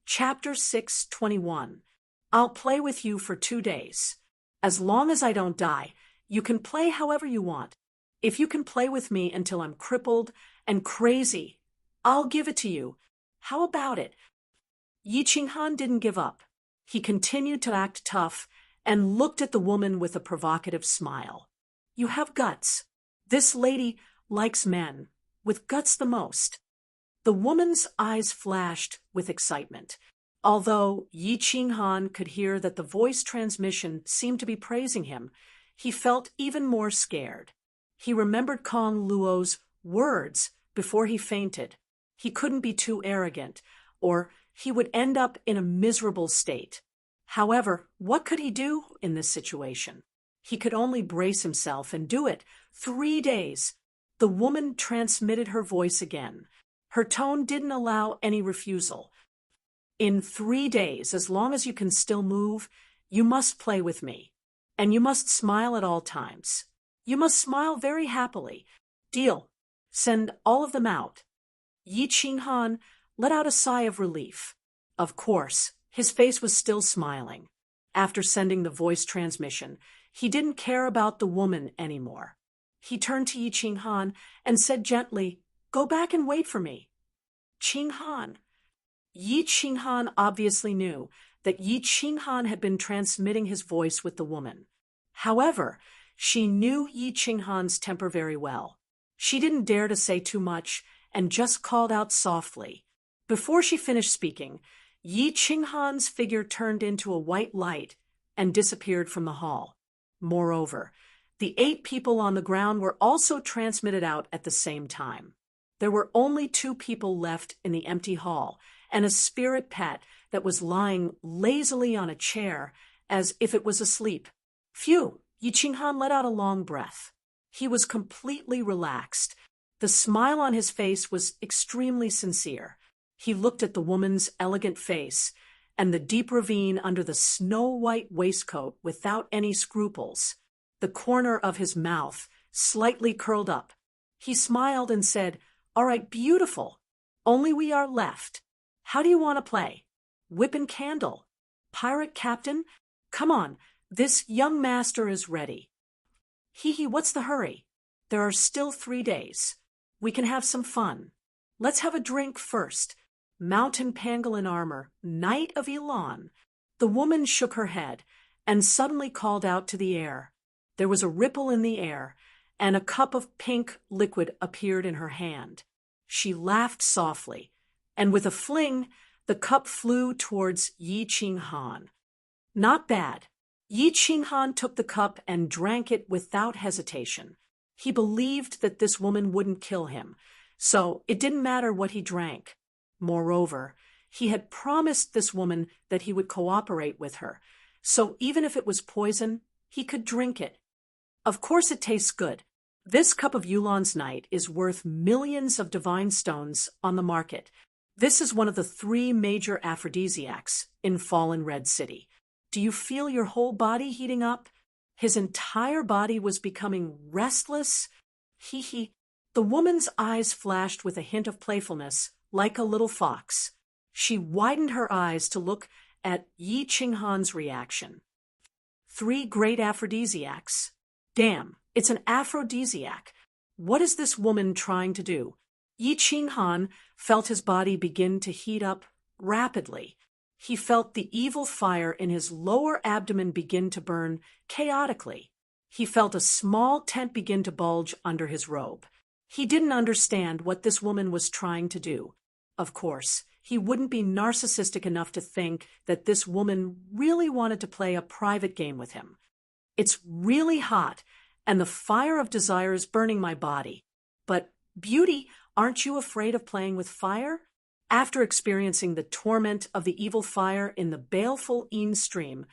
Chapter 6:21. I'll play with you for 2 days. As long as I don't die, you can play however you want. If you can play with me until I'm crippled and crazy, I'll give it to you. How about it? Yi Qinghan didn't give up. He continued to act tough and looked at the woman with a provocative smile. You have guts. This lady likes men, with guts the most. The woman's eyes flashed with excitement. Although Yi Qinghan could hear that the voice transmission seemed to be praising him, he felt even more scared. He remembered Kong Luo's words before he fainted. He couldn't be too arrogant, or he would end up in a miserable state. However, what could he do in this situation? He could only brace himself and do it. 3 days. The woman transmitted her voice again. Her tone didn't allow any refusal. In 3 days, as long as you can still move, you must play with me. And you must smile at all times. You must smile very happily. Deal. Send all of them out. Yi Qinghan let out a sigh of relief. Of course, his face was still smiling. After sending the voice transmission, he didn't care about the woman anymore. He turned to Yi Qinghan and said gently, Go back and wait for me. Qinghan. Yi Qinghan obviously knew that Yi Qinghan had been transmitting his voice with the woman. However, she knew Yi Qinghan's temper very well. She didn't dare to say too much and just called out softly. Before she finished speaking, Yi Qinghan's figure turned into a white light and disappeared from the hall. Moreover, the 8 people on the ground were also transmitted out at the same time. There were only 2 people left in the empty hall, and a spirit pet that was lying lazily on a chair as if it was asleep. Phew! Yi Qinghan let out a long breath. He was completely relaxed. The smile on his face was extremely sincere. He looked at the woman's elegant face and the deep ravine under the snow-white waistcoat without any scruples. The corner of his mouth slightly curled up. He smiled and said, All right, beautiful. Only we are left. How do you want to play? Whip and candle? Pirate captain? Come on, this young master is ready. Hee, what's the hurry? There are still 3 days. We can have some fun. Let's have a drink first. Mountain pangolin armor, Knight of Elan. The woman shook her head and suddenly called out to the air. There was a ripple in the air, and a cup of pink liquid appeared in her hand. She laughed softly, and with a fling, the cup flew towards Yi Qinghan. Not bad. Yi Qinghan took the cup and drank it without hesitation. He believed that this woman wouldn't kill him, so it didn't matter what he drank. Moreover, he had promised this woman that he would cooperate with her, so even if it was poison, he could drink it. Of course it tastes good. This cup of Yulan's Night is worth millions of divine stones on the market. This is one of the 3 major aphrodisiacs in Fallen Red City. Do you feel your whole body heating up? His entire body was becoming restless. Hee. The woman's eyes flashed with a hint of playfulness, like a little fox. She widened her eyes to look at Yi Qinghan's reaction. 3 great aphrodisiacs. Damn, it's an aphrodisiac. What is this woman trying to do? Yi Qinghan felt his body begin to heat up rapidly. He felt the evil fire in his lower abdomen begin to burn chaotically. He felt a small tent begin to bulge under his robe. He didn't understand what this woman was trying to do. Of course, he wouldn't be narcissistic enough to think that this woman really wanted to play a private game with him. It's really hot, and the fire of desire is burning my body. But, beauty, aren't you afraid of playing with fire? After experiencing the torment of the evil fire in the baleful Yin stream,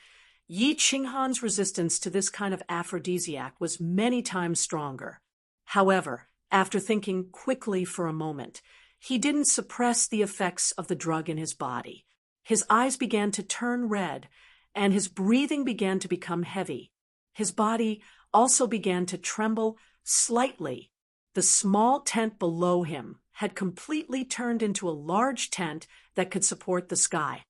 Yi Qinghan's resistance to this kind of aphrodisiac was many times stronger. However, after thinking quickly for a moment, he didn't suppress the effects of the drug in his body. His eyes began to turn red, and his breathing began to become heavy. His body also began to tremble slightly. The small tent below him had completely turned into a large tent that could support the sky.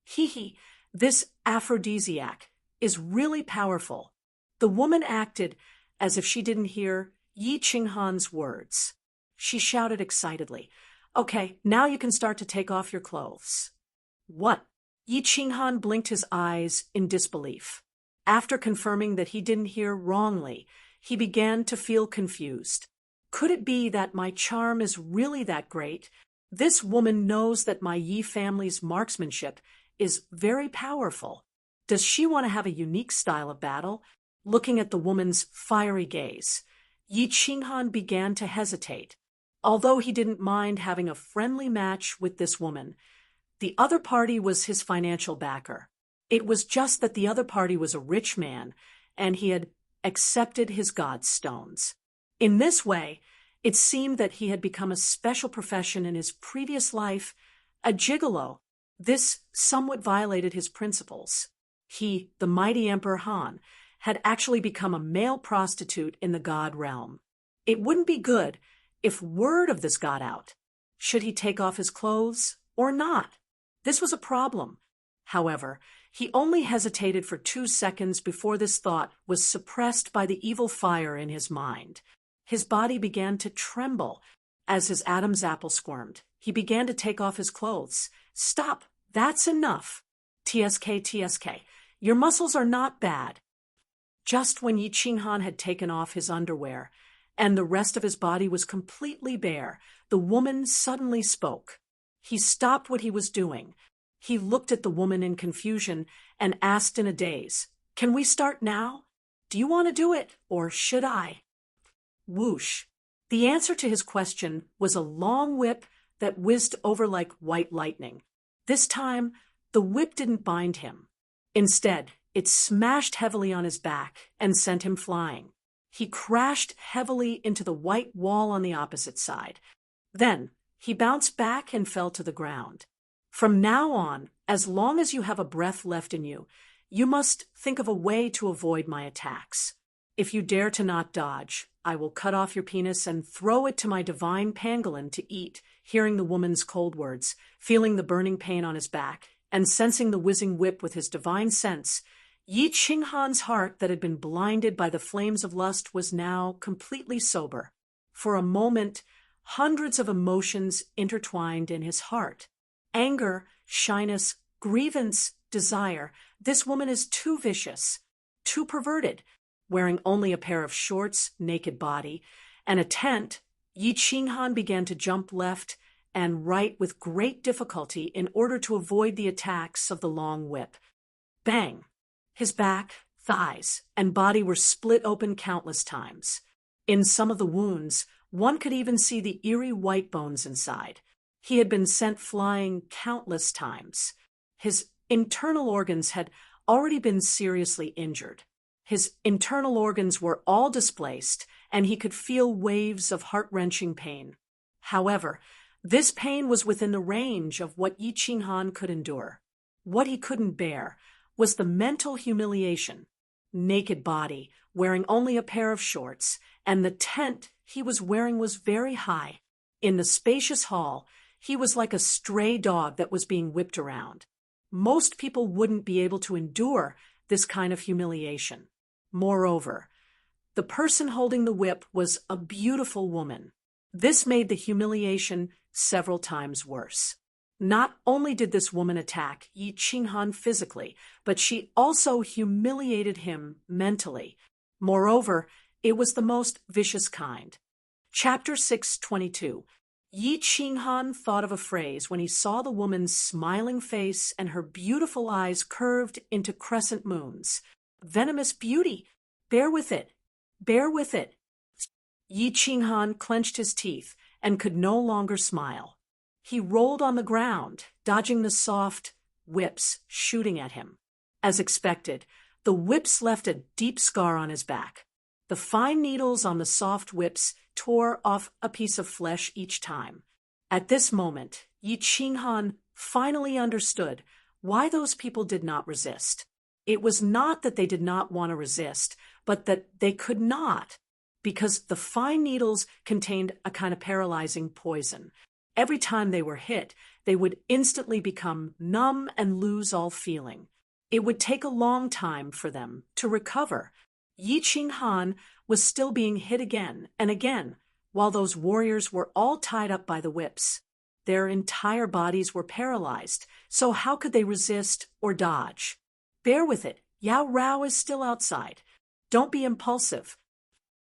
Hee, this aphrodisiac is really powerful. The woman acted as if she didn't hear Yi Qinghan's words. She shouted excitedly, "Okay, now you can start to take off your clothes." "What?" Yi Qinghan blinked his eyes in disbelief. After confirming that he didn't hear wrongly, he began to feel confused. Could it be that my charm is really that great? This woman knows that my Yi family's marksmanship is very powerful. Does she want to have a unique style of battle? Looking at the woman's fiery gaze, Yi Qinghan began to hesitate. Although he didn't mind having a friendly match with this woman, the other party was his financial backer. It was just that the other party was a rich man, and he had accepted his god's stones. In this way, it seemed that he had become a special profession in his previous life, a gigolo. This somewhat violated his principles. He, the mighty Emperor Han, had actually become a male prostitute in the god realm. It wouldn't be good if word of this got out. Should he take off his clothes or not? This was a problem. However, he only hesitated for 2 seconds before this thought was suppressed by the evil fire in his mind. His body began to tremble as his Adam's apple squirmed. He began to take off his clothes. "Stop! That's enough! TSK, your muscles are not bad." Just when Yi Qinghan had taken off his underwear and the rest of his body was completely bare, the woman suddenly spoke. He stopped what he was doing. He looked at the woman in confusion and asked in a daze, "Can we start now? Do you want to do it, or should I?" Whoosh. The answer to his question was a long whip that whizzed over like white lightning. This time, the whip didn't bind him. Instead, it smashed heavily on his back and sent him flying. He crashed heavily into the white wall on the opposite side. Then, he bounced back and fell to the ground. From now on, as long as you have a breath left in you, you must think of a way to avoid my attacks. If you dare to not dodge, I will cut off your penis and throw it to my divine pangolin to eat. Hearing the woman's cold words, feeling the burning pain on his back, and sensing the whizzing whip with his divine sense, Yi Qinghan's heart that had been blinded by the flames of lust was now completely sober. For a moment, hundreds of emotions intertwined in his heart. Anger, shyness, grievance, desire. This woman is too vicious, too perverted. Wearing only a pair of shorts, naked body, and a tent, Yi Qinghan began to jump left and right with great difficulty in order to avoid the attacks of the long whip. Bang! His back, thighs, and body were split open countless times. In some of the wounds, one could even see the eerie white bones inside. He had been sent flying countless times. His internal organs had already been seriously injured. His internal organs were all displaced, and he could feel waves of heart-wrenching pain. However, this pain was within the range of what Yi Qinghan could endure. What he couldn't bear was the mental humiliation. Naked body, wearing only a pair of shorts, and the tent he was wearing was very high. In the spacious hall, he was like a stray dog that was being whipped around. Most people wouldn't be able to endure this kind of humiliation. Moreover, the person holding the whip was a beautiful woman. This made the humiliation several times worse. Not only did this woman attack Yi Qinghan physically, but she also humiliated him mentally. Moreover, it was the most vicious kind. Chapter 622. Yi Qinghan thought of a phrase when he saw the woman's smiling face and her beautiful eyes curved into crescent moons. Venomous beauty! Bear with it! Bear with it! Yi Qinghan clenched his teeth and could no longer smile. He rolled on the ground, dodging the soft whips shooting at him. As expected, the whips left a deep scar on his back. The fine needles on the soft whips tore off a piece of flesh each time. At this moment, Yi Qinghan finally understood why those people did not resist. It was not that they did not want to resist, but that they could not. because the fine needles contained a kind of paralyzing poison. Every time they were hit, they would instantly become numb and lose all feeling. It would take a long time for them to recover. Yi Qinghan was still being hit again and again, while those warriors were all tied up by the whips. Their entire bodies were paralyzed, so how could they resist or dodge? Bear with it. Yao Rao is still outside. Don't be impulsive.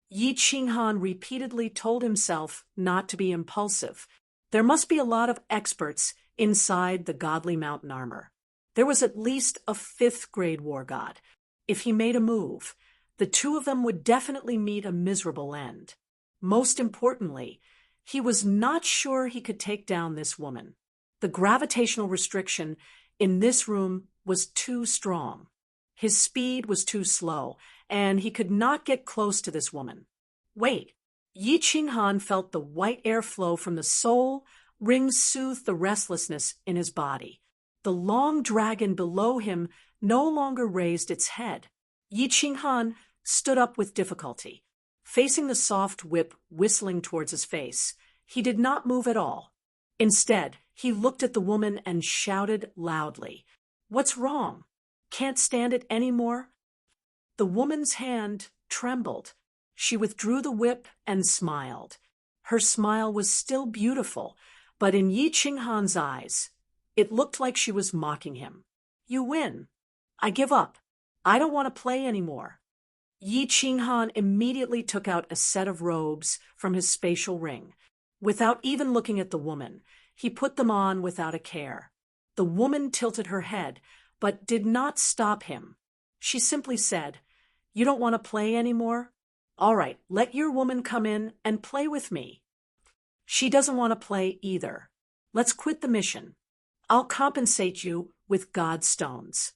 Yi Qinghan repeatedly told himself not to be impulsive. There must be a lot of experts inside the godly mountain armor. There was at least a 5th grade war god. If he made a move, the two of them would definitely meet a miserable end. Most importantly, he was not sure he could take down this woman. The gravitational restriction in this room was too strong. His speed was too slow, and he could not get close to this woman. Wait. Yi Qinghan felt the white air flow from the soul ring soothe the restlessness in his body. The long dragon below him no longer raised its head. Yi Qinghan stood up with difficulty. Facing the soft whip whistling towards his face, he did not move at all. Instead, he looked at the woman and shouted loudly, "What's wrong? Can't stand it anymore?" The woman's hand trembled. She withdrew the whip and smiled. Her smile was still beautiful, but in Yi Qinghan's eyes, it looked like she was mocking him. "You win. I give up. I don't want to play anymore." Yi Qinghan immediately took out a set of robes from his spatial ring. Without even looking at the woman, he put them on without a care. The woman tilted her head, but did not stop him. She simply said, "You don't want to play anymore? All right, let your woman come in and play with me." "She doesn't want to play either. Let's quit the mission. I'll compensate you with God stones."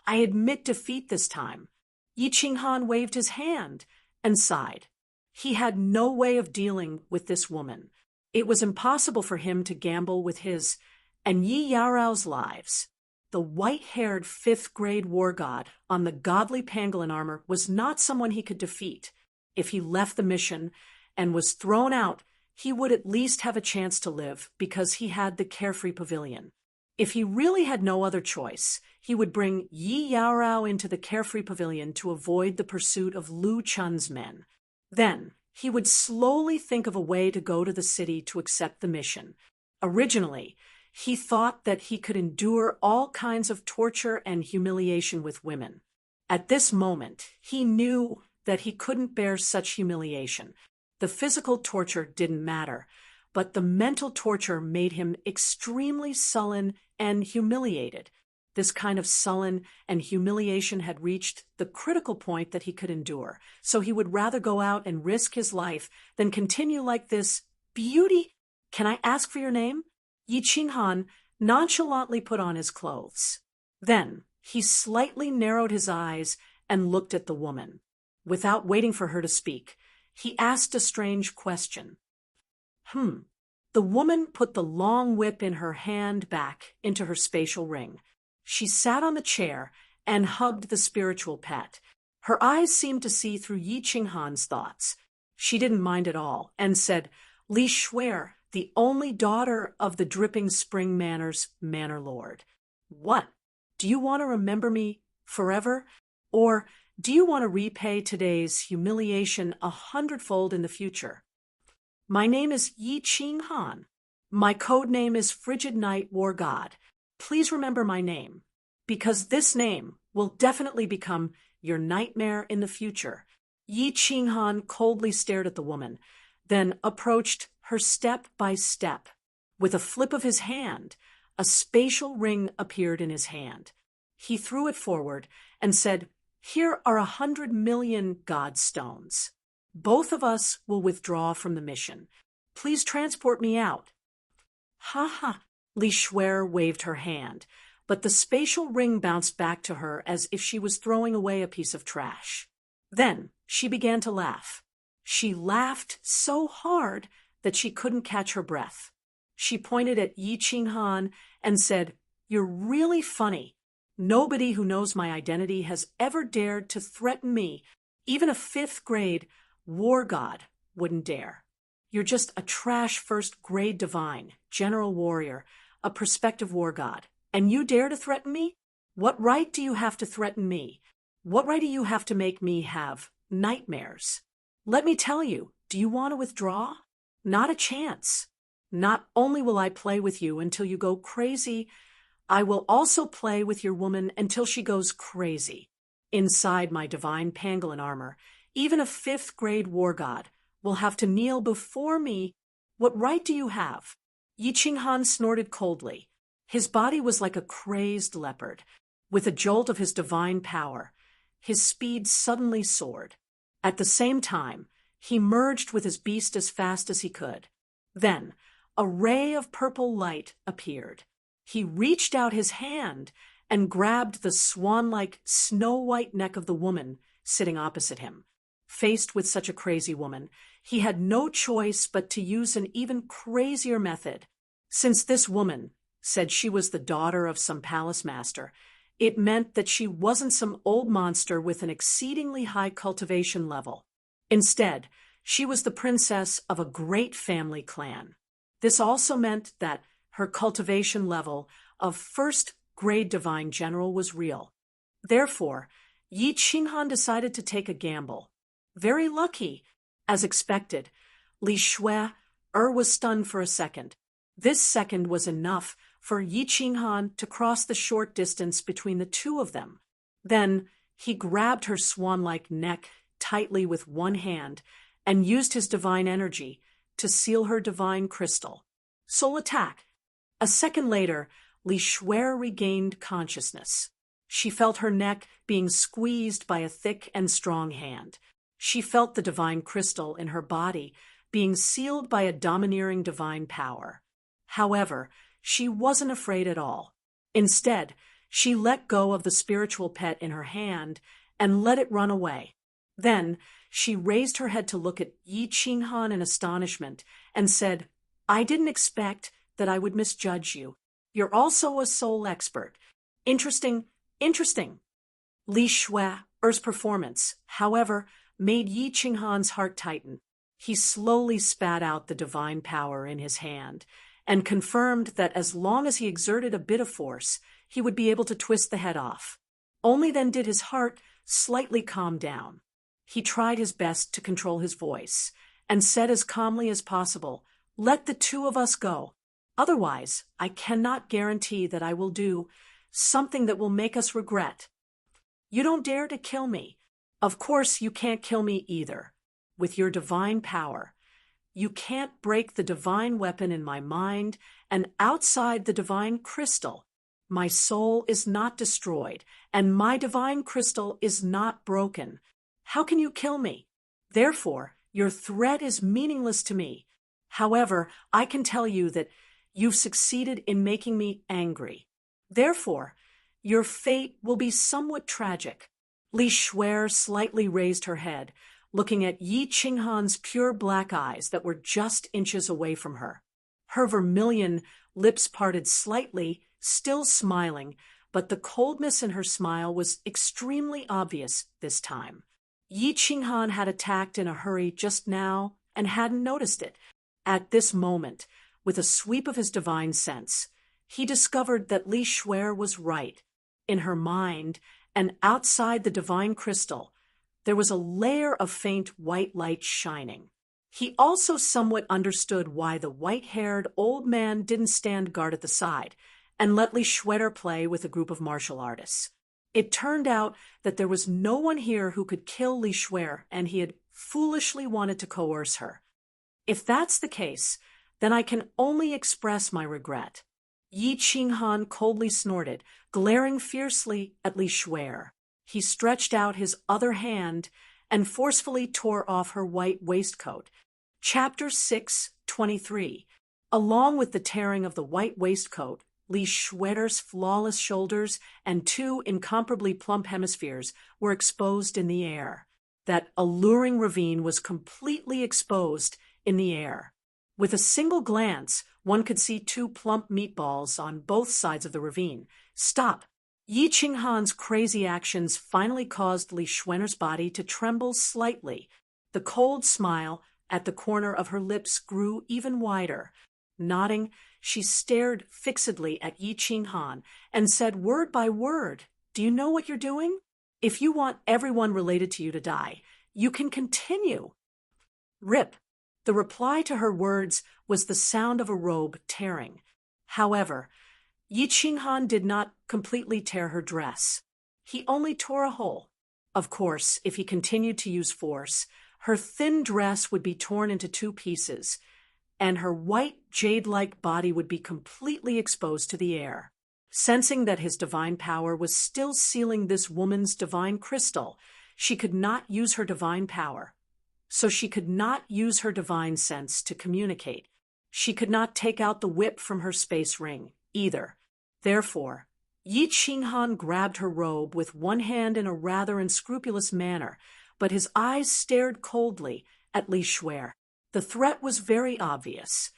"I admit defeat this time." Yi Qinghan waved his hand and sighed. He had no way of dealing with this woman. It was impossible for him to gamble with his and Yi Yaorao's lives. The white-haired 5th grade war god on the godly pangolin armor was not someone he could defeat. If he left the mission and was thrown out, he would at least have a chance to live because he had the carefree pavilion. If he really had no other choice, he would bring Yi Yaorao into the carefree pavilion to avoid the pursuit of Lu Chun's men. Then, he would slowly think of a way to go to the city to accept the mission. Originally, he thought that he could endure all kinds of torture and humiliation with women. At this moment, he knew that he couldn't bear such humiliation. The physical torture didn't matter, but the mental torture made him extremely sullen and humiliated. This kind of sullen and humiliation had reached the critical point that he could endure, so he would rather go out and risk his life than continue like this. "Beauty, can I ask for your name?" Yi Qinghan nonchalantly put on his clothes. Then he slightly narrowed his eyes and looked at the woman. Without waiting for her to speak, he asked a strange question. The woman put the long whip in her hand back into her spatial ring. She sat on the chair and hugged the spiritual pet. Her eyes seemed to see through Yi Qinghan's thoughts. She didn't mind at all and said, "Li Shuer, the only daughter of the Dripping Spring Manor's manor lord. What? Do you want to remember me forever? Or do you want to repay today's humiliation 100-fold in the future?" "My name is Yi Qinghan. My code name is Frigid Night War God. Please remember my name, because this name will definitely become your nightmare in the future." Yi Qinghan coldly stared at the woman, then approached her step by step. With a flip of his hand, a spatial ring appeared in his hand. He threw it forward and said, "Here are 100 million God stones. Both of us will withdraw from the mission. Please transport me out." "Ha ha," Li Shuer waved her hand, but the spatial ring bounced back to her as if she was throwing away a piece of trash. Then she began to laugh. She laughed so hard that she couldn't catch her breath. She pointed at Yi Qinghan and said, "You're really funny. Nobody who knows my identity has ever dared to threaten me, even a 5th grade war god wouldn't dare. You're just a trash first-grade divine, general warrior, a prospective war god, and you dare to threaten me? What right do you have to threaten me? What right do you have to make me have nightmares? Let me tell you, do you want to withdraw? Not a chance. Not only will I play with you until you go crazy, I will also play with your woman until she goes crazy. Inside my divine pangolin armor, even a fifth-grade war god will have to kneel before me. What right do you have? Yi Qinghan snorted coldly. His body was like a crazed leopard. With a jolt of his divine power, his speed suddenly soared. At the same time, he merged with his beast as fast as he could. Then, a ray of purple light appeared. He reached out his hand and grabbed the swan-like, snow-white neck of the woman sitting opposite him. Faced with such a crazy woman, he had no choice but to use an even crazier method. Since this woman said she was the daughter of some palace master, it meant that she wasn't some old monster with an exceedingly high cultivation level. Instead, she was the princess of a great family clan. This also meant that her cultivation level of first-grade divine general was real. Therefore, Yi Qinghan decided to take a gamble. Very lucky. As expected, Li Shui was stunned for a second. This second was enough for Yi Qinghan to cross the short distance between the two of them. Then he grabbed her swan-like neck tightly with one hand and used his divine energy to seal her divine crystal. Soul attack. A second later, Li Shui regained consciousness. She felt her neck being squeezed by a thick and strong hand. She felt the divine crystal in her body being sealed by a domineering divine power. However, she wasn't afraid at all. Instead, she let go of the spiritual pet in her hand and let it run away. Then, she raised her head to look at Yi Qinghan in astonishment and said, "I didn't expect that I would misjudge you. You're also a soul expert. Interesting, interesting." Li Shui's performance, however, made Yi Qinghan's heart tighten. He slowly spat out the divine power in his hand and confirmed that as long as he exerted a bit of force, he would be able to twist the head off. Only then did his heart slightly calm down. He tried his best to control his voice and said as calmly as possible, "Let the two of us go. Otherwise, I cannot guarantee that I will do something that will make us regret. You don't dare to kill me. Of course, you can't kill me either. With your divine power, you can't break the divine weapon in my mind and outside the divine crystal. My soul is not destroyed, and my divine crystal is not broken. How can you kill me? Therefore, your threat is meaningless to me. However, I can tell you that you've succeeded in making me angry. Therefore, your fate will be somewhat tragic." Li Shui slightly raised her head, looking at Yi Qinghan's pure black eyes that were just inches away from her. Her vermilion lips parted slightly, still smiling, but the coldness in her smile was extremely obvious this time. Yi Qinghan had attacked in a hurry just now and hadn't noticed it. At this moment, with a sweep of his divine sense, he discovered that Li Shui was right. In her mind, and outside the divine crystal, there was a layer of faint white light shining. He also somewhat understood why the white-haired old man didn't stand guard at the side and let Li Shui play with a group of martial artists. It turned out that there was no one here who could kill Li Shui, and he had foolishly wanted to coerce her. If that's the case, then I can only express my regret. Yi Qinghan coldly snorted, glaring fiercely at Li Shui. He stretched out his other hand and forcefully tore off her white waistcoat. Chapter 6:23. Along with the tearing of the white waistcoat, Li Shui's flawless shoulders and two incomparably plump hemispheres were exposed in the air. That alluring ravine was completely exposed in the air. With a single glance, one could see two plump meatballs on both sides of the ravine. Stop! Yi Qinghan's crazy actions finally caused Li Shui's body to tremble slightly. The cold smile at the corner of her lips grew even wider. Nodding, she stared fixedly at Yi Qinghan and said word by word, "Do you know what you're doing? If you want everyone related to you to die, you can continue." Rip. The reply to her words was the sound of a robe tearing. However, Yi Qinghan did not completely tear her dress. He only tore a hole. Of course, if he continued to use force, her thin dress would be torn into two pieces, and her white, jade-like body would be completely exposed to the air. Sensing that his divine power was still sealing this woman's divine crystal, she could not use her divine power. So she could not use her divine sense to communicate. She could not take out the whip from her space ring, either. Therefore, Yi Qinghan grabbed her robe with one hand in a rather unscrupulous manner, but his eyes stared coldly at Li Shuer. The threat was very obvious.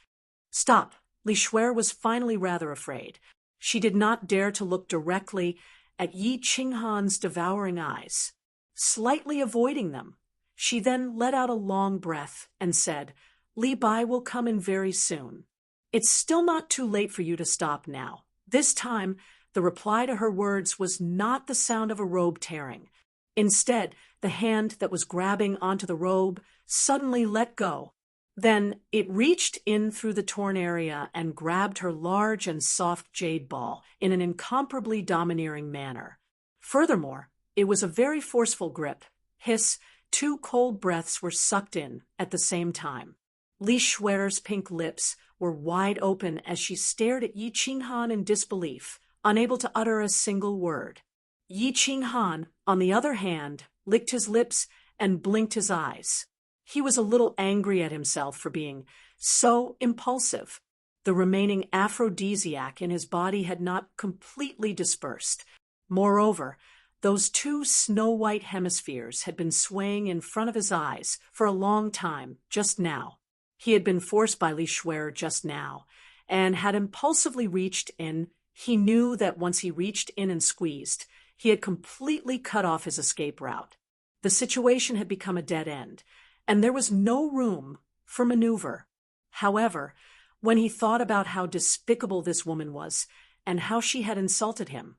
"Stop." Li Shuer was finally rather afraid. She did not dare to look directly at Yi Qinghan's devouring eyes. Slightly avoiding them, she then let out a long breath and said, "Li Bai will come in very soon. It's still not too late for you to stop now." This time, the reply to her words was not the sound of a robe tearing. Instead, the hand that was grabbing onto the robe suddenly let go. Then it reached in through the torn area and grabbed her large and soft jade ball in an incomparably domineering manner. Furthermore, it was a very forceful grip. Hiss, two cold breaths were sucked in at the same time. Li Shuer's pink lips were wide open as she stared at Yi Qinghan in disbelief, unable to utter a single word. Yi Qinghan, on the other hand, licked his lips and blinked his eyes. He was a little angry at himself for being so impulsive. The remaining aphrodisiac in his body had not completely dispersed. Moreover, those two snow-white hemispheres had been swaying in front of his eyes for a long time just now. He had been forced by Li Shuer just now, and had impulsively reached in. He knew that once he reached in and squeezed, he had completely cut off his escape route. The situation had become a dead end, and there was no room for maneuver. However, when he thought about how despicable this woman was and how she had insulted him,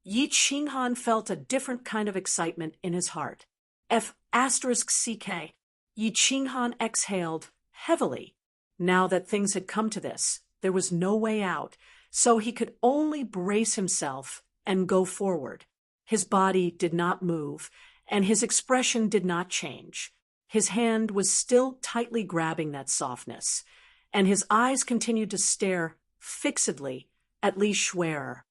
Yi Qinghan felt a different kind of excitement in his heart. F***CK. Yi Qinghan exhaled heavily. Now that things had come to this, there was no way out, so he could only brace himself and go forward. His body did not move, and his expression did not change. His hand was still tightly grabbing that softness, and his eyes continued to stare fixedly at Li Shuer.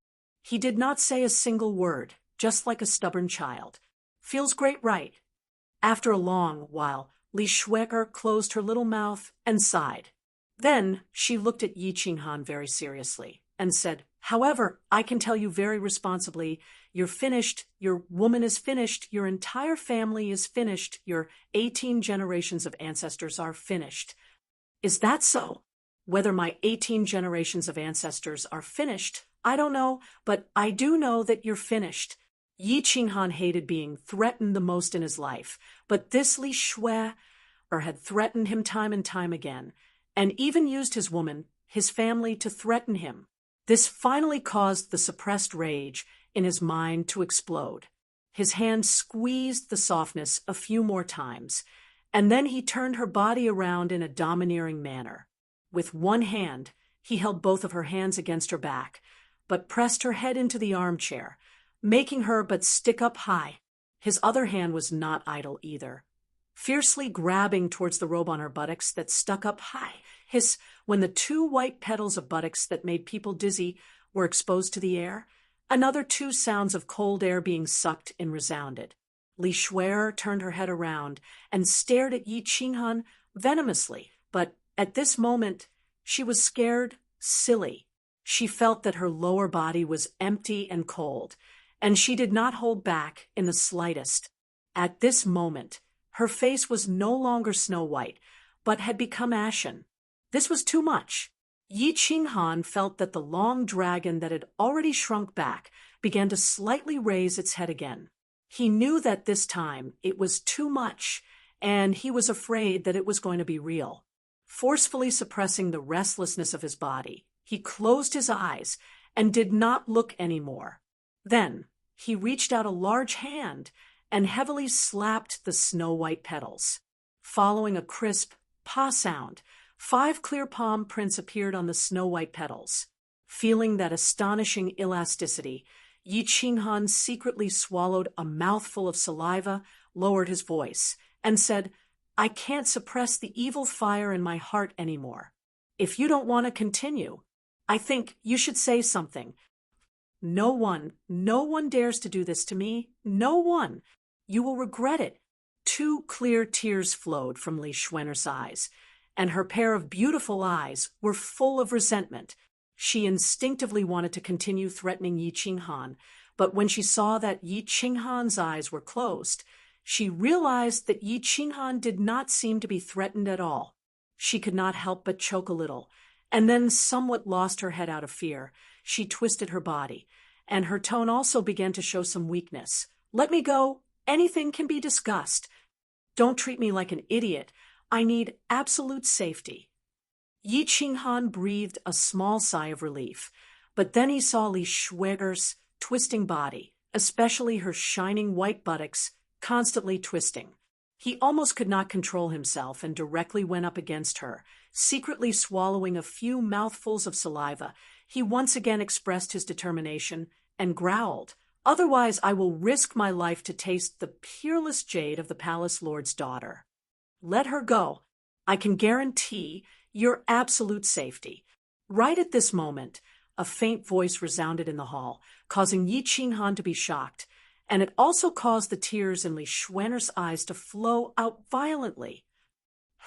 He did not say a single word, just like a stubborn child. "Feels great, right?" After a long while, Li Shuer closed her little mouth and sighed. Then she looked at Yi Qinghan very seriously and said, "However, I can tell you very responsibly, you're finished, your woman is finished, your entire family is finished, your 18 generations of ancestors are finished." "Is that so?" "Whether my 18 generations of ancestors are finished, I don't know, but I do know that you're finished." Yi Qinghan hated being threatened the most in his life, but this Li Shuer had threatened him time and time again, and even used his woman, his family, to threaten him. This finally caused the suppressed rage in his mind to explode. His hand squeezed the softness a few more times, and then he turned her body around in a domineering manner. With one hand, he held both of her hands against her back, but pressed her head into the armchair, making her but stick up high. His other hand was not idle either, fiercely grabbing towards the robe on her buttocks that stuck up high. Hiss, when the two white petals of buttocks that made people dizzy were exposed to the air, another two sounds of cold air being sucked in resounded. Li Shuer turned her head around and stared at Yi Qinghan venomously, but at this moment she was scared silly. She felt that her lower body was empty and cold, and she did not hold back in the slightest. At this moment, her face was no longer snow-white, but had become ashen. This was too much. Yi Qinghan felt that the long dragon that had already shrunk back began to slightly raise its head again. He knew that this time it was too much, and he was afraid that it was going to be real. Forcefully suppressing the restlessness of his body, he closed his eyes and did not look anymore. Then, he reached out a large hand and heavily slapped the snow-white petals. Following a crisp "pa" sound, 5 clear palm prints appeared on the snow-white petals. Feeling that astonishing elasticity, Yi Qinghan secretly swallowed a mouthful of saliva, lowered his voice, and said, "I can't suppress the evil fire in my heart anymore. If you don't want to continue, I think you should say something. No one dares to do this to me. No one. You will regret it." 2 clear tears flowed from Li Xuan'er's eyes, and her pair of beautiful eyes were full of resentment. She instinctively wanted to continue threatening Yi Qinghan, but when she saw that Yi Qinghan's eyes were closed, she realized that Yi Qinghan did not seem to be threatened at all. She could not help but choke a little, and then somewhat lost her head out of fear. She twisted her body, and her tone also began to show some weakness. "Let me go. Anything can be discussed. Don't treat me like an idiot. I need absolute safety." Yi Qinghan breathed a small sigh of relief, but then he saw Li Xuan'er's twisting body, especially her shining white buttocks, constantly twisting. He almost could not control himself and directly went up against her, secretly swallowing a few mouthfuls of saliva. He once again expressed his determination and growled, "Otherwise I will risk my life to taste the peerless jade of the palace lord's daughter. Let her go. I can guarantee your absolute safety." Right at this moment, a faint voice resounded in the hall, causing Yi Qinghan to be shocked, and it also caused the tears in Li Xuan'er's eyes to flow out violently.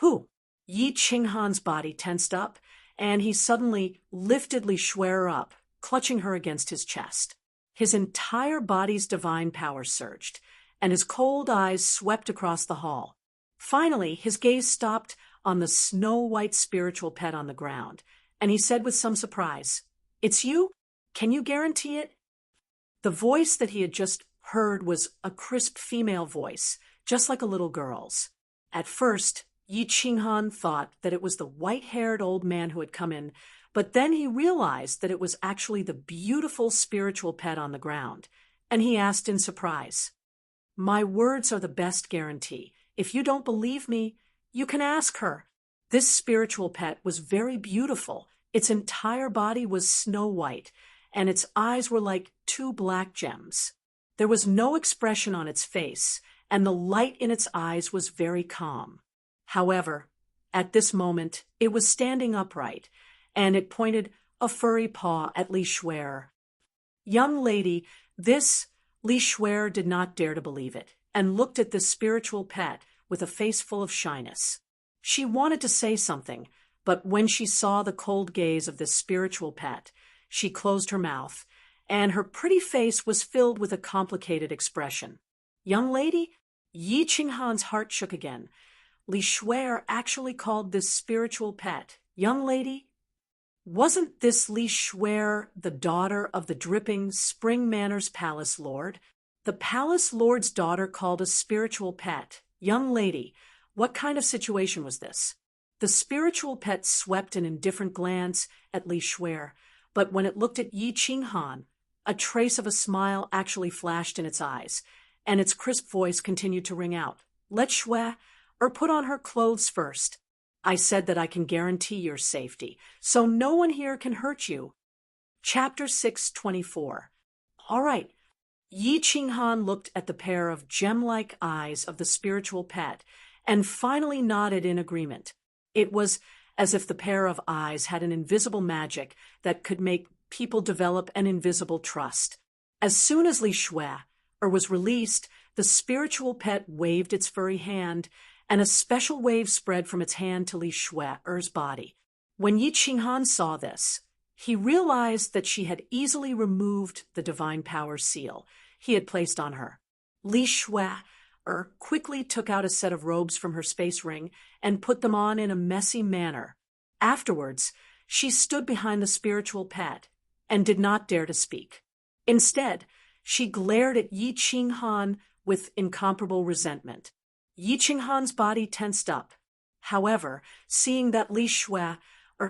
"Who?" Yi Qinghan's body tensed up, and he suddenly lifted Li Xuan'er up, clutching her against his chest. His entire body's divine power surged, and his cold eyes swept across the hall. Finally, his gaze stopped on the snow-white spiritual pet on the ground, and he said with some surprise, "It's you? Can you guarantee it?" The voice that he had just heard was a crisp female voice, just like a little girl's. At first, Yi Qinghan thought that it was the white-haired old man who had come in, but then he realized that it was actually the beautiful spiritual pet on the ground, and he asked in surprise, "My words are the best guarantee. If you don't believe me, you can ask her." This spiritual pet was very beautiful. Its entire body was snow-white, and its eyes were like 2 black gems. There was no expression on its face, and the light in its eyes was very calm. However, at this moment, it was standing upright, and it pointed a furry paw at Li Xuan'er. "Young lady, this..." Li Xuan'er did not dare to believe it, and looked at this spiritual pet with a face full of shyness. She wanted to say something, but when she saw the cold gaze of this spiritual pet, she closed her mouth, and her pretty face was filled with a complicated expression. "Young lady?" Yi Qinghan's heart shook again. Li Xuan'er actually called this spiritual pet "young lady"? Wasn't this Li Xuan'er the daughter of the dripping Spring Manor's palace lord? The palace lord's daughter called a spiritual pet "young lady." What kind of situation was this? The spiritual pet swept an indifferent glance at Li Xuan'er, but when it looked at Yi Qinghan, a trace of a smile actually flashed in its eyes, and its crisp voice continued to ring out, "Let Xuan'er put on her clothes first. I said that I can guarantee your safety, so no one here can hurt you." Chapter 624. All right. Yi Qinghan looked at the pair of gem-like eyes of the spiritual pet and finally nodded in agreement. It was as if the pair of eyes had an invisible magic that could make people develop an invisible trust. As soon as Li Xuan'er was released, the spiritual pet waved its furry hand, and a special wave spread from its hand to Li Xuan'er's body. When Yi Qinghan saw this, he realized that she had easily removed the divine power seal he had placed on her. Li Xuan'er quickly took out a set of robes from her space ring and put them on in a messy manner. Afterwards, she stood behind the spiritual pet and did not dare to speak. Instead, she glared at Yi Qinghan with incomparable resentment. Yi Qinghan's body tensed up. However, seeing that Li Shui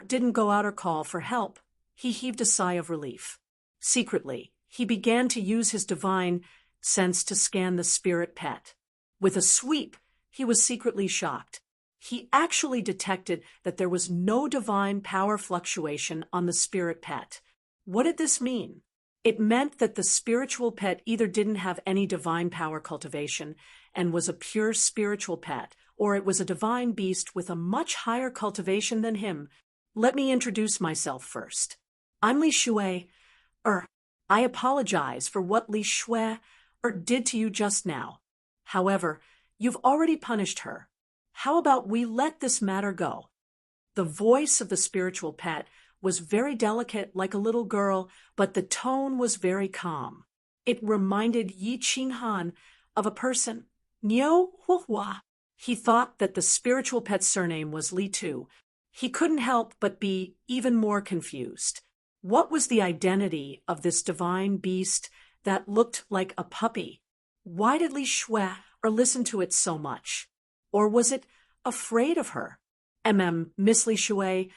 didn't go out or call for help, he heaved a sigh of relief. Secretly, he began to use his divine sense to scan the spirit pet. With a sweep, he was secretly shocked. He actually detected that there was no divine power fluctuation on the spirit pet. What did this mean? It meant that the spiritual pet either didn't have any divine power cultivation and was a pure spiritual pet, or it was a divine beast with a much higher cultivation than him. Let me introduce myself first. I'm Li Shui. I apologize for what Li Shui did to you just now. However, you've already punished her. How about we let this matter go? The voice of the spiritual pet was very delicate like a little girl, but the tone was very calm. It reminded Yi Qinghan of a person, Niu Huahua. He thought that the spiritual pet's surname was Li Tu. He couldn't help but be even more confused. What was the identity of this divine beast that looked like a puppy? Why did Li Shui listen to it so much? Or was it afraid of her? Miss Li Shui,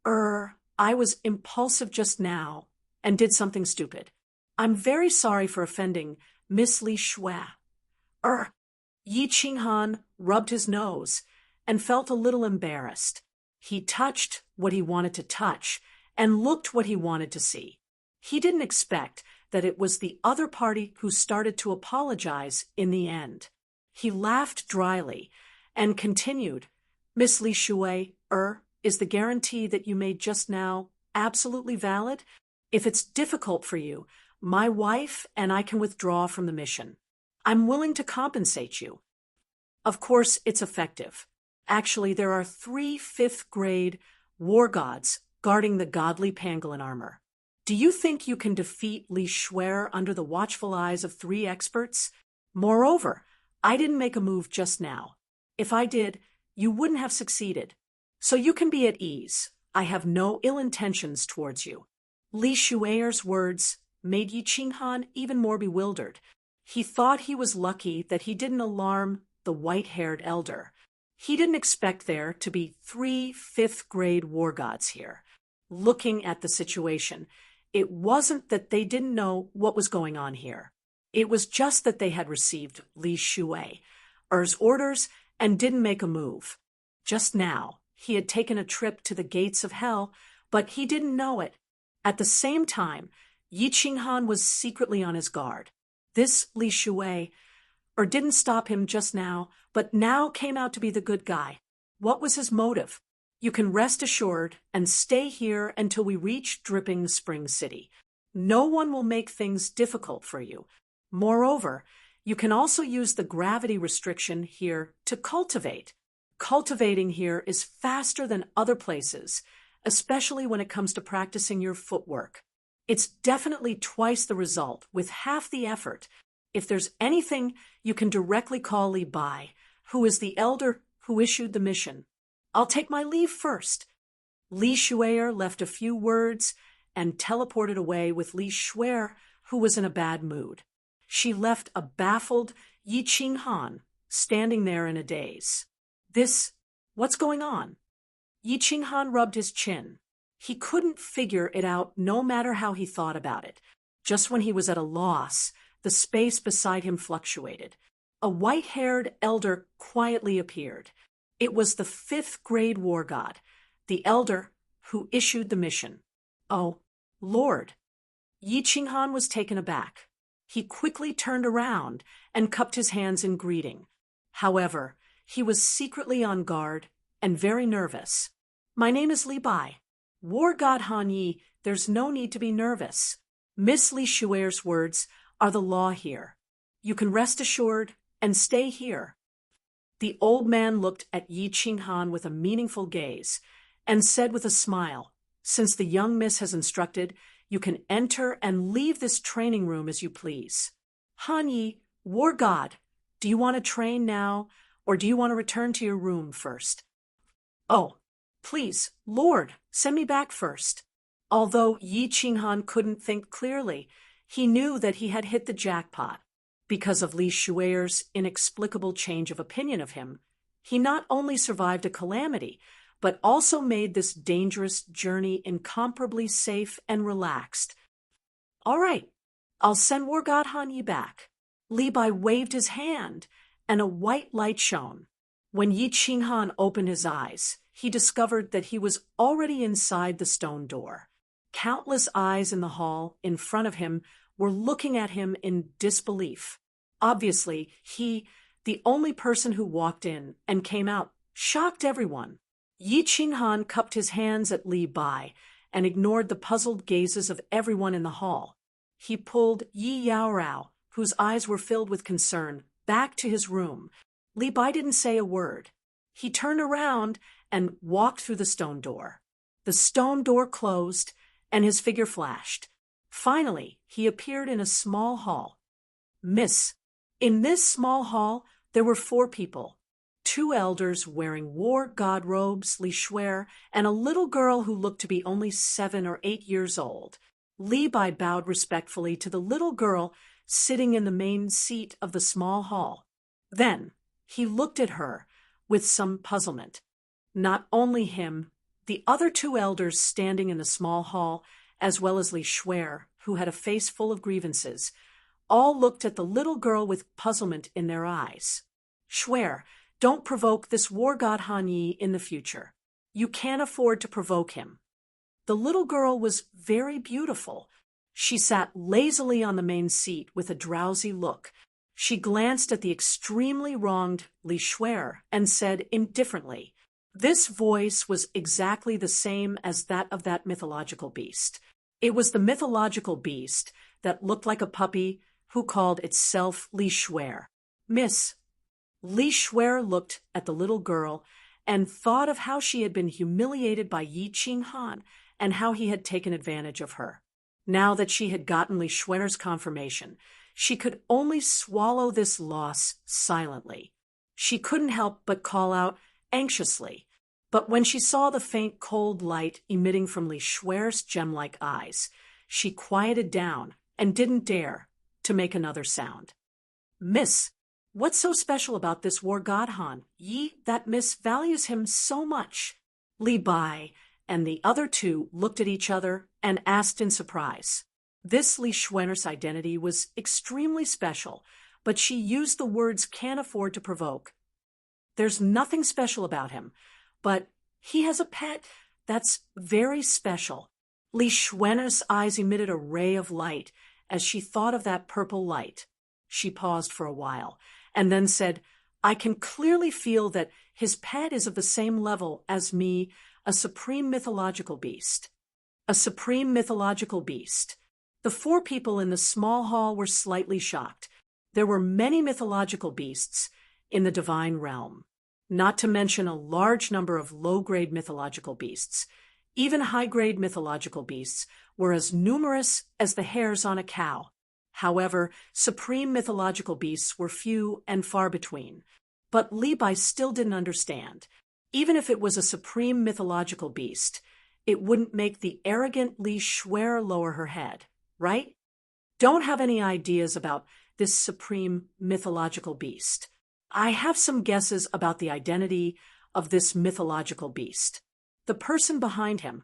I was impulsive just now and did something stupid. I'm very sorry for offending Miss Li Shui. Yi Qinghan rubbed his nose and felt a little embarrassed. He touched what he wanted to touch and looked what he wanted to see. He didn't expect that it was the other party who started to apologize in the end. He laughed dryly and continued, Miss Li Shui, is the guarantee that you made just now absolutely valid? If it's difficult for you, my wife and I can withdraw from the mission. I'm willing to compensate you. Of course, it's effective. Actually, there are 3 5th-grade war gods guarding the godly pangolin armor. Do you think you can defeat Li Shui under the watchful eyes of 3 experts? Moreover, I didn't make a move just now. If I did, you wouldn't have succeeded. So you can be at ease. I have no ill intentions towards you. Li Shui's words made Yi Qinghan even more bewildered. He thought he was lucky that he didn't alarm the white-haired elder. He didn't expect there to be 3 5th-grade war gods here. Looking at the situation, it wasn't that they didn't know what was going on here. It was just that they had received Li Shui's orders and didn't make a move. Just now, he had taken a trip to the gates of hell, but he didn't know it. At the same time, Yi Qinghan was secretly on his guard. This Li Shui didn't stop him just now, but now came out to be the good guy. What was his motive? You can rest assured and stay here until we reach Dripping Spring City. No one will make things difficult for you. Moreover, you can also use the gravity restriction here to cultivate. Cultivating here is faster than other places, especially when it comes to practicing your footwork. It's definitely twice the result with half the effort. If there's anything, you can directly call Li Bai, who is the elder who issued the mission. I'll take my leave first. Li Shui left a few words and teleported away with Li Shui, who was in a bad mood. She left a baffled Yi Qinghan standing there in a daze. What's going on? Yi Qinghan rubbed his chin. He couldn't figure it out no matter how he thought about it. Just when he was at a loss, the space beside him fluctuated. A white-haired elder quietly appeared. It was the 5th-grade war god, the elder who issued the mission. Oh, Lord! Yi Qinghan was taken aback. He quickly turned around and cupped his hands in greeting. However, he was secretly on guard and very nervous. My name is Li Bai. War god Han Yi, there's no need to be nervous. Miss Li Shui's words are the law here. You can rest assured and stay here. The old man looked at Yi Qinghan with a meaningful gaze and said with a smile, since the young miss has instructed, you can enter and leave this training room as you please. Han Yi, war god, do you want to train now, or do you want to return to your room first? Oh, please, Lord, send me back first. Although Yi Qinghan couldn't think clearly, he knew that he had hit the jackpot. Because of Li Shuer's inexplicable change of opinion of him, he not only survived a calamity, but also made this dangerous journey incomparably safe and relaxed. All right, I'll send War God Han Yi back. Li Bai waved his hand, and a white light shone. When Yi Qinghan opened his eyes, he discovered that he was already inside the stone door. Countless eyes in the hall in front of him were looking at him in disbelief. Obviously, he, the only person who walked in and came out, shocked everyone. Yi Qinghan cupped his hands at Li Bai and ignored the puzzled gazes of everyone in the hall. He pulled Yi Yaorao, whose eyes were filled with concern, back to his room. Li Bai didn't say a word. He turned around and walked through the stone door. The stone door closed, and his figure flashed. Finally, he appeared in a small hall. Miss. In this small hall, there were 4 people. 2 elders wearing war god robes, Li Shuer, and a little girl who looked to be only 7 or 8 years old. Li Bai bowed respectfully to the little girl sitting in the main seat of the small hall. Then, he looked at her with some puzzlement. Not only him, the other 2 elders standing in the small hall, as well as Li Shuer, who had a face full of grievances, all looked at the little girl with puzzlement in their eyes. Shuer, don't provoke this war god Han Yi in the future. You can't afford to provoke him. The little girl was very beautiful. She sat lazily on the main seat with a drowsy look. She glanced at the extremely wronged Li Shuer and said indifferently, "This voice was exactly the same as that of that mythological beast. It was the mythological beast that looked like a puppy who called itself Li Shuer. Miss." Li Shuer looked at the little girl and thought of how she had been humiliated by Yi Qinghan and how he had taken advantage of her. Now that she had gotten Li Shuer's confirmation, she could only swallow this loss silently. She couldn't help but call out anxiously. But when she saw the faint cold light emitting from Li Shuer's gem-like eyes, she quieted down and didn't dare to make another sound. "Miss, what's so special about this war god Han Yi that Miss values him so much?" Li Bai and the other 2 looked at each other and asked in surprise. This Li Shuer's identity was extremely special, but she used the words "can't afford to provoke." There's nothing special about him, but he has a pet that's very special. Li Shuer's eyes emitted a ray of light as she thought of that purple light. She paused for a while and then said, "I can clearly feel that his pet is of the same level as me, a supreme mythological beast." A supreme mythological beast. The 4 people in the small hall were slightly shocked. There were many mythological beasts in the divine realm, not to mention a large number of low-grade mythological beasts. Even high-grade mythological beasts were as numerous as the hairs on a cow. However, supreme mythological beasts were few and far between. But Li Bai still didn't understand. Even if it was a supreme mythological beast, it wouldn't make the arrogant Li Shuer lower her head, right? Don't have any ideas about this supreme mythological beast. I have some guesses about the identity of this mythological beast. The person behind him,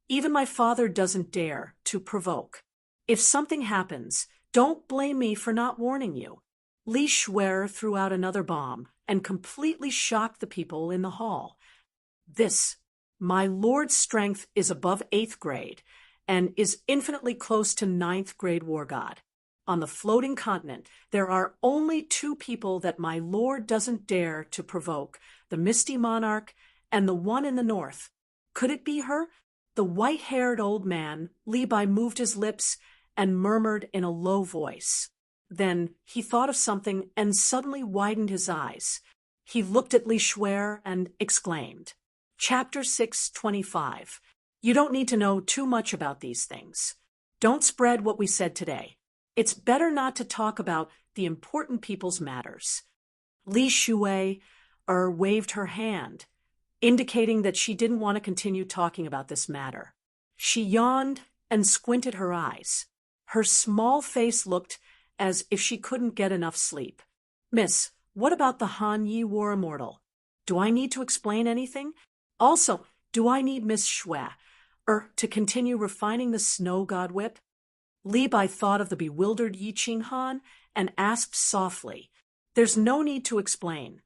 even my father doesn't dare to provoke. If something happens, don't blame me for not warning you. Li Shuer threw out another bomb and completely shocked the people in the hall. This, my lord's strength is above 8th grade and is infinitely close to 9th grade war god. On the floating continent, there are only 2 people that my lord doesn't dare to provoke, the Misty Monarch and the one in the north. Could it be her? The white-haired old man, Li Bai moved his lips and murmured in a low voice. Then he thought of something and suddenly widened his eyes. He looked at Li Shuer and exclaimed, Chapter 625. You don't need to know too much about these things. Don't spread what we said today. It's better not to talk about the important people's matters. Li Shuer waved her hand, indicating that she didn't want to continue talking about this matter. She yawned and squinted her eyes. Her small face looked as if she couldn't get enough sleep. Miss, what about the Han Yi War Immortal? Do I need to explain anything? Also, do I need Miss Xue, to continue refining the snow god whip? Li Bai thought of the bewildered Yi Qinghan and asked softly, "There's no need to explain.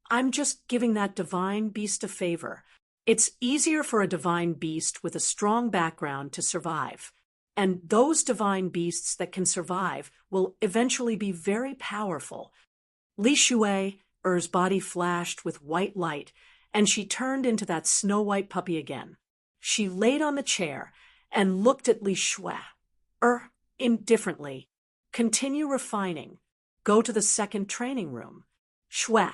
I'm just giving that divine beast a favor. It's easier for a divine beast with a strong background to survive. And those divine beasts that can survive will eventually be very powerful." Li Shui's body flashed with white light, and she turned into that snow-white puppy again. She laid on the chair and looked at Li Shui. Indifferently. "Continue refining. Go to the second training room. Shui,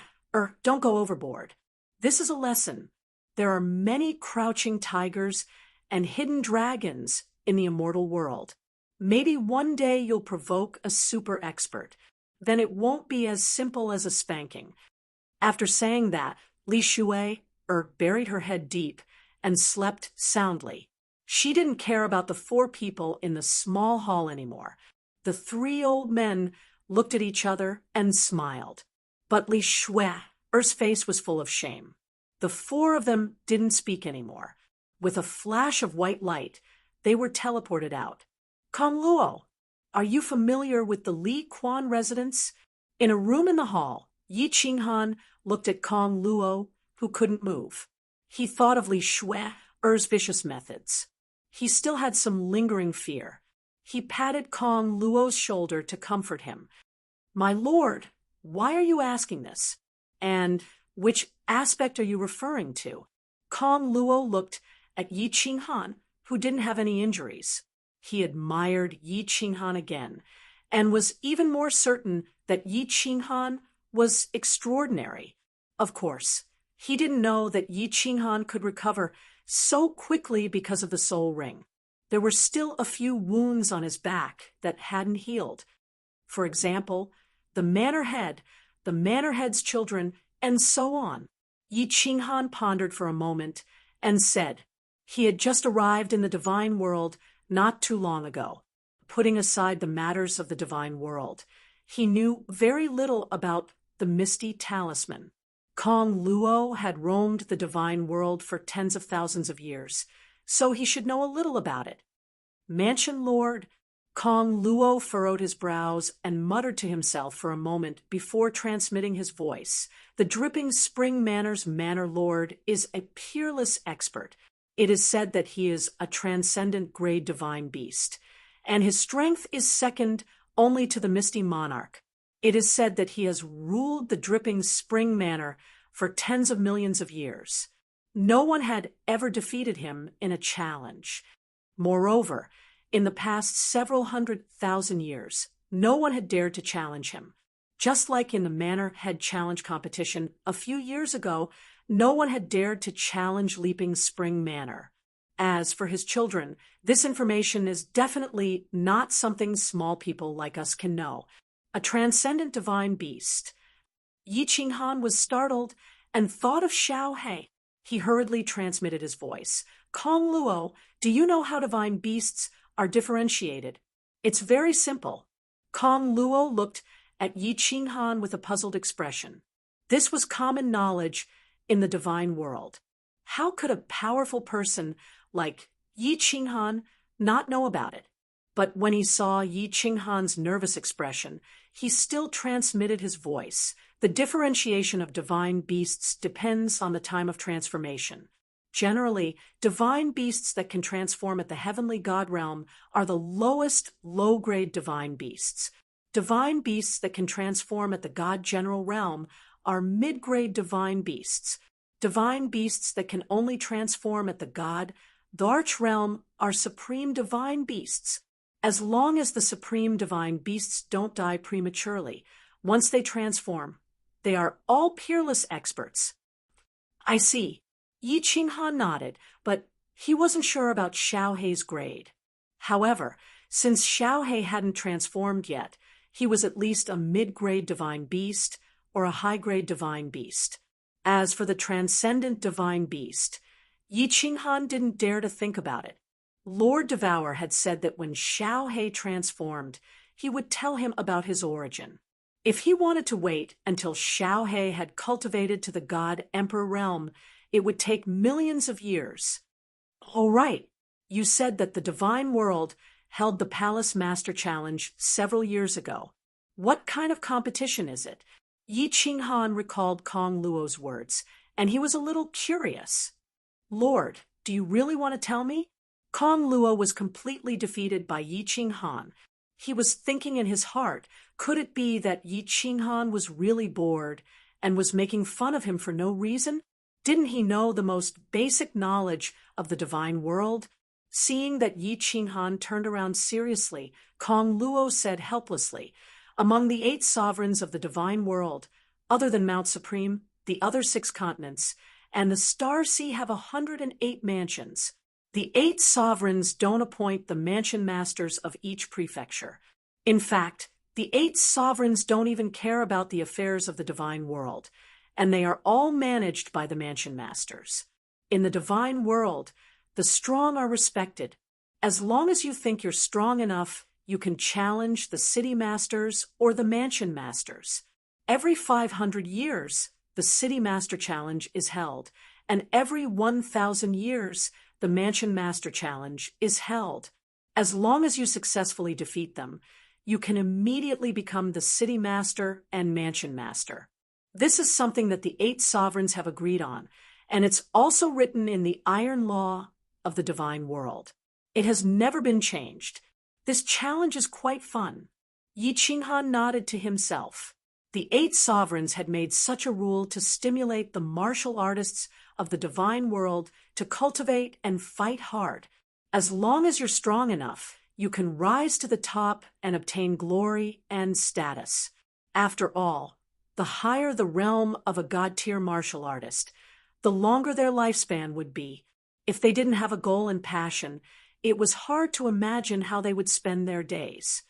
don't go overboard. This is a lesson. There are many crouching tigers and hidden dragons in the immortal world. Maybe one day you'll provoke a super expert. Then it won't be as simple as a spanking." After saying that, Li Shui buried her head deep and slept soundly. She didn't care about the 4 people in the small hall anymore. The 3 old men looked at each other and smiled. But Li Shui's face was full of shame. The 4 of them didn't speak anymore. With a flash of white light, they were teleported out. "Kong Luo, are you familiar with the Li Quan residence?" In a room in the hall, Yi Qinghan looked at Kong Luo, who couldn't move. He thought of Li Shui's vicious methods. He still had some lingering fear. He patted Kong Luo's shoulder to comfort him. "My lord, why are you asking this? And which aspect are you referring to?" Kong Luo looked at Yi Qinghan, who didn't have any injuries. He admired Yi Qinghan again, and was even more certain that Yi Qinghan was extraordinary. Of course, he didn't know that Yi Qinghan could recover so quickly because of the soul ring. There were still a few wounds on his back that hadn't healed. For example, the Manor Head's children, and so on. Yi Qinghan pondered for a moment and said he had just arrived in the divine world not too long ago. Putting aside the matters of the divine world, he knew very little about the misty talisman. Kong Luo had roamed the divine world for tens of thousands of years, so he should know a little about it. Mansion Lord, Kong Luo furrowed his brows and muttered to himself for a moment before transmitting his voice. The Dripping Spring Manor's Manor Lord is a peerless expert. It is said that he is a transcendent grade divine beast, and his strength is second only to the Misty Monarch. It is said that he has ruled the Dripping Spring Manor for tens of millions of years. No one had ever defeated him in a challenge. Moreover, in the past several 100,000 years, no one had dared to challenge him. Just like in the Manor Head Challenge competition a few years ago, no one had dared to challenge Leaping Spring Manor. As for his children, this information is definitely not something small people like us can know. A transcendent divine beast. Yi Qinghan was startled and thought of Xiao He. He hurriedly transmitted his voice. "Kong Luo, do you know how divine beasts are differentiated?" "It's very simple." Kong Luo looked at Yi Qinghan with a puzzled expression. This was common knowledge in the divine world. How could a powerful person like Yi Qinghan not know about it? But when he saw Yi Qinghan's nervous expression, he still transmitted his voice. The differentiation of divine beasts depends on the time of transformation. Generally, divine beasts that can transform at the heavenly god realm are the lowest low-grade divine beasts. Divine beasts that can transform at the god general realm are mid-grade divine beasts. Divine beasts that can only transform at the arch realm are supreme divine beasts. As long as the supreme divine beasts don't die prematurely, once they transform, they are all peerless experts. "I see." Yi Qinghan nodded, but he wasn't sure about Xiao Hei's grade. However, since Xiao Hei hadn't transformed yet, he was at least a mid-grade divine beast or a high-grade divine beast. As for the transcendent divine beast, Yi Qinghan didn't dare to think about it. Lord Devour had said that when Xiao Hei transformed, he would tell him about his origin. If he wanted to wait until Xiaohe had cultivated to the God-Emperor realm, it would take millions of years. Oh, right. You said that the Divine World held the Palace Master Challenge several years ago. What kind of competition is it? Yi Qinghan recalled Kong Luo's words, and he was a little curious. Lord, do you really want to tell me? Kong Luo was completely defeated by Yi Qinghan. He was thinking in his heart, could it be that Yi Qinghan was really bored and was making fun of him for no reason? Didn't he know the most basic knowledge of the divine world? Seeing that Yi Qinghan turned around seriously, Kong Luo said helplessly, among the 8 sovereigns of the divine world, other than Mount Supreme, the other 6 continents, and the Star Sea have 108 mansions. The 8 sovereigns don't appoint the mansion masters of each prefecture. In fact, the 8 sovereigns don't even care about the affairs of the divine world, and they are all managed by the mansion masters. In the divine world, the strong are respected. As long as you think you're strong enough, you can challenge the city masters or the mansion masters. Every 500 years, the City Master Challenge is held, and every 1,000 years, the Mansion Master Challenge is held. As long as you successfully defeat them, you can immediately become the City Master and Mansion Master. This is something that the 8 sovereigns have agreed on, and it's also written in the Iron Law of the Divine World. It has never been changed. This challenge is quite fun. Yi Qinghan nodded to himself. The 8 sovereigns had made such a rule to stimulate the martial artists of the divine world to cultivate and fight hard. As long as you're strong enough, you can rise to the top and obtain glory and status. After all, the higher the realm of a god-tier martial artist, the longer their lifespan would be. If they didn't have a goal and passion, it was hard to imagine how they would spend their days.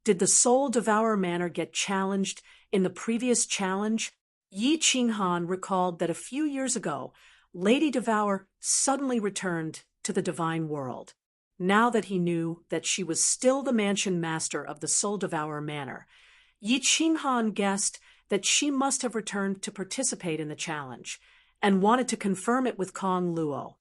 Did the Soul Devourer Manor get challenged in the previous challenge? Yi Qinghan recalled that a few years ago, Lady Devour suddenly returned to the divine world. Now that he knew that she was still the mansion master of the Soul Devourer Manor, Yi Qinghan guessed that she must have returned to participate in the challenge, and wanted to confirm it with Kong Luo.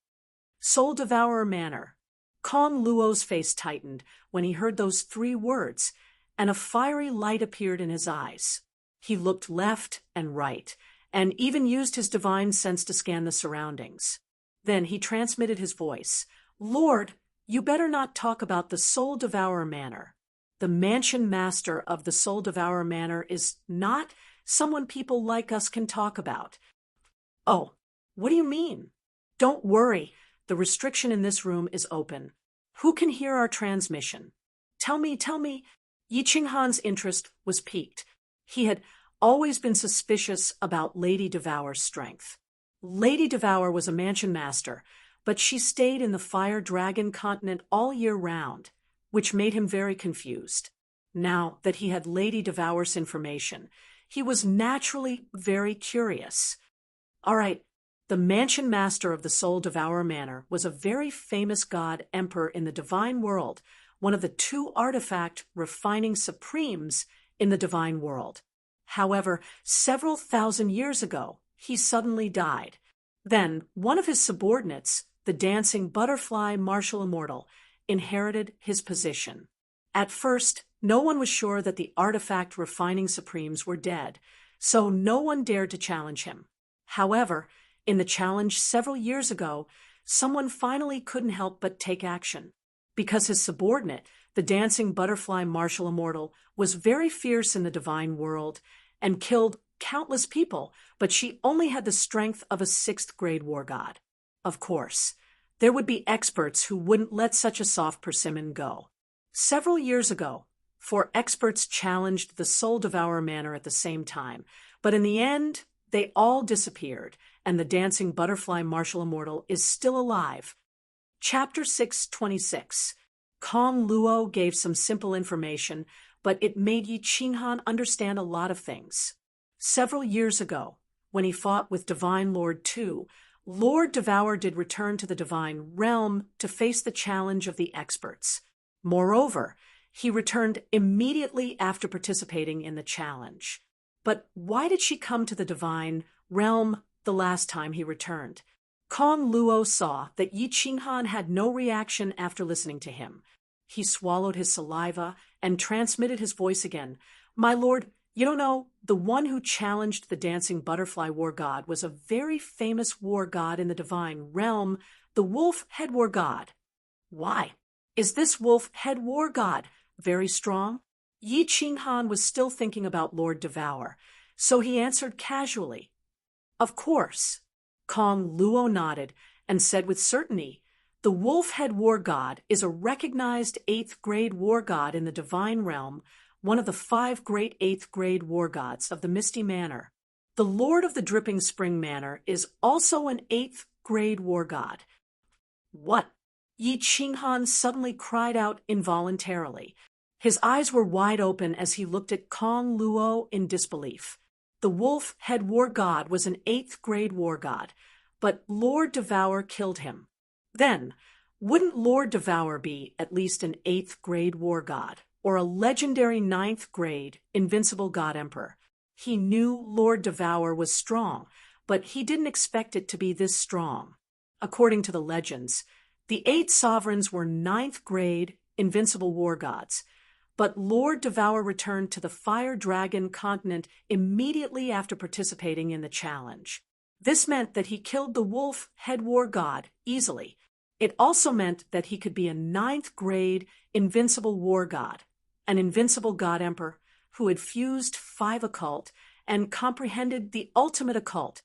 Soul Devourer Manor. Kong Luo's face tightened when he heard those 3 words, and a fiery light appeared in his eyes. He looked left and right, and even used his divine sense to scan the surroundings. Then he transmitted his voice. Lord, you better not talk about the Soul Devourer Manor. The mansion master of the Soul Devourer Manor is not someone people like us can talk about. Oh, what do you mean? Don't worry, the restriction in this room is open. Who can hear our transmission? Tell me. Yi Qinghan's interest was piqued. He had always been suspicious about Lady Devour's strength. Lady Devour was a mansion master, but she stayed in the Fire Dragon continent all year round, which made him very confused. Now that he had Lady Devour's information, he was naturally very curious. All right, the mansion master of the Soul Devourer Manor was a very famous god-emperor in the divine world, one of the 2 artifact refining supremes in the divine world. However, several thousand years ago, he suddenly died. Then, one of his subordinates, the dancing butterfly martial immortal, inherited his position. At first, no one was sure that the artifact refining supremes were dead, so no one dared to challenge him. However, in the challenge several years ago, someone finally couldn't help but take action. Because his subordinate, the dancing butterfly martial immortal, was very fierce in the divine world and killed countless people, but she only had the strength of a 6th grade war god. Of course, there would be experts who wouldn't let such a soft persimmon go. Several years ago, 4 experts challenged the Soul Devourer Manor at the same time, but in the end, they all disappeared, and the dancing butterfly martial immortal is still alive. Chapter 626. Kong Luo gave some simple information, but it made Yi Qinghan understand a lot of things. Several years ago, when he fought with Divine Lord 2, Lord Devour did return to the divine realm to face the challenge of the experts. Moreover, He returned immediately after participating in the challenge. But why did she come to the divine realm the last time he returned? Kong Luo saw that Yi Qinghan had no reaction after listening to him. He swallowed his saliva and transmitted his voice again. My lord, you don't know, the one who challenged the dancing butterfly war god was a very famous war god in the divine realm, the wolf head war god. Why? Is this wolf head war god very strong? Yi Qinghan was still thinking about Lord Devour, so he answered casually. Of course. Kong Luo nodded and said with certainty, the wolf head war god is a recognized 8th grade war god in the divine realm, one of the 5 great 8th grade war gods of the Misty Manor. The Lord of the Dripping Spring Manor is also an 8th grade war god. What? Yi Qinghan suddenly cried out involuntarily. His eyes were wide open as he looked at Kong Luo in disbelief. The wolf head war god was an 8th grade war god, but Lord Devour killed him. Then, wouldn't Lord Devour be at least an 8th grade war god, or a legendary 9th grade invincible god emperor? He knew Lord Devour was strong, but he didn't expect it to be this strong. According to the legends, the 8 sovereigns were 9th grade invincible war gods, but Lord Devour returned to the Fire Dragon continent immediately after participating in the challenge. This meant that he killed the wolf head war god easily. It also meant that he could be a 9th grade invincible war god, an invincible god emperor who had fused 5 occult and comprehended the ultimate occult.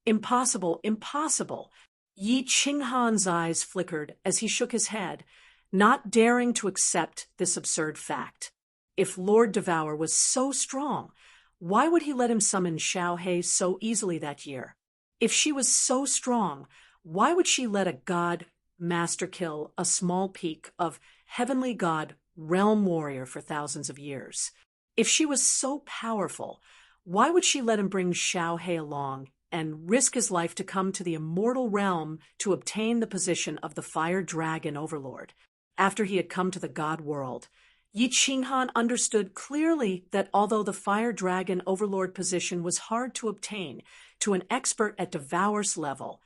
Impossible, impossible. Yi Qinghan's eyes flickered as he shook his head, not daring to accept this absurd fact. If Lord Devour was so strong, why would he let him summon Xiao He so easily that year? If she was so strong, why would she let a god master kill a small peak of heavenly god realm warrior for thousands of years? If she was so powerful, why would she let him bring Xiao He along and risk his life to come to the immortal realm to obtain the position of the Fire Dragon Overlord? After he had come to the god world, Yi Qinghan understood clearly that although the Fire Dragon Overlord position was hard to obtain to an expert at Devour's level,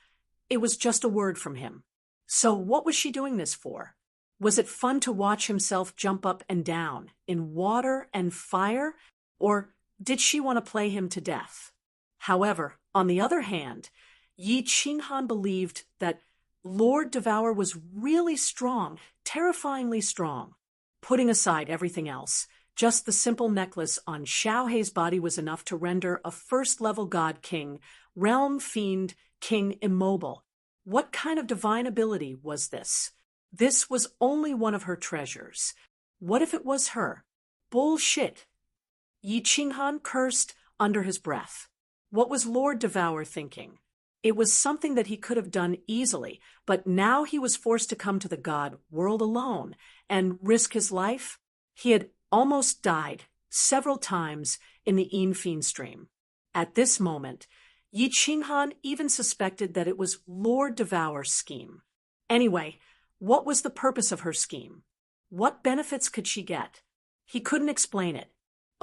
it was just a word from him. So what was she doing this for? Was it fun to watch himself jump up and down in water and fire, or did she want to play him to death? However, on the other hand, Yi Qinghan believed that Lord Devour was really strong, terrifyingly strong. Putting aside everything else, just the simple necklace on Xiao He's body was enough to render a first-level god king, realm fiend, king immobile. What kind of divine ability was this? This was only one of her treasures. What if it was her? Bullshit. Yi Qinghan cursed under his breath. What was Lord Devour thinking? It was something that he could have done easily, but now he was forced to come to the god world alone and risk his life. He had almost died several times in the Enfiend stream. At this moment, Yi Qinghan even suspected that it was Lord Devour's scheme. Anyway, what was the purpose of her scheme? What benefits could she get? He couldn't explain it.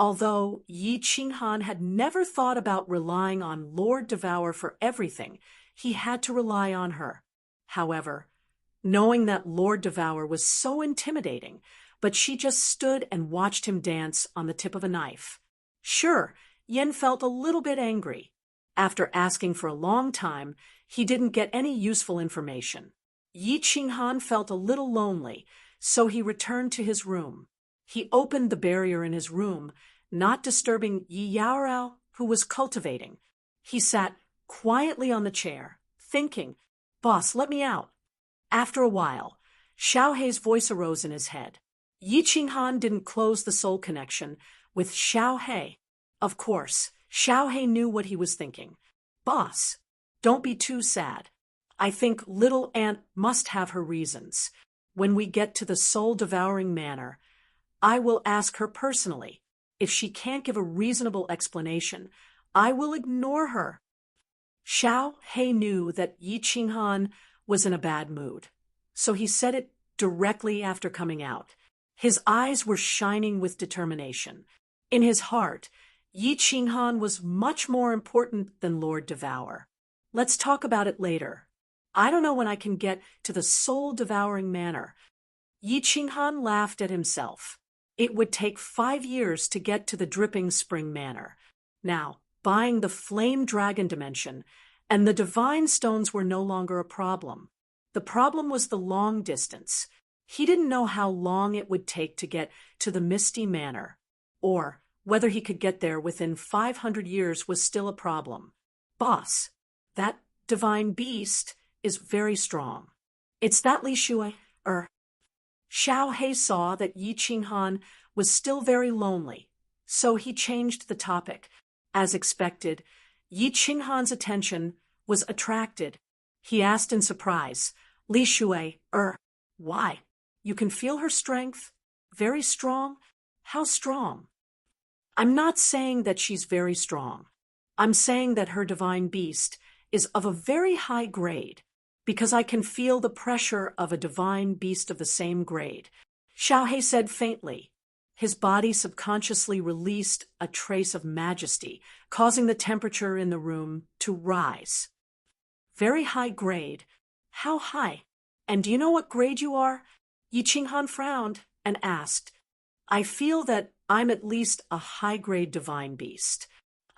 Although Yi Qinghan had never thought about relying on Lord Devour for everything, he had to rely on her. However, knowing that Lord Devour was so intimidating, but she just stood and watched him dance on the tip of a knife. Sure, Yen felt a little bit angry. After asking for a long time, he didn't get any useful information. Yi Qinghan felt a little lonely, so he returned to his room. He opened the barrier in his room, not disturbing Yi Yaorao, who was cultivating. He sat quietly on the chair, thinking, "Boss, let me out." After a while, Xiao He's voice arose in his head. Yi Qinghan didn't close the soul connection with Xiao He. Of course, Xiao He knew what he was thinking. "Boss, don't be too sad. I think little Aunt must have her reasons. When we get to the soul-devouring manor, I will ask her personally. If she can't give a reasonable explanation, I will ignore her." Xiao He knew that Yi Qinghan was in a bad mood, so he said it directly after coming out. His eyes were shining with determination. In his heart, Yi Qinghan was much more important than Lord Devour. Let's talk about it later. I don't know when I can get to the soul-devouring manor. Yi Qinghan laughed at himself. It would take 5 years to get to the Dripping Spring Manor. Now, buying the Flame Dragon dimension and the Divine Stones were no longer a problem. The problem was the long distance. He didn't know how long it would take to get to the Misty Manor, or whether he could get there within 500 years was still a problem. Boss, that divine beast is very strong. It's that Li Shui, Xiao He saw that Yi Qinghan was still very lonely, so he changed the topic. As expected, Yi Qinghan's attention was attracted. He asked in surprise, Li Shui, why? You can feel her strength? Very strong? How strong? I'm not saying that she's very strong. I'm saying that her divine beast is of a very high grade, because I can feel the pressure of a divine beast of the same grade. Xiao He said faintly. His body subconsciously released a trace of majesty, causing the temperature in the room to rise. Very high grade. How high? And do you know what grade you are? Yi Qinghan frowned and asked. I feel that I'm at least a high-grade divine beast.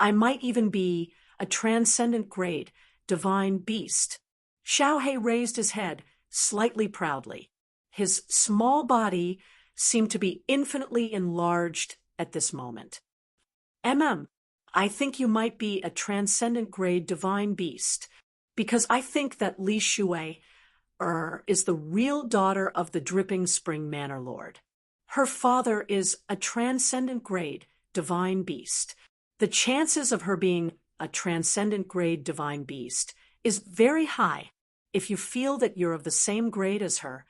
I might even be a transcendent grade divine beast. Xiao He raised his head slightly proudly. His small body seemed to be infinitely enlarged at this moment. I think you might be a transcendent grade divine beast, because I think that Li Shui is the real daughter of the Dripping Spring Manor Lord. Her father is a transcendent grade divine beast. The chances of her being a transcendent grade divine beast is very high. If you feel that you're of the same grade as her,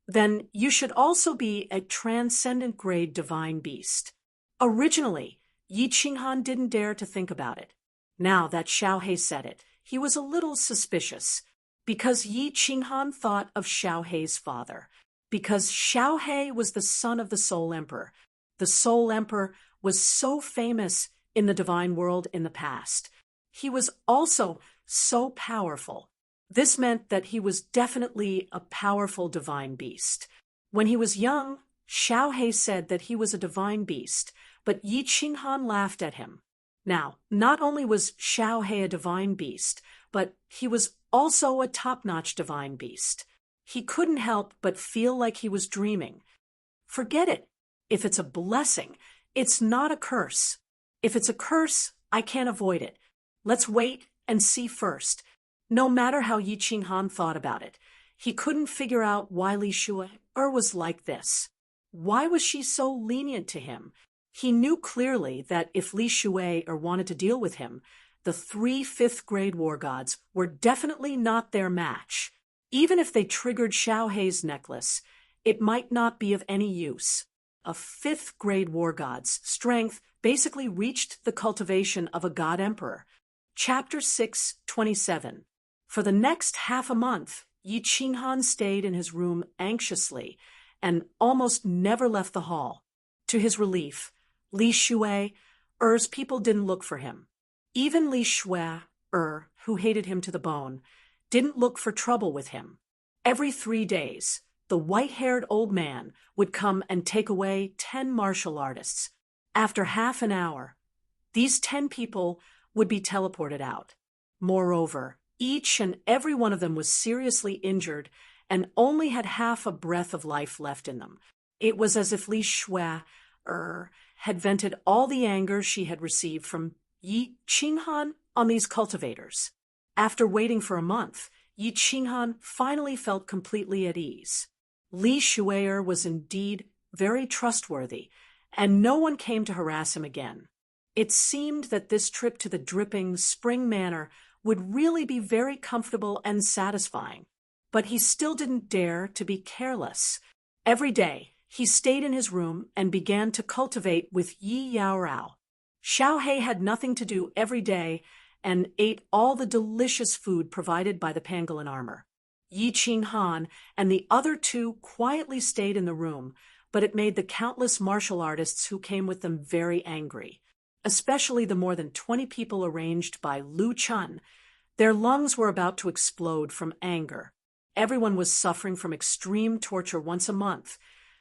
then you should also be a transcendent grade divine beast. Originally, Yi Qinghan didn't dare to think about it. Now that Xiao He said it, he was a little suspicious, because Yi Qinghan thought of Xiao He's father, because Xiao He was the son of the Soul Emperor. The Soul Emperor was so famous in the divine world in the past. He was also so powerful. This meant that he was definitely a powerful divine beast. When he was young, Xiao He said that he was a divine beast, but Yi Qinghan laughed at him. Now, not only was Xiao He a divine beast, but he was also a top-notch divine beast. He couldn't help but feel like he was dreaming. Forget it. If it's a blessing, it's not a curse. If it's a curse, I can't avoid it. Let's wait and see first. No matter how Yi Qinghan thought about it, he couldn't figure out why Li Shui was like this. Why was she so lenient to him? He knew clearly that if Li Shui wanted to deal with him, the 3 5th-grade war gods were definitely not their match. Even if they triggered Xiao He's necklace, it might not be of any use. A 5th-grade war god's strength basically reached the cultivation of a god emperor. Chapter 6:27. For the next half a month, Yi Qinghan stayed in his room anxiously and almost never left the hall. To his relief, Li Shui's people didn't look for him. Even Li Shui, who hated him to the bone, didn't look for trouble with him. Every 3 days, the white-haired old man would come and take away 10 martial artists. After half an hour, these 10 people would be teleported out. Moreover, each and every one of them was seriously injured and only had half a breath of life left in them. It was as if Li Shui had vented all the anger she had received from Yi Qinghan on these cultivators. After waiting for a month, Yi Qinghan finally felt completely at ease. Li Shui was indeed very trustworthy, and no one came to harass him again. It seemed that this trip to the Dripping Spring Manor would really be very comfortable and satisfying. But he still didn't dare to be careless. Every day, he stayed in his room and began to cultivate with Yi Yaorao. Xiao He had nothing to do every day and ate all the delicious food provided by the pangolin armor. Yi Qinghan and the other 2 quietly stayed in the room, but it made the countless martial artists who came with them very angry, especially the more than 20 people arranged by Lu Chun. Their lungs were about to explode from anger. Everyone was suffering from extreme torture once a month.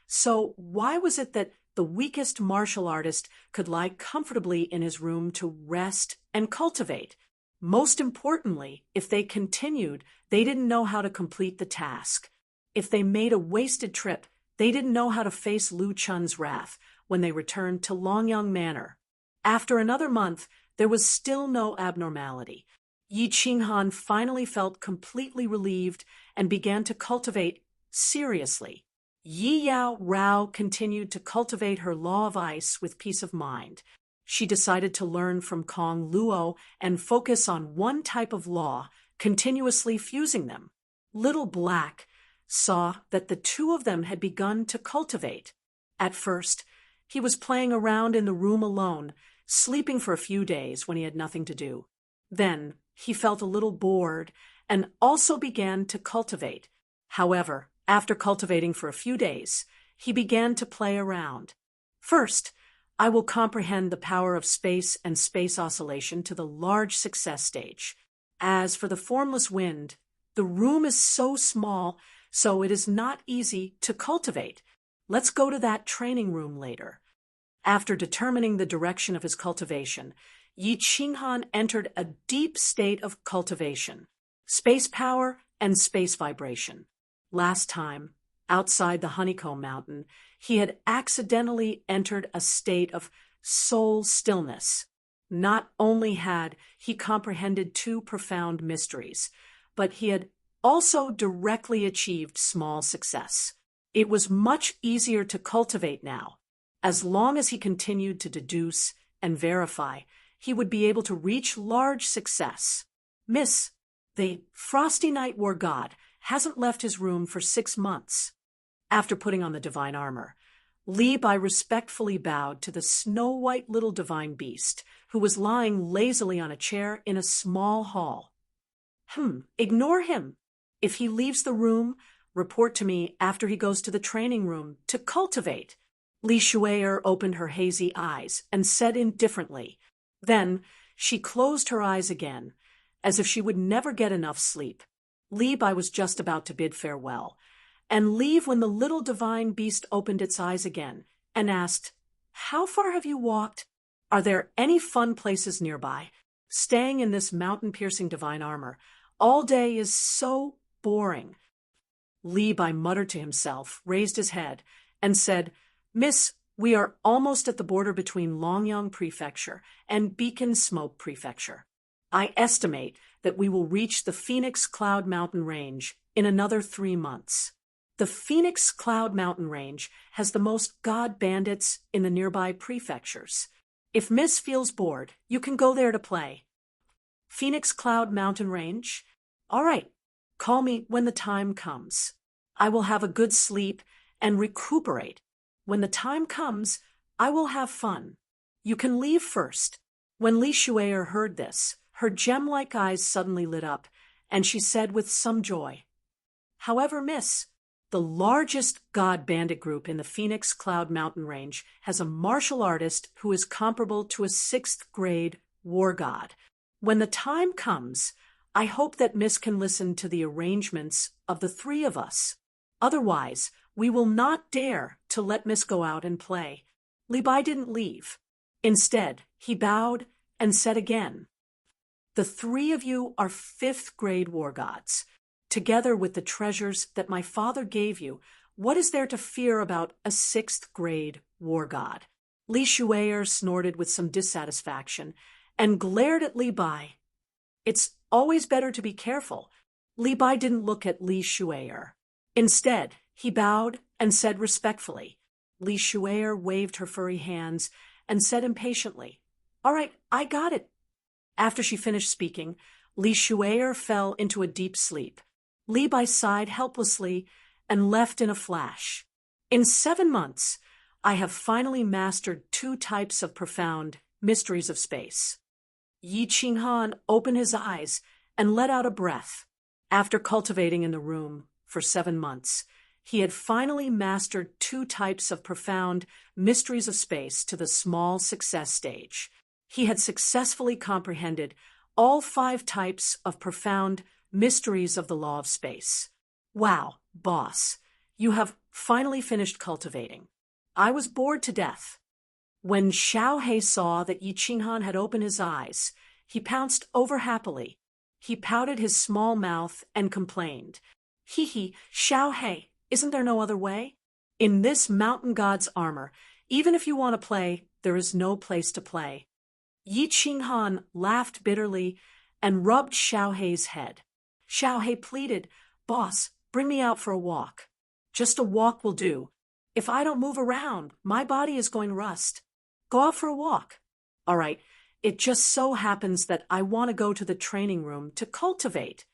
So why was it that the weakest martial artist could lie comfortably in his room to rest and cultivate? Most importantly, if they continued, they didn't know how to complete the task. If they made a wasted trip, they didn't know how to face Lu Chun's wrath when they returned to Longyang Manor. After another month, there was still no abnormality. Yi Qinghan finally felt completely relieved and began to cultivate seriously. Yi Yao Rao continued to cultivate her law of ice with peace of mind. She decided to learn from Kong Luo and focus on one type of law, continuously fusing them. Little Black saw that the two of them had begun to cultivate. At first, he was playing around in the room alone, sleeping for a few days when he had nothing to do. Then, he felt a little bored and also began to cultivate. However, after cultivating for a few days, he began to play around. First, I will comprehend the power of space and space oscillation to the large success stage. As for the formless wind, the room is so small, so it is not easy to cultivate. Let's go to that training room later. After determining the direction of his cultivation, Yi Qinghan entered a deep state of cultivation, space power and space vibration. Last time, outside the Honeycomb Mountain, he had accidentally entered a state of soul stillness. Not only had he comprehended two profound mysteries, but he had also directly achieved small success. It was much easier to cultivate now. As long as he continued to deduce and verify, he would be able to reach large success. Miss, the Frosty Night War God, hasn't left his room for 6 months. After putting on the divine armor, Li Bai respectfully bowed to the snow-white little divine beast, who was lying lazily on a chair in a small hall. Ignore him. If he leaves the room, report to me after he goes to the training room to cultivate. Li Shui'er opened her hazy eyes and said indifferently. Then she closed her eyes again, as if she would never get enough sleep. Li Bai was just about to bid farewell and leave when the little divine beast opened its eyes again and asked, "How far have you walked? Are there any fun places nearby? Staying in this mountain-piercing divine armor all day is so boring." Li Bai muttered to himself, raised his head, and said, "Miss, we are almost at the border between Longyang Prefecture and Beacon Smoke Prefecture. I estimate that we will reach the Phoenix Cloud Mountain Range in another 3 months. The Phoenix Cloud Mountain Range has the most god bandits in the nearby prefectures. If Miss feels bored, you can go there to play." Phoenix Cloud Mountain Range? All right, call me when the time comes. I will have a good sleep and recuperate. When the time comes, I will have fun. You can leave first. When Li Shui'er heard this, her gem-like eyes suddenly lit up, and she said with some joy, "However, Miss, the largest god bandit group in the Phoenix Cloud Mountain Range has a martial artist who is comparable to a 6th grade war god. When the time comes, I hope that Miss can listen to the arrangements of the 3 of us. Otherwise, we will not dare to let Miss go out and play." Li Bai didn't leave. Instead, he bowed and said again, "The 3 of you are 5th grade war gods. Together with the treasures that my father gave you, what is there to fear about a 6th grade war god?" Li Shui'er snorted with some dissatisfaction and glared at Li Bai. "It's always better to be careful." Li Bai didn't look at Li Shui'er. Instead, he bowed and said respectfully. Li Shui'er waved her furry hands and said impatiently, "All right, I got it." After she finished speaking, Li Shui'er fell into a deep sleep. Li Bai sighed helplessly and left in a flash. In 7 months, I have finally mastered 2 types of profound mysteries of space. Yi Qinghan opened his eyes and let out a breath. After cultivating in the room for 7 months, He had finally mastered 2 types of profound mysteries of space to the small success stage. He had successfully comprehended all 5 types of profound mysteries of the law of space. Wow, boss, you have finally finished cultivating. I was bored to death. When Xiaohei saw that Yi Qinghan had opened his eyes, he pounced over happily. He pouted his small mouth and complained, "Hee hee, Xiaohei, isn't there no other way? In this mountain god's armor, even if you want to play, there is no place to play." Yi Qinghan laughed bitterly and rubbed Xiaohei's head. Xiaohei pleaded, "Boss, bring me out for a walk. Just a walk will do. If I don't move around, my body is going to rust. Go out for a walk." "All right, it just so happens that I want to go to the training room to cultivate."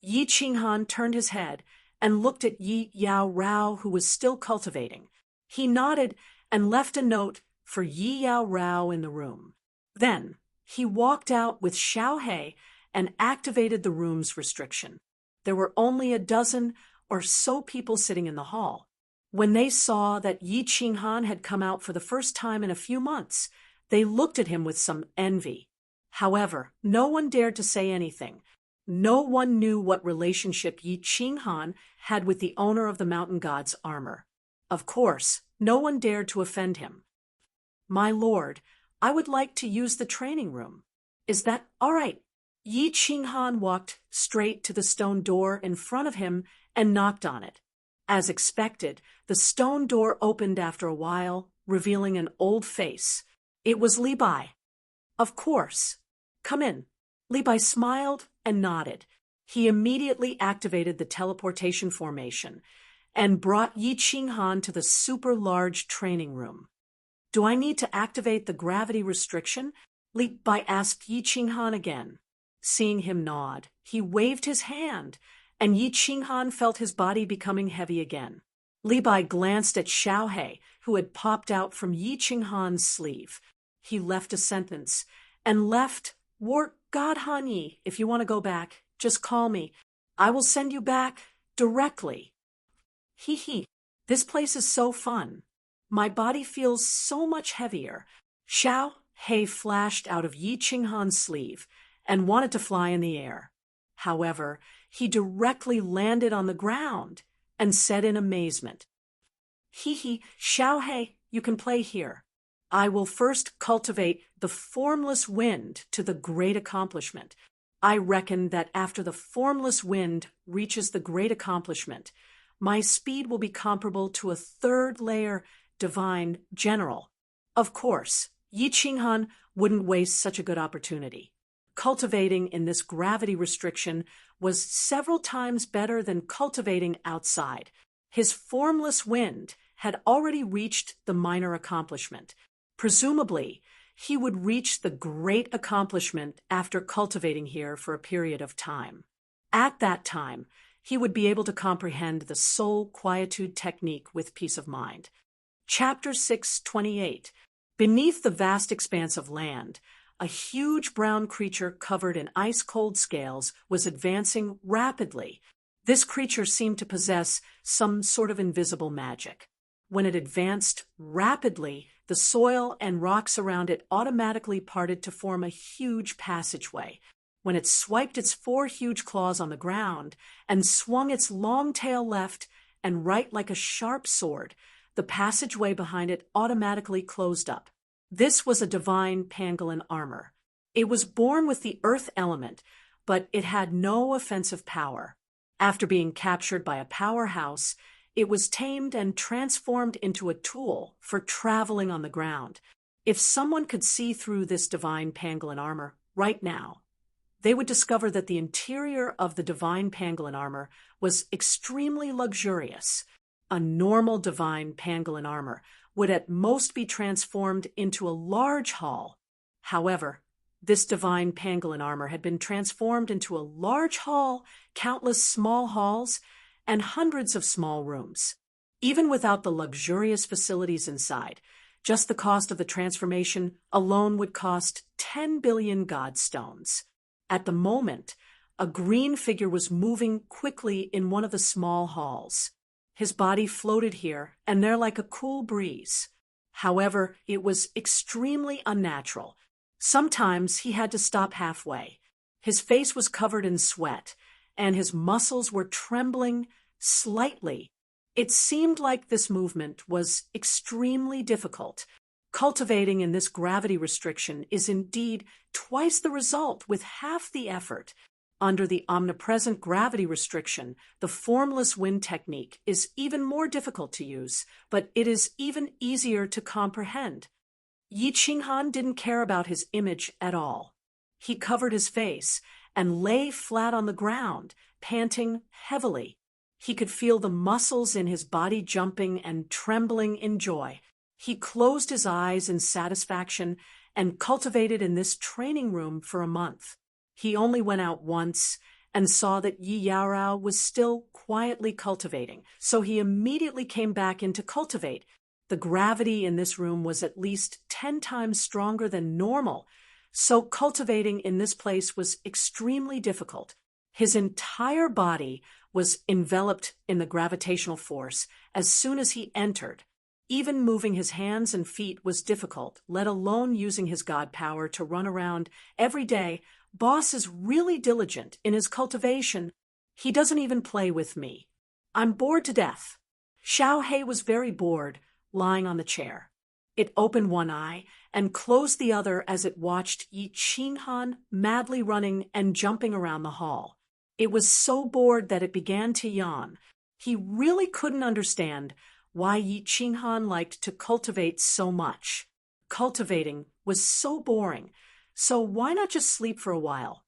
Yi Qinghan turned his head and looked at Yi Yao Rao, who was still cultivating. He nodded and left a note for Yi Yao Rao in the room. Then he walked out with Xiaohei and activated the room's restriction. There were only a dozen or so people sitting in the hall. When they saw that Yi Qinghan had come out for the first time in a few months, they looked at him with some envy. However, no one dared to say anything. No one knew what relationship Yi Qinghan had with the owner of the mountain god's armor. Of course, no one dared to offend him. "My lord, I would like to use the training room. Is that all right?" Yi Qinghan walked straight to the stone door in front of him and knocked on it. As expected, the stone door opened after a while, revealing an old face. It was Li Bai. "Of course. Come in." Li Bai smiled and nodded. He immediately activated the teleportation formation and brought Yi Qinghan to the super-large training room. "Do I need to activate the gravity restriction?" Li Bai asked Yi Qinghan again. Seeing him nod, he waved his hand, and Yi Qinghan felt his body becoming heavy again. Li Bai glanced at Xiaohei, who had popped out from Yi Qinghan's sleeve. He left a sentence, and left, "War God Han Yi, if you want to go back, just call me. I will send you back directly." "Hee hee, this place is so fun. My body feels so much heavier." Xiaohei flashed out of Yi Qinghan's sleeve and wanted to fly in the air. However, he directly landed on the ground and said in amazement, "Hee hee, Xiaohei, you can play here. I will first cultivate the formless wind to the great accomplishment. I reckon that after the formless wind reaches the great accomplishment, my speed will be comparable to a 3rd layer divine general." Of course, Yi Qinghan wouldn't waste such a good opportunity. Cultivating in this gravity restriction was several times better than cultivating outside. His formless wind had already reached the minor accomplishment. Presumably, he would reach the great accomplishment after cultivating here for a period of time. At that time, he would be able to comprehend the soul quietude technique with peace of mind. Chapter 628. Beneath the vast expanse of land, a huge brown creature covered in ice-cold scales was advancing rapidly. This creature seemed to possess some sort of invisible magic. When it advanced rapidly, the soil and rocks around it automatically parted to form a huge passageway. When it swiped its 4 huge claws on the ground and swung its long tail left and right like a sharp sword, the passageway behind it automatically closed up. This was a divine pangolin armor. It was born with the earth element, but it had no offensive power. After being captured by a powerhouse, it was tamed and transformed into a tool for traveling on the ground. If someone could see through this divine pangolin armor right now, they would discover that the interior of the divine pangolin armor was extremely luxurious. A normal divine pangolin armor would at most be transformed into a large hall. However, this divine pangolin armor had been transformed into a large hall, countless small halls, and hundreds of small rooms. Even without the luxurious facilities inside, just the cost of the transformation alone would cost 10 billion godstones. At the moment, a green figure was moving quickly in one of the small halls. His body floated here and there like a cool breeze. However, it was extremely unnatural. Sometimes he had to stop halfway. His face was covered in sweat, and his muscles were trembling slightly. It seemed like this movement was extremely difficult. Cultivating in this gravity restriction is indeed twice the result with half the effort. Under the omnipresent gravity restriction, the formless wind technique is even more difficult to use, but it is even easier to comprehend. Yi Qinghan didn't care about his image at all. He covered his face and lay flat on the ground, panting heavily. He could feel the muscles in his body jumping and trembling in joy. He closed his eyes in satisfaction and cultivated in this training room for a month. He only went out once and saw that Yi Yaorao was still quietly cultivating, so he immediately came back in to cultivate. The gravity in this room was at least 10 times stronger than normal, so cultivating in this place was extremely difficult. His entire body was enveloped in the gravitational force as soon as he entered. Even moving his hands and feet was difficult, let alone using his god power to run around every day. Boss is really diligent in his cultivation. He doesn't even play with me. I'm bored to death. Xiao He was very bored, lying on the chair. It opened one eye and closed the other as it watched Yi Qinghan madly running and jumping around the hall. It was so bored that it began to yawn. He really couldn't understand why Yi Qinghan liked to cultivate so much. Cultivating was so boring, so why not just sleep for a while?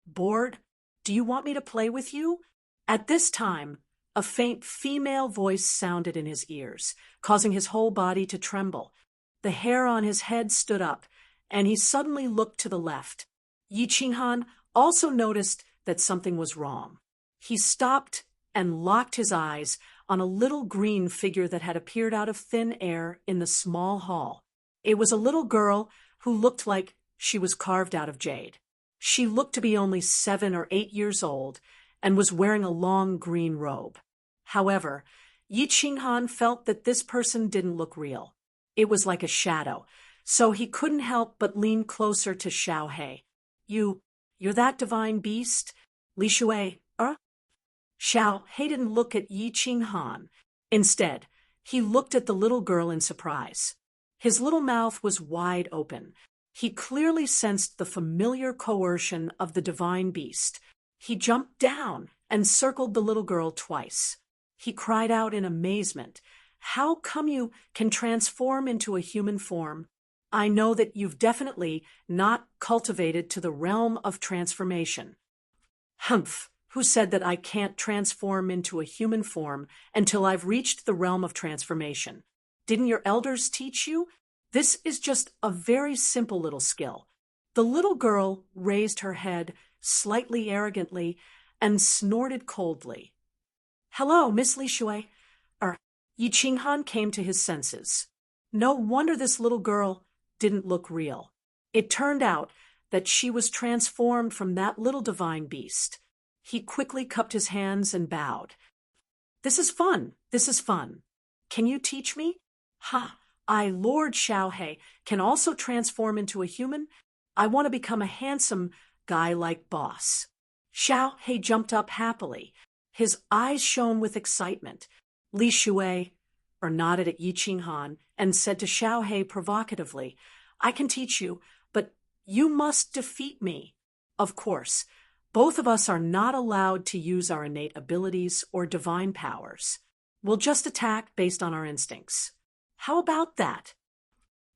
Bored? Do you want me to play with you? At this time, a faint female voice sounded in his ears, causing his whole body to tremble. The hair on his head stood up, and he suddenly looked to the left. Yi Qinghan also noticed that something was wrong. He stopped and locked his eyes on a little green figure that had appeared out of thin air in the small hall. It was a little girl who looked like she was carved out of jade. She looked to be only 7 or 8 years old and was wearing a long green robe. However, Yi Qinghan felt that this person didn't look real. It was like a shadow, so he couldn't help but lean closer to Xiao He. You're that divine beast? Li Shui, Xiao He didn't look at Yi Qinghan. Instead, he looked at the little girl in surprise. His little mouth was wide open. He clearly sensed the familiar coercion of the divine beast. He jumped down and circled the little girl twice. He cried out in amazement, "How come you can transform into a human form? I know that you've definitely not cultivated to the realm of transformation." "Humph, who said that I can't transform into a human form until I've reached the realm of transformation? Didn't your elders teach you? This is just a very simple little skill." The little girl raised her head slightly arrogantly and snorted coldly. "Hello, Miss Li Shui." Yi Qinghan came to his senses. No wonder this little girl didn't look real. It turned out that she was transformed from that little divine beast. He quickly cupped his hands and bowed. This is fun. Can you teach me?" Lord Xiao He, can also transform into a human. I want to become a handsome guy like boss." Xiao He jumped up happily. His eyes shone with excitement. Li Shui nodded at Yi Qinghan and said to Xiao He provocatively, "I can teach you, but you must defeat me." Of course, both of us are not allowed to use our innate abilities or divine powers. We'll just attack based on our instincts. How about that?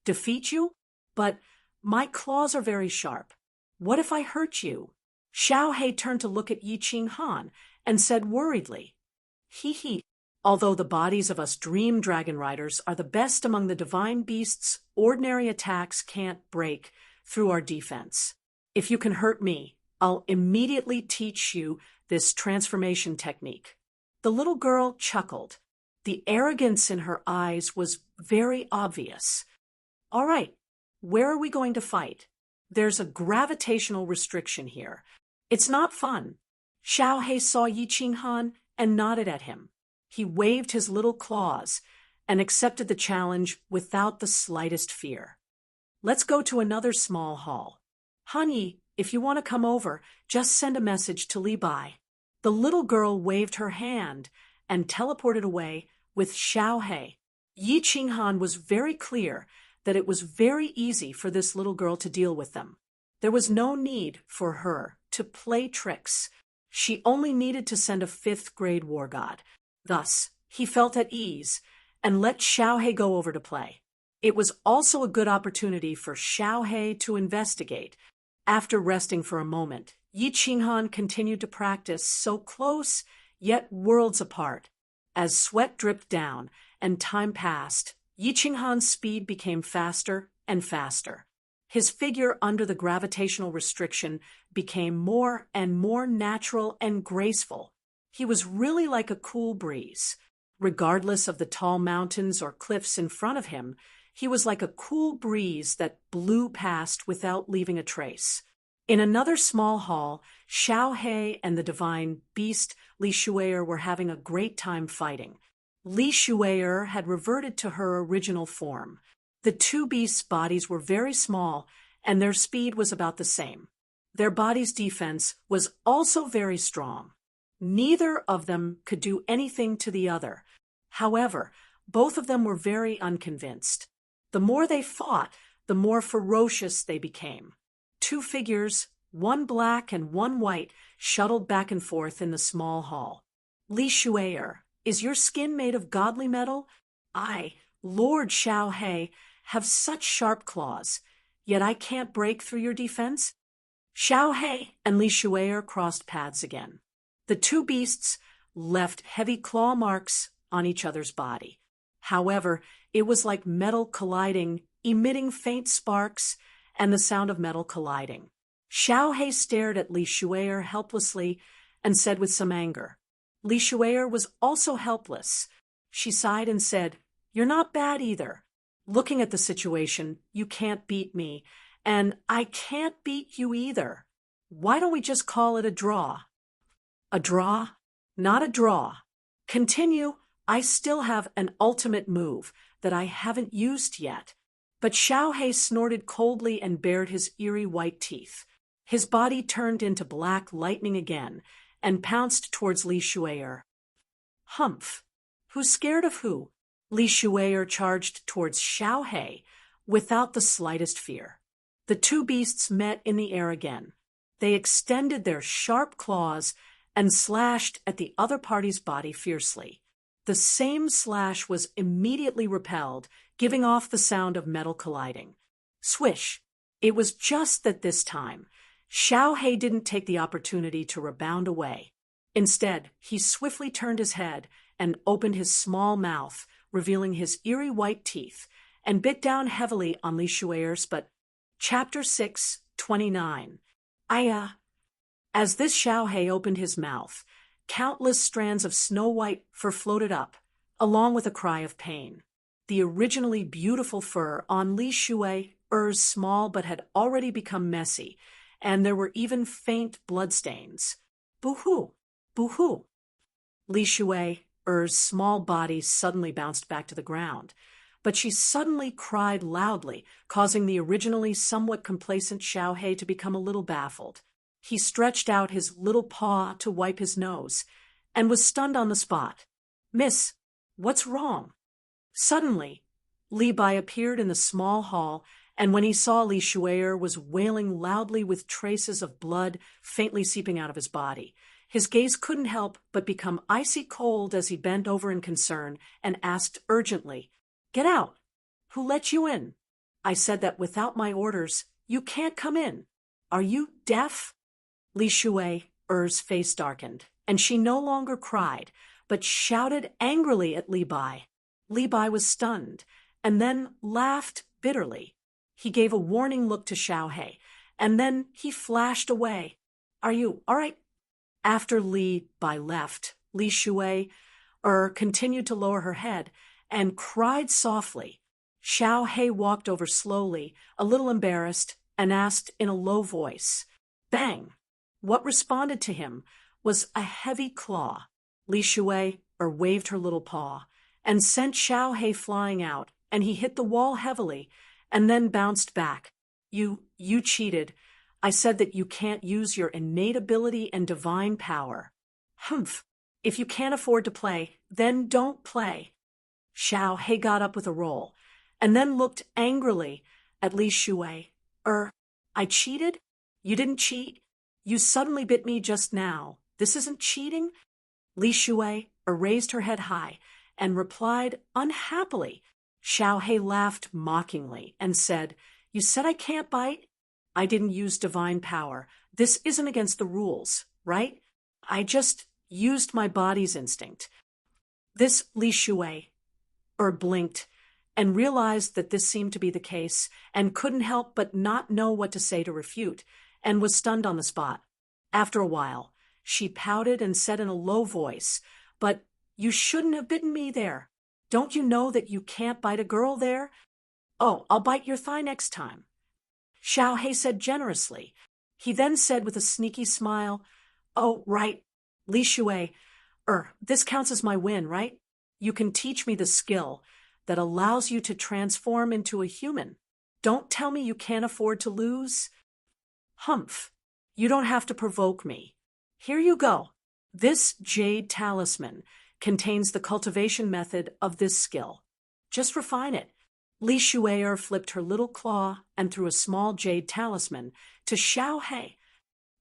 Defeat you? But my claws are very sharp. What if I hurt you? Xiao He turned to look at Yi Qinghan and said worriedly, "Hee. Although the bodies of us dream dragon riders are the best among the divine beasts, ordinary attacks can't break through our defense. If you can hurt me, I'll immediately teach you this transformation technique." The little girl chuckled. The arrogance in her eyes was very obvious. "All right, where are we going to fight? There's a gravitational restriction here. It's not fun." Xiao He saw Yi Qinghan and nodded at him. He waved his little claws and accepted the challenge without the slightest fear. Let's go to another small hall. Honey, if you want to come over, just send a message to Li Bai. The little girl waved her hand and teleported away with Xiao He. Yi Qinghan was very clear that it was very easy for this little girl to deal with them. There was no need for her to play tricks. She only needed to send a 5th-grade war god. Thus, he felt at ease and let Xiao He go over to play. It was also a good opportunity for Xiao He to investigate. After resting for a moment, Yi Qinghan continued to practice, so close yet worlds apart. As sweat dripped down and time passed, Yi Qinghan's speed became faster and faster. His figure under the gravitational restriction became more and more natural and graceful. He was really like a cool breeze. Regardless of the tall mountains or cliffs in front of him, he was like a cool breeze that blew past without leaving a trace. In another small hall, Xiao He and the divine beast Li Shui'er were having a great time fighting. Li Shui'er had reverted to her original form. The two beasts' bodies were very small, and their speed was about the same. Their bodies' defense was also very strong. Neither of them could do anything to the other. However, both of them were very unconvinced. The more they fought, the more ferocious they became. Two figures, one black and one white, shuttled back and forth in the small hall. Li Shui'er, is your skin made of godly metal? I, Lord Xiao He, have such sharp claws, yet I can't break through your defense? Xiao He and Li Shui'er crossed paths again. The two beasts left heavy claw marks on each other's body. However, it was like metal colliding, emitting faint sparks and the sound of metal colliding. Xiao He stared at Li Shui'er helplessly and said with some anger. Li Shui'er was also helpless. She sighed and said, "You're not bad either. Looking at the situation, you can't beat me, and I can't beat you either. Why don't we just call it a draw?" A draw? Not a draw. Continue. I still have an ultimate move that I haven't used yet. But Xiao He snorted coldly and bared his eerie white teeth. His body turned into black lightning again and pounced towards Li Shui'er. Humph! Who's scared of who? Li Shui'er charged towards Xiao He without the slightest fear. The two beasts met in the air again. They extended their sharp claws and slashed at the other party's body fiercely. The same slash was immediately repelled, giving off the sound of metal colliding. Swish! It was just that this time, Xiao He didn't take the opportunity to rebound away. Instead, he swiftly turned his head and opened his small mouth, revealing his eerie white teeth, and bit down heavily on Li Shui'er's Chapter 6, 29. As this Xiao He opened his mouth, countless strands of snow-white fur floated up, along with a cry of pain. The originally beautiful fur on Li Shui'er's small but had already become messy, and there were even faint bloodstains. Boo-hoo! Boo-hoo! Li Shui'er's small body suddenly bounced back to the ground, but she suddenly cried loudly, causing the originally somewhat complacent Xiao He to become a little baffled. He stretched out his little paw to wipe his nose, and was stunned on the spot. "Miss, what's wrong?" Suddenly, Li Bai appeared in the small hall, and when he saw Li Shui'er was wailing loudly with traces of blood faintly seeping out of his body, his gaze couldn't help but become icy cold as he bent over in concern and asked urgently, "Get out! Who let you in?" "I said that without my orders, you can't come in. Are you deaf?" Li Shui'er's face darkened, and she no longer cried, but shouted angrily at Li Bai. Li Bai was stunned, and then laughed bitterly. He gave a warning look to Xiao He, and then he flashed away. "Are you all right?" After Li Bai left, Li Shui'er continued to lower her head and cried softly. Xiao He walked over slowly, a little embarrassed, and asked in a low voice, "Bang!" What responded to him was a heavy claw. Li Shui'er waved her little paw and sent Xiao He flying out, and he hit the wall heavily and then bounced back. You cheated. I said that you can't use your innate ability and divine power. Humph. If you can't afford to play, then don't play. Xiao He got up with a roll and then looked angrily at Li Shui. I cheated? You didn't cheat? You suddenly bit me just now. This isn't cheating? Li Shui raised her head high and replied unhappily. Xiao He laughed mockingly and said, You said I can't bite? I didn't use divine power. This isn't against the rules, right? I just used my body's instinct. This Li Shui blinked and realized that this seemed to be the case and couldn't help but not know what to say to refute and was stunned on the spot. After a while, she pouted and said in a low voice, But you shouldn't have bitten me there. Don't you know that you can't bite a girl there? Oh, I'll bite your thigh next time. Xiao He said generously. He then said with a sneaky smile, Oh, right, Li Shui, this counts as my win, right? You can teach me the skill that allows you to transform into a human. Don't tell me you can't afford to lose. Humph, you don't have to provoke me. Here you go. This jade talisman contains the cultivation method of this skill. Just refine it. Li Shui flipped her little claw and threw a small jade talisman to Xiao He.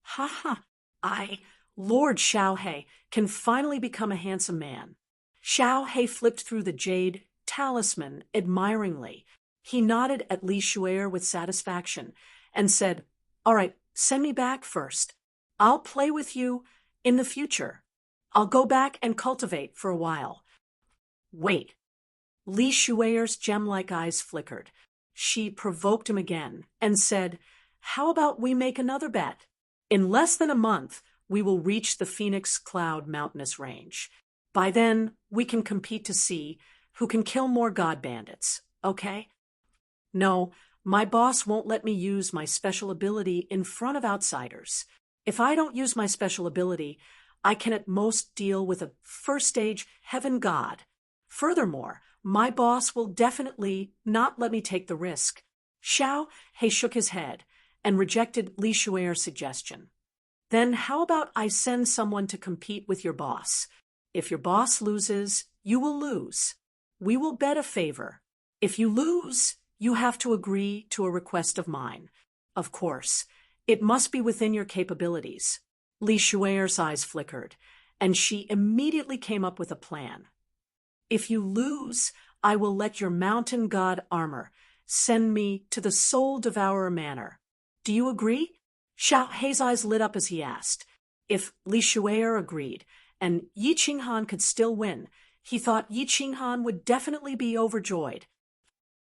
Ha ha, Lord Xiao He, can finally become a handsome man. Xiao He flipped through the jade talisman admiringly. He nodded at Li Shui with satisfaction and said, All right, send me back first. I'll play with you in the future. I'll go back and cultivate for a while. Wait. Li Shui's gem-like eyes flickered. She provoked him again and said, How about we make another bet? In less than a month, we will reach the Phoenix Cloud mountainous range. By then, we can compete to see who can kill more god bandits, okay? No, my boss won't let me use my special ability in front of outsiders. If I don't use my special ability, I can at most deal with a first-stage heaven god. Furthermore, my boss will definitely not let me take the risk. Xiao He shook his head and rejected Li Shui's suggestion. Then how about I send someone to compete with your boss? If your boss loses, you will lose. We will bet a favor. If you lose, you have to agree to a request of mine. Of course, it must be within your capabilities. Li Shui's eyes flickered, and she immediately came up with a plan. If you lose, I will let your mountain god armor send me to the Soul Devourer Manor. Do you agree? Xiao He's eyes lit up as he asked. If Li Shui agreed, and Yi Qinghan could still win, he thought Yi Qinghan would definitely be overjoyed.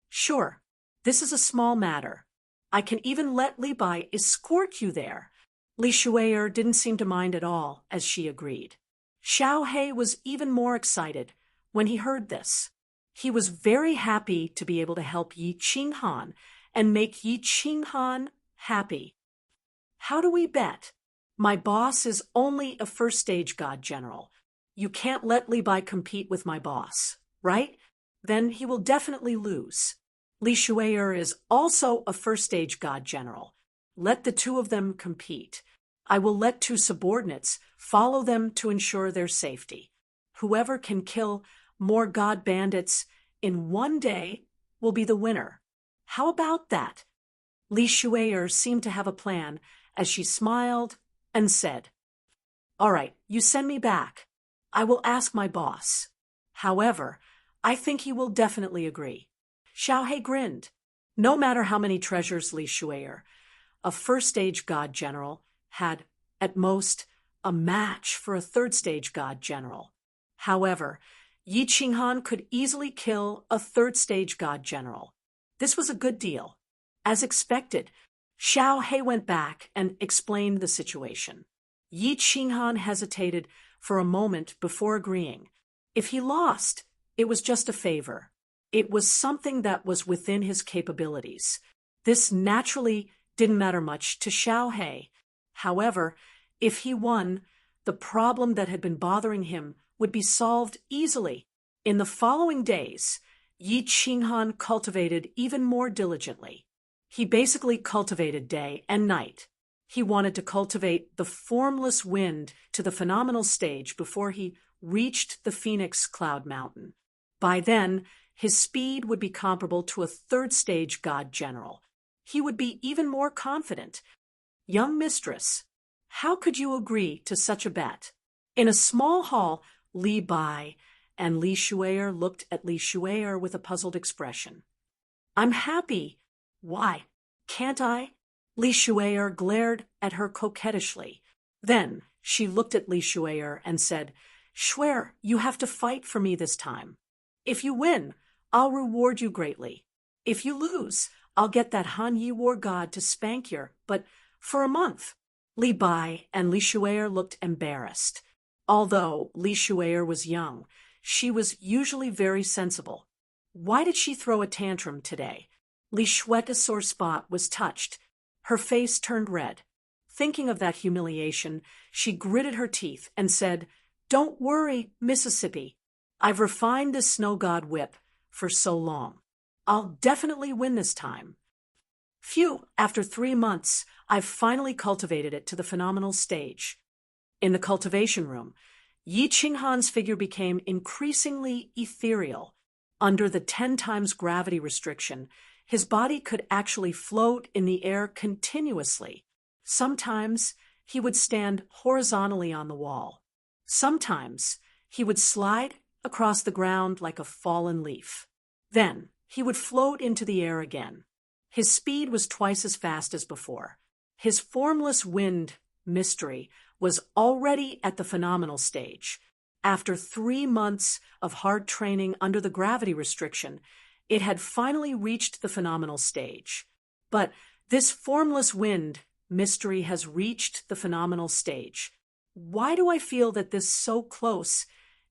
Sure, this is a small matter. I can even let Li Bai escort you there. Li Shui didn't seem to mind at all as she agreed. Xiao He was even more excited when he heard this. He was very happy to be able to help Yi Qinghan and make Yi Qinghan happy. How do we bet? My boss is only a first-stage god general. You can't let Li Bai compete with my boss, right? Then he will definitely lose. Li Shui is also a first-stage god general. Let the two of them compete. I will let two subordinates follow them to ensure their safety. Whoever can kill more god bandits in one day will be the winner. How about that? Li Shui seemed to have a plan as she smiled and said, All right, you send me back. I will ask my boss. However, I think he will definitely agree. Xiao He grinned. No matter how many treasures Li Shui, a first-stage god general, had, at most, a match for a third-stage god general. However, Yi Qinghan could easily kill a third-stage god general. This was a good deal. As expected, Xiao He went back and explained the situation. Yi Qinghan hesitated for a moment before agreeing. If he lost, it was just a favor. It was something that was within his capabilities. This naturally didn't matter much to Xiao He. However, if he won, the problem that had been bothering him would be solved easily. In the following days, Yi Qinghan cultivated even more diligently. He basically cultivated day and night. He wanted to cultivate the formless wind to the phenomenal stage before he reached the Phoenix Cloud Mountain. By then, his speed would be comparable to a third-stage god general. He would be even more confident. Young mistress, how could you agree to such a bet? In a small hall, Li Bai and Li Shuier looked at Li Shuier with a puzzled expression. I'm happy. Why, can't I? Li Shuier glared at her coquettishly. Then she looked at Li Shuier and said, Shuier, you have to fight for me this time. If you win, I'll reward you greatly. If you lose, I'll get that Han Yi war god to spank you, but for a month. Li Bai and Li Shuier looked embarrassed. Although Li Shuier was young, she was usually very sensible. Why did she throw a tantrum today? Li Shui's sore spot was touched. Her face turned red. Thinking of that humiliation, she gritted her teeth and said, Don't worry, Mississippi. I've refined this snow god whip for so long. I'll definitely win this time. Phew, after 3 months, I've finally cultivated it to the phenomenal stage. In the cultivation room, Yi Qinghan's figure became increasingly ethereal. Under the 10 times gravity restriction, his body could actually float in the air continuously. Sometimes he would stand horizontally on the wall. Sometimes he would slide across the ground like a fallen leaf. Then he would float into the air again. His speed was twice as fast as before. His formless wind mystery was already at the phenomenal stage. After 3 months of hard training under the gravity restriction, it had finally reached the phenomenal stage. But this formless wind mystery has reached the phenomenal stage. Why do I feel that this so close,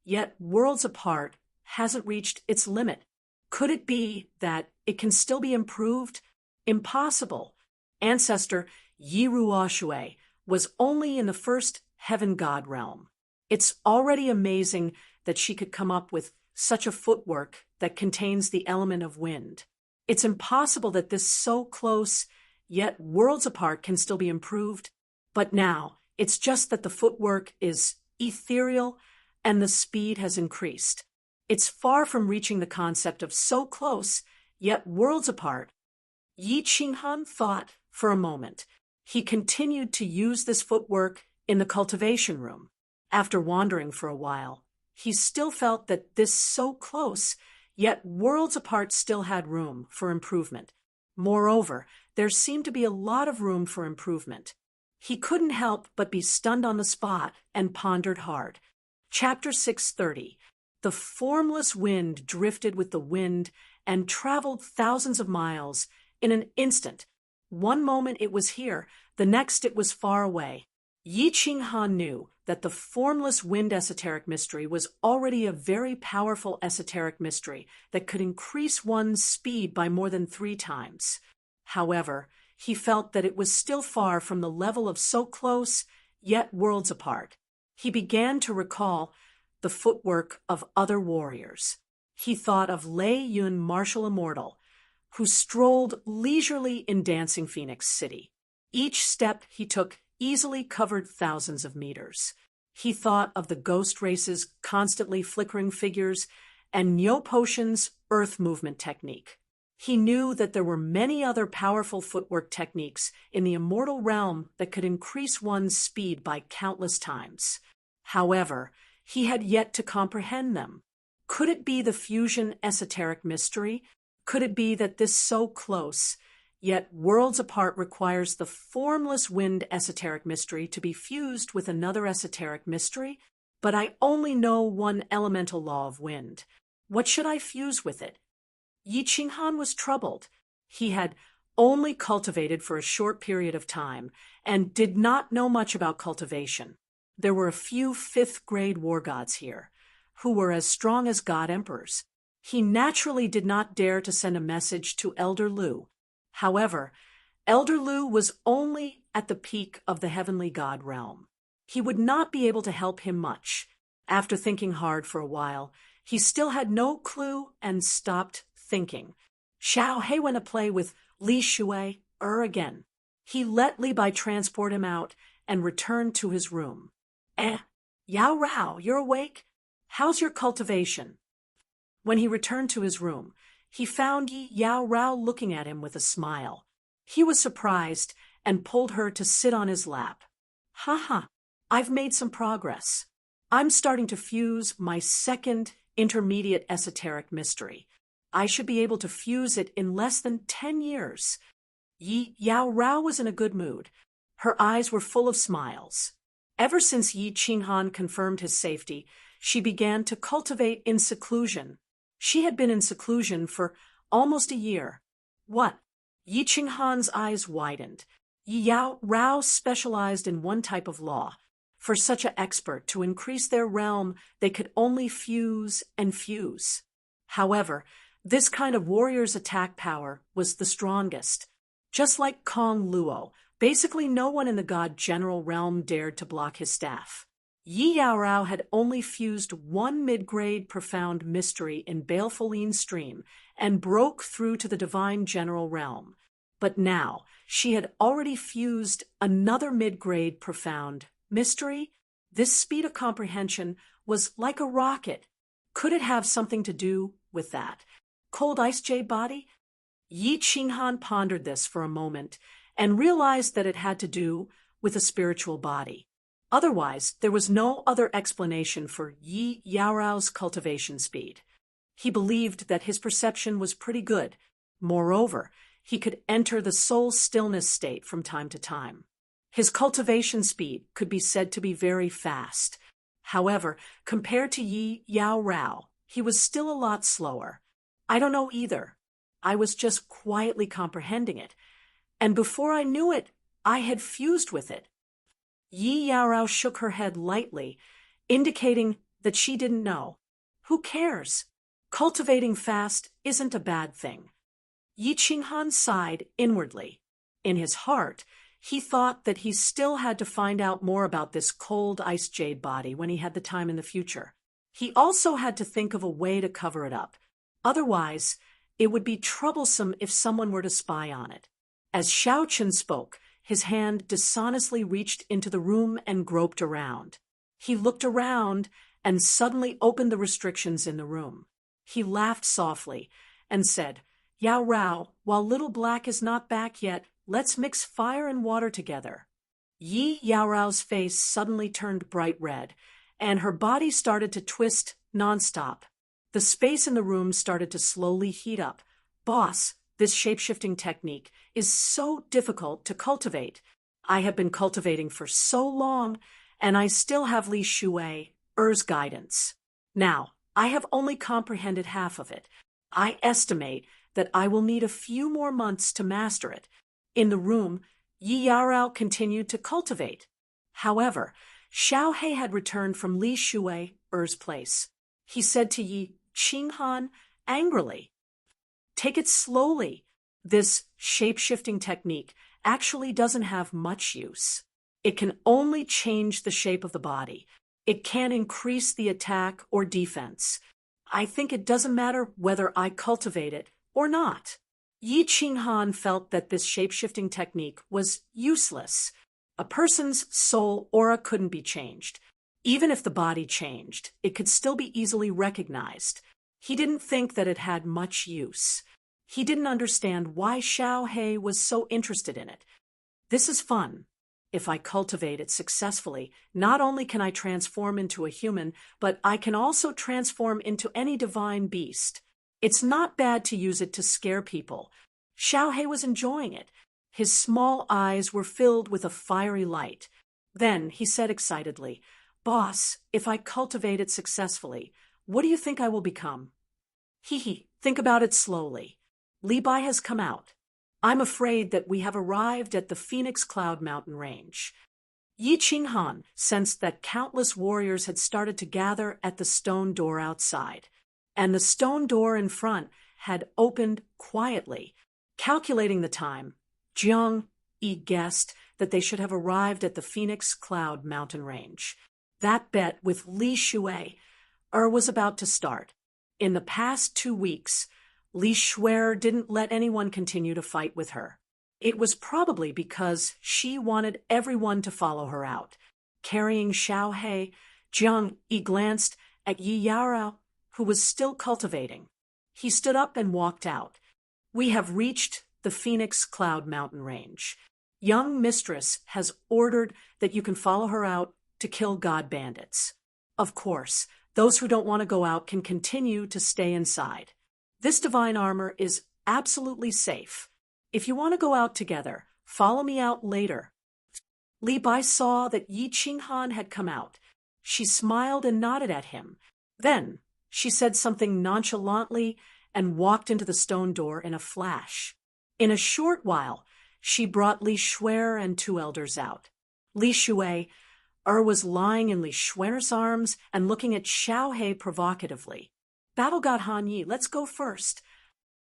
yet worlds apart, hasn't reached its limit? Could it be that it can still be improved? Impossible. Ancestor Yi Ruoshui was only in the first heaven god realm. It's already amazing that she could come up with such a footwork that contains the element of wind. It's impossible that this so close, yet worlds apart, can still be improved. But now, it's just that the footwork is ethereal and the speed has increased. It's far from reaching the concept of so close, yet worlds apart. Yi Qinghan thought for a moment. He continued to use this footwork in the cultivation room. After wandering for a while, he still felt that this so close, yet worlds apart, still had room for improvement. Moreover, there seemed to be a lot of room for improvement. He couldn't help but be stunned on the spot and pondered hard. Chapter 630. The formless wind drifted with the wind and traveled thousands of miles in an instant. One moment it was here, the next it was far away. Yi Qinghan knew that the formless wind esoteric mystery was already a very powerful esoteric mystery that could increase one's speed by more than 3 times. However, he felt that it was still far from the level of so close, yet worlds apart. He began to recall the footwork of other warriors. He thought of Lei Yun, martial immortal, who strolled leisurely in Dancing Phoenix City. Each step he took easily covered thousands of meters. He thought of the ghost race's constantly flickering figures and Nyo Potion's earth movement technique. He knew that there were many other powerful footwork techniques in the immortal realm that could increase one's speed by countless times. However, he had yet to comprehend them. Could it be the fusion esoteric mystery? Could it be that this so close, yet worlds apart, requires the formless wind esoteric mystery to be fused with another esoteric mystery? But I only know one elemental law of wind. What should I fuse with it? Yi Qinghan was troubled. He had only cultivated for a short period of time and did not know much about cultivation. There were a few 5th-grade war gods here, who were as strong as god emperors. He naturally did not dare to send a message to Elder Lu. However, Elder Lu was only at the peak of the heavenly god realm. He would not be able to help him much. After thinking hard for a while, he still had no clue and stopped thinking. Xiao He went to play with Li Shui again. He let Li Bai transport him out and returned to his room. Yao Rao, you're awake? How's your cultivation? When he returned to his room, he found Yi Yao Rao looking at him with a smile. He was surprised and pulled her to sit on his lap. Ha, I've made some progress. I'm starting to fuse my second intermediate esoteric mystery. I should be able to fuse it in less than 10 years. Yi Yao Rao was in a good mood. Her eyes were full of smiles. Ever since Yi Qinghan confirmed his safety, she began to cultivate in seclusion. She had been in seclusion for almost a year. What? Yi Qinghan's eyes widened. Yi Yao Rao specialized in one type of law. For such an expert to increase their realm, they could only fuse and fuse. However, this kind of warrior's attack power was the strongest. Just like Kong Luo, basically no one in the god general realm dared to block his staff. Yi Yao Rao had only fused one mid-grade profound mystery in Baleful Stream and broke through to the divine general realm. But now, she had already fused another mid-grade profound mystery. This speed of comprehension was like a rocket. Could it have something to do with that cold ice jade body? Yi Qinghan pondered this for a moment and realized that it had to do with a spiritual body. Otherwise, there was no other explanation for Yi Yaorao's cultivation speed. He believed that his perception was pretty good. Moreover, he could enter the soul stillness state from time to time. His cultivation speed could be said to be very fast. However, compared to Yi Yao Rao, he was still a lot slower. I don't know either. I was just quietly comprehending it. And before I knew it, I had fused with it. Yi Yao Rao shook her head lightly, indicating that she didn't know. Who cares? Cultivating fast isn't a bad thing. Yi Qinghan sighed inwardly. In his heart, he thought that he still had to find out more about this cold ice jade body when he had the time in the future. He also had to think of a way to cover it up. Otherwise, it would be troublesome if someone were to spy on it. As Xiao Chen spoke, his hand dishonestly reached into the room and groped around. He looked around and suddenly opened the restrictions in the room. He laughed softly and said, Yao Rao, while Little Black is not back yet, let's mix fire and water together. Yi Yao Rao's face suddenly turned bright red, and her body started to twist nonstop. The space in the room started to slowly heat up. Boss, this shape-shifting technique is so difficult to cultivate. I have been cultivating for so long, and I still have Li Shui's guidance. Now, I have only comprehended half of it. I estimate that I will need a few more months to master it. In the room, Yi Yao Rao continued to cultivate. However, Xiao He had returned from Li Shui's place. He said to Yi Qinghan angrily, Take it slowly. This shape-shifting technique actually doesn't have much use. It can only change the shape of the body. It can't increase the attack or defense. I think it doesn't matter whether I cultivate it or not. Yi Qinghan felt that this shape-shifting technique was useless. A person's soul aura couldn't be changed. Even if the body changed, it could still be easily recognized. He didn't think that it had much use. He didn't understand why Xiao He was so interested in it. This is fun. If I cultivate it successfully, not only can I transform into a human, but I can also transform into any divine beast. It's not bad to use it to scare people. Xiao He was enjoying it. His small eyes were filled with a fiery light. Then he said excitedly, Boss, if I cultivate it successfully, what do you think I will become? Think about it slowly. Li Bai has come out. I'm afraid that we have arrived at the Phoenix Cloud Mountain Range. Yi Qinghan sensed that countless warriors had started to gather at the stone door outside, and the stone door in front had opened quietly. Calculating the time, Jiang Yi guessed that they should have arrived at the Phoenix Cloud Mountain Range. That bet with Li Shui was about to start. In the past 2 weeks, Li Shui didn't let anyone continue to fight with her. It was probably because she wanted everyone to follow her out. Carrying Xiao He, Jiang Yi glanced at Yi Yarao, who was still cultivating. He stood up and walked out. We have reached the Phoenix Cloud Mountain Range. Young Mistress has ordered that you can follow her out to kill god bandits. Of course, those who don't want to go out can continue to stay inside. This divine armor is absolutely safe. If you want to go out together, follow me out later. Li Bai saw that Yi Qinghan had come out. She smiled and nodded at him. Then she said something nonchalantly and walked into the stone door in a flash. In a short while, she brought Li Shui and 2 elders out. Li Shui was lying in Li Shui's arms and looking at Xiao He provocatively. Battle God Han Yi, let's go first.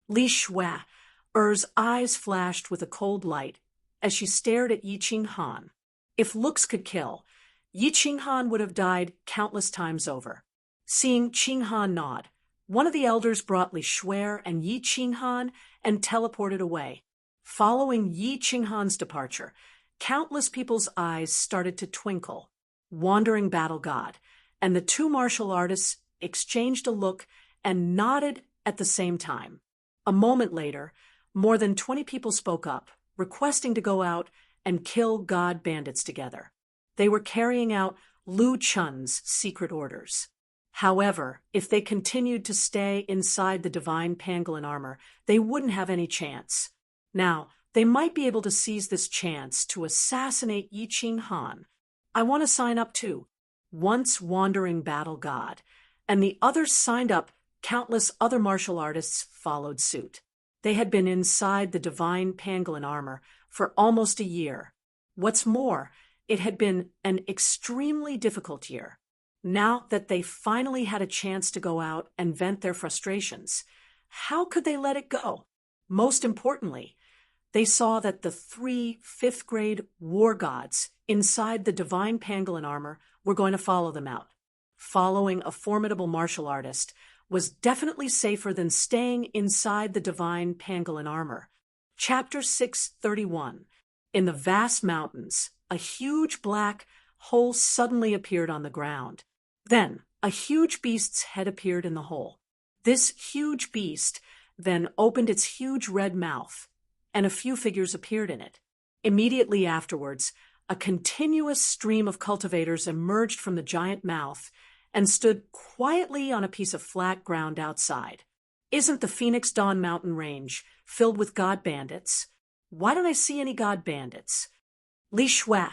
Li Shui's eyes flashed with a cold light as she stared at Yi Qinghan. If looks could kill, Yi Qinghan would have died countless times over. Seeing Qinghan nod, one of the elders brought Li Shui and Yi Qinghan and teleported away. Following Yi Qinghan's departure, countless people's eyes started to twinkle. Wandering Battle God and the 2 martial artists exchanged a look and nodded at the same time. A moment later, more than 20 people spoke up, requesting to go out and kill god bandits together. They were carrying out Lu Chun's secret orders. However, if they continued to stay inside the divine pangolin armor, they wouldn't have any chance. Now, they might be able to seize this chance to assassinate Yi Qinghan. I want to sign up too. Once wandering battle god, and the others signed up. Countless other martial artists followed suit. They had been inside the divine pangolin armor for almost a year. What's more, it had been an extremely difficult year. Now that they finally had a chance to go out and vent their frustrations, how could they let it go? Most importantly, they saw that the 3 5th-grade war gods inside the divine pangolin armor were going to follow them out. Following a formidable martial artist was definitely safer than staying inside the divine pangolin armor. Chapter 631. In the vast mountains, a huge black hole suddenly appeared on the ground. Then, a huge beast's head appeared in the hole. This huge beast then opened its huge red mouth, and a few figures appeared in it. Immediately afterwards, a continuous stream of cultivators emerged from the giant mouth and stood quietly on a piece of flat ground outside. Isn't the Phoenix Dawn Mountain Range filled with god bandits? Why don't I see any god bandits? Li Shui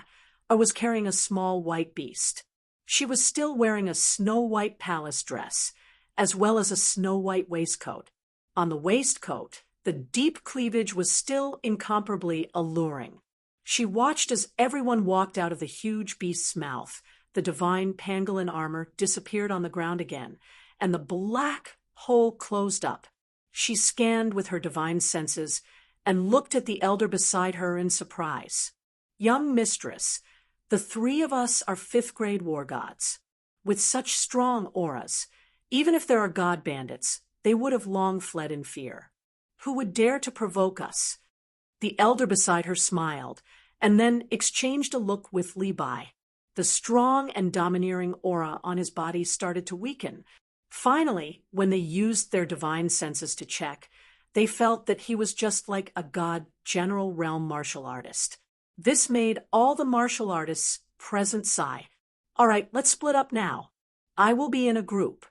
was carrying a small white beast. She was still wearing a snow-white palace dress, as well as a snow-white waistcoat. On the waistcoat, the deep cleavage was still incomparably alluring. She watched as everyone walked out of the huge beast's mouth. The divine pangolin armor disappeared on the ground again, and the black hole closed up. She scanned with her divine senses and looked at the elder beside her in surprise. Young Mistress, the 3 of us are 5th-grade war gods. With such strong auras, even if there are god bandits, they would have long fled in fear. Who would dare to provoke us? The elder beside her smiled, and then exchanged a look with Li Bai. The strong and domineering aura on his body started to weaken. Finally, when they used their divine senses to check, they felt that he was just like a god general realm martial artist. This made all the martial artists present sigh. All right, let's split up now. I will be in a group.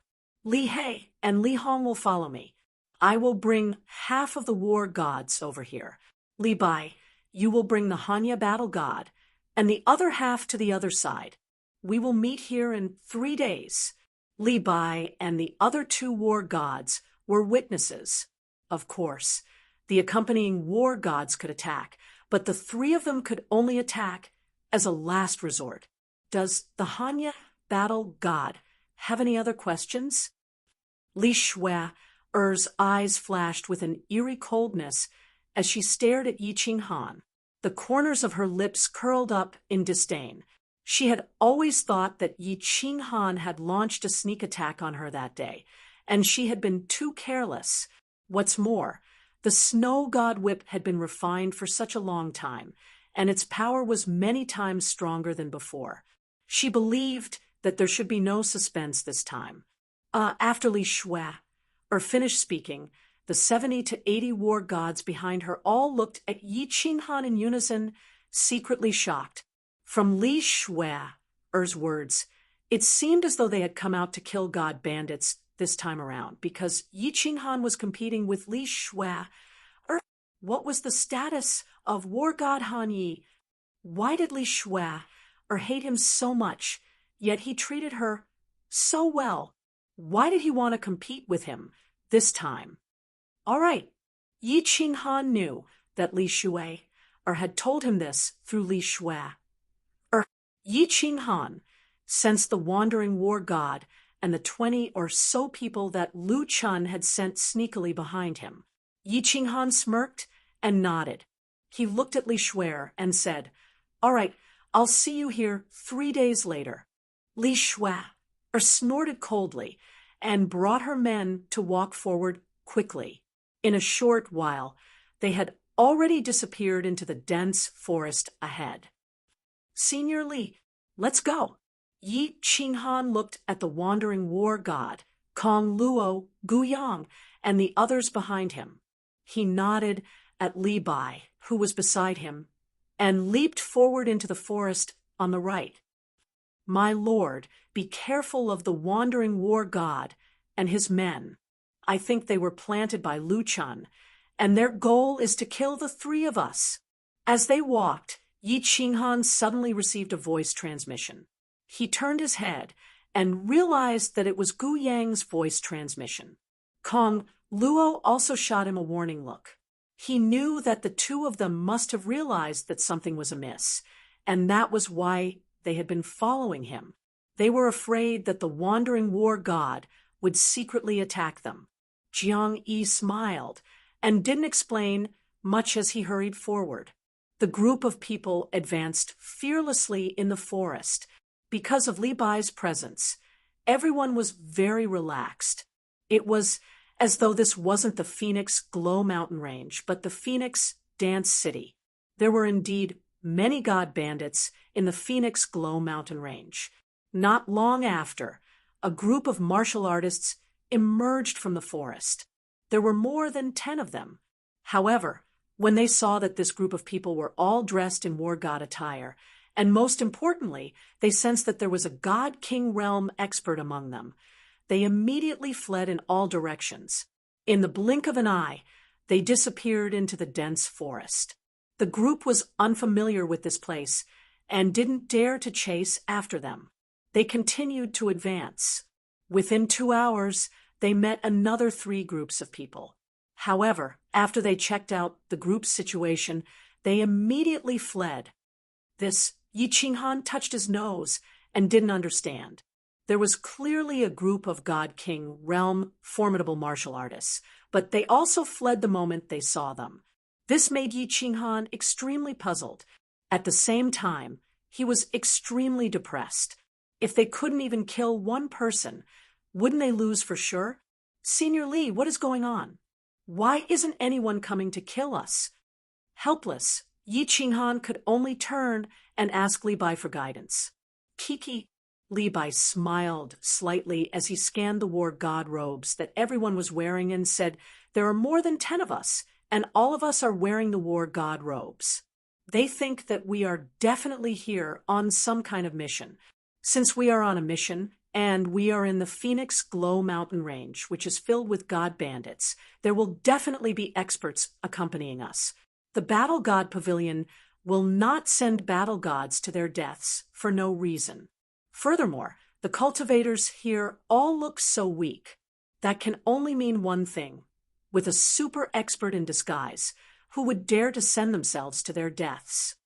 Li He and Li Hong will follow me. I will bring half of the war gods over here. Li Bai, you will bring the Hanya battle god, and the other half to the other side. We will meet here in 3 days. Li Bai and the other 2 war gods were witnesses. Of course, the accompanying war gods could attack, but the 3 of them could only attack as a last resort. Does the Hanya battle god have any other questions? Li Shui's eyes flashed with an eerie coldness as she stared at Yi Qinghan. The corners of her lips curled up in disdain. She had always thought that Yi Qinghan had launched a sneak attack on her that day, and she had been too careless. What's more, the snow god whip had been refined for such a long time, and its power was many times stronger than before. She believed that there should be no suspense this time. After Li Shui finished speaking, the 70 to 80 war gods behind her all looked at Yi Qinghan in unison, secretly shocked. From Li Shui's words, it seemed as though they had come out to kill god bandits this time around, because Yi Qinghan was competing with Li Shui. What was the status of war god Han Yi? Why did Li Shui hate him so much, yet he treated her so well? Why did he want to compete with him this time? All right, Yi Qinghan knew that Li Shui had told him this through Li Shui. Yi Qinghan sensed the wandering war god and the 20 or so people that Lu Chun had sent sneakily behind him. Yi Qinghan smirked and nodded. He looked at Li Shui and said, "All right, I'll see you here 3 days later." Li Shui snorted coldly and brought her men to walk forward quickly. In a short while, they had already disappeared into the dense forest ahead. "Senior Li, let's go." Yi Qinghan looked at the wandering war god, Kong Luo, Guyang, and the others behind him. He nodded at Li Bai, who was beside him, and leaped forward into the forest on the right. "My lord, be careful of the wandering war god and his men. I think they were planted by Lu Chun, and their goal is to kill the 3 of us." As they walked, Yi Qinghan suddenly received a voice transmission. He turned his head and realized that it was Gu Yang's voice transmission. Kong Luo also shot him a warning look. He knew that the 2 of them must have realized that something was amiss, and that was why they had been following him. They were afraid that the wandering war god would secretly attack them. Jiang Yi smiled and didn't explain much as he hurried forward. The group of people advanced fearlessly in the forest. Because of Li Bai's presence, everyone was very relaxed. It was as though this wasn't the Phoenix Glow Mountain Range, but the Phoenix Dance City. There were indeed many god bandits in the Phoenix Glow Mountain Range. Not long after, a group of martial artists emerged from the forest. There were more than 10 of them. However, when they saw that this group of people were all dressed in war god attire, and most importantly, they sensed that there was a god-king realm expert among them, they immediately fled in all directions. In the blink of an eye, they disappeared into the dense forest. The group was unfamiliar with this place and didn't dare to chase after them. They continued to advance. Within 2 hours, they met another 3 groups of people. However, after they checked out the group's situation, they immediately fled. This Yi Qinghan touched his nose and didn't understand. There was clearly a group of God King realm formidable martial artists, but they also fled the moment they saw them. This made Yi Qinghan extremely puzzled. At the same time, he was extremely depressed. If they couldn't even kill one person, wouldn't they lose for sure? "Senior Li, what is going on? Why isn't anyone coming to kill us?" Helpless, Yi Qinghan could only turn and ask Li Bai for guidance. "Kiki." Li Bai smiled slightly as he scanned the war god robes that everyone was wearing and said, "There are more than 10 of us, and all of us are wearing the war god robes. They think that we are definitely here on some kind of mission. Since we are on a mission, and we are in the Phoenix Glow Mountain Range, which is filled with god bandits, there will definitely be experts accompanying us. The Battle God Pavilion will not send battle gods to their deaths for no reason. Furthermore, the cultivators here all look so weak. That can only mean one thing: with a super expert in disguise, who would dare to send themselves to their deaths."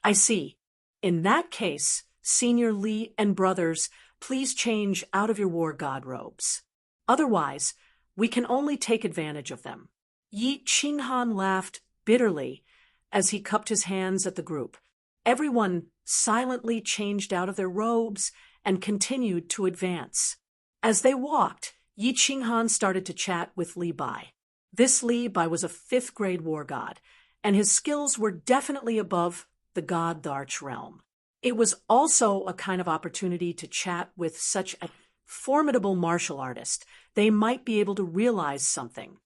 "I see. In that case, Senior Li and brothers, please change out of your war god robes. Otherwise, we can only take advantage of them." Yi Qinghan laughed bitterly as he cupped his hands at the group. Everyone silently changed out of their robes and continued to advance. As they walked, Yi Qinghan started to chat with Li Bai. This Li Bai was a 5th grade war god, and his skills were definitely above the god Arch realm. It was also a kind of opportunity to chat with such a formidable martial artist. They might be able to realize something.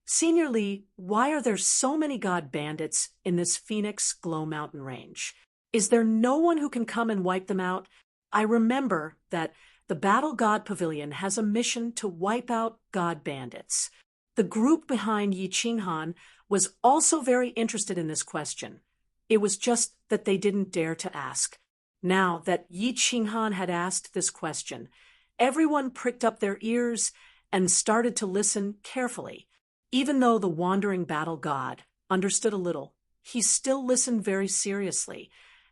Senior Li, why are there so many god bandits in this Phoenix Glow Mountain range? Is there no one who can come and wipe them out? I remember that the Battle God Pavilion has a mission to wipe out god bandits. The group behind Yi Qinghan was also very interested in this question. It was just that they didn't dare to ask. Now that Yi Qinghan had asked this question, everyone pricked up their ears and started to listen carefully. Even though the wandering battle god understood a little, he still listened very seriously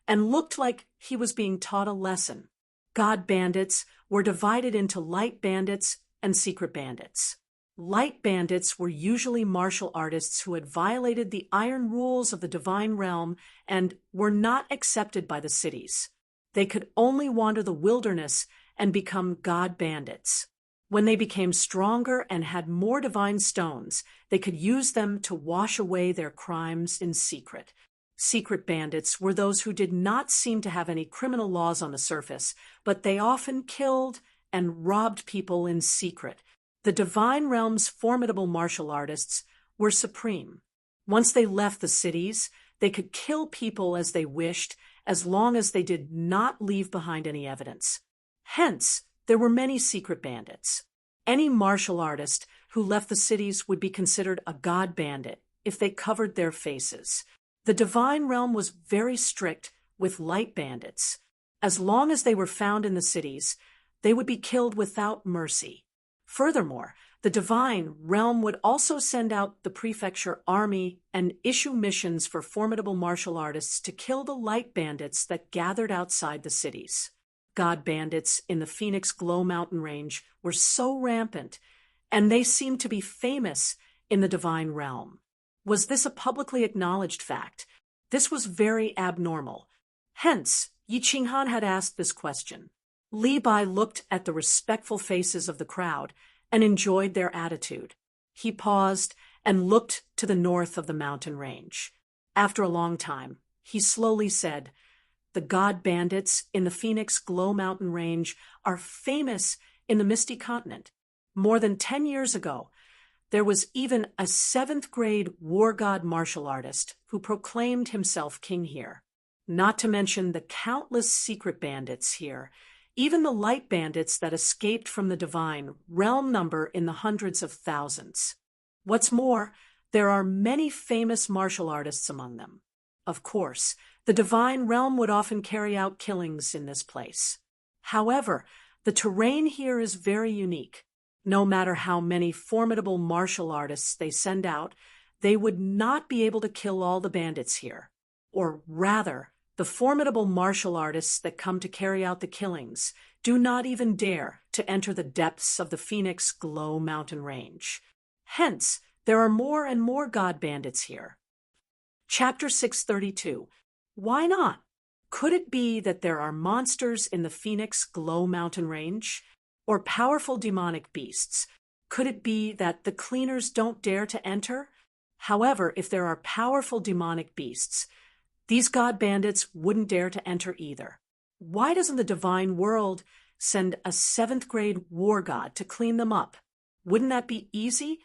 and looked like he was being taught a lesson. God bandits were divided into light bandits and secret bandits. Light bandits were usually martial artists who had violated the iron rules of the divine realm and were not accepted by the cities. They could only wander the wilderness and become god bandits. When they became stronger and had more divine stones, they could use them to wash away their crimes in secret. Secret bandits were those who did not seem to have any criminal laws on the surface, but they often killed and robbed people in secret. The divine realm's formidable martial artists were supreme. Once they left the cities, they could kill people as they wished, as long as they did not leave behind any evidence. Hence, there were many secret bandits. Any martial artist who left the cities would be considered a god bandit if they covered their faces. The divine realm was very strict with light bandits. As long as they were found in the cities, they would be killed without mercy. Furthermore, the divine realm would also send out the prefecture army and issue missions for formidable martial artists to kill the light bandits that gathered outside the cities. God bandits in the Phoenix Glow Mountain range were so rampant, and they seemed to be famous in the divine realm. Was this a publicly acknowledged fact? This was very abnormal. Hence, Yi Qinghan had asked this question. Li Bai looked at the respectful faces of the crowd and enjoyed their attitude. He paused and looked to the north of the mountain range. After a long time, he slowly said, "The god bandits in the Phoenix Glow Mountain range are famous in the Misty Continent. More than 10 years ago, there was even a 7th grade war god martial artist who proclaimed himself king here. Not to mention the countless secret bandits here. Even the light bandits that escaped from the divine realm number in the hundreds of thousands. What's more, there are many famous martial artists among them. Of course, the divine realm would often carry out killings in this place. However, the terrain here is very unique. No matter how many formidable martial artists they send out, they would not be able to kill all the bandits here. Or rather, the formidable martial artists that come to carry out the killings do not even dare to enter the depths of the Phoenix Glow Mountain range. Hence, there are more and more god bandits here." Chapter 632. Why not? Could it be that there are monsters in the Phoenix Glow Mountain range? Or powerful demonic beasts? Could it be that the cleaners don't dare to enter? However, if there are powerful demonic beasts, these god bandits wouldn't dare to enter either. Why doesn't the divine world send a 7th grade war god to clean them up? Wouldn't that be easy?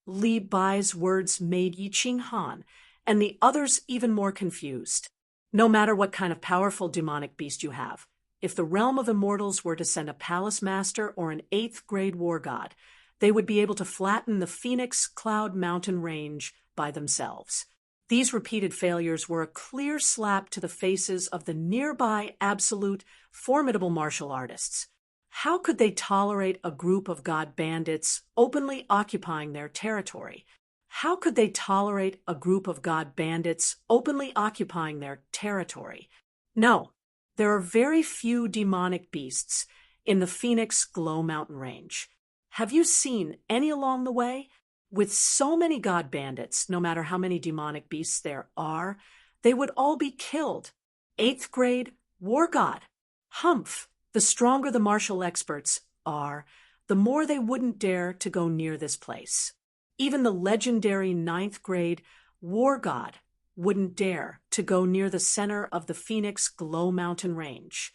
Li Bai's words made Yi Qinghan and the others even more confused. No matter what kind of powerful demonic beast you have, if the realm of immortals were to send a palace master or an 8th grade war god, they would be able to flatten the Phoenix Cloud Mountain range by themselves. These repeated failures were a clear slap to the faces of the nearby absolute formidable martial artists. How could they tolerate a group of god bandits openly occupying their territory? How could they tolerate a group of god bandits openly occupying their territory? No, there are very few demonic beasts in the Phoenix Glow Mountain range. Have you seen any along the way? With so many god bandits, no matter how many demonic beasts there are, they would all be killed. 8th grade war god. Humph! The stronger the martial experts are, the more they wouldn't dare to go near this place. Even the legendary 9th grade war god wouldn't dare to go near the center of the Phoenix Glow Mountain Range.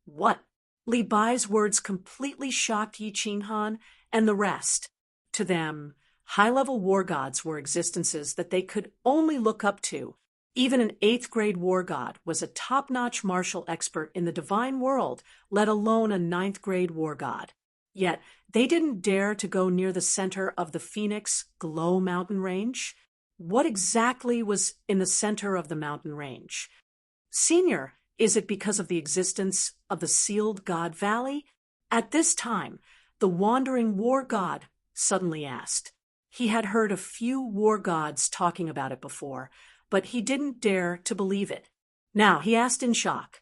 What? Li Bai's words completely shocked Yi Qinghan and the rest. To them, high-level war gods were existences that they could only look up to. Even an 8th grade war god was a top-notch martial expert in the divine world, let alone a 9th grade war god. Yet, they didn't dare to go near the center of the Phoenix Glow Mountain Range. What exactly was in the center of the mountain range? Senior, is it because of the existence of the sealed god valley? At this time, the wandering war god suddenly asked. He had heard a few war gods talking about it before, but he didn't dare to believe it. Now he asked in shock.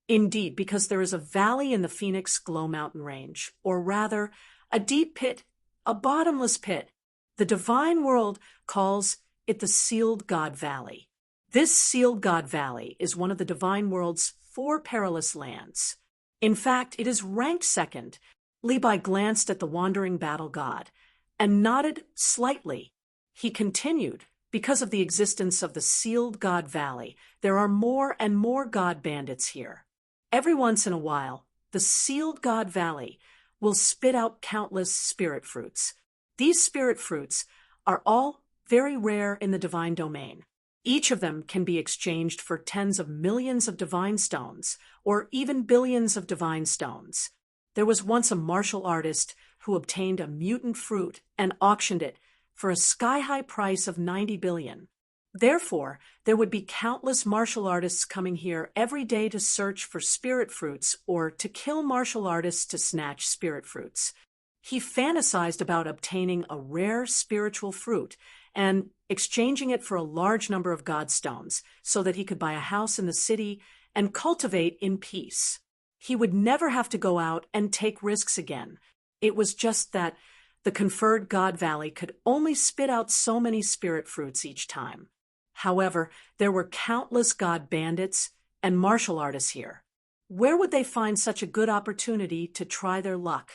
Indeed, because there is a valley in the Phoenix Glow Mountain Range, or rather, a deep pit, a bottomless pit. The divine world calls it the Sealed God Valley. This Sealed God Valley is one of the divine world's 4 perilous lands. In fact, it is ranked second. Li Bai glanced at the wandering battle god and nodded slightly. He continued, because of the existence of the Sealed God Valley, there are more and more god bandits here. Every once in a while, the Sealed God Valley will spit out countless spirit fruits. These spirit fruits are all very rare in the divine domain. Each of them can be exchanged for tens of millions of divine stones, or even billions of divine stones. There was once a martial artist who obtained a mutant fruit and auctioned it for a sky-high price of 90 billion. Therefore, there would be countless martial artists coming here every day to search for spirit fruits or to kill martial artists to snatch spirit fruits. He fantasized about obtaining a rare spiritual fruit and exchanging it for a large number of godstones so that he could buy a house in the city and cultivate in peace. He would never have to go out and take risks again. It was just that the conferred God Valley could only spit out so many spirit fruits each time. However, there were countless god bandits and martial artists here. Where would they find such a good opportunity to try their luck?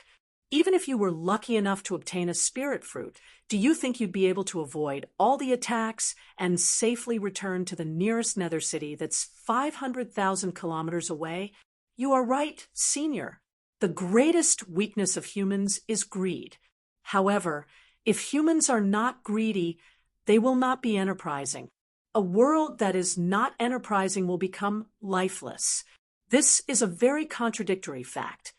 Even if you were lucky enough to obtain a spirit fruit, do you think you'd be able to avoid all the attacks and safely return to the nearest nether city that's 500,000 kilometers away? You are right, Senior. The greatest weakness of humans is greed. However, if humans are not greedy, they will not be enterprising. A world that is not enterprising will become lifeless. This is a very contradictory fact.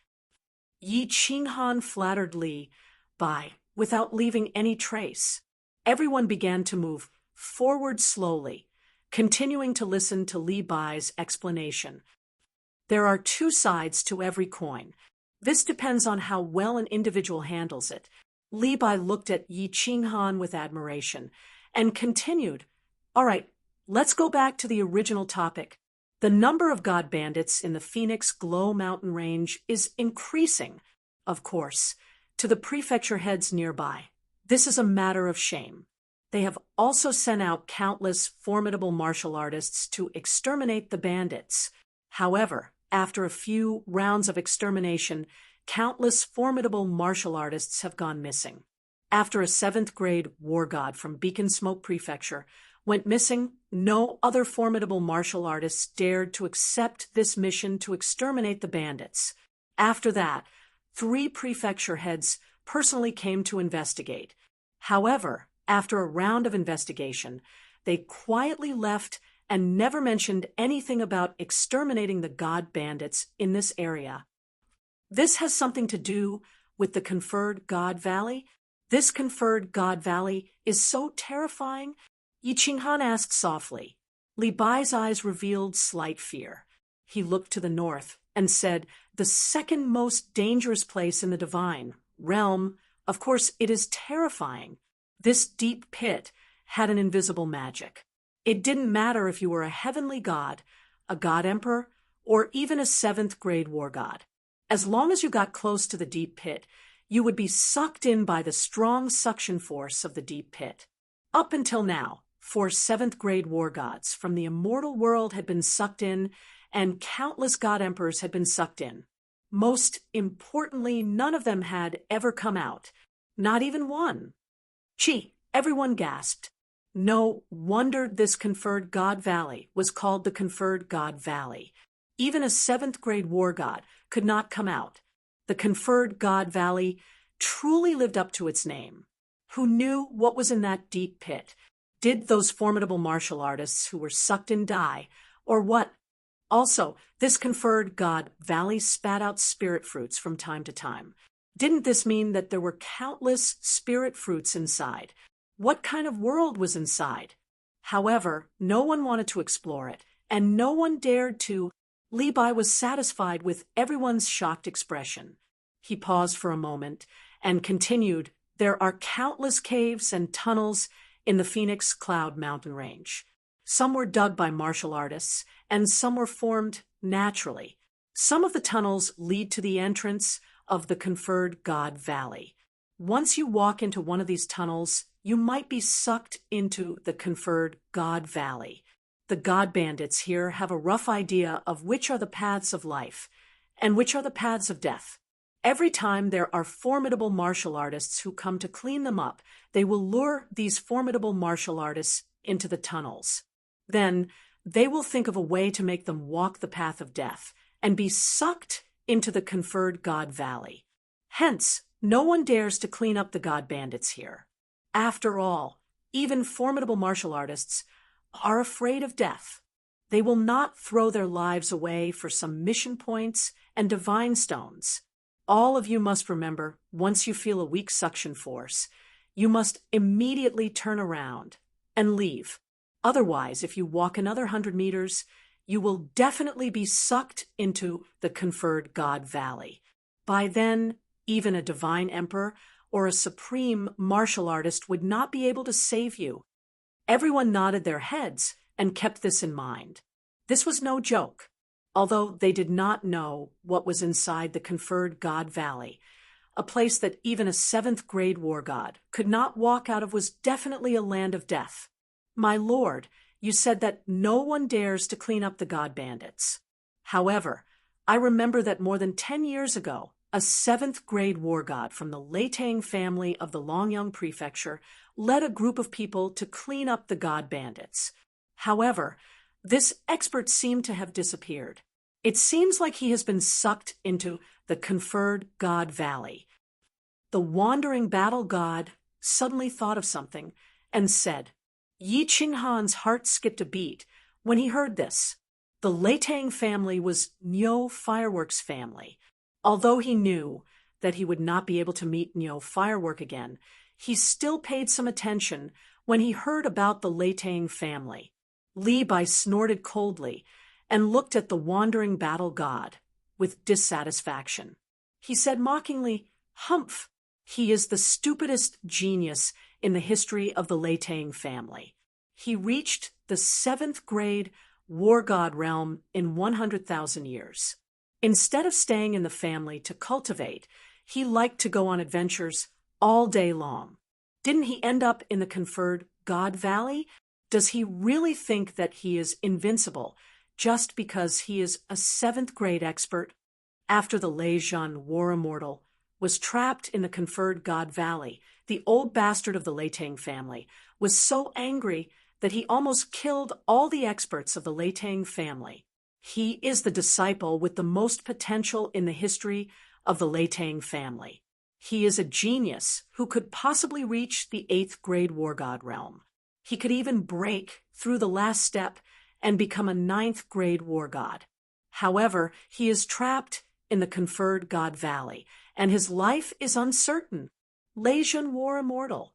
Yi Qinghan flattered Li Bai without leaving any trace. Everyone began to move forward slowly, continuing to listen to Li Bai's explanation. There are 2 sides to every coin. This depends on how well an individual handles it. Li Bai looked at Yi Qinghan with admiration and continued, "All right, let's go back to the original topic. The number of god bandits in the Phoenix Glow Mountain Range is increasing, of course, to the prefecture heads nearby. This is a matter of shame. They have also sent out countless formidable martial artists to exterminate the bandits. However, after a few rounds of extermination, countless formidable martial artists have gone missing. After a 7th grade war god from Beacon Smoke Prefecture went missing, no other formidable martial artists dared to accept this mission to exterminate the bandits. After that, 3 prefecture heads personally came to investigate. However, after a round of investigation, they quietly left and never mentioned anything about exterminating the god bandits in this area. This has something to do with the conferred God Valley. This conferred God Valley is so terrifying." Yi Qinghan asked softly. Li Bai's eyes revealed slight fear. He looked to the north and said, "The second most dangerous place in the divine realm. Of course, it is terrifying. This deep pit had an invisible magic. It didn't matter if you were a heavenly god, a god emperor, or even a 7th grade war god. As long as you got close to the deep pit, you would be sucked in by the strong suction force of the deep pit. Up until now, 4 7th-grade war gods from the immortal world had been sucked in, and countless god emperors had been sucked in. Most importantly, none of them had ever come out. Not even one. Gee, everyone gasped. No wonder this conferred god valley was called the Conferred God Valley. Even a 7th-grade war god could not come out. The Conferred God Valley truly lived up to its name. Who knew what was in that deep pit? Did those formidable martial artists who were sucked in die, or what? Also, this Conferred God Valley spat out spirit fruits from time to time. Didn't this mean that there were countless spirit fruits inside? What kind of world was inside? However, no one wanted to explore it, and no one dared to. Levi was satisfied with everyone's shocked expression. He paused for a moment and continued, "There are countless caves and tunnels in the Phoenix Cloud mountain range. Some were dug by martial artists, and some were formed naturally. Some of the tunnels lead to the entrance of the Conferred God Valley. Once you walk into one of these tunnels, you might be sucked into the Conferred God Valley. The God Bandits here have a rough idea of which are the paths of life and which are the paths of death. Every time there are formidable martial artists who come to clean them up, they will lure these formidable martial artists into the tunnels. Then they will think of a way to make them walk the path of death and be sucked into the Conferred God Valley. Hence, no one dares to clean up the God Bandits here. After all, even formidable martial artists are afraid of death. They will not throw their lives away for some mission points and divine stones. All of you must remember, once you feel a weak suction force, you must immediately turn around and leave. Otherwise, if you walk another 100 meters, you will definitely be sucked into the Conferred God Valley. By then, even a divine emperor or a supreme martial artist would not be able to save you. Everyone nodded their heads and kept this in mind. This was no joke. Although they did not know what was inside the Conferred God Valley, a place that even a 7th-grade war god could not walk out of was definitely a land of death. My lord, you said that no one dares to clean up the God Bandits. However, I remember that more than 10 years ago, a 7th-grade war god from the Leitang family of the Longyang Prefecture led a group of people to clean up the God Bandits. However, this expert seemed to have disappeared. It seems like he has been sucked into the Conferred God Valley. The wandering battle god suddenly thought of something and said, Yi Qinghan's heart skipped a beat when he heard this. The Leitang family was Niu Fireworks' family. Although he knew that he would not be able to meet Niu Firework again, he still paid some attention when he heard about the Leitang family. Li Bai snorted coldly and looked at the wandering battle god with dissatisfaction. He said mockingly, "Humph, he is the stupidest genius in the history of the Leitang family. He reached the 7th-grade war god realm in 100,000 years. Instead of staying in the family to cultivate, he liked to go on adventures all day long. Didn't he end up in the Conferred God Valley? Does he really think that he is invincible just because he is a 7th-grade expert?" After the Leizhan War Immortal was trapped in the Conferred God Valley, the old bastard of the Leitang family was so angry that he almost killed all the experts of the Leitang family. He is the disciple with the most potential in the history of the Leitang family. He is a genius who could possibly reach the 8th-grade war god realm. He could even break through the last step and become a 9th-grade war god. However, he is trapped in the Conferred God Valley, and his life is uncertain. Leizhan War Immortal.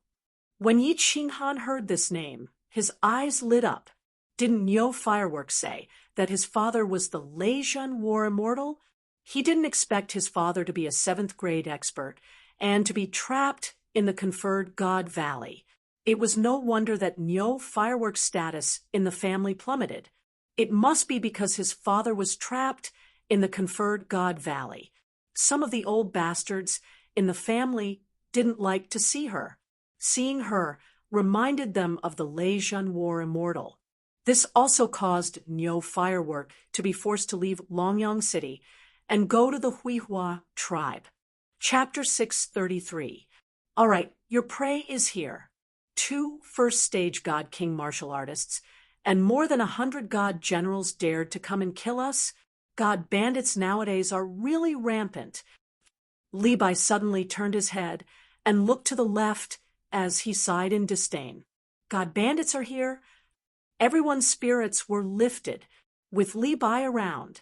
When Yi Qinghan heard this name, his eyes lit up. Didn't Niu Fireworks say that his father was the Leizhan War Immortal? He didn't expect his father to be a 7th-grade expert and to be trapped in the Conferred God Valley. It was no wonder that Niu Fireworks' status in the family plummeted. It must be because his father was trapped in the Conferred God Valley. Some of the old bastards in the family didn't like to see her. Seeing her reminded them of the Lei Zhen War Immortal. This also caused Niu Firework to be forced to leave Longyang City and go to the Huihua tribe. Chapter 633. All right, your prey is here. 2 first-stage God King martial artists and more than 100 God generals dared to come and kill us. God bandits nowadays are really rampant. Li Bai suddenly turned his head and looked to the left as he sighed in disdain. God bandits are here? Everyone's spirits were lifted. With Li Bai around,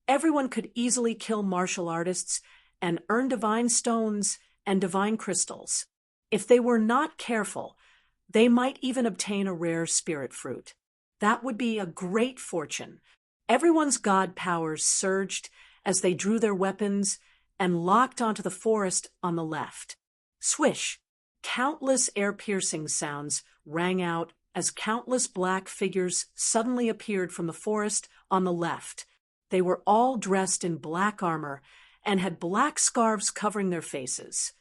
everyone could easily kill martial artists and earn divine stones and divine crystals. If they were not careful, they might even obtain a rare spirit fruit. That would be a great fortune. Everyone's god powers surged as they drew their weapons and locked onto the forest on the left. Swish! Countless air-piercing sounds rang out as countless black figures suddenly appeared from the forest on the left. They were all dressed in black armor and had black scarves covering their faces.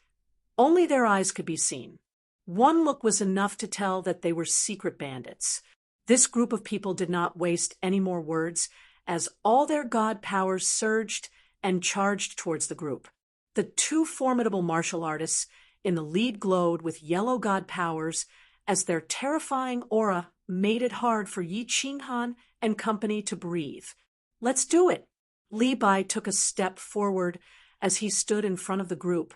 Only their eyes could be seen. One look was enough to tell that they were secret bandits. This group of people did not waste any more words as all their god powers surged and charged towards the group. The 2 formidable martial artists in the lead glowed with yellow god powers as their terrifying aura made it hard for Yi Qinghan and company to breathe. Let's do it! Li Bai took a step forward as he stood in front of the group,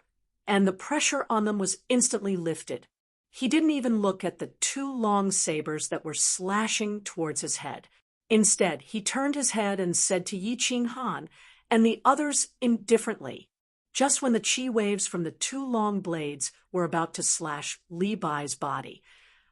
and the pressure on them was instantly lifted. He didn't even look at the 2 long sabers that were slashing towards his head. Instead, he turned his head and said to Yi Qinghan and the others indifferently. Just when the chi waves from the 2 long blades were about to slash Li Bai's body,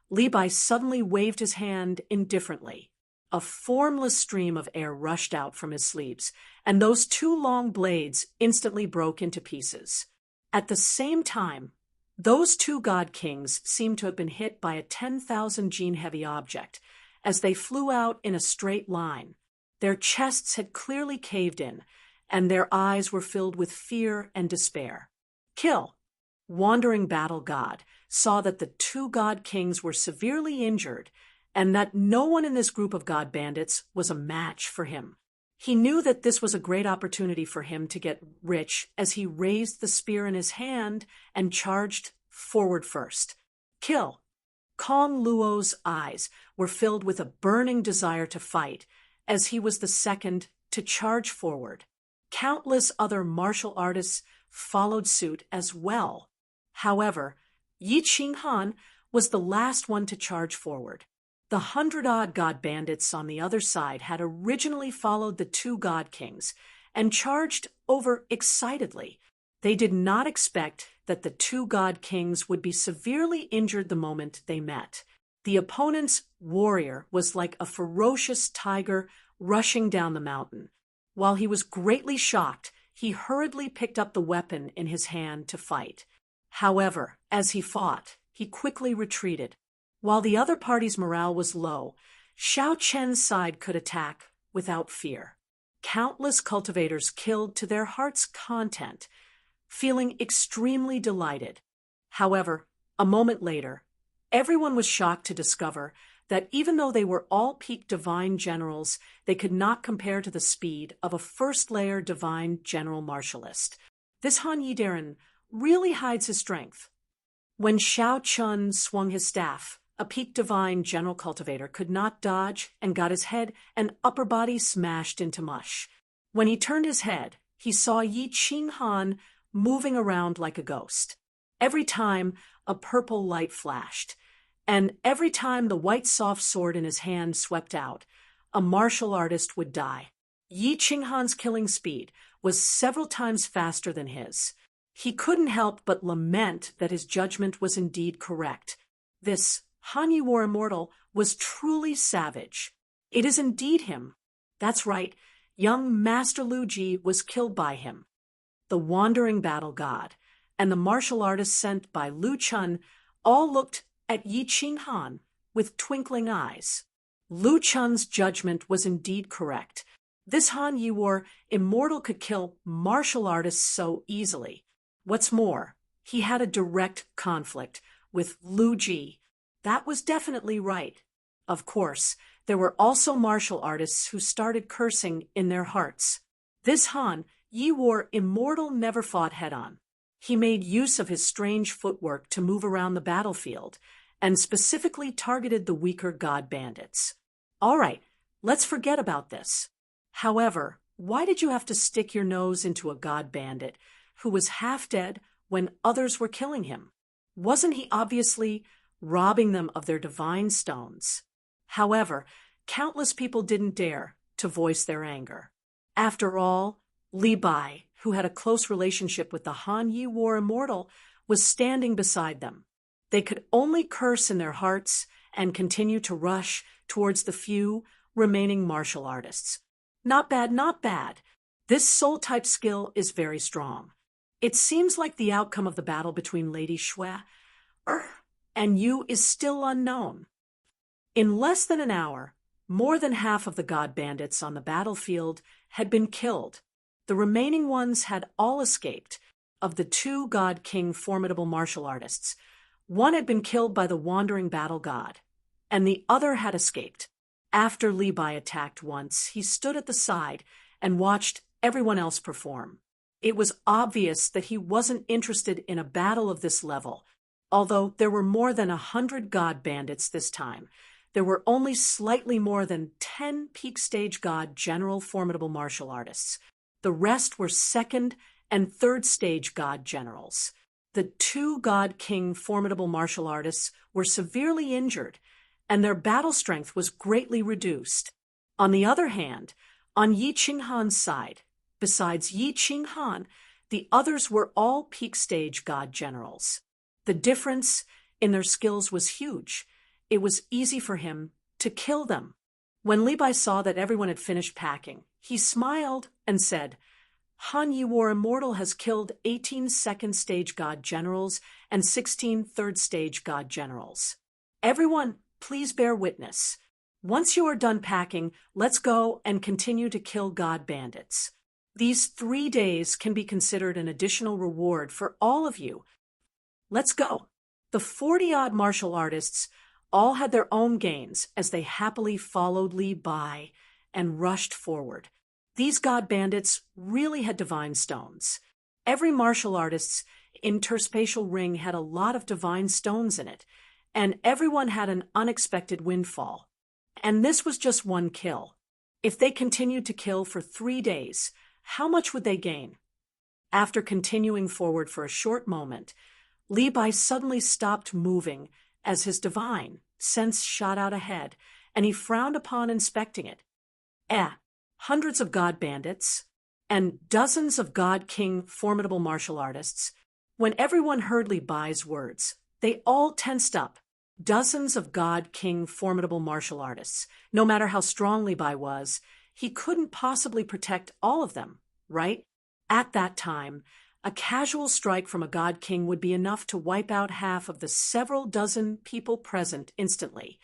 Li Bai suddenly waved his hand indifferently. A formless stream of air rushed out from his sleeves, and those 2 long blades instantly broke into pieces. At the same time, those 2 god kings seemed to have been hit by a 10,000 gene-heavy object as they flew out in a straight line. Their chests had clearly caved in, and their eyes were filled with fear and despair. Kill! Wandering Battle God saw that the 2 god kings were severely injured and that no one in this group of god bandits was a match for him. He knew that this was a great opportunity for him to get rich as he raised the spear in his hand and charged forward first. Kill! Kong Luo's eyes were filled with a burning desire to fight as he was the second to charge forward. Countless other martial artists followed suit as well. However, Yi Qinghan was the last one to charge forward. The 100-odd god bandits on the other side had originally followed the 2 god kings and charged over excitedly. They did not expect that the 2 god kings would be severely injured the moment they met. The opponent's warrior was like a ferocious tiger rushing down the mountain. While he was greatly shocked, he hurriedly picked up the weapon in his hand to fight. However, as he fought, he quickly retreated. While the other party's morale was low, Xiao Chen's side could attack without fear. Countless cultivators killed to their heart's content, feeling extremely delighted. However, a moment later, everyone was shocked to discover that even though they were all peak divine generals, they could not compare to the speed of a first-layer divine general martialist. This Han Yidaran really hides his strength. When Xiao Chun swung his staff, a peak divine general cultivator could not dodge and got his head and upper body smashed into mush. When he turned his head, he saw Yi Qinghan moving around like a ghost. Every time, a purple light flashed, and every time the white soft sword in his hand swept out, a martial artist would die. Yi Qinghan's killing speed was several times faster than his. He couldn't help but lament that his judgment was indeed correct. This Hanyi War Immortal was truly savage. It is indeed him. That's right, young Master Lu Ji was killed by him. The Wandering Battle God and the martial artist sent by Lu Chun all looked at Yi Qinghan with twinkling eyes. Lu Chun's judgment was indeed correct. This Han Yi War Immortal could kill martial artists so easily. What's more, he had a direct conflict with Lu Ji, That was definitely right. Of course, there were also martial artists who started cursing in their hearts. This Han, Yi War Immortal, never fought head-on. He made use of his strange footwork to move around the battlefield, and specifically targeted the weaker god bandits. All right, let's forget about this. However, why did you have to stick your nose into a god bandit who was half dead when others were killing him? Wasn't he obviously robbing them of their divine stones? However, countless people didn't dare to voice their anger. After all, Li Bai, who had a close relationship with the Han Yi War Immortal, was standing beside them. They could only curse in their hearts and continue to rush towards the few remaining martial artists. Not bad, not bad. This soul-type skill is very strong. It seems like the outcome of the battle between Lady Xue and you is still unknown. In less than an hour, more than half of the god bandits on the battlefield had been killed. The remaining ones had all escaped. Of the two god king formidable martial artists, one had been killed by the wandering battle god, and the other had escaped. After Li Bai attacked once, he stood at the side and watched everyone else perform. It was obvious that he wasn't interested in a battle of this level. Although there were more than 100 god bandits this time, there were only slightly more than 10 peak stage god general formidable martial artists. The rest were second and third stage god generals. The two god king formidable martial artists were severely injured, and their battle strength was greatly reduced. On the other hand, on Yi Qinghan's side, besides Yi Qinghan, the others were all peak stage god generals. The difference in their skills was huge. It was easy for him to kill them. When Li Bai saw that everyone had finished packing, he smiled and said, Han Yi War Immortal has killed 18 second stage god generals and 16 third stage god generals. Everyone, please bear witness. Once you are done packing, let's go and continue to kill god bandits. These 3 days can be considered an additional reward for all of you. Let's go. The 40-odd martial artists all had their own gains as they happily followed Li Bai and rushed forward. These god bandits really had divine stones. Every martial artist's interspatial ring had a lot of divine stones in it, and everyone had an unexpected windfall. And this was just one kill. If they continued to kill for 3 days, how much would they gain? After continuing forward for a short moment, Li Bai suddenly stopped moving as his divine sense shot out ahead, and he frowned upon inspecting it. Hundreds of god bandits and dozens of god king formidable martial artists. When everyone heard Li Bai's words, they all tensed up. Dozens of god king formidable martial artists. No matter how strong Li Bai was, he couldn't possibly protect all of them, right? At that time, a casual strike from a god king would be enough to wipe out half of the several dozen people present instantly.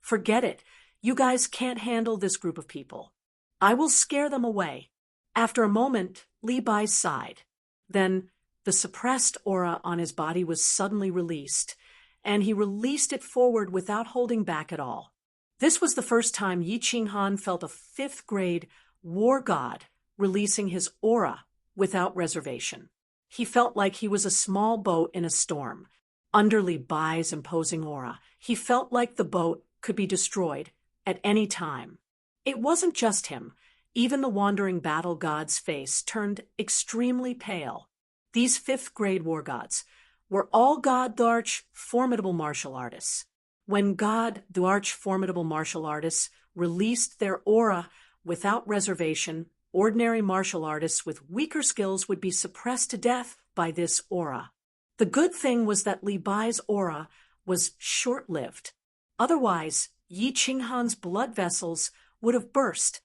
Forget it. You guys can't handle this group of people. I will scare them away. After a moment, Li Bai sighed. Then the suppressed aura on his body was suddenly released, and he released it forward without holding back at all. This was the first time Yi Qinghan felt a 5th grade war god releasing his aura without reservation. He felt like he was a small boat in a storm. Under Li Bai's imposing aura, he felt like the boat could be destroyed at any time. It wasn't just him. Even the wandering battle god's face turned extremely pale. These 5th grade war gods were all god Dwarch formidable martial artists. When god Dwarch formidable martial artists released their aura without reservation, ordinary martial artists with weaker skills would be suppressed to death by this aura. The good thing was that Li Bai's aura was short-lived. Otherwise, Yi Qinghan's blood vessels would have burst.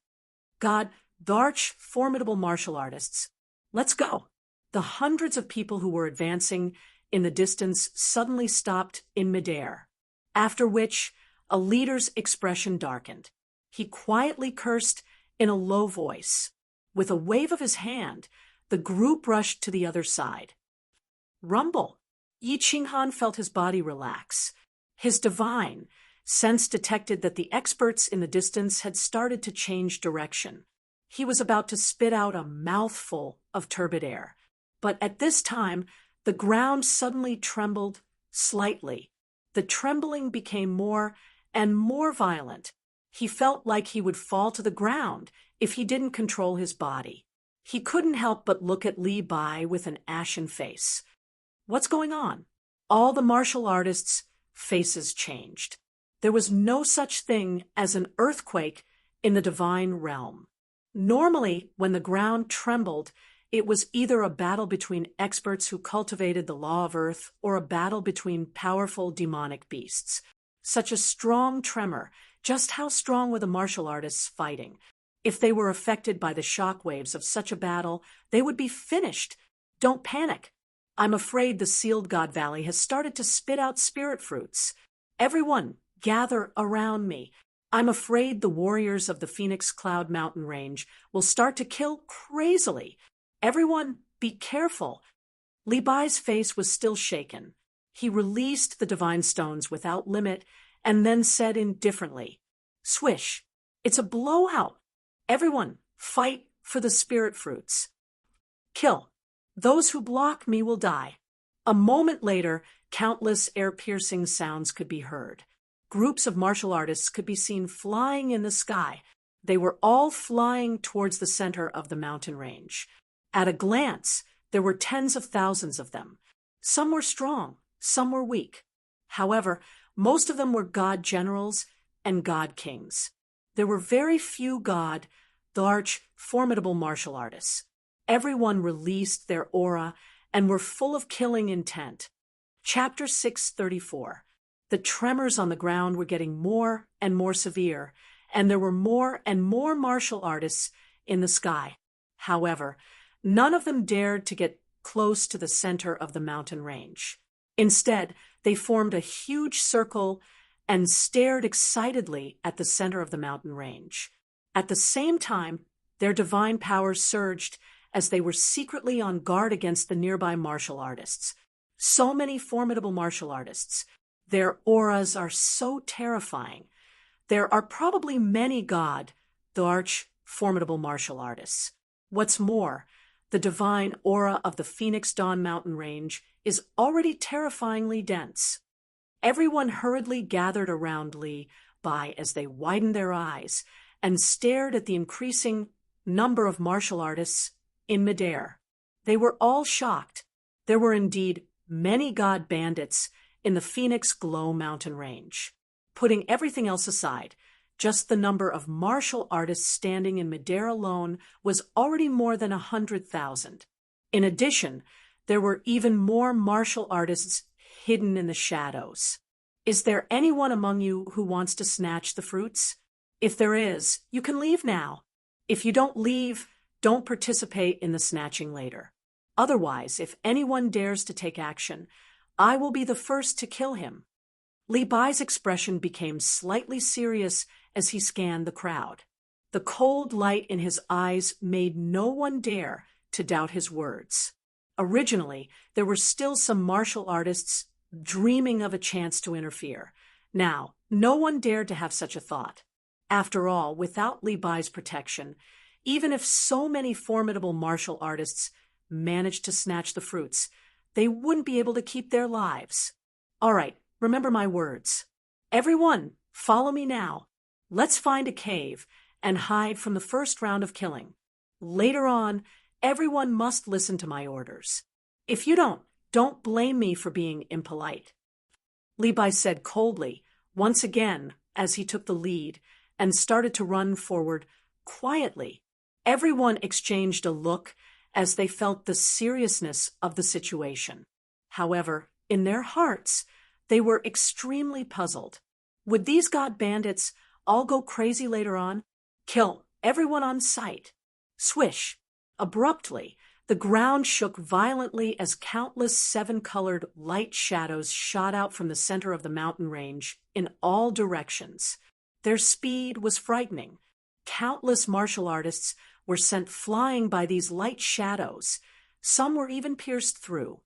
God, Dwarch formidable martial artists. Let's go. The hundreds of people who were advancing in the distance suddenly stopped in midair, after which a leader's expression darkened. He quietly cursed in a low voice. With a wave of his hand, the group rushed to the other side. Rumble. Yi Qinghan felt his body relax. His divine sense detected that the experts in the distance had started to change direction. He was about to spit out a mouthful of turbid air. But at this time, the ground suddenly trembled slightly. The trembling became more and more violent. He felt like he would fall to the ground if he didn't control his body. He couldn't help but look at Li Bai with an ashen face. What's going on? All the martial artists' faces changed. There was no such thing as an earthquake in the divine realm. Normally, when the ground trembled, it was either a battle between experts who cultivated the law of earth or a battle between powerful demonic beasts. Such a strong tremor. Just how strong were the martial artists fighting? If they were affected by the shock waves of such a battle, they would be finished. Don't panic. I'm afraid the Sealed God Valley has started to spit out spirit fruits. Everyone, gather around me. I'm afraid the warriors of the Phoenix Cloud Mountain Range will start to kill crazily. Everyone, be careful. Li Bai's face was still shaken. He released the divine stones without limit and then said indifferently, "Swish, it's a blowout. Everyone, fight for the spirit fruits. Kill. Those who block me will die." A moment later, countless air-piercing sounds could be heard. Groups of martial artists could be seen flying in the sky. They were all flying towards the center of the mountain range. At a glance, there were tens of thousands of them. Some were strong, some were weak. However, most of them were god generals and god kings. There were very few god, large, formidable martial artists. Everyone released their aura and were full of killing intent. Chapter 634. The tremors on the ground were getting more and more severe, and there were more and more martial artists in the sky. However, none of them dared to get close to the center of the mountain range. Instead, they formed a huge circle and stared excitedly at the center of the mountain range. At the same time, their divine powers surged as they were secretly on guard against the nearby martial artists. So many formidable martial artists. Their auras are so terrifying. There are probably many god, the formidable martial artists. What's more, the divine aura of the Phoenix Dawn Mountain Range is already terrifyingly dense. Everyone hurriedly gathered around Li Bai as they widened their eyes and stared at the increasing number of martial artists in midair. They were all shocked. There were indeed many god bandits in the Phoenix Glow Mountain Range. Putting everything else aside, just the number of martial artists standing in midair alone was already more than 100,000. In addition, there were even more martial artists hidden in the shadows. Is there anyone among you who wants to snatch the fruits? If there is, you can leave now. If you don't leave, don't participate in the snatching later. Otherwise, if anyone dares to take action, I will be the first to kill him. Li Bai's expression became slightly serious as he scanned the crowd. The cold light in his eyes made no one dare to doubt his words. Originally, there were still some martial artists dreaming of a chance to interfere. Now, no one dared to have such a thought. After all, without Li Bai's protection, even if so many formidable martial artists managed to snatch the fruits, they wouldn't be able to keep their lives. All right, remember my words. Everyone, follow me now. Let's find a cave and hide from the first round of killing. Later on, everyone must listen to my orders. If you don't blame me for being impolite. Li Bai said coldly, once again, as he took the lead and started to run forward quietly. Everyone exchanged a look as they felt the seriousness of the situation. However, in their hearts, they were extremely puzzled. Would these god bandits all go crazy later on? Kill everyone on sight. Swish! Abruptly, the ground shook violently as countless seven-colored light shadows shot out from the center of the mountain range in all directions. Their speed was frightening. Countless martial artists were sent flying by these light shadows. Some were even pierced through.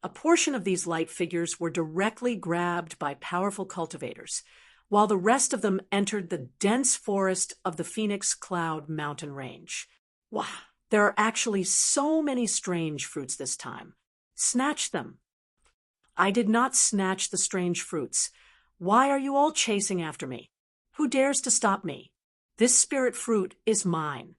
A portion of these light figures were directly grabbed by powerful cultivators, while the rest of them entered the dense forest of the Phoenix Cloud mountain range. Wow, there are actually so many strange fruits this time. Snatch them. I did not snatch the strange fruits. Why are you all chasing after me? Who dares to stop me? This spirit fruit is mine.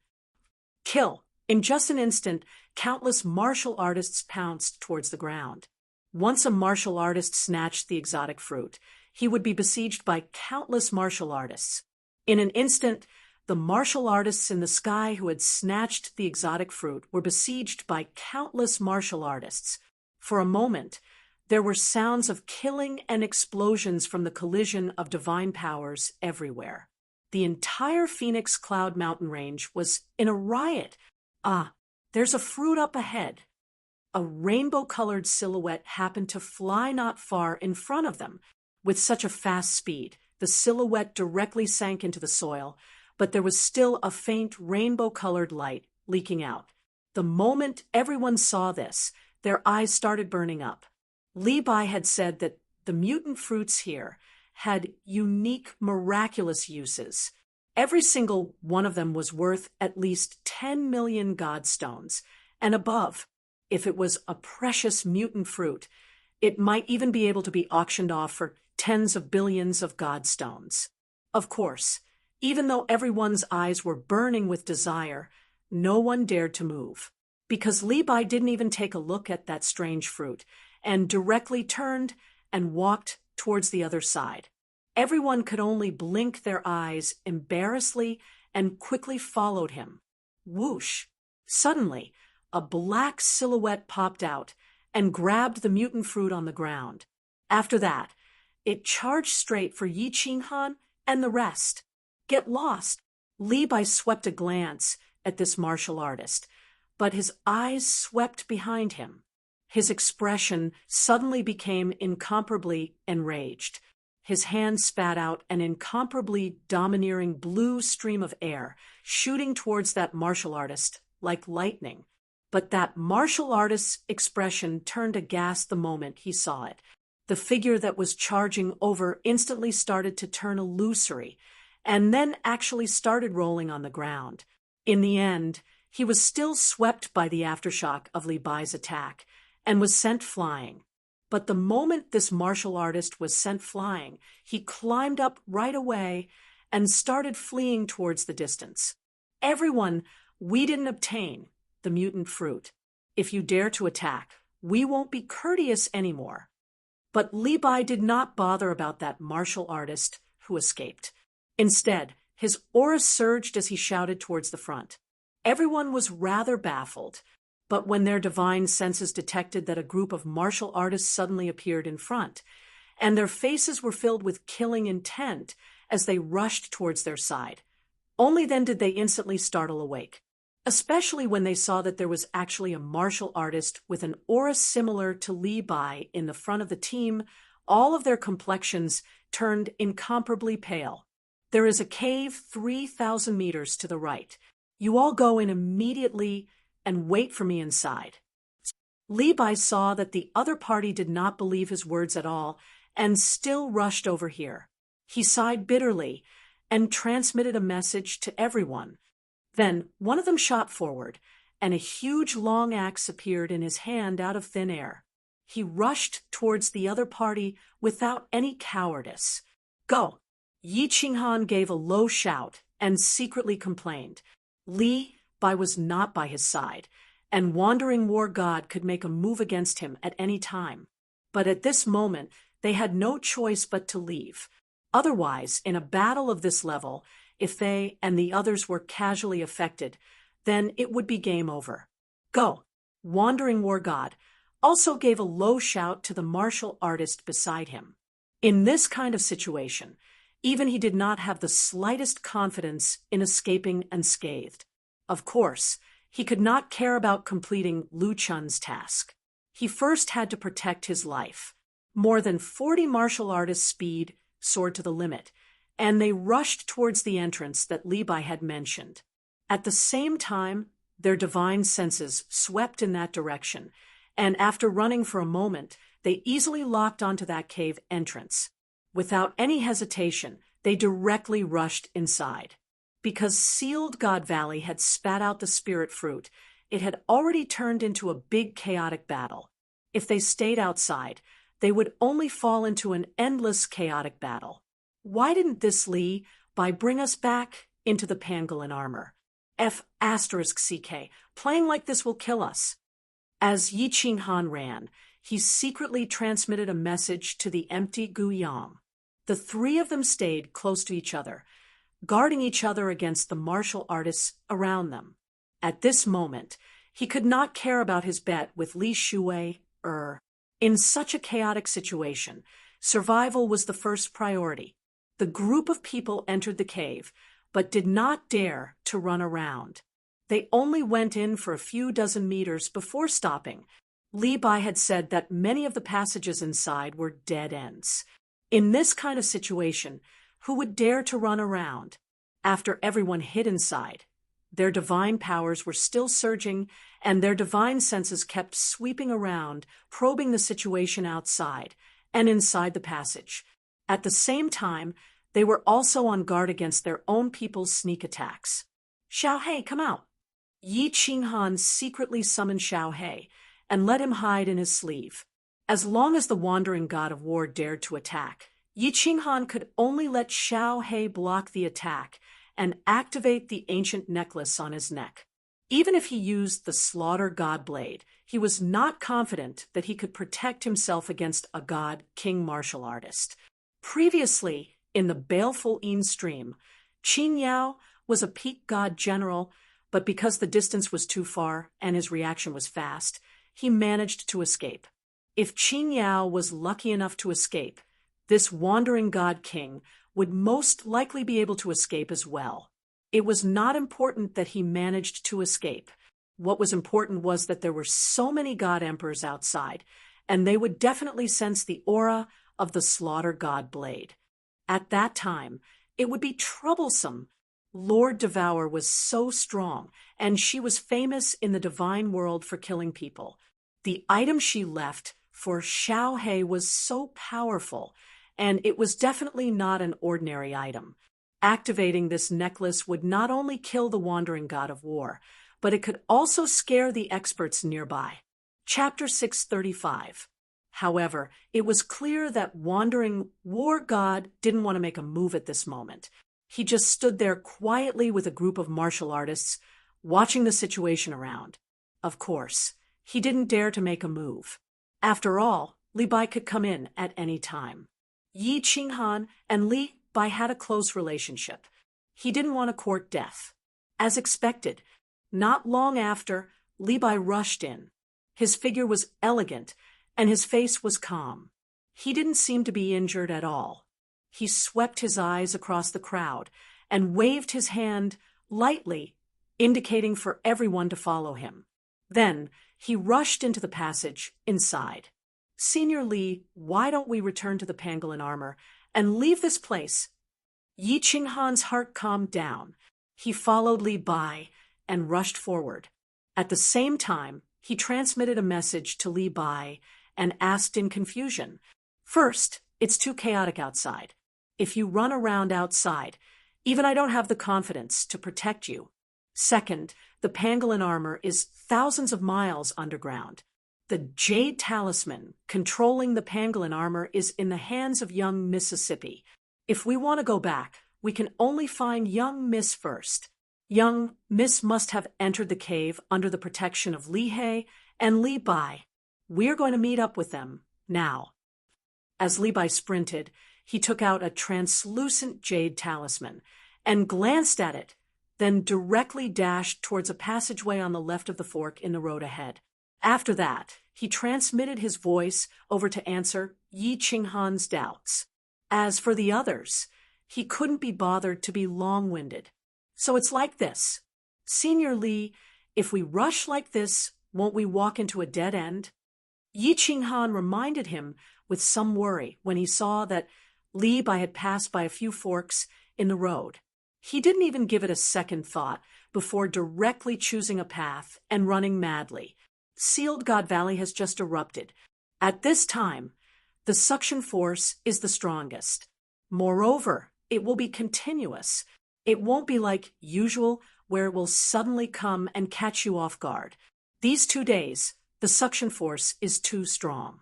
Kill. In just an instant, countless martial artists pounced towards the ground. Once a martial artist snatched the exotic fruit, he would be besieged by countless martial artists. In an instant, the martial artists in the sky who had snatched the exotic fruit were besieged by countless martial artists. For a moment, there were sounds of killing and explosions from the collision of divine powers everywhere. The entire Phoenix Cloud mountain range was in a riot. Ah, there's a fruit up ahead. A rainbow-colored silhouette happened to fly not far in front of them. With such a fast speed, the silhouette directly sank into the soil, but there was still a faint rainbow-colored light leaking out. The moment everyone saw this, their eyes started burning up. Levi had said that the mutant fruits here had unique, miraculous uses. Every single one of them was worth at least 10 million godstones, and above, if it was a precious mutant fruit, it might even be able to be auctioned off for tens of billions of godstones. Of course, even though everyone's eyes were burning with desire, no one dared to move, because Levi didn't even take a look at that strange fruit, and directly turned and walked towards the other side. Everyone could only blink their eyes embarrassedly and quickly followed him. Whoosh! Suddenly, a black silhouette popped out and grabbed the mutant fruit on the ground. After that, it charged straight for Yi Qinghan and the rest. Get lost! Levi swept a glance at this martial artist, but his eyes swept behind him. His expression suddenly became incomparably enraged. His hand spat out an incomparably domineering blue stream of air, shooting towards that martial artist like lightning. But that martial artist's expression turned aghast the moment he saw it. The figure that was charging over instantly started to turn illusory, and then actually started rolling on the ground. In the end, he was still swept by the aftershock of Li Bai's attack, and was sent flying. But the moment this martial artist was sent flying, he climbed up right away and started fleeing towards the distance. Everyone, we didn't obtain the mutant fruit. If you dare to attack, we won't be courteous anymore. But Li Bai did not bother about that martial artist who escaped. Instead, his aura surged as he shouted towards the front. Everyone was rather baffled, but when their divine senses detected that a group of martial artists suddenly appeared in front, and their faces were filled with killing intent as they rushed towards their side, only then did they instantly startle awake, especially when they saw that there was actually a martial artist with an aura similar to Li Bai in the front of the team. All of their complexions turned incomparably pale. There is a cave 3,000 meters to the right. You all go in immediately and wait for me inside. Li Bai saw that the other party did not believe his words at all and still rushed over here. He sighed bitterly and transmitted a message to everyone. Then one of them shot forward, and a huge long axe appeared in his hand out of thin air. He rushed towards the other party without any cowardice. Go! Yi Qinghan gave a low shout and secretly complained. Li Bai was not by his side, and Wandering War God could make a move against him at any time. But at this moment, they had no choice but to leave. Otherwise, in a battle of this level, if they and the others were casually affected, then it would be game over. Go! Wandering War God also gave a low shout to the martial artist beside him. In this kind of situation, even he did not have the slightest confidence in escaping unscathed. Of course, he could not care about completing Lu Chun's task. He first had to protect his life. More than 40 martial artists' speed soared to the limit, and they rushed towards the entrance that Li Bai had mentioned. At the same time, their divine senses swept in that direction, and after running for a moment, they easily locked onto that cave entrance. Without any hesitation, they directly rushed inside. Because Sealed God Valley had spat out the spirit fruit, it had already turned into a big chaotic battle. If they stayed outside, they would only fall into an endless chaotic battle. Why didn't this Li Bai bring us back into the pangolin armor? F***CK, playing like this will kill us. As Yi Qinghan ran, he secretly transmitted a message to the empty Guiyang. The three of them stayed close to each other, guarding each other against the martial artists around them. At this moment, he could not care about his bet with Li Shui. In such a chaotic situation, survival was the first priority. The group of people entered the cave, but did not dare to run around. They only went in for a few dozen meters before stopping. Li Bai had said that many of the passages inside were dead ends. In this kind of situation, who would dare to run around? After everyone hid inside, their divine powers were still surging, and their divine senses kept sweeping around, probing the situation outside and inside the passage. At the same time, they were also on guard against their own people's sneak attacks. Xiao He, come out! Yi Qinghan secretly summoned Xiao He and let him hide in his sleeve. As long as the wandering god of war dared to attack, Yi Qinghan could only let Xiao He block the attack and activate the ancient necklace on his neck. Even if he used the slaughter god blade, he was not confident that he could protect himself against a god king martial artist. Previously, in the baleful Yin stream, Qin Yao was a peak god general, but because the distance was too far and his reaction was fast, he managed to escape. If Qin Yao was lucky enough to escape, this wandering god king would most likely be able to escape as well. It was not important that he managed to escape. What was important was that there were so many god emperors outside, and they would definitely sense the aura of the slaughter god blade. At that time, it would be troublesome. Lord Devour was so strong, and she was famous in the divine world for killing people. The item she left for Xiao He was so powerful, and it was definitely not an ordinary item. Activating this necklace would not only kill the wandering god of war, but it could also scare the experts nearby. Chapter 635. However, it was clear that wandering war god didn't want to make a move at this moment. He just stood there quietly with a group of martial artists, watching the situation around. Of course, he didn't dare to make a move. After all, Li Bai could come in at any time. Yi Qinghan and Li Bai had a close relationship. He didn't want to court death. As expected, not long after, Li Bai rushed in. His figure was elegant, and his face was calm. He didn't seem to be injured at all. He swept his eyes across the crowd and waved his hand lightly, indicating for everyone to follow him. Then he rushed into the passage inside. Senior Li, why don't we return to the pangolin armor and leave this place? Yi Qinghan's heart calmed down. He followed Li Bai and rushed forward. At the same time, he transmitted a message to Li Bai and asked in confusion, "First, it's too chaotic outside. If you run around outside, even I don't have the confidence to protect you. Second, the pangolin armor is thousands of miles underground. The Jade Talisman controlling the pangolin armor is in the hands of young Mississippi. If we want to go back, we can only find young Miss first. Young Miss must have entered the cave under the protection of Li He and Li Bai. We're going to meet up with them now." As Li Bai sprinted, he took out a translucent jade talisman and glanced at it, then directly dashed towards a passageway on the left of the fork in the road ahead. After that, he transmitted his voice over to answer Yi Qinghan's doubts. As for the others, he couldn't be bothered to be long-winded. "So it's like this. Senior Li, if we rush like this, won't we walk into a dead end?" Yi Qinghan reminded him with some worry when he saw that Li Bai had passed by a few forks in the road. He didn't even give it a second thought before directly choosing a path and running madly. Sealed God Valley has just erupted. At this time, the suction force is the strongest. Moreover, it will be continuous. It won't be like usual, where it will suddenly come and catch you off guard. These 2 days, the suction force is too strong.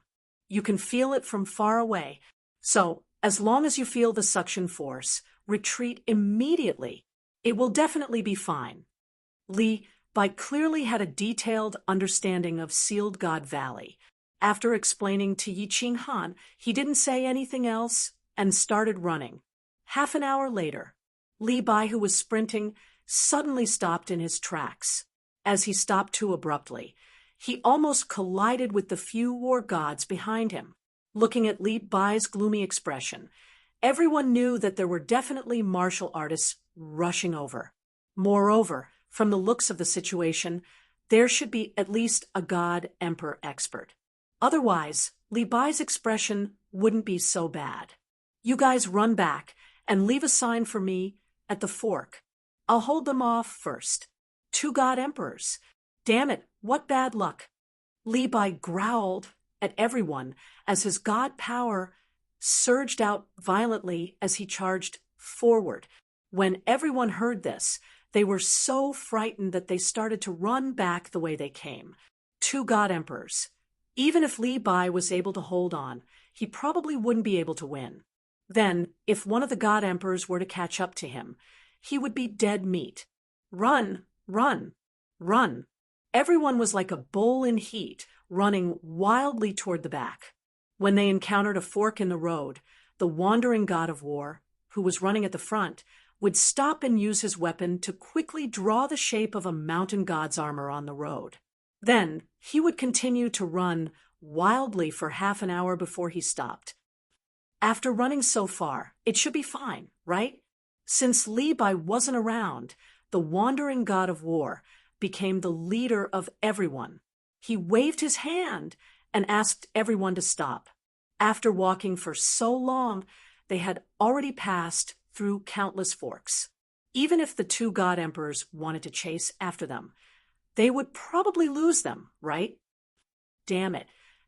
You can feel it from far away. So, as long as you feel the suction force, retreat immediately. It will definitely be fine. Li Bai clearly had a detailed understanding of Sealed God Valley. After explaining to Yi Qinghan, he didn't say anything else and started running. Half an hour later, Li Bai, who was sprinting, suddenly stopped in his tracks. As he stopped too abruptly, he almost collided with the few war gods behind him. Looking at Li Bai's gloomy expression, everyone knew that there were definitely martial artists rushing over. Moreover, from the looks of the situation, there should be at least a god emperor expert. Otherwise, Li Bai's expression wouldn't be so bad. You guys run back and leave a sign for me at the fork. I'll hold them off first. 2 god emperors. Damn it, what bad luck. Li Bai growled at everyone as his god power surged out violently as he charged forward. When everyone heard this, they were so frightened that they started to run back the way they came. 2 god emperors. Even if Li Bai was able to hold on, he probably wouldn't be able to win. Then, if one of the god emperors were to catch up to him, he would be dead meat. Run, run, run. Everyone was like a bull in heat, running wildly toward the back. When they encountered a fork in the road, the wandering god of war, who was running at the front, would stop and use his weapon to quickly draw the shape of a mountain god's armor on the road. Then he would continue to run wildly for half an hour before he stopped. After running so far, it should be fine, right? Since Li Bai wasn't around, the wandering god of war became the leader of everyone. He waved his hand and asked everyone to stop. After walking for so long, they had already passed through countless forks. Even if the 2 god emperors wanted to chase after them, they would probably lose them, right? Damn it.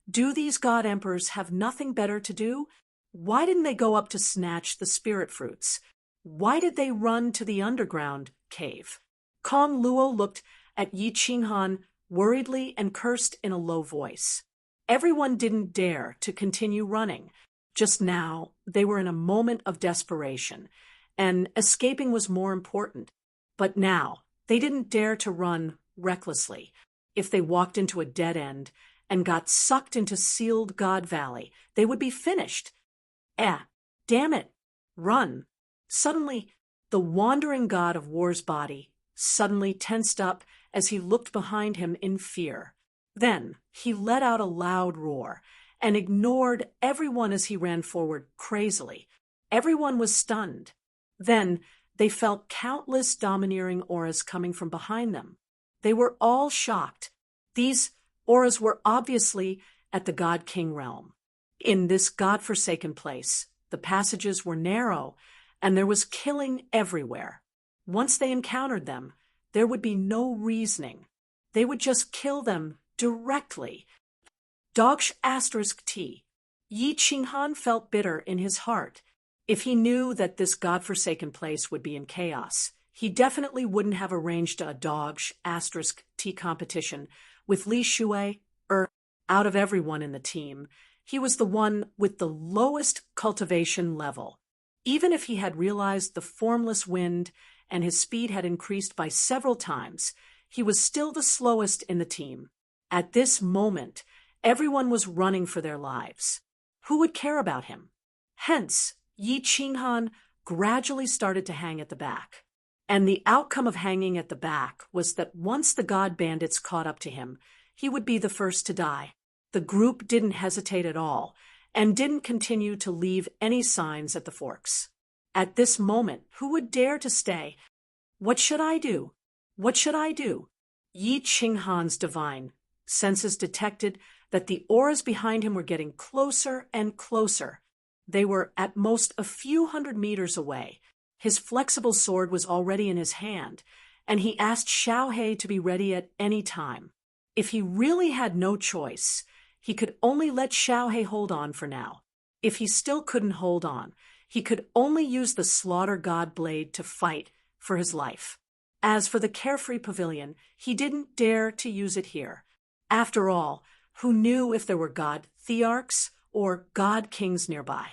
Do these god emperors have nothing better to do? Why didn't they go up to snatch the spirit fruits? Why did they run to the underground cave? Kong Luo looked at Yi Qinghan worriedly and cursed in a low voice. Everyone didn't dare to continue running. Just now, they were in a moment of desperation, and escaping was more important. But now, they didn't dare to run recklessly. If they walked into a dead end and got sucked into Sealed God Valley, they would be finished. Damn it, run. Suddenly, the wandering god of war's body suddenly tensed up as he looked behind him in fear. Then he let out a loud roar and ignored everyone as he ran forward crazily. Everyone was stunned. Then they felt countless domineering auras coming from behind them. They were all shocked. These auras were obviously at the God King realm. In this God-forsaken place, the passages were narrow, and there was killing everywhere. Once they encountered them, there would be no reasoning. They would just kill them directly. T. Yi Qinghan felt bitter in his heart. If he knew that this God-forsaken place would be in chaos, he definitely wouldn't have arranged a T competition with Li Shui. Out of everyone in the team, he was the one with the lowest cultivation level. Even if he had realized the formless wind and his speed had increased by several times, he was still the slowest in the team. At this moment, everyone was running for their lives. Who would care about him? Hence, Yi Qinghan gradually started to hang at the back. And the outcome of hanging at the back was that once the god bandits caught up to him, he would be the first to die. The group didn't hesitate at all, and didn't continue to leave any signs at the forks. At this moment, who would dare to stay? What should I do? What should I do? Yi Qinghan's divine senses detected that the auras behind him were getting closer and closer. They were at most a few hundred meters away. His flexible sword was already in his hand, and he asked Xiao He to be ready at any time. If he really had no choice, he could only let Xiaohe hold on for now. If he still couldn't hold on, he could only use the slaughter god blade to fight for his life. As for the carefree pavilion, he didn't dare to use it here. After all, who knew if there were god thearchs or god kings nearby?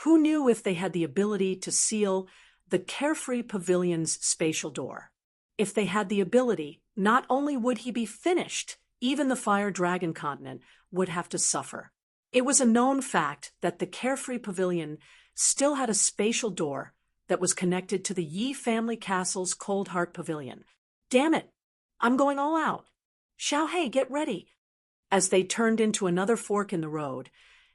Who knew if they had the ability to seal the carefree pavilion's spatial door? If they had the ability, not only would he be finished, even the Fire Dragon continent would have to suffer. It was a known fact that the carefree pavilion still had a spatial door that was connected to the Yi family castle's Cold Heart Pavilion. Damn it! I'm going all out. Xiaohe, get ready. As they turned into another fork in the road,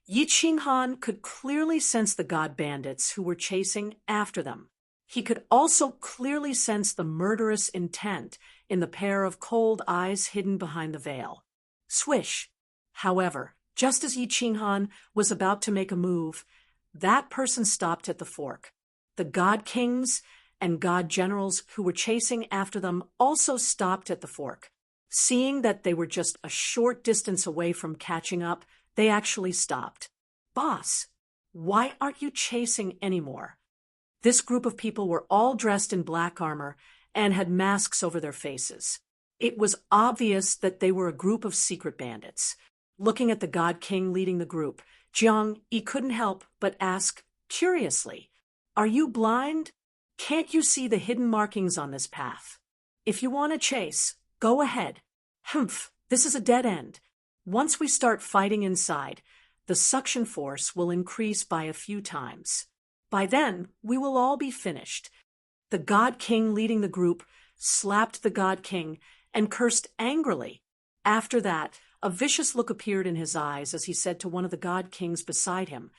Yi Qinghan could clearly sense the god bandits who were chasing after them. He could also clearly sense the murderous intent in the pair of cold eyes hidden behind the veil. Swish! However, just as Yi Qinghan was about to make a move, that person stopped at the fork. The god kings and god generals who were chasing after them also stopped at the fork. Seeing that they were just a short distance away from catching up, they actually stopped. Boss, why aren't you chasing anymore? This group of people were all dressed in black armor and had masks over their faces. It was obvious that they were a group of secret bandits. Looking at the god king leading the group, Jiang Yi couldn't help but ask curiously, "Are you blind? Can't you see the hidden markings on this path? If you want to chase, go ahead." Humph, this is a dead end. Once we start fighting inside, the suction force will increase by a few times. By then, we will all be finished. The god king leading the group slapped the god king and cursed angrily. After that, a vicious look appeared in his eyes as he said to one of the god kings beside him,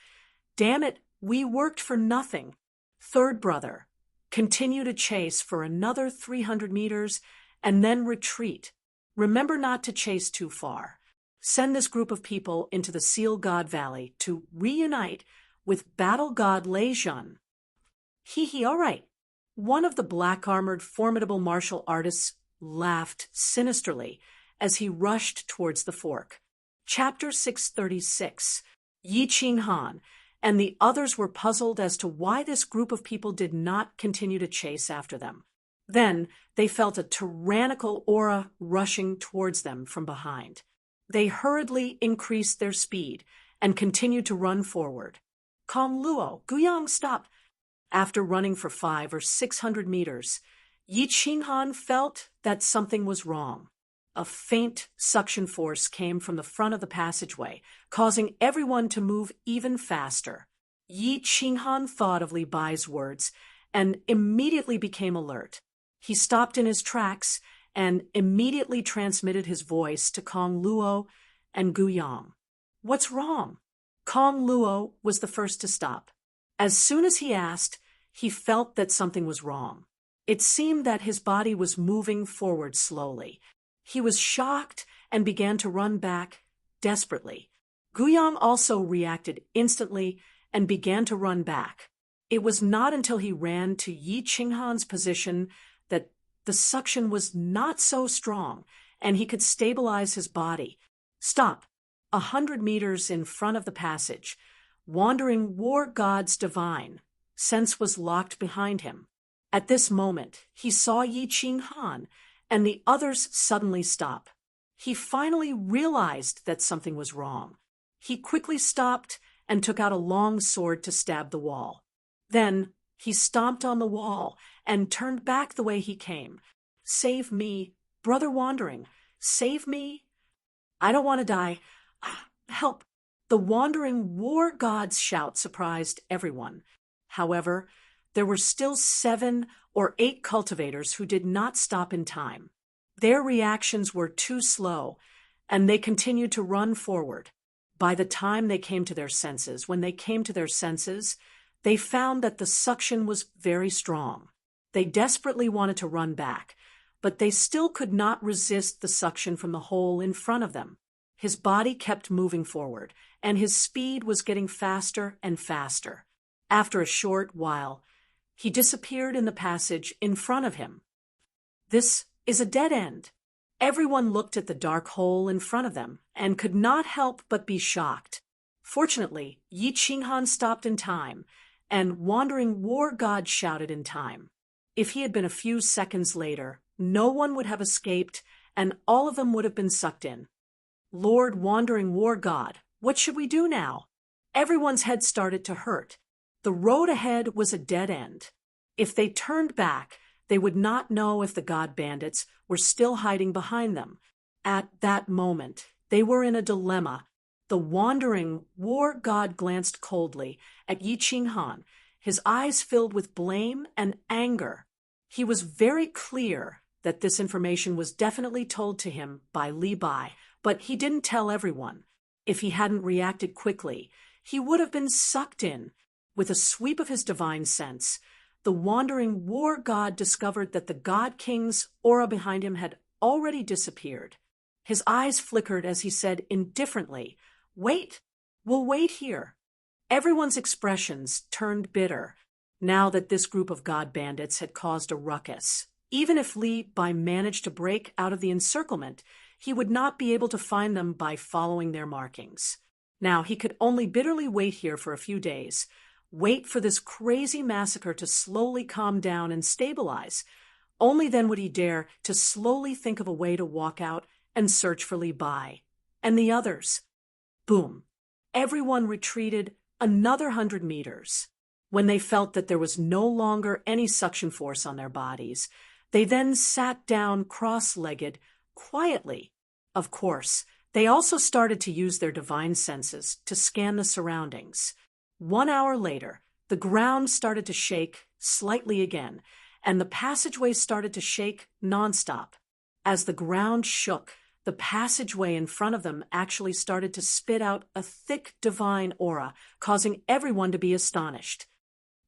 "Damn it, we worked for nothing. Third brother, continue to chase for another 300 meters and then retreat. Remember not to chase too far. Send this group of people into the Seal God Valley to reunite with Battle God Lei Jun." Hee, all right. One of the black-armored, formidable martial artists laughed sinisterly as he rushed towards the fork. Chapter 636. Yi Qinghan and the others were puzzled as to why this group of people did not continue to chase after them. Then they felt a tyrannical aura rushing towards them from behind. They hurriedly increased their speed and continued to run forward. Kong Luo, Guyang, stop! After running for 500 or 600 meters, Yi Qinghan felt that something was wrong. A faint suction force came from the front of the passageway, causing everyone to move even faster. Yi Qinghan thought of Li Bai's words and immediately became alert. He stopped in his tracks and immediately transmitted his voice to Kong Luo and Guyang. "What's wrong?" Kong Luo was the first to stop. As soon as he asked, he felt that something was wrong. It seemed that his body was moving forward slowly. He was shocked and began to run back desperately. Guyang also reacted instantly and began to run back. It was not until he ran to Yi Qinghan's position that the suction was not so strong and he could stabilize his body. Stop! 100 meters in front of the passage, wandering war gods divine, sense was locked behind him. At this moment, he saw Yi Qinghan and the others suddenly stop. He finally realized that something was wrong. He quickly stopped and took out a long sword to stab the wall. Then he stomped on the wall and turned back the way he came. "Save me, Brother Wandering, save me. I don't want to die. Help." The wandering war god's shout surprised everyone. However, there were still 7 or 8 cultivators who did not stop in time. Their reactions were too slow, and they continued to run forward. By the time they came to their senses, they found that the suction was very strong. They desperately wanted to run back, but they still could not resist the suction from the hole in front of them. His body kept moving forward, and his speed was getting faster and faster. After a short while, he disappeared in the passage in front of him. "This is a dead end." Everyone looked at the dark hole in front of them and could not help but be shocked. Fortunately, Yi Qinghan stopped in time, and Wandering War God shouted in time. If he had been a few seconds later, no one would have escaped, and all of them would have been sucked in. Lord Wandering War God, what should we do now? Everyone's head started to hurt. The road ahead was a dead end. If they turned back, they would not know if the god bandits were still hiding behind them. At that moment, they were in a dilemma. The Wandering War God glanced coldly at Yi Qinghan, his eyes filled with blame and anger. He was very clear that this information was definitely told to him by Li Bai, but he didn't tell everyone. If he hadn't reacted quickly, he would have been sucked in. With a sweep of his divine sense, the Wandering War God discovered that the God King's aura behind him had already disappeared. His eyes flickered as he said indifferently, "Wait, we'll wait here." Everyone's expressions turned bitter, now that this group of god bandits had caused a ruckus. Even if Li Bai managed to break out of the encirclement, he would not be able to find them by following their markings. Now he could only bitterly wait here for a few days, wait for this crazy massacre to slowly calm down and stabilize. Only then would he dare to slowly think of a way to walk out and search for Li Bai. And the others. Boom. Everyone retreated another 100 meters. When they felt that there was no longer any suction force on their bodies, they then sat down cross-legged, quietly. Of course, they also started to use their divine senses to scan the surroundings. 1 hour later, the ground started to shake slightly again, and the passageway started to shake nonstop. As the ground shook, the passageway in front of them actually started to spit out a thick divine aura, causing everyone to be astonished.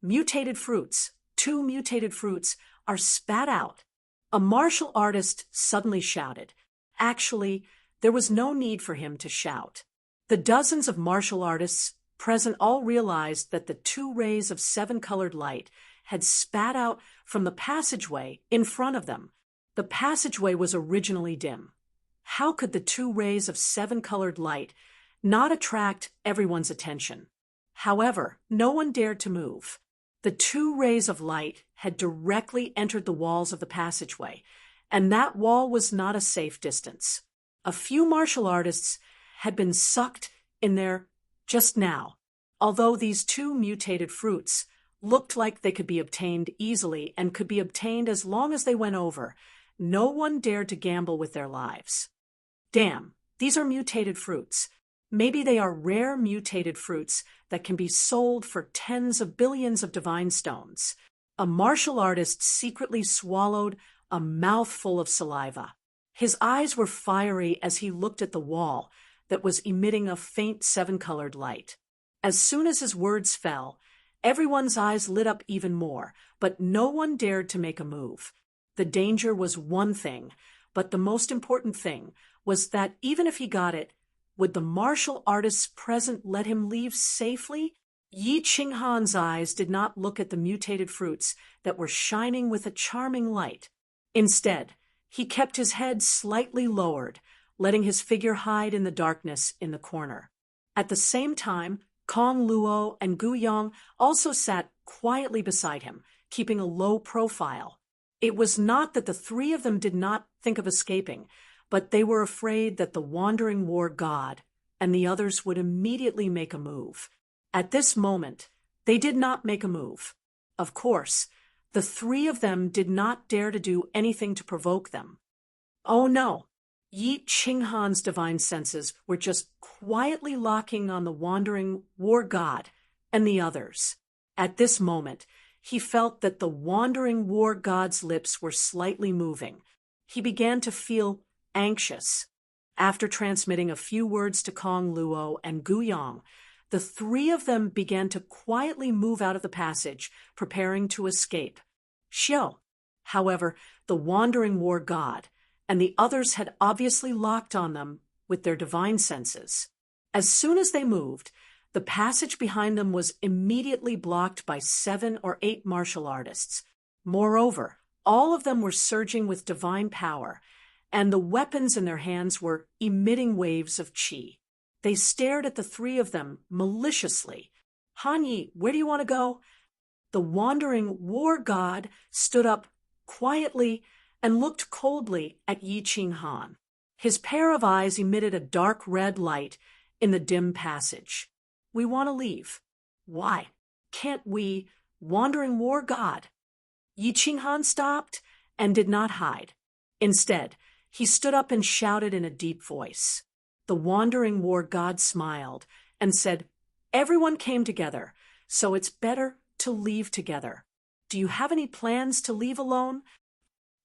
Mutated fruits, 2 mutated fruits, are spat out. A martial artist suddenly shouted. Actually, there was no need for him to shout. The dozens of martial artists present all realized that the 2 rays of 7-colored light had spat out from the passageway in front of them. The passageway was originally dim. How could the 2 rays of 7-colored light not attract everyone's attention? However, no one dared to move. The 2 rays of light had directly entered the walls of the passageway, and that wall was not a safe distance. A few martial artists had been sucked in there just now. Although these 2 mutated fruits looked like they could be obtained easily and could be obtained as long as they went over, no one dared to gamble with their lives. Damn, these are mutated fruits. Maybe they are rare mutated fruits that can be sold for tens of billions of divine stones. A martial artist secretly swallowed a mouthful of saliva. His eyes were fiery as he looked at the wall that was emitting a faint 7-colored light. As soon as his words fell, everyone's eyes lit up even more, but no one dared to make a move. The danger was one thing, but the most important thing was that even if he got it, would the martial artists present let him leave safely? Yi Qinghan's eyes did not look at the mutated fruits that were shining with a charming light. Instead, he kept his head slightly lowered, letting his figure hide in the darkness in the corner. At the same time, Kong Luo and Gu Yong also sat quietly beside him, keeping a low profile. It was not that the 3 of them did not think of escaping, but they were afraid that the Wandering War God and the others would immediately make a move. At this moment, they did not make a move. Of course, the 3 of them did not dare to do anything to provoke them. Oh no! Yi Qinghan's divine senses were just quietly locking on the Wandering War God and the others. At this moment, he felt that the Wandering War God's lips were slightly moving. He began to feel anxious. After transmitting a few words to Kong Luo and Gu Yong, the 3 of them began to quietly move out of the passage, preparing to escape. Xiao, however, the Wandering War God, and the others had obviously locked on them with their divine senses. As soon as they moved, the passage behind them was immediately blocked by 7 or 8 martial artists. Moreover, all of them were surging with divine power, and the weapons in their hands were emitting waves of chi. They stared at the three of them maliciously. Han Yi, where do you want to go? The wandering war god stood up quietly and looked coldly at Yi Qing Han. His pair of eyes emitted a dark red light in the dim passage. We want to leave. Why? Can't we, wandering war god? Yi Qing Han stopped and did not hide. Instead, he stood up and shouted in a deep voice. The wandering war god smiled and said, "Everyone came together, so it's better to leave together. Do you have any plans to leave alone?"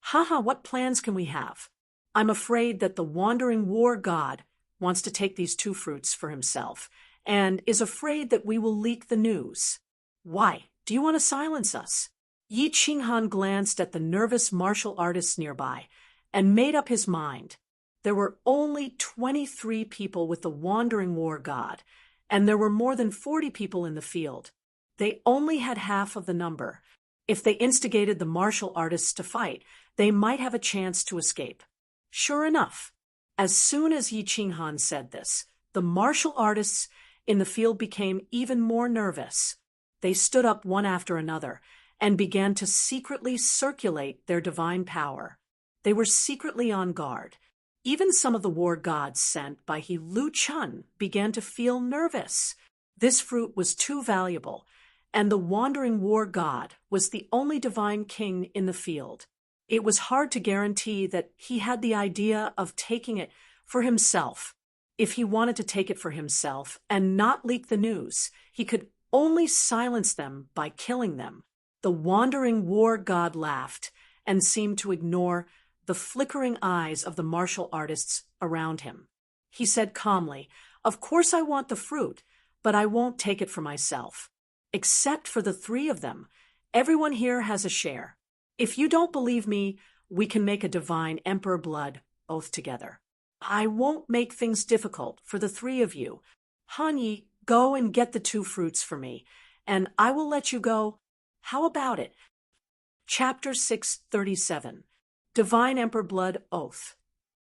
Haha, what plans can we have? I'm afraid that the wandering war god wants to take these two fruits for himself and is afraid that we will leak the news. Why? Do you want to silence us? Yi Qinghan glanced at the nervous martial artists nearby and made up his mind. There were only 23 people with the wandering war god, and there were more than 40 people in the field. They only had half of the number. If they instigated the martial artists to fight, they might have a chance to escape. Sure enough, as soon as Yi Qinghan said this, the martial artists in the field became even more nervous. They stood up one after another and began to secretly circulate their divine power. They were secretly on guard. Even some of the war gods sent by He Lu Chun began to feel nervous. This fruit was too valuable, and the wandering war god was the only divine king in the field. It was hard to guarantee that he had the idea of taking it for himself. If he wanted to take it for himself and not leak the news, he could only silence them by killing them. The wandering war god laughed and seemed to ignore the flickering eyes of the martial artists around him. He said calmly, "Of course I want the fruit, but I won't take it for myself. Except for the three of them, everyone here has a share. If you don't believe me, we can make a divine emperor blood oath together. I won't make things difficult for the three of you. Han Yi, go and get the two fruits for me, and I will let you go. How about it?" Chapter 637. Divine Emperor Blood Oath.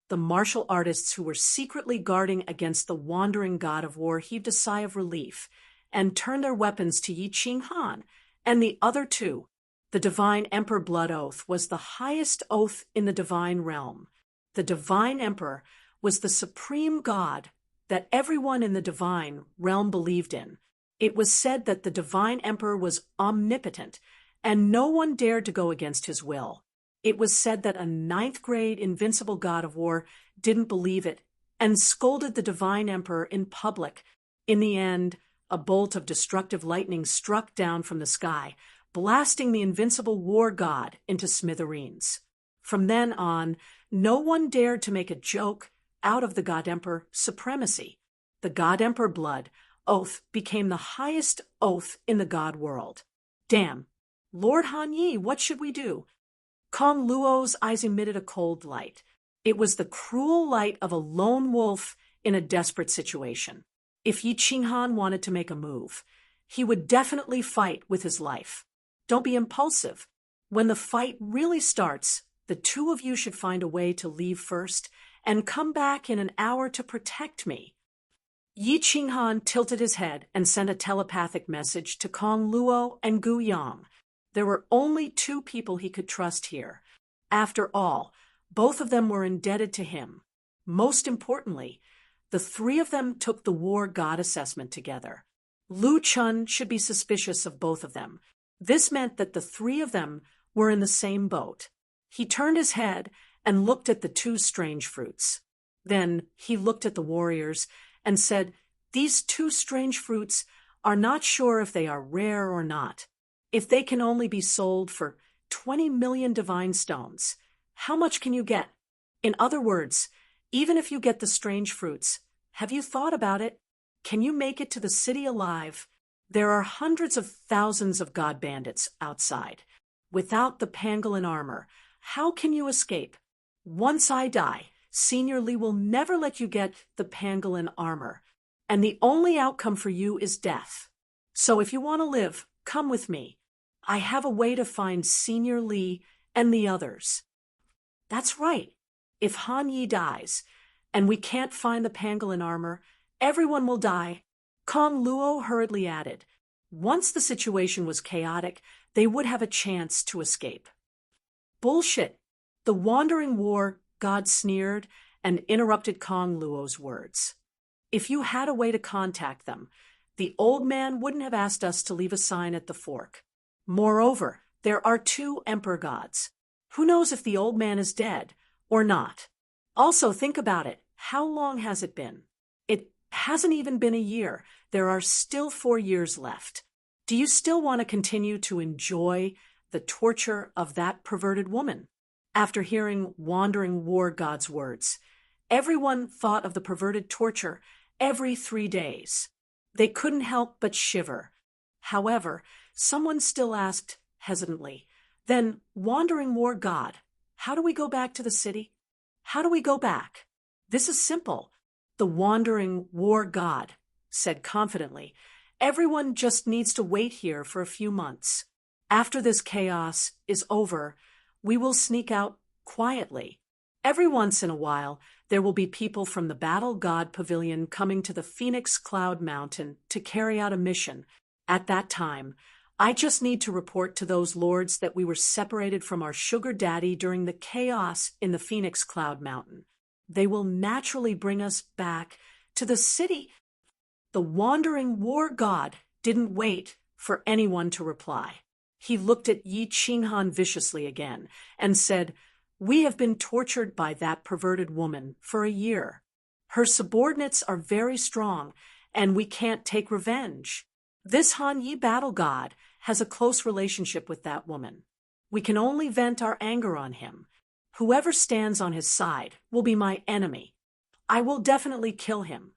The martial artists who were secretly guarding against the wandering god of war heaved a sigh of relief and turned their weapons to Yi Qinghan and the other two. The Divine Emperor Blood Oath was the highest oath in the divine realm. The Divine Emperor was the supreme god that everyone in the divine realm believed in. It was said that the Divine Emperor was omnipotent, and no one dared to go against his will. It was said that a ninth-grade invincible god of war didn't believe it and scolded the Divine Emperor in public. In the end, a bolt of destructive lightning struck down from the sky, blasting the invincible war god into smithereens. From then on, no one dared to make a joke out of the God Emperor supremacy. The God Emperor Blood Oath became the highest oath in the god world. Damn. Lord Han Yi, what should we do? Kong Luo's eyes emitted a cold light. It was the cruel light of a lone wolf in a desperate situation. If Yi Qinghan wanted to make a move, he would definitely fight with his life. Don't be impulsive. When the fight really starts, the two of you should find a way to leave first and come back in an hour to protect me. Yi Qinghan tilted his head and sent a telepathic message to Kong Luo and Gu Yang. There were only two people he could trust here. After all, both of them were indebted to him. Most importantly, the three of them took the war god assessment together. Lu Chun should be suspicious of both of them. This meant that the three of them were in the same boat. He turned his head and looked at the two strange fruits. Then he looked at the warriors and said, "These two strange fruits are not sure if they are rare or not. If they can only be sold for 20 million divine stones, how much can you get? In other words, even if you get the strange fruits, have you thought about it? Can you make it to the city alive? There are hundreds of thousands of god bandits outside. Without the pangolin armor, how can you escape? Once I die, Senior Li will never let you get the pangolin armor, and the only outcome for you is death. So if you want to live, come with me. I have a way to find Senior Li and the others." That's right. If Han Yi dies, and we can't find the pangolin armor, everyone will die. Kong Luo hurriedly added. Once the situation was chaotic, they would have a chance to escape. Bullshit! The wandering war god sneered and interrupted Kong Luo's words. If you had a way to contact them, the old man wouldn't have asked us to leave a sign at the fork. Moreover, there are 2 emperor gods. Who knows if the old man is dead or not? Also, think about it. How long has it been? It hasn't even been a year. There are still 4 years left. Do you still want to continue to enjoy the torture of that perverted woman? After hearing wandering war god's words, everyone thought of the perverted torture every 3 days. They couldn't help but shiver. However, someone still asked hesitantly, then, wandering war god, how do we go back to the city? How do we go back? This is simple. The wandering war god said confidently, everyone just needs to wait here for a few months. After this chaos is over, we will sneak out quietly. Every once in a while, there will be people from the Battle God Pavilion coming to the Phoenix Cloud Mountain to carry out a mission. At that time, I just need to report to those lords that we were separated from our sugar daddy during the chaos in the Phoenix Cloud Mountain. They will naturally bring us back to the city. The wandering war god didn't wait for anyone to reply. He looked at Yi Qinghan viciously again and said, we have been tortured by that perverted woman for a year. Her subordinates are very strong, and we can't take revenge. This Han Yi battle god has a close relationship with that woman. We can only vent our anger on him. Whoever stands on his side will be my enemy. I will definitely kill him.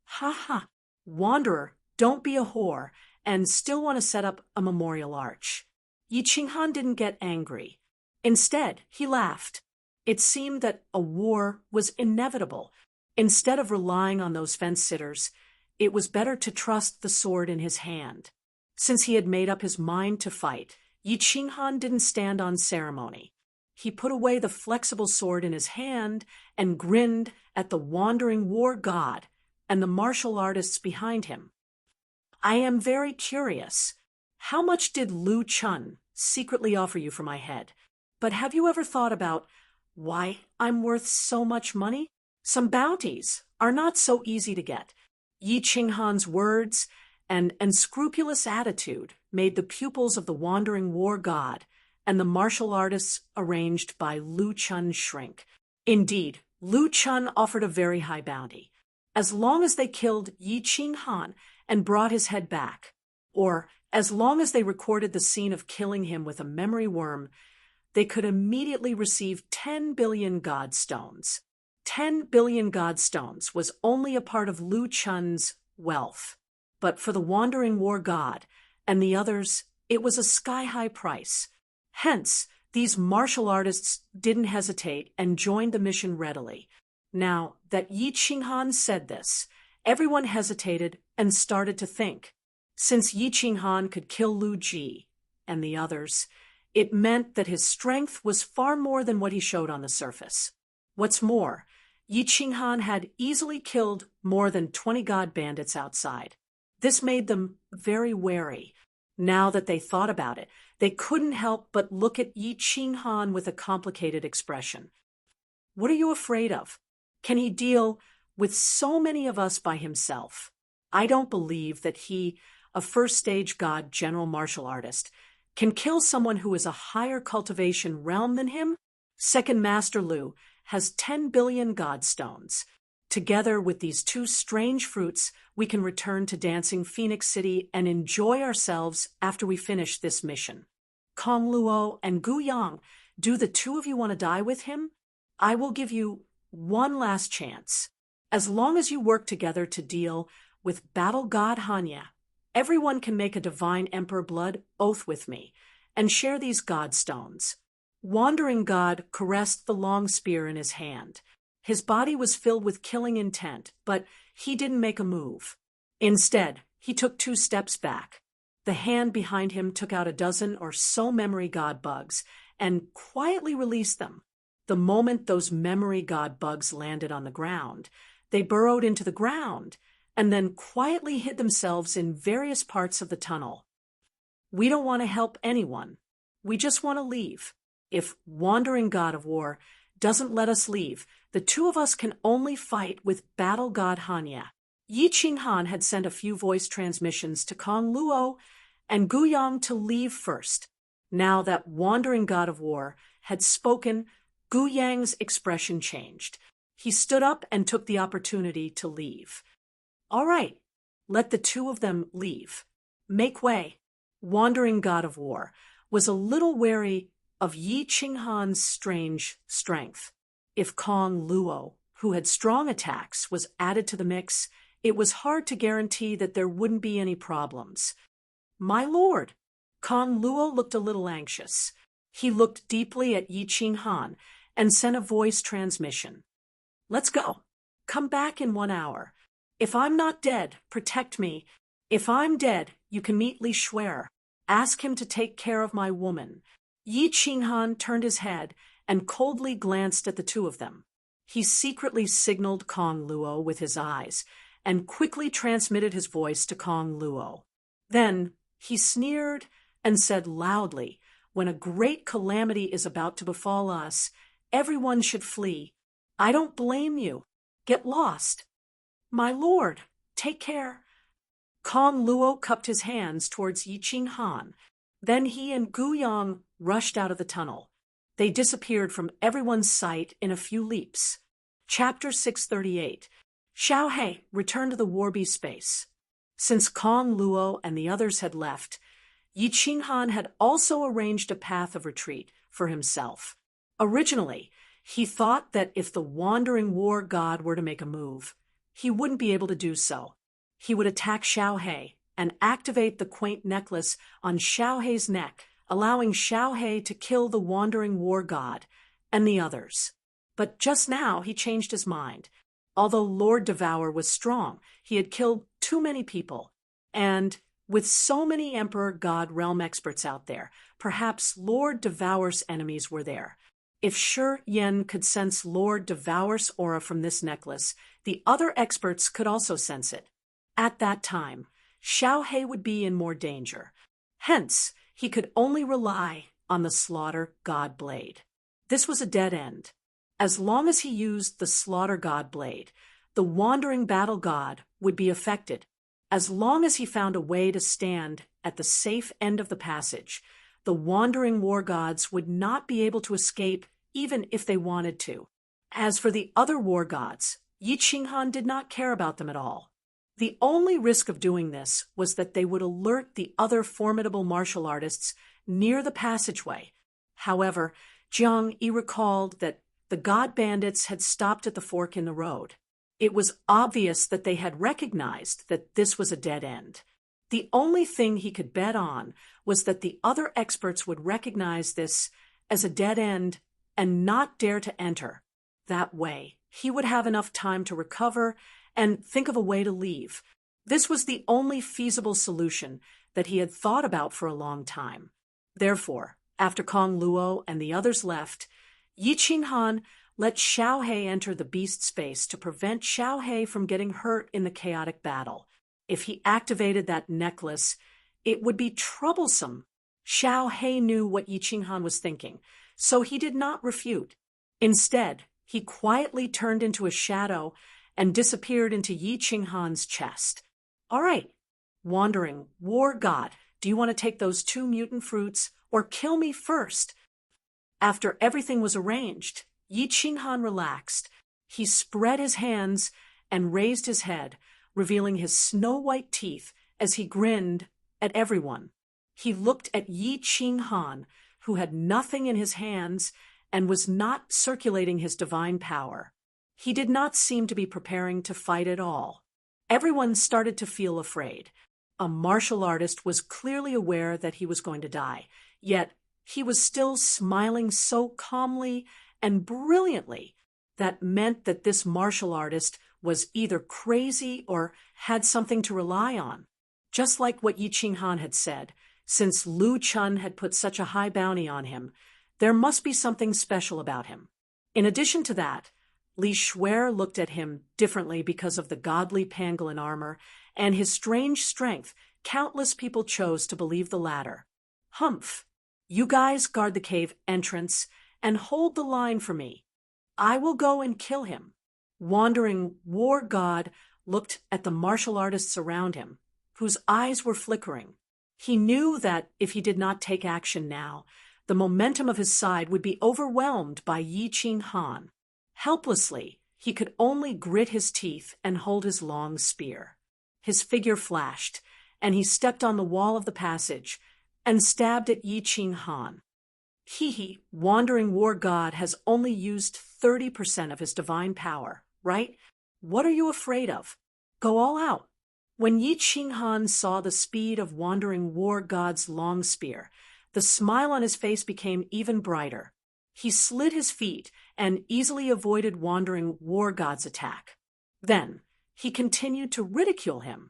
Ha ha, Wanderer, don't be a whore and still want to set up a memorial arch. Yi Qinghan didn't get angry. Instead, he laughed. It seemed that a war was inevitable. Instead of relying on those fence-sitters, it was better to trust the sword in his hand. Since he had made up his mind to fight, Yi Qinghan didn't stand on ceremony. He put away the flexible sword in his hand and grinned at the wandering war god and the martial artists behind him. I am very curious. How much did Lu Chun secretly offer you for my head? But have you ever thought about why I'm worth so much money? Some bounties are not so easy to get. Yi Qinghan's words and unscrupulous attitude made the pupils of the wandering war god and the martial artists arranged by Lu Chun shrink. Indeed, Lu Chun offered a very high bounty, as long as they killed Yi Qinghan and brought his head back, or as long as they recorded the scene of killing him with a memory worm, they could immediately receive 10 billion god stones. 10 billion god stones was only a part of Lu Chun's wealth, but for the wandering war god and the others, it was a sky-high price. Hence, these martial artists didn't hesitate and joined the mission readily. Now that Yi Qinghan said this, everyone hesitated and started to think. Since Yi Qinghan could kill Lu Ji and the others, it meant that his strength was far more than what he showed on the surface. What's more, Yi Qinghan had easily killed more than 20 god bandits outside. This made them very wary. Now that they thought about it, they couldn't help but look at Yi Qinghan with a complicated expression. What are you afraid of? Can he deal with so many of us by himself? I don't believe that he, a first-stage god general martial artist, can kill someone who is a higher cultivation realm than him. Second Master Lu has 10 billion god stones. Together with these 2 strange fruits, we can return to Dancing Phoenix City and enjoy ourselves after we finish this mission. Kong Luo and Gu Yang, do the 2 of you want to die with him? I will give you one last chance. As long as you work together to deal with Battle God Hanya, everyone can make a Divine Emperor Blood oath with me and share these god stones. Wandering God caressed the long spear in his hand. His body was filled with killing intent, but he didn't make a move. Instead, he took 2 steps back. The hand behind him took out a dozen or so memory god bugs and quietly released them. The moment those memory god bugs landed on the ground, they burrowed into the ground and then quietly hid themselves in various parts of the tunnel. We don't want to help anyone. We just want to leave. If Wandering God of War doesn't let us leave, the two of us can only fight with Battle God Hanya. Yi Qinghan had sent a few voice transmissions to Kong Luo and Gu Yang to leave first. Now that Wandering God of War had spoken, Gu Yang's expression changed. He stood up and took the opportunity to leave. All right, let the two of them leave. Make way. Wandering God of War was a little wary of Yi Qinghan's strange strength. If Kong Luo, who had strong attacks, was added to the mix, it was hard to guarantee that there wouldn't be any problems. My lord, Kong Luo looked a little anxious. He looked deeply at Yi Qinghan and sent a voice transmission. Let's go. Come back in 1 hour. If I'm not dead, protect me. If I'm dead, you can meet Li Shuer. Ask him to take care of my woman. Yi Qinghan turned his head and coldly glanced at the two of them. He secretly signaled Kong Luo with his eyes and quickly transmitted his voice to Kong Luo. Then he sneered and said loudly, "When a great calamity is about to befall us, everyone should flee. I don't blame you. Get lost. My lord, take care." Kong Luo cupped his hands towards Yi Qinghan. Then he and Gu Yang rushed out of the tunnel. They disappeared from everyone's sight in a few leaps. Chapter 638. Xiao He returned to the Warby space. Since Kong Luo and the others had left, Yi Qinghan had also arranged a path of retreat for himself. Originally, he thought that if the Wandering War God were to make a move, he wouldn't be able to do so. He would attack Xiao He and activate the quaint necklace on Xiao He's neck, allowing Xiao He to kill the Wandering War God and the others. But just now he changed his mind. Although Lord Devour was strong, he had killed too many people. And with so many Emperor God realm experts out there, perhaps Lord Devour's enemies were there. If Shi Yan could sense Lord Devour's aura from this necklace, the other experts could also sense it. At that time, Xiao He would be in more danger. Hence, he could only rely on the Slaughter God Blade. This was a dead end. As long as he used the Slaughter God Blade, the Wandering Battle God would be affected. As long as he found a way to stand at the safe end of the passage, the Wandering War Gods would not be able to escape even if they wanted to. As for the other war gods, Yi Qinghan did not care about them at all. The only risk of doing this was that they would alert the other formidable martial artists near the passageway. However, Jiang Yi recalled that the god bandits had stopped at the fork in the road. It was obvious that they had recognized that this was a dead end. The only thing he could bet on was that the other experts would recognize this as a dead end and not dare to enter. That way, he would have enough time to recover and think of a way to leave. This was the only feasible solution that he had thought about for a long time. Therefore, after Kong Luo and the others left, Yi Qinghan let Xiao He enter the beast space to prevent Xiao He from getting hurt in the chaotic battle. If he activated that necklace, it would be troublesome. Xiao He knew what Yi Qinghan was thinking, so he did not refute. Instead, he quietly turned into a shadow and disappeared into Yi Qinghan's chest. All right, Wandering War God, do you want to take those 2 mutant fruits or kill me first? After everything was arranged, Yi Qinghan relaxed. He spread his hands and raised his head, revealing his snow-white teeth as he grinned at everyone. He looked at Yi Qinghan, who had nothing in his hands and was not circulating his divine power. He did not seem to be preparing to fight at all. Everyone started to feel afraid. A martial artist was clearly aware that he was going to die, yet he was still smiling so calmly and brilliantly. That meant that this martial artist was either crazy or had something to rely on. Just like what Yi Qinghan had said, since Lu Chun had put such a high bounty on him, there must be something special about him. In addition to that, Li Shuer looked at him differently because of the godly pangolin armor and his strange strength. Countless people chose to believe the latter. Humph! You guys guard the cave entrance and hold the line for me. I will go and kill him. Wandering war god looked at the martial artists around him, whose eyes were flickering. He knew that if he did not take action now, the momentum of his side would be overwhelmed by Yi Qinghan. Helplessly, he could only grit his teeth and hold his long spear. His figure flashed, and he stepped on the wall of the passage and stabbed at Yi Qinghan. Wandering war god has only used 30% of his divine power, right? What are you afraid of? Go all out. When Yi Qinghan saw the speed of Wandering War God's long spear, the smile on his face became even brighter. He slid his feet and easily avoided Wandering War God's attack. Then, he continued to ridicule him.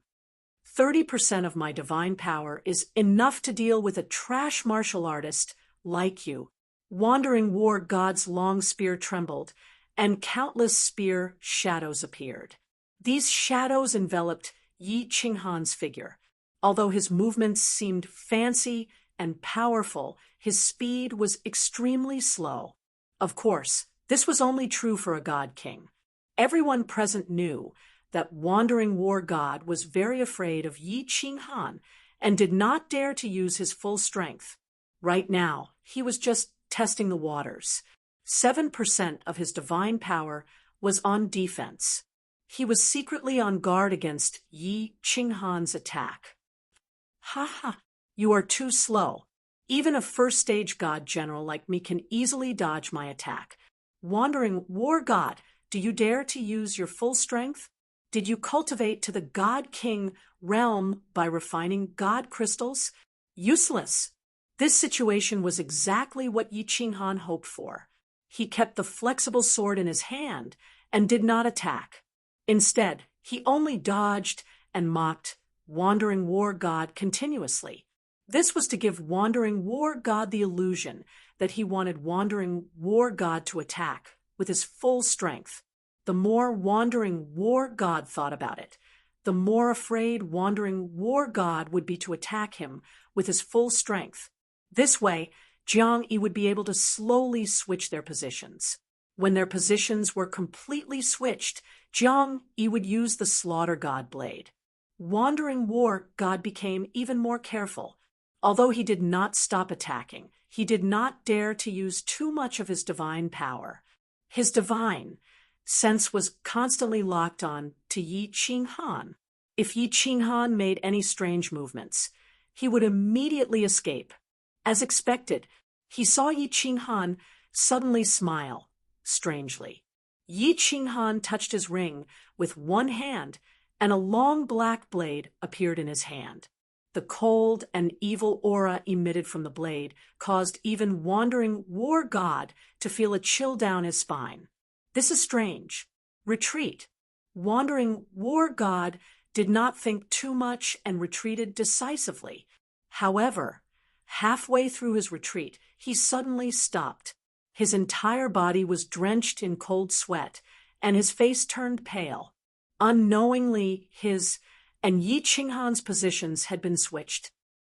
30% of my divine power is enough to deal with a trash martial artist like you. Wandering War God's long spear trembled, and countless spear shadows appeared. These shadows enveloped Yi Qinghan's figure. Although his movements seemed fancy and powerful, his speed was extremely slow. Of course, this was only true for a god king. Everyone present knew that Wandering War God was very afraid of Yi Qinghan and did not dare to use his full strength. Right now, he was just testing the waters. 7% of his divine power was on defense. He was secretly on guard against Yi Qinghan's attack. You are too slow. Even a first-stage god general like me can easily dodge my attack. Wandering War God, do you dare to use your full strength? Did you cultivate to the God King realm by refining God crystals? Useless. This situation was exactly what Yi Qinghan hoped for. He kept the flexible sword in his hand and did not attack. Instead, he only dodged and mocked Wandering War God continuously. This was to give Wandering War God the illusion that he wanted Wandering War God to attack with his full strength. The more Wandering War God thought about it, the more afraid Wandering War God would be to attack him with his full strength. This way, Jiang Yi would be able to slowly switch their positions. When their positions were completely switched, Jiang Yi would use the Slaughter God blade. Wandering War God became even more careful. Although he did not stop attacking, he did not dare to use too much of his divine power. His divine sense was constantly locked on to Yi Qinghan. If Yi Qinghan made any strange movements, he would immediately escape. As expected, he saw Yi Qinghan suddenly smile, strangely. Yi Qinghan touched his ring with one hand, and a long black blade appeared in his hand. The cold and evil aura emitted from the blade caused even Wandering War God to feel a chill down his spine. This is strange. Retreat. Wandering War God did not think too much and retreated decisively. However, halfway through his retreat, he suddenly stopped. His entire body was drenched in cold sweat, and his face turned pale. Unknowingly, his and Yi Qinghan's positions had been switched.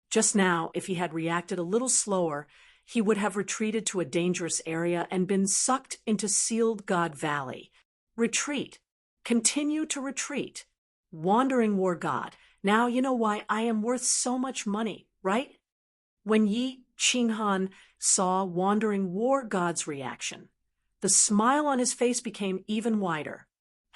Just now, if he had reacted a little slower, he would have retreated to a dangerous area and been sucked into Sealed God Valley. Retreat. Continue to retreat. Wandering War God. Now you know why I am worth so much money, right? When Yi Qinghan saw Wandering War God's reaction, the smile on his face became even wider.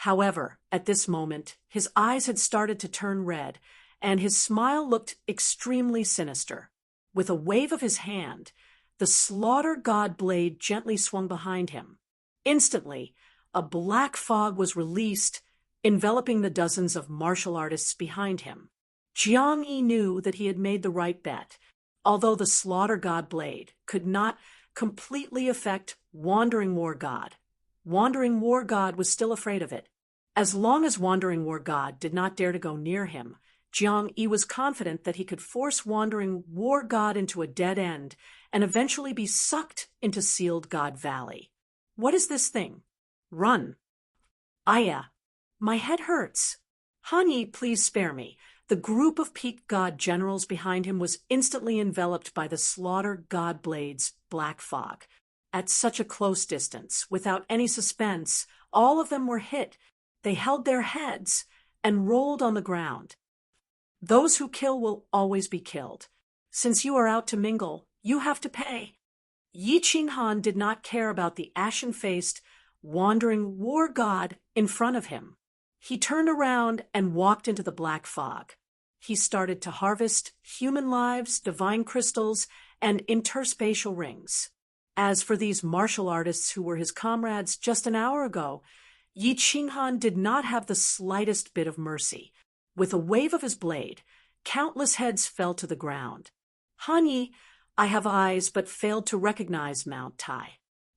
However, at this moment, his eyes had started to turn red, and his smile looked extremely sinister. With a wave of his hand, the Slaughter God blade gently swung behind him. Instantly, a black fog was released, enveloping the dozens of martial artists behind him. Jiang Yi knew that he had made the right bet. Although the Slaughter God blade could not completely affect Wandering War God, Wandering War God was still afraid of it. As long as Wandering War God did not dare to go near him, Jiang Yi was confident that he could force Wandering War God into a dead end and eventually be sucked into Sealed God Valley. What is this thing? Run. Aya. My head hurts. Hanyi, please spare me. The group of peak god generals behind him was instantly enveloped by the slaughter god blade's black fog. At such a close distance, without any suspense, all of them were hit. They held their heads and rolled on the ground. Those who kill will always be killed. Since you are out to mingle, you have to pay. Yi Qinghan did not care about the ashen-faced, wandering war god in front of him. He turned around and walked into the black fog. He started to harvest human lives, divine crystals, and interspatial rings. As for these martial artists who were his comrades just an hour ago, Yi Qinghan did not have the slightest bit of mercy. With a wave of his blade, countless heads fell to the ground. Hanyi, I have eyes but failed to recognize Mount Tai.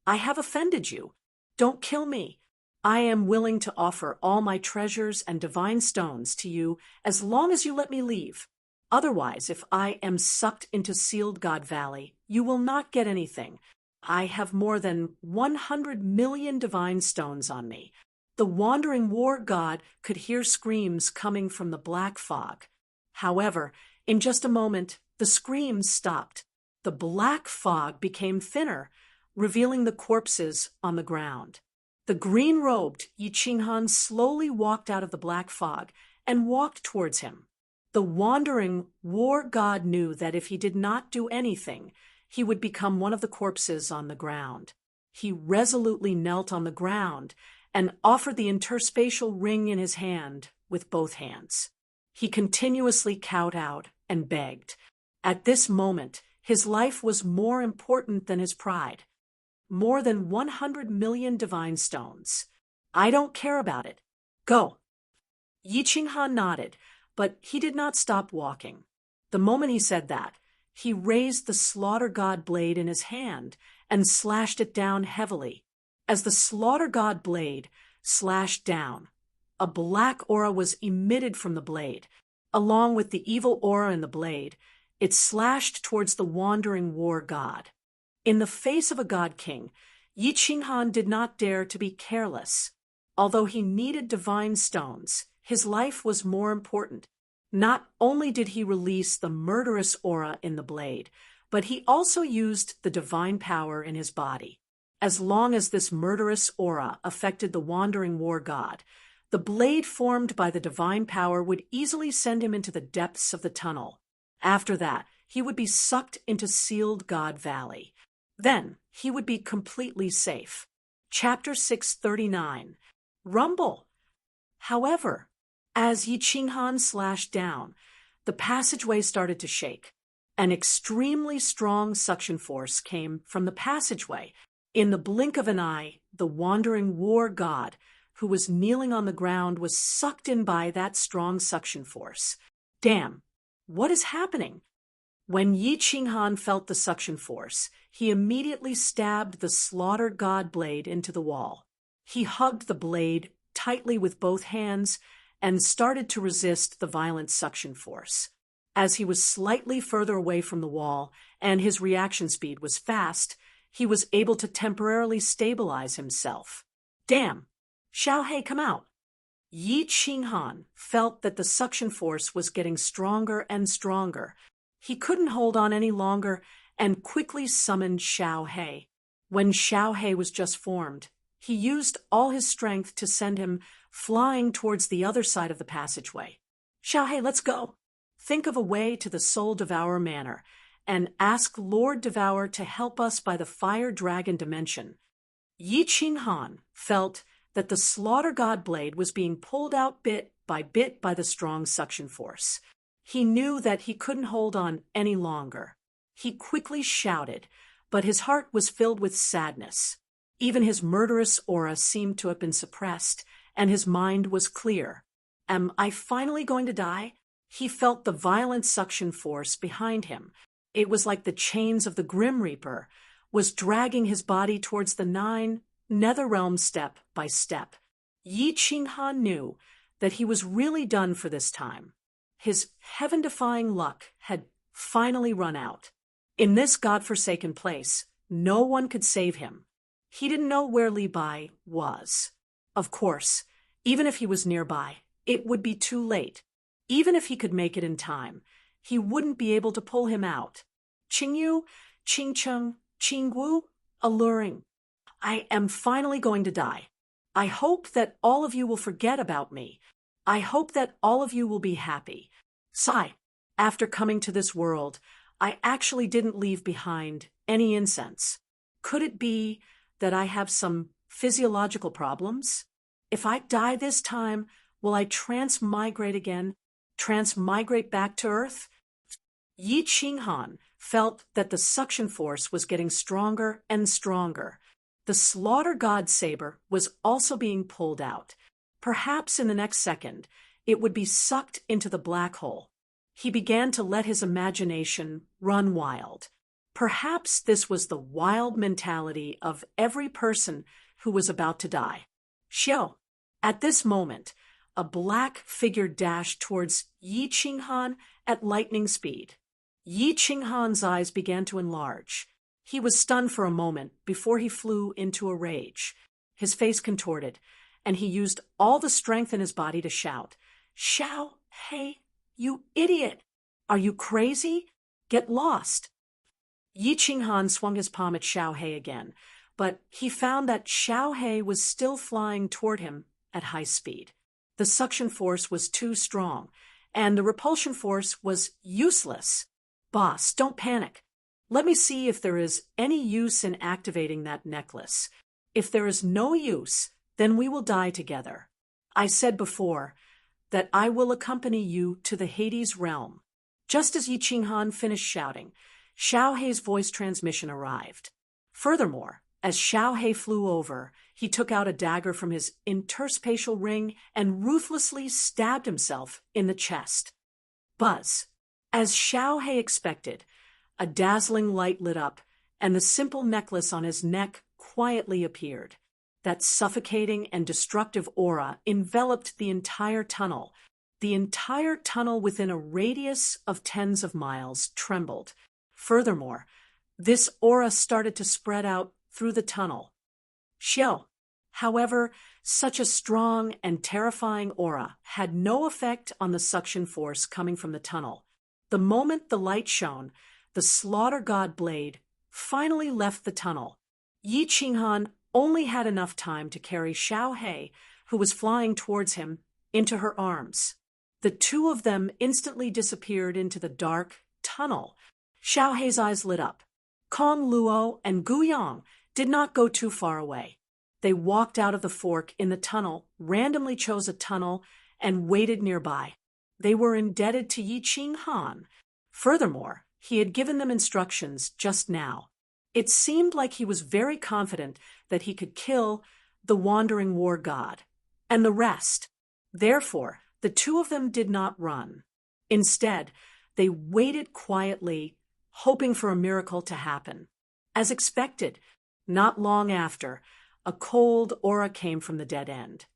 I have offended you. Don't kill me. I am willing to offer all my treasures and divine stones to you as long as you let me leave. Otherwise, if I am sucked into Sealed God Valley, you will not get anything. I have more than 100 million divine stones on me. The wandering war god could hear screams coming from the black fog. However, in just a moment, the screams stopped. The black fog became thinner, revealing the corpses on the ground. The green-robed Yi Qinghan slowly walked out of the black fog and walked towards him. The wandering war god knew that if he did not do anything, he would become one of the corpses on the ground. He resolutely knelt on the ground and offered the interspatial ring in his hand with both hands. He continuously cowed out and begged. At this moment, his life was more important than his pride. More than 100 million divine stones. I don't care about it. Go. Yi Qinghan nodded, but he did not stop walking. The moment he said that, he raised the slaughter god blade in his hand and slashed it down heavily. As the slaughter god blade slashed down, a black aura was emitted from the blade. Along with the evil aura in the blade, it slashed towards the wandering war god. In the face of a god king, Yi Qinghan did not dare to be careless. Although he needed divine stones, his life was more important. Not only did he release the murderous aura in the blade, but he also used the divine power in his body. As long as this murderous aura affected the wandering war god, the blade formed by the divine power would easily send him into the depths of the tunnel. After that, he would be sucked into Sealed God Valley. Then he would be completely safe. Chapter 639. Rumble. However, as Yi Qinghan slashed down, the passageway started to shake. An extremely strong suction force came from the passageway. In the blink of an eye, the wandering war god, who was kneeling on the ground, was sucked in by that strong suction force. Damn, what is happening? When Yi Qinghan felt the suction force, he immediately stabbed the slaughter god blade into the wall. He hugged the blade tightly with both hands and started to resist the violent suction force. As he was slightly further away from the wall and his reaction speed was fast, he was able to temporarily stabilize himself. Damn! Xiaohei, come out! Yi Qinghan felt that the suction force was getting stronger and stronger. He couldn't hold on any longer and quickly summoned Xiaohei. When Xiaohei was just formed, he used all his strength to send him flying towards the other side of the passageway. Xiaohei, let's go! Think of a way to the Soul Devourer Manor and ask Lord Devour to help us by the Fire Dragon Dimension. Yi Qinghan felt that the Slaughter God Blade was being pulled out bit by the strong suction force. He knew that he couldn't hold on any longer. He quickly shouted, but his heart was filled with sadness. Even his murderous aura seemed to have been suppressed, and his mind was clear. Am I finally going to die? He felt the violent suction force behind him. It was like the chains of the Grim Reaper was dragging his body towards the 9 nether realms step by step. Yi Qinghan knew that he was really done for this time. His heaven-defying luck had finally run out. In this godforsaken place, no one could save him. He didn't know where Li Bai was. Of course, even if he was nearby, it would be too late. Even if he could make it in time, he wouldn't be able to pull him out. Qingyu, Qingcheng, Qingwu, alluring. I am finally going to die. I hope that all of you will forget about me. I hope that all of you will be happy. Sigh. After coming to this world, I actually didn't leave behind any incense. Could it be that I have some physiological problems? If I die this time, will I transmigrate again? Transmigrate back to Earth? Yi Qinghan felt that the suction force was getting stronger and stronger. The slaughter god saber was also being pulled out. Perhaps in the next second, it would be sucked into the black hole. He began to let his imagination run wild. Perhaps this was the wild mentality of every person who was about to die. Xiao. At this moment, a black figure dashed towards Yi Qinghan at lightning speed. Yi Qinghan's eyes began to enlarge. He was stunned for a moment before he flew into a rage. His face contorted, and he used all the strength in his body to shout, "Xiao Hei, you idiot! Are you crazy? Get lost!" Yi Qinghan swung his palm at Xiao Hei again, but he found that Xiao Hei was still flying toward him at high speed. The suction force was too strong, and the repulsion force was useless. Boss, don't panic. Let me see if there is any use in activating that necklace. If there is no use, then we will die together. I said before that I will accompany you to the Hades realm. Just as Yi Qinghan finished shouting, Xiao Hei's voice transmission arrived. Furthermore, as Xiao Hei flew over, he took out a dagger from his interspatial ring and ruthlessly stabbed himself in the chest. Buzz. As Xiao Hei expected, a dazzling light lit up, and the simple necklace on his neck quietly appeared. That suffocating and destructive aura enveloped the entire tunnel. The entire tunnel within a radius of tens of miles trembled. Furthermore, this aura started to spread out through the tunnel. Xiao. However, such a strong and terrifying aura had no effect on the suction force coming from the tunnel. The moment the light shone, the slaughter god blade finally left the tunnel. Yi Qinghan only had enough time to carry Xiao Hei, who was flying towards him, into her arms. The two of them instantly disappeared into the dark tunnel. Xiao Hei's eyes lit up. Kong Luo and Gu Yang did not go too far away. They walked out of the fork in the tunnel, randomly chose a tunnel, and waited nearby. They were indebted to Yi Qinghan. Furthermore, he had given them instructions just now. It seemed like he was very confident that he could kill the wandering war god, and the rest. Therefore, the two of them did not run. Instead, they waited quietly, hoping for a miracle to happen. As expected, not long after, a cold aura came from the dead end,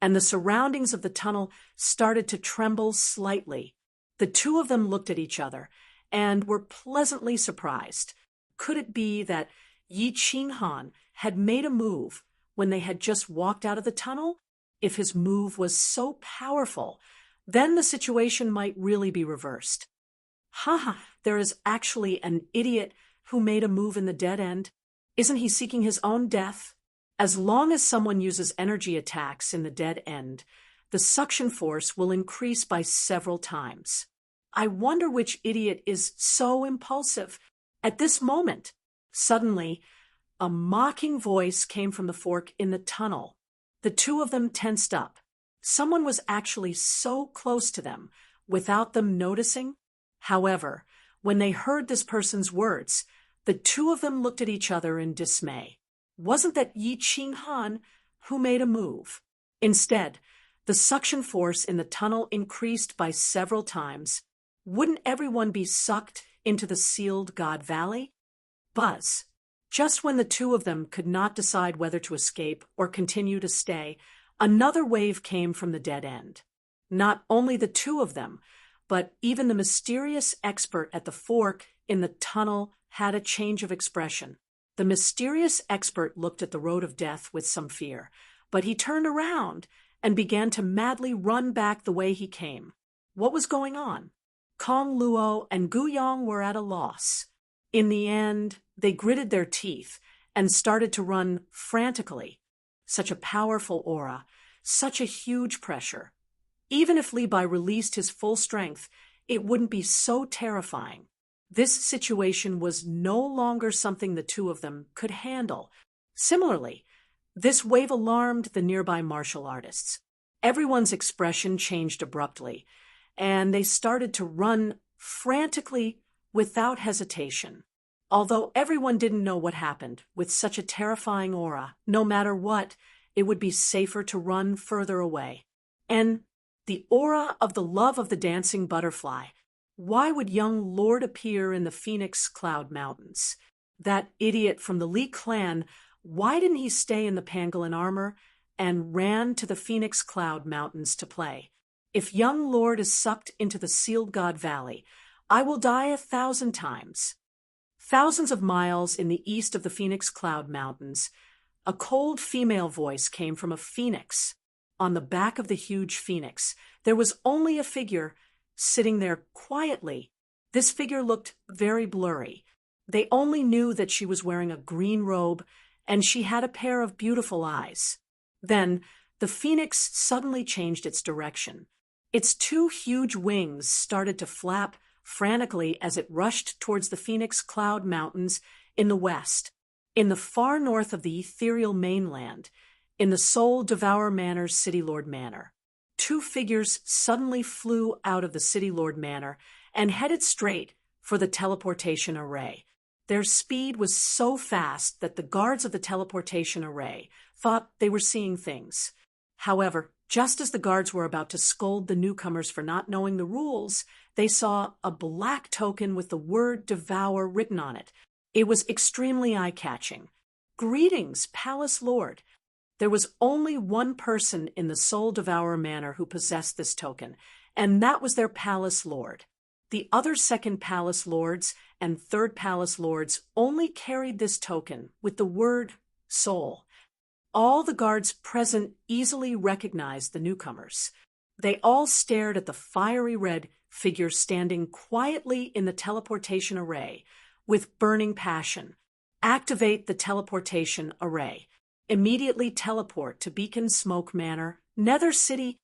and the surroundings of the tunnel started to tremble slightly. The two of them looked at each other and were pleasantly surprised. Could it be that Yi Qinghan had made a move when they had just walked out of the tunnel? If his move was so powerful, then the situation might really be reversed. Haha, there is actually an idiot who made a move in the dead end. Isn't he seeking his own death? As long as someone uses energy attacks in the dead end, the suction force will increase by several times. I wonder which idiot is so impulsive. At this moment, suddenly, a mocking voice came from the fork in the tunnel. The two of them tensed up. Someone was actually so close to them, without them noticing. However, when they heard this person's words, the two of them looked at each other in dismay. Wasn't that Yi Qinghan who made a move? Instead, the suction force in the tunnel increased by several times. Wouldn't everyone be sucked into the sealed God Valley? Buzz. Just when the two of them could not decide whether to escape or continue to stay, another wave came from the dead end. Not only the two of them, but even the mysterious expert at the fork in the tunnel had a change of expression. The mysterious expert looked at the road of death with some fear, but he turned around and began to madly run back the way he came. What was going on? Kong Luo and Gu Yong were at a loss. In the end, they gritted their teeth and started to run frantically. Such a powerful aura, such a huge pressure. Even if Li Bai released his full strength, it wouldn't be so terrifying. This situation was no longer something the two of them could handle. Similarly, this wave alarmed the nearby martial artists. Everyone's expression changed abruptly, and they started to run frantically without hesitation. Although everyone didn't know what happened with such a terrifying aura, no matter what, it would be safer to run further away. And the aura of the love of the dancing butterfly. Why would young Lord appear in the Phoenix Cloud Mountains? That idiot from the Li clan, why didn't he stay in the pangolin armor and ran to the Phoenix Cloud Mountains to play? If young Lord is sucked into the Sealed God Valley, I will die 1,000 times. Thousands of miles in the east of the Phoenix Cloud Mountains, a cold female voice came from a phoenix. On the back of the huge phoenix, there was only a figure sitting there quietly. This figure looked very blurry. They only knew that she was wearing a green robe and she had a pair of beautiful eyes. Then the phoenix suddenly changed its direction. Its two huge wings started to flap frantically as it rushed towards the Phoenix Cloud Mountains in the west. In the far north of the ethereal mainland, in the Soul Devourer Manor's City Lord Manor, two figures suddenly flew out of the City Lord Manor and headed straight for the teleportation array. Their speed was so fast that the guards of the teleportation array thought they were seeing things. However, just as the guards were about to scold the newcomers for not knowing the rules, they saw a black token with the word Devour written on it. It was extremely eye-catching. "Greetings, Palace Lord." There was only one person in the Soul Devourer Manor who possessed this token, and that was their Palace Lord. The other second Palace Lords and third Palace Lords only carried this token with the word Soul. All the guards present easily recognized the newcomers. They all stared at the fiery red figure standing quietly in the teleportation array with burning passion. Activate the teleportation array. Immediately teleport to Beacon Smoke Manor, Nether City.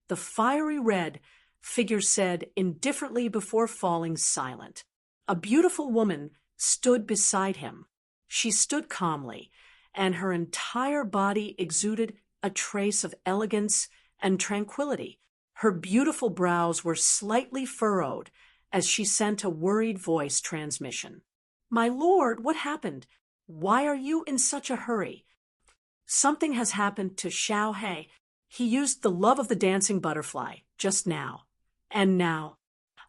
The fiery red figure said indifferently before falling silent. A beautiful woman stood beside him. She stood calmly, and her entire body exuded a trace of elegance and tranquility. Her beautiful brows were slightly furrowed as she sent a worried voice transmission. "My lord, what happened? Why are you in such a hurry?" "Something has happened to Xiao He. He used the love of the dancing butterfly just now. And now,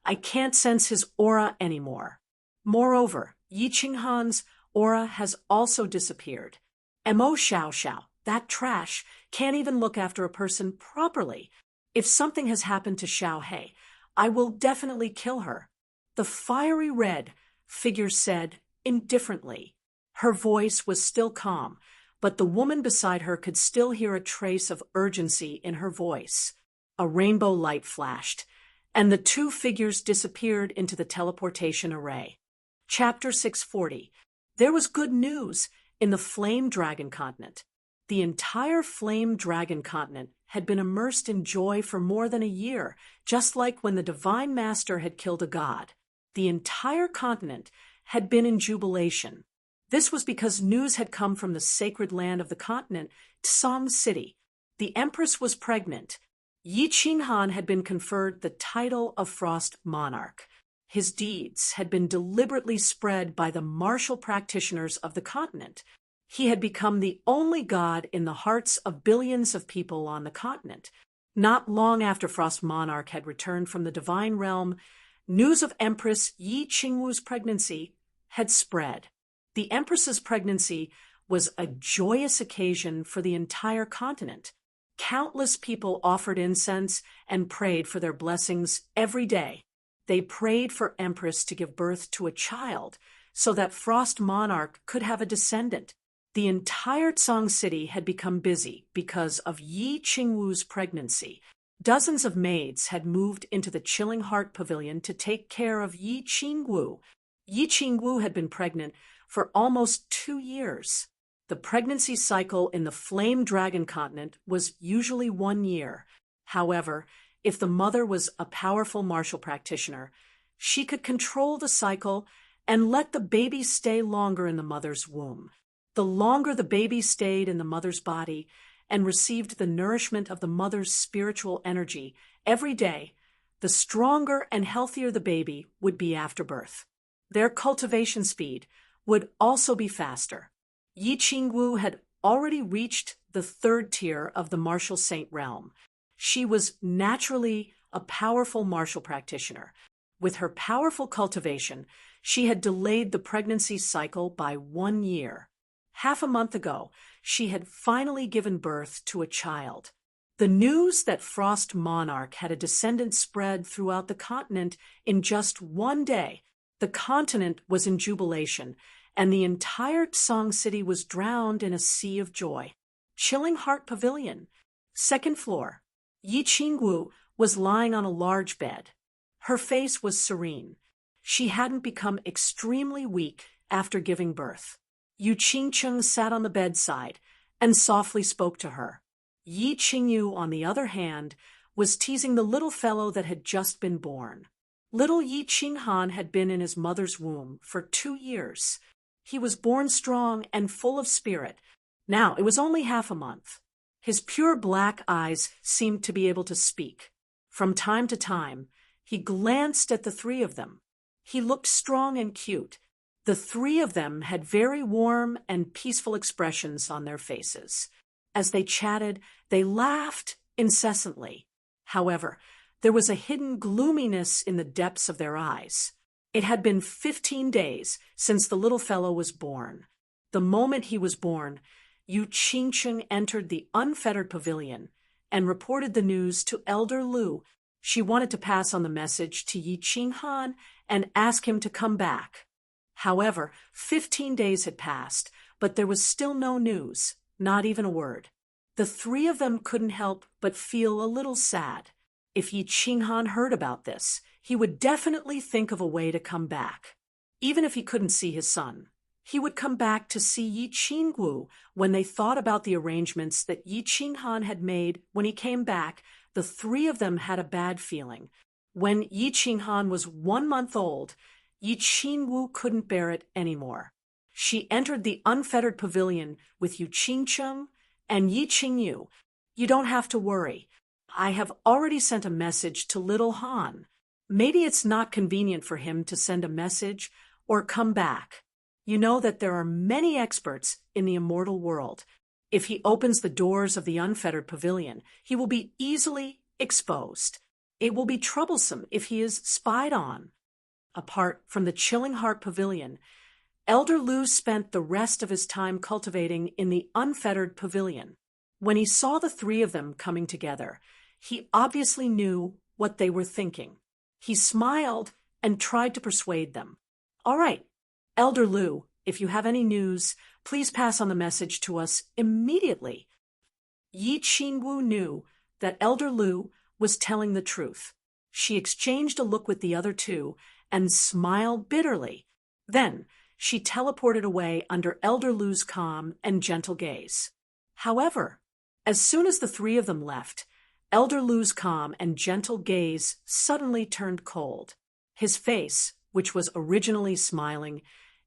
I can't sense his aura anymore. Moreover, Yi Qinghan's aura has also disappeared. Mo Xiao Xiao, that trash, can't even look after a person properly. If something has happened to Xiao He, I will definitely kill her." The fiery red figure said indifferently. Her voice was still calm, but the woman beside her could still hear a trace of urgency in her voice. A rainbow light flashed, and the two figures disappeared into the teleportation array. Chapter 640. There was good news in the Flame Dragon continent. The entire Flame Dragon continent had been immersed in joy for more than a year, just like when the Divine Master had killed a god. The entire continent had been in jubilation. This was because news had come from the sacred land of the continent, Tsang City. The Empress was pregnant. Yi Qinghan had been conferred the title of Frost Monarch. His deeds had been deliberately spread by the martial practitioners of the continent. He had become the only god in the hearts of billions of people on the continent. Not long after Frost Monarch had returned from the divine realm, news of Empress Yi Qingwu's pregnancy had spread. The Empress's pregnancy was a joyous occasion for the entire continent. Countless people offered incense and prayed for their blessings every day. They prayed for Empress to give birth to a child so that Frost Monarch could have a descendant. The entire Tsang City had become busy because of Yi Qingwu's pregnancy. Dozens of maids had moved into the Chilling Heart Pavilion to take care of Yi Qingwu. Yi Qingwu had been pregnant for almost 2 years. The pregnancy cycle in the Flame Dragon continent was usually 1 year. However, if the mother was a powerful martial practitioner, she could control the cycle and let the baby stay longer in the mother's womb. The longer the baby stayed in the mother's body and received the nourishment of the mother's spiritual energy every day, the stronger and healthier the baby would be after birth. Their cultivation speed would also be faster. Yi Qingwu had already reached the 3rd tier of the martial saint realm. She was naturally a powerful martial practitioner. With her powerful cultivation, she had delayed the pregnancy cycle by 1 year. Half a month ago, she had finally given birth to a child. The news that Frost Monarch had a descendant spread throughout the continent in just 1 day. The continent was in jubilation, and the entire Tsang City was drowned in a sea of joy. Chilling Heart Pavilion, 2nd floor. Yi Qingwu was lying on a large bed. Her face was serene. She hadn't become extremely weak after giving birth. Yu Qingcheng sat on the bedside and softly spoke to her. Yi Qingyu, on the other hand, was teasing the little fellow that had just been born. Little Yi Qinghan had been in his mother's womb for 2 years. He was born strong and full of spirit. Now it was only half a month. His pure black eyes seemed to be able to speak. From time to time, he glanced at the 3 of them. He looked strong and cute. The 3 of them had very warm and peaceful expressions on their faces. As they chatted, they laughed incessantly. However, there was a hidden gloominess in the depths of their eyes. It had been 15 days since the little fellow was born. The moment he was born, Yu Qingcheng entered the unfettered pavilion and reported the news to Elder Lu. She wanted to pass on the message to Yi Qinghan and ask him to come back. However, 15 days had passed, but there was still no news, not even a word. The 3 of them couldn't help but feel a little sad. If Yi Qinghan heard about this, he would definitely think of a way to come back. Even if he couldn't see his son, he would come back to see Yi Qingwu. When they thought about the arrangements that Yi Qinghan had made when he came back, the 3 of them had a bad feeling. When Yi Qinghan was 1 month old, Yi Qingwu couldn't bear it anymore. She entered the unfettered pavilion with Yu Qingcheng and Yi Qingyu. You don't have to worry. I have already sent a message to little Han. Maybe it's not convenient for him to send a message or come back. You know that there are many experts in the immortal world. If he opens the doors of the unfettered pavilion, he will be easily exposed. It will be troublesome if he is spied on. Apart from the Chilling Heart Pavilion, Elder Lu spent the rest of his time cultivating in the unfettered pavilion. When he saw the 3 of them coming together, he obviously knew what they were thinking. He smiled and tried to persuade them. All right, Elder Lu, if you have any news, please pass on the message to us immediately. Yi Qingwu knew that Elder Lu was telling the truth. She exchanged a look with the other 2 and smiled bitterly. Then she teleported away under Elder Lu's calm and gentle gaze. However, as soon as the 3 of them left, Elder Lu's calm and gentle gaze suddenly turned cold. His face, which was originally smiling,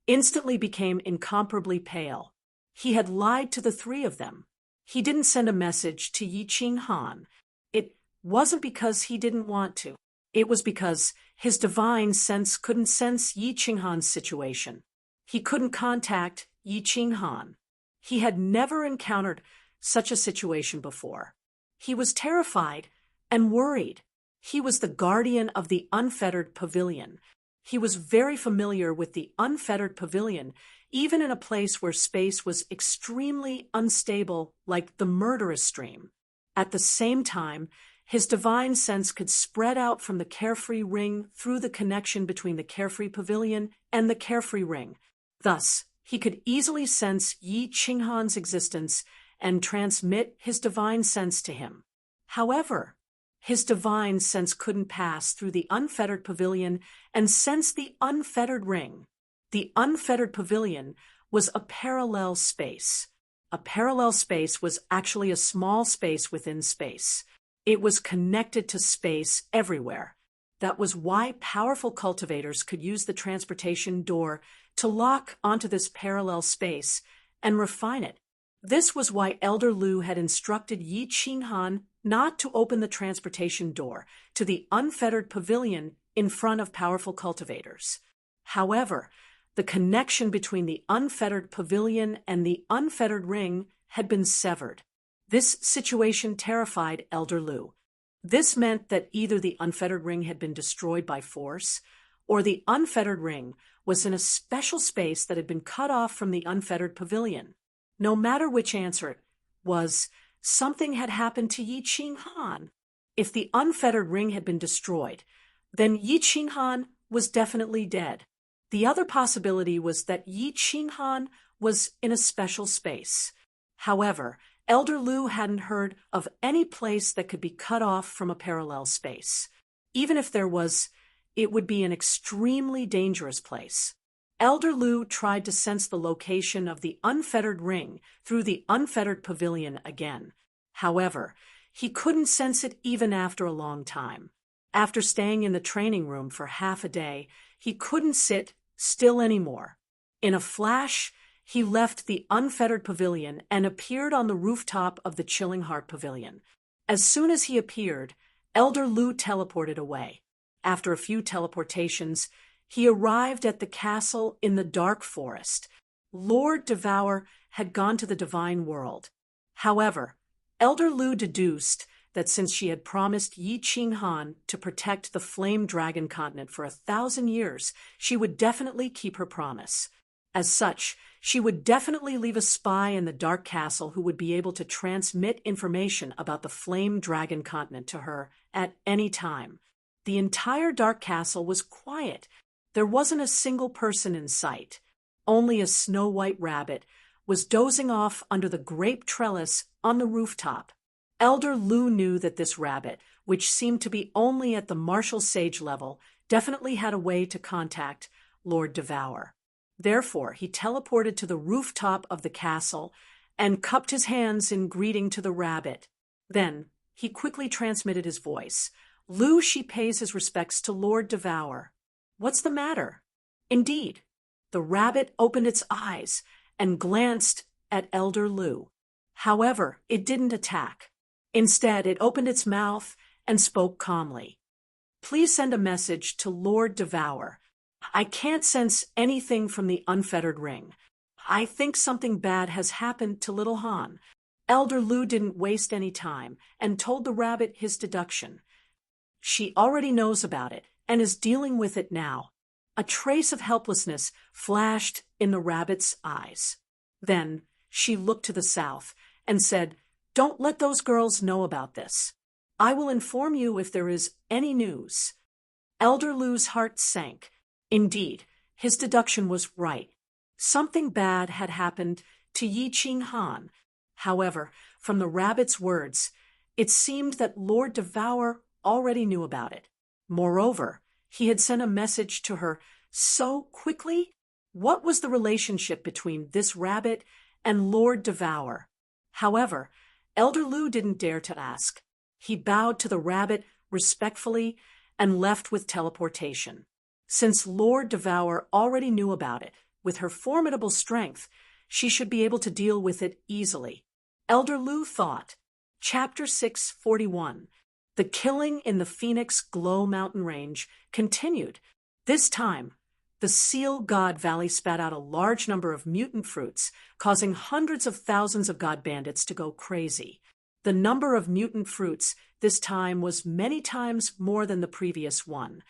instantly became incomparably pale. He had lied to the 3 of them. He didn't send a message to Yi Qinghan. It wasn't because he didn't want to. It was because his divine sense couldn't sense Yi Qinghan's situation. He couldn't contact Yi Qinghan. He had never encountered such a situation before. He was terrified and worried. He was the guardian of the unfettered pavilion. He was very familiar with the unfettered pavilion, even in a place where space was extremely unstable, like the murderous stream. At the same time, His divine sense could spread out from the Carefree Ring through the connection between the Carefree Pavilion and the Carefree Ring. Thus, he could easily sense Yi Qinghan's existence and transmit his divine sense to him. However, his divine sense couldn't pass through the unfettered pavilion and sense the unfettered ring. The unfettered pavilion was a parallel space. A parallel space was actually a small space within space. It was connected to space everywhere. That was why powerful cultivators could use the transportation door to lock onto this parallel space and refine it. This was why Elder Lu had instructed Yi Qinghan not to open the transportation door to the unfettered pavilion in front of powerful cultivators. However, the connection between the unfettered pavilion and the unfettered ring had been severed. This situation terrified Elder Lu. This meant that either the unfettered ring had been destroyed by force, or the unfettered ring was in a special space that had been cut off from the unfettered pavilion. No matter which answer it was, something had happened to Yi Qinghan. If the unfettered ring had been destroyed, then Yi Qinghan was definitely dead. The other possibility was that Yi Qinghan was in a special space. However, Elder Lu hadn't heard of any place that could be cut off from a parallel space. Even if there was, it would be an extremely dangerous place. Elder Lu tried to sense the location of the unfettered ring through the unfettered pavilion again. However, he couldn't sense it even after a long time. After staying in the training room for half a day, he couldn't sit still anymore. In a flash, he left the unfettered pavilion and appeared on the rooftop of the Chilling Heart Pavilion. As soon as he appeared, Elder Lu teleported away. After a few teleportations, he arrived at the castle in the dark forest. Lord Devour had gone to the divine world. However, Elder Lu deduced that since she had promised Yi Qinghan to protect the Flame Dragon continent for 1,000 years, she would definitely keep her promise. As such, she would definitely leave a spy in the Dark Castle who would be able to transmit information about the Flame Dragon continent to her at any time. The entire Dark Castle was quiet. There wasn't a single person in sight. Only a snow-white rabbit was dozing off under the grape trellis on the rooftop. Elder Lu knew that this rabbit, which seemed to be only at the martial sage level, definitely had a way to contact Lord Devour. Therefore, he teleported to the rooftop of the castle and cupped his hands in greeting to the rabbit. Then, he quickly transmitted his voice. Lu Shi pays his respects to Lord Devour. What's the matter? Indeed, the rabbit opened its eyes and glanced at Elder Lu. However, it didn't attack. Instead, it opened its mouth and spoke calmly. Please send a message to Lord Devour. I can't sense anything from the unfettered ring. I think something bad has happened to little Han. Elder Lu didn't waste any time and told the rabbit his deduction. She already knows about it and is dealing with it now. A trace of helplessness flashed in the rabbit's eyes. Then she looked to the south and said, Don't let those girls know about this. I will inform you if there is any news. Elder Lu's heart sank. Indeed, his deduction was right. Something bad had happened to Yi Qinghan. However, from the rabbit's words, it seemed that Lord Devour already knew about it. Moreover, he had sent a message to her so quickly. What was the relationship between this rabbit and Lord Devour? However, Elder Lu didn't dare to ask. He bowed to the rabbit respectfully and left with teleportation. Since Lord Devour already knew about it, with her formidable strength, she should be able to deal with it easily. Elder Lu thought. Chapter 641. The killing in the Phoenix Glow Mountain Range continued. This time, the Seal God Valley spat out a large number of mutant fruits, causing hundreds of thousands of god bandits to go crazy. The number of mutant fruits this time was many times more than the previous one.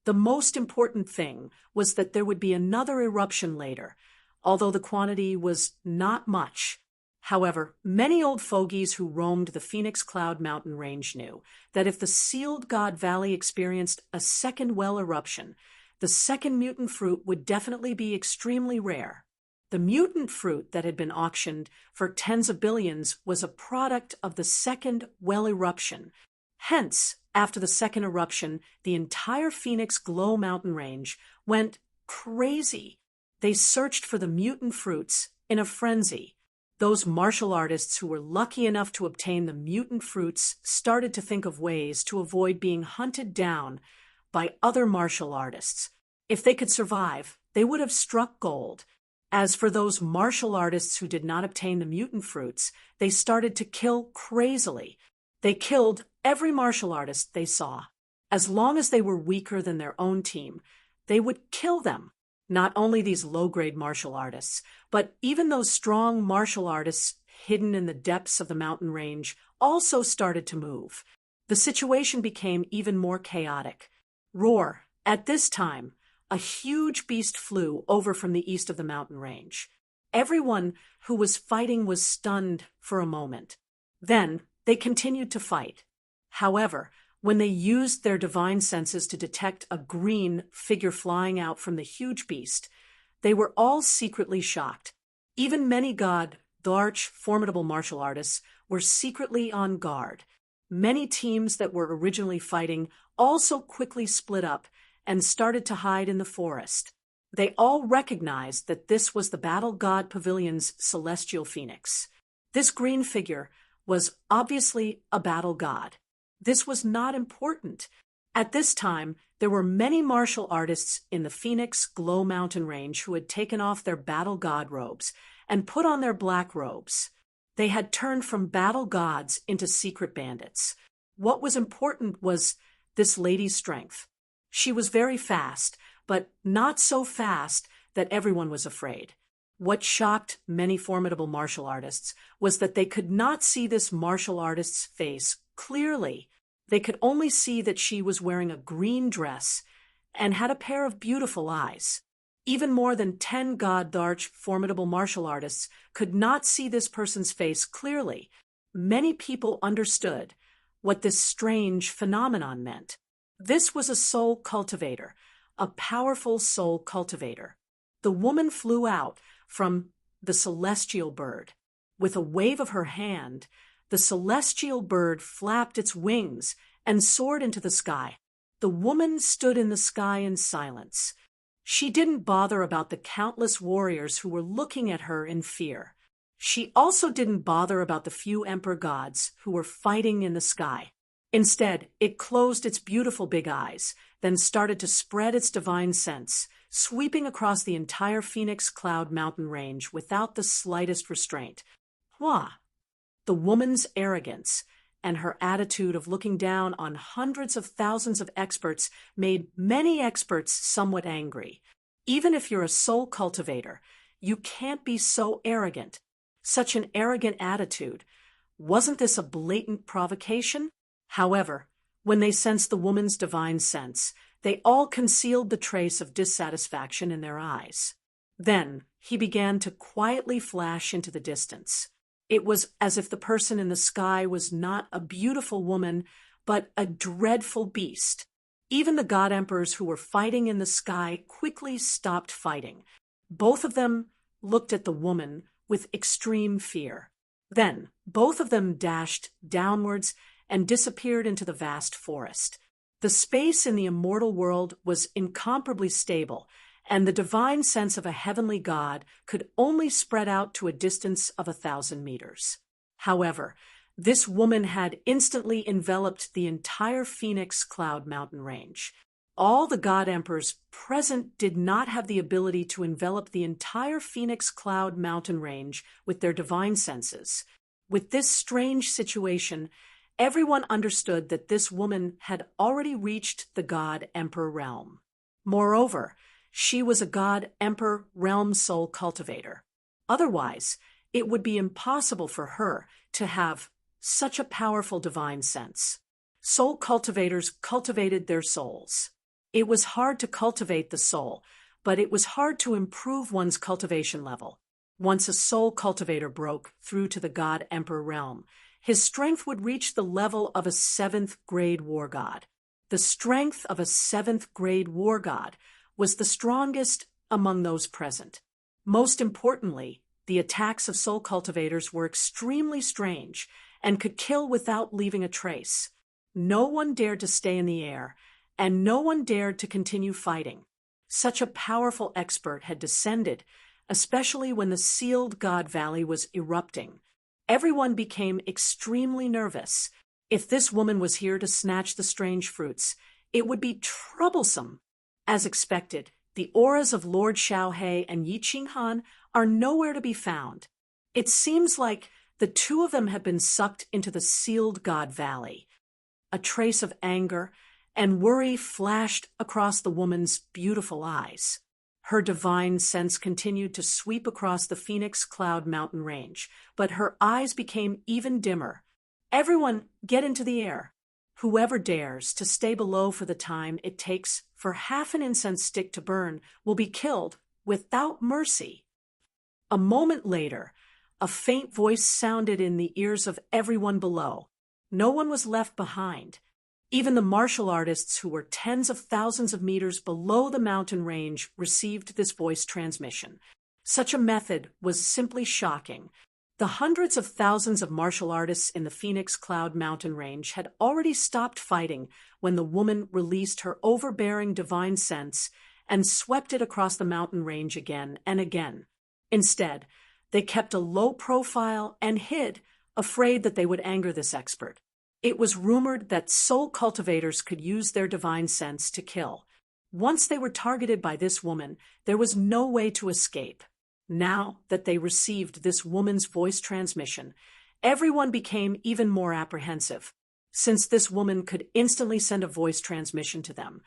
The most important thing was that there would be another eruption later, although the quantity was not much. However, many old fogies who roamed the Phoenix Cloud mountain range knew that if the sealed God Valley experienced a second well eruption, the second mutant fruit would definitely be extremely rare. The mutant fruit that had been auctioned for tens of billions was a product of the second well eruption. Hence, after the second eruption, the entire Phoenix Glow mountain range went crazy. They searched for the mutant fruits in a frenzy. Those martial artists who were lucky enough to obtain the mutant fruits started to think of ways to avoid being hunted down by other martial artists. If they could survive, they would have struck gold. As for those martial artists who did not obtain the mutant fruits, they started to kill crazily. They killed every martial artist they saw. As long as they were weaker than their own team, they would kill them. Not only these low-grade martial artists, but even those strong martial artists hidden in the depths of the mountain range also started to move. The situation became even more chaotic. Roar! At this time, a huge beast flew over from the east of the mountain range. Everyone who was fighting was stunned for a moment. Then they continued to fight. However, when they used their divine senses to detect a green figure flying out from the huge beast, they were all secretly shocked. Even many large, formidable martial artists were secretly on guard. Many teams that were originally fighting also quickly split up and started to hide in the forest. They all recognized that this was the Battle God Pavilion's celestial phoenix. This green figure was obviously a battle god. This was not important. At this time, there were many martial artists in the Phoenix Glow mountain range who had taken off their battle god robes and put on their black robes. They had turned from battle gods into secret bandits. What was important was this lady's strength. She was very fast, but not so fast that everyone was afraid. What shocked many formidable martial artists was that they could not see this martial artist's face clearly. They could only see that she was wearing a green dress and had a pair of beautiful eyes. Even more than 10 large, formidable martial artists could not see this person's face clearly. Many people understood what this strange phenomenon meant. This was a soul cultivator, a powerful soul cultivator. The woman flew out from the celestial bird. With a wave of her hand, the celestial bird flapped its wings and soared into the sky. The woman stood in the sky in silence. She didn't bother about the countless warriors who were looking at her in fear. She also didn't bother about the few emperor gods who were fighting in the sky. Instead, it closed its beautiful big eyes, then started to spread its divine sense, sweeping across the entire Phoenix Cloud mountain range without the slightest restraint. Wah! The woman's arrogance and her attitude of looking down on hundreds of thousands of experts made many experts somewhat angry. Even if you're a soul cultivator, you can't be so arrogant. Such an arrogant attitude. Wasn't this a blatant provocation? However, when they sensed the woman's divine sense, they all concealed the trace of dissatisfaction in their eyes. Then he began to quietly flash into the distance. It was as if the person in the sky was not a beautiful woman, but a dreadful beast. Even the god emperors who were fighting in the sky quickly stopped fighting. Both of them looked at the woman with extreme fear. Then both of them dashed downwards and disappeared into the vast forest. The space in the immortal world was incomparably stable, and the divine sense of a heavenly god could only spread out to a distance of 1,000 meters. However, this woman had instantly enveloped the entire Phoenix Cloud mountain range. All the god emperors present did not have the ability to envelop the entire Phoenix Cloud mountain range with their divine senses. With this strange situation, everyone understood that this woman had already reached the god emperor realm. Moreover, she was a god emperor realm soul cultivator. Otherwise, it would be impossible for her to have such a powerful divine sense. Soul cultivators cultivated their souls. It was hard to cultivate the soul, but it was hard to improve one's cultivation level. Once a soul cultivator broke through to the god-emperor realm, his strength would reach the level of a 7th-grade war god. The strength of a 7th-grade war god was the strongest among those present. Most importantly, the attacks of soul cultivators were extremely strange and could kill without leaving a trace. No one dared to stay in the air, and no one dared to continue fighting. Such a powerful expert had descended, especially when the sealed God Valley was erupting. Everyone became extremely nervous. If this woman was here to snatch the strange fruits, it would be troublesome. As expected, the auras of Lord Xiaohe and Yi Qinghan are nowhere to be found. It seems like the two of them have been sucked into the sealed God Valley. A trace of anger and worry flashed across the woman's beautiful eyes. Her divine sense continued to sweep across the Phoenix Cloud mountain range, but her eyes became even dimmer. Everyone, get into the air. Whoever dares to stay below for the time it takes for half an incense stick to burn will be killed without mercy. A moment later, a faint voice sounded in the ears of everyone below. No one was left behind. Even the martial artists who were tens of thousands of meters below the mountain range received this voice transmission. Such a method was simply shocking. The hundreds of thousands of martial artists in the Phoenix Cloud mountain range had already stopped fighting when the woman released her overbearing divine sense and swept it across the mountain range again and again. Instead, they kept a low profile and hid, afraid that they would anger this expert. It was rumored that soul cultivators could use their divine sense to kill. Once they were targeted by this woman, there was no way to escape. Now that they received this woman's voice transmission, everyone became even more apprehensive. Since this woman could instantly send a voice transmission to them,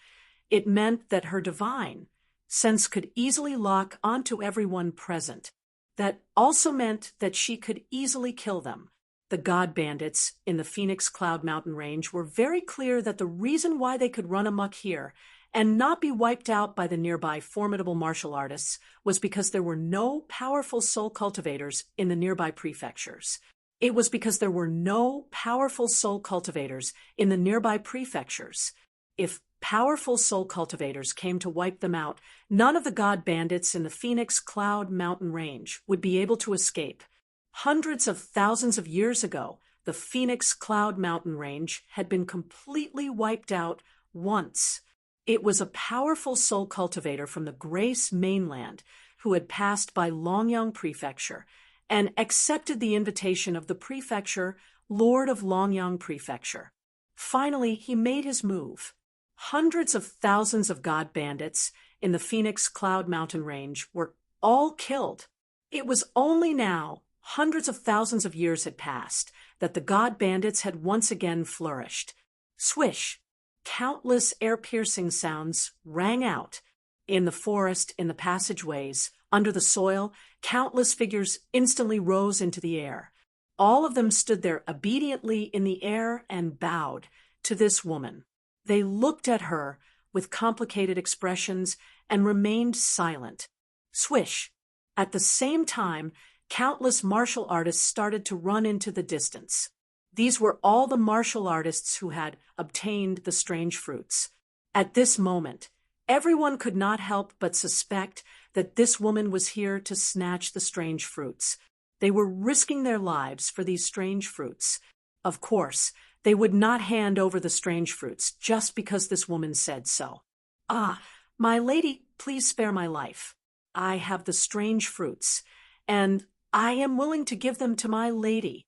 it meant that her divine sense could easily lock onto everyone present. That also meant that she could easily kill them. The god bandits in the Phoenix Cloud mountain range were very clear that the reason why they could run amok here and not be wiped out by the nearby formidable martial artists was because there were no powerful soul cultivators in the nearby prefectures. It was because there were no powerful soul cultivators in the nearby prefectures. If powerful soul cultivators came to wipe them out, none of the god bandits in the Phoenix Cloud mountain range would be able to escape. Hundreds of thousands of years ago, the Phoenix Cloud mountain range had been completely wiped out once. It was a powerful soul cultivator from the Grace mainland who had passed by Longyang Prefecture and accepted the invitation of the prefecture, Lord of Longyang Prefecture. Finally, he made his move. Hundreds of thousands of god bandits in the Phoenix Cloud mountain range were all killed. It was only now, hundreds of thousands of years had passed, that the god bandits had once again flourished. Swish! Countless air-piercing sounds rang out. In the forest, in the passageways, under the soil, countless figures instantly rose into the air. All of them stood there obediently in the air and bowed to this woman. They looked at her with complicated expressions and remained silent. Swish! At the same time, countless martial artists started to run into the distance. These were all the martial artists who had obtained the strange fruits. At this moment, everyone could not help but suspect that this woman was here to snatch the strange fruits. They were risking their lives for these strange fruits. Of course, they would not hand over the strange fruits just because this woman said so. "Ah, my lady, please spare my life. I have the strange fruits, and I am willing to give them to my lady."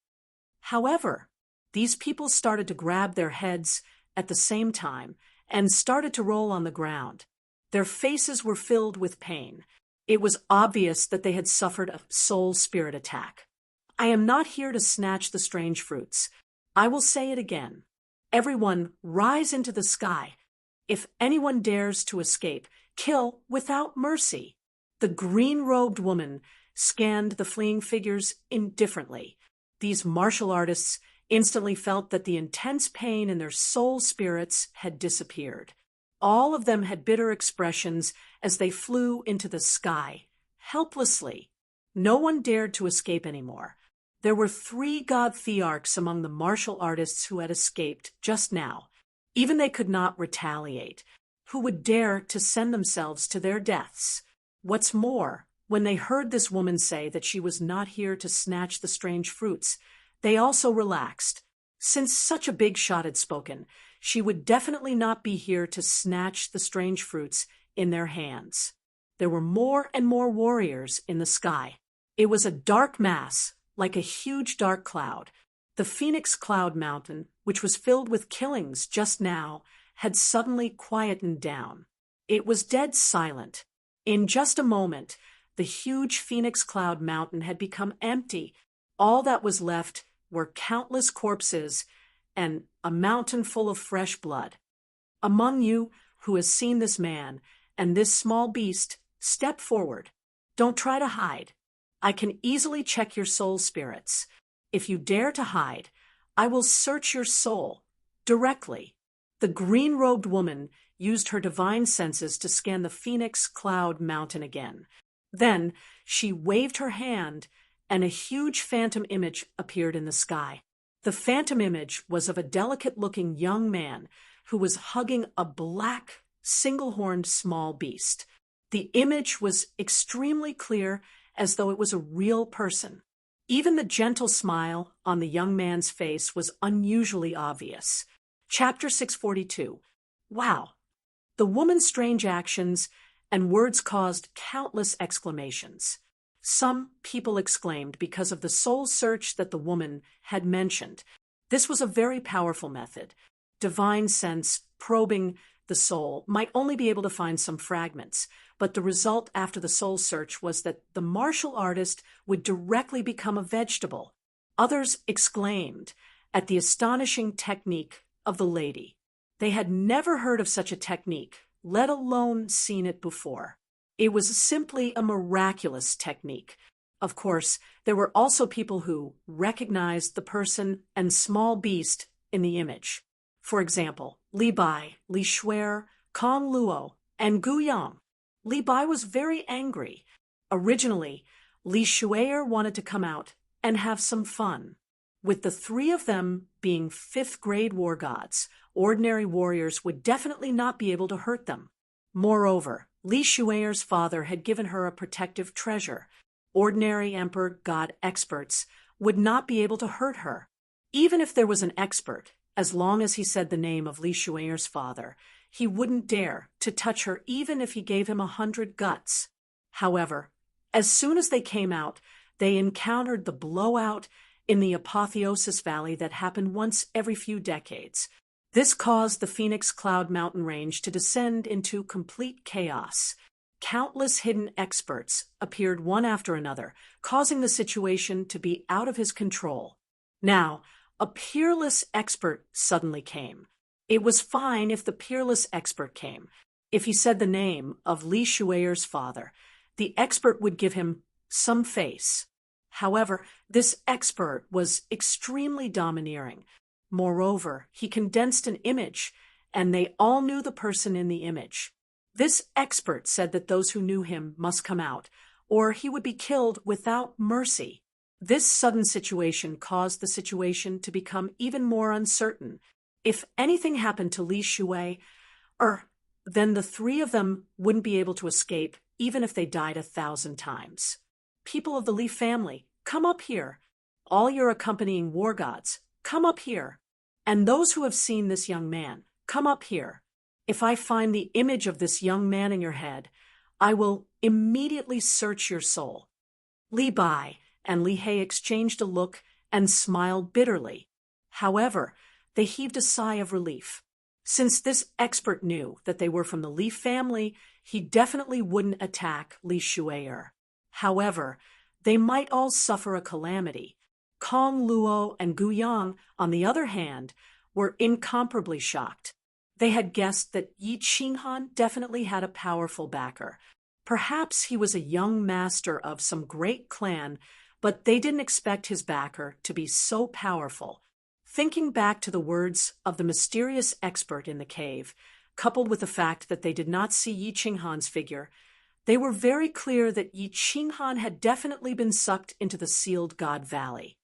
However, these people started to grab their heads at the same time and started to roll on the ground. Their faces were filled with pain. It was obvious that they had suffered a soul spirit attack. I am not here to snatch the strange fruits. I will say it again. Everyone, rise into the sky. If anyone dares to escape, kill without mercy. The green-robed woman scanned the fleeing figures indifferently. These martial artists instantly felt that the intense pain in their soul spirits had disappeared. All of them had bitter expressions as they flew into the sky, helplessly. No one dared to escape anymore. There were 3 god thearchs among the martial artists who had escaped just now. Even they could not retaliate. Who would dare to send themselves to their deaths? What's more, when they heard this woman say that she was not here to snatch the strange fruits, they also relaxed. Since such a big shot had spoken, she would definitely not be here to snatch the strange fruits in their hands. There were more and more warriors in the sky. It was a dark mass, like a huge dark cloud. The Phoenix Cloud Mountain, which was filled with killings just now, had suddenly quietened down. It was dead silent. In just a moment, the huge Phoenix Cloud Mountain had become empty. All that was left were countless corpses and a mountain full of fresh blood. Among you who has seen this man and this small beast, step forward. Don't try to hide. I can easily check your soul spirits. If you dare to hide, I will search your soul directly. The green-robed woman used her divine senses to scan the Phoenix Cloud Mountain again. Then she waved her hand, and a huge phantom image appeared in the sky. The phantom image was of a delicate-looking young man who was hugging a black, single-horned small beast. The image was extremely clear, as though it was a real person. Even the gentle smile on the young man's face was unusually obvious. Chapter 642. Wow! The woman's strange actions and words caused countless exclamations. Some people exclaimed because of the soul search that the woman had mentioned. This was a very powerful method. Divine sense, probing the soul, might only be able to find some fragments, but the result after the soul search was that the martial artist would directly become a vegetable. Others exclaimed at the astonishing technique of the lady. They had never heard of such a technique, let alone seen it before. It was simply a miraculous technique. Of course, there were also people who recognized the person and small beast in the image. For example, Li Bai, Li Shuer, Kong Luo, and Gu Yang. Li Bai was very angry. Originally, Li Shuer wanted to come out and have some fun. With the 3 of them being 5th-grade war gods, ordinary warriors would definitely not be able to hurt them. Moreover, Li Shuer's father had given her a protective treasure. Ordinary emperor god experts would not be able to hurt her. Even if there was an expert, as long as he said the name of Li Shuer's father, he wouldn't dare to touch her even if he gave him 100 guts. However, as soon as they came out, they encountered the blowout in the Apotheosis Valley that happened once every few decades. This caused the Phoenix Cloud Mountain Range to descend into complete chaos. Countless hidden experts appeared one after another, causing the situation to be out of his control. Now, a peerless expert suddenly came. It was fine if the peerless expert came. If he said the name of Li Shuer's father, the expert would give him some face. However, this expert was extremely domineering. Moreover, he condensed an image, and they all knew the person in the image. This expert said that those who knew him must come out, or he would be killed without mercy. This sudden situation caused the situation to become even more uncertain. If anything happened to Li Shuer, then the 3 of them wouldn't be able to escape, even if they died 1,000 times. People of the Li family, come up here. All your accompanying war gods, come up here. And those who have seen this young man, come up here. If I find the image of this young man in your head, I will immediately search your soul. Li Bai and Li He exchanged a look and smiled bitterly. However, they heaved a sigh of relief. Since this expert knew that they were from the Li family, he definitely wouldn't attack Li Shuer. However, they might all suffer a calamity. Kong Luo and Gu Yang, on the other hand, were incomparably shocked. They had guessed that Yi Qinghan definitely had a powerful backer. Perhaps he was a young master of some great clan, but they didn't expect his backer to be so powerful. Thinking back to the words of the mysterious expert in the cave, coupled with the fact that they did not see Yi Qinghan's figure, They were very clear that Yi Qinghan had definitely been sucked into the sealed God Valley.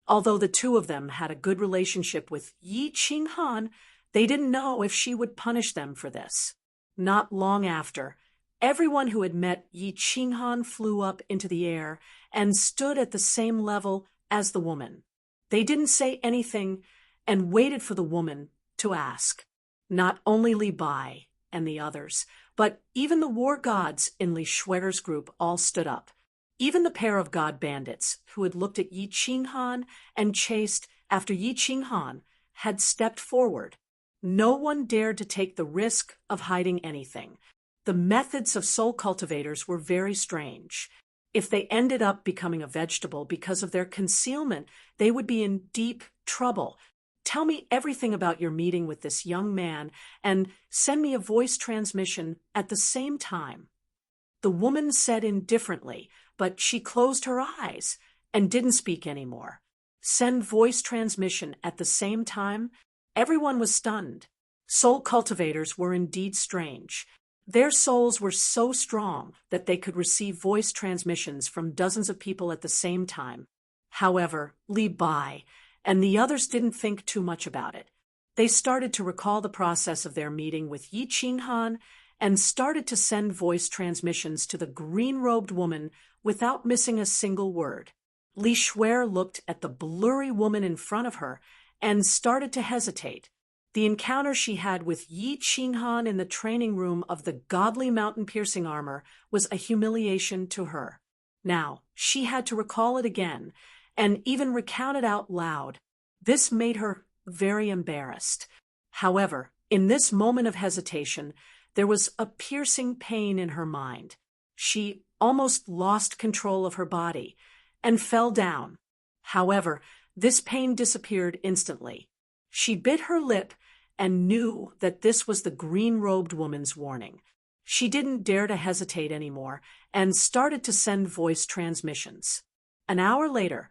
Although the two of them had a good relationship with Yi Qinghan, they didn't know if she would punish them for this. Not long after, everyone who had met Yi Qinghan flew up into the air and stood at the same level as the woman. They didn't say anything and waited for the woman to ask. Not only Li Bai and the others, but even the war gods in Li Shuer's group all stood up. Even the pair of god bandits who had looked at Yi Qinghan and chased after Yi Qinghan had stepped forward. No one dared to take the risk of hiding anything. The methods of soul cultivators were very strange. If they ended up becoming a vegetable because of their concealment, they would be in deep trouble. Tell me everything about your meeting with this young man and send me a voice transmission at the same time. The woman said indifferently, but she closed her eyes and didn't speak anymore. Send voice transmission at the same time? Everyone was stunned. Soul cultivators were indeed strange. Their souls were so strong that they could receive voice transmissions from dozens of people at the same time. However, Li Bai and the others didn't think too much about it. They started to recall the process of their meeting with Yi Qinghan and started to send voice transmissions to the green-robed woman without missing a single word. Li Shuer looked at the blurry woman in front of her and started to hesitate. The encounter she had with Yi Qinghan in the training room of the godly mountain-piercing armor was a humiliation to her. Now, she had to recall it again, and even recount it out loud. This made her very embarrassed. However, in this moment of hesitation, there was a piercing pain in her mind. She almost lost control of her body and fell down. However, this pain disappeared instantly. She bit her lip and knew that this was the green-robed woman's warning. She didn't dare to hesitate anymore and started to send voice transmissions. An hour later,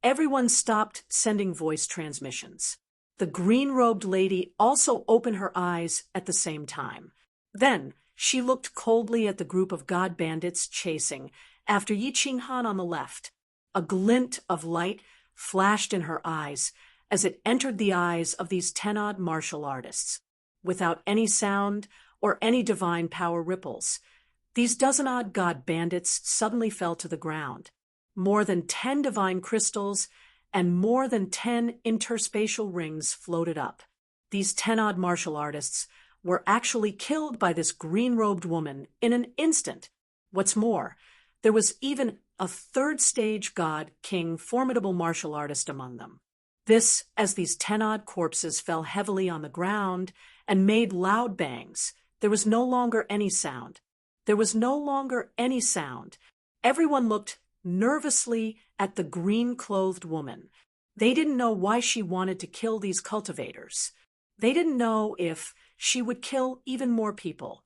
everyone stopped sending voice transmissions. The green-robed lady also opened her eyes at the same time. Then, she looked coldly at the group of god bandits chasing after Yi Qinghan on the left. A glint of light flashed in her eyes as it entered the eyes of these 10-odd martial artists. Without any sound or any divine power ripples, these dozen-odd god bandits suddenly fell to the ground. More than 10 divine crystals and more than 10 interspatial rings floated up. These 10-odd martial artists were actually killed by this green-robed woman in an instant. What's more, there was even a third-stage god, king, formidable martial artist among them. This, as these 10-odd corpses fell heavily on the ground and made loud bangs. There was no longer any sound. There was no longer any sound. Everyone looked nervously at the green-clothed woman. They didn't know why she wanted to kill these cultivators. They didn't know if she would kill even more people,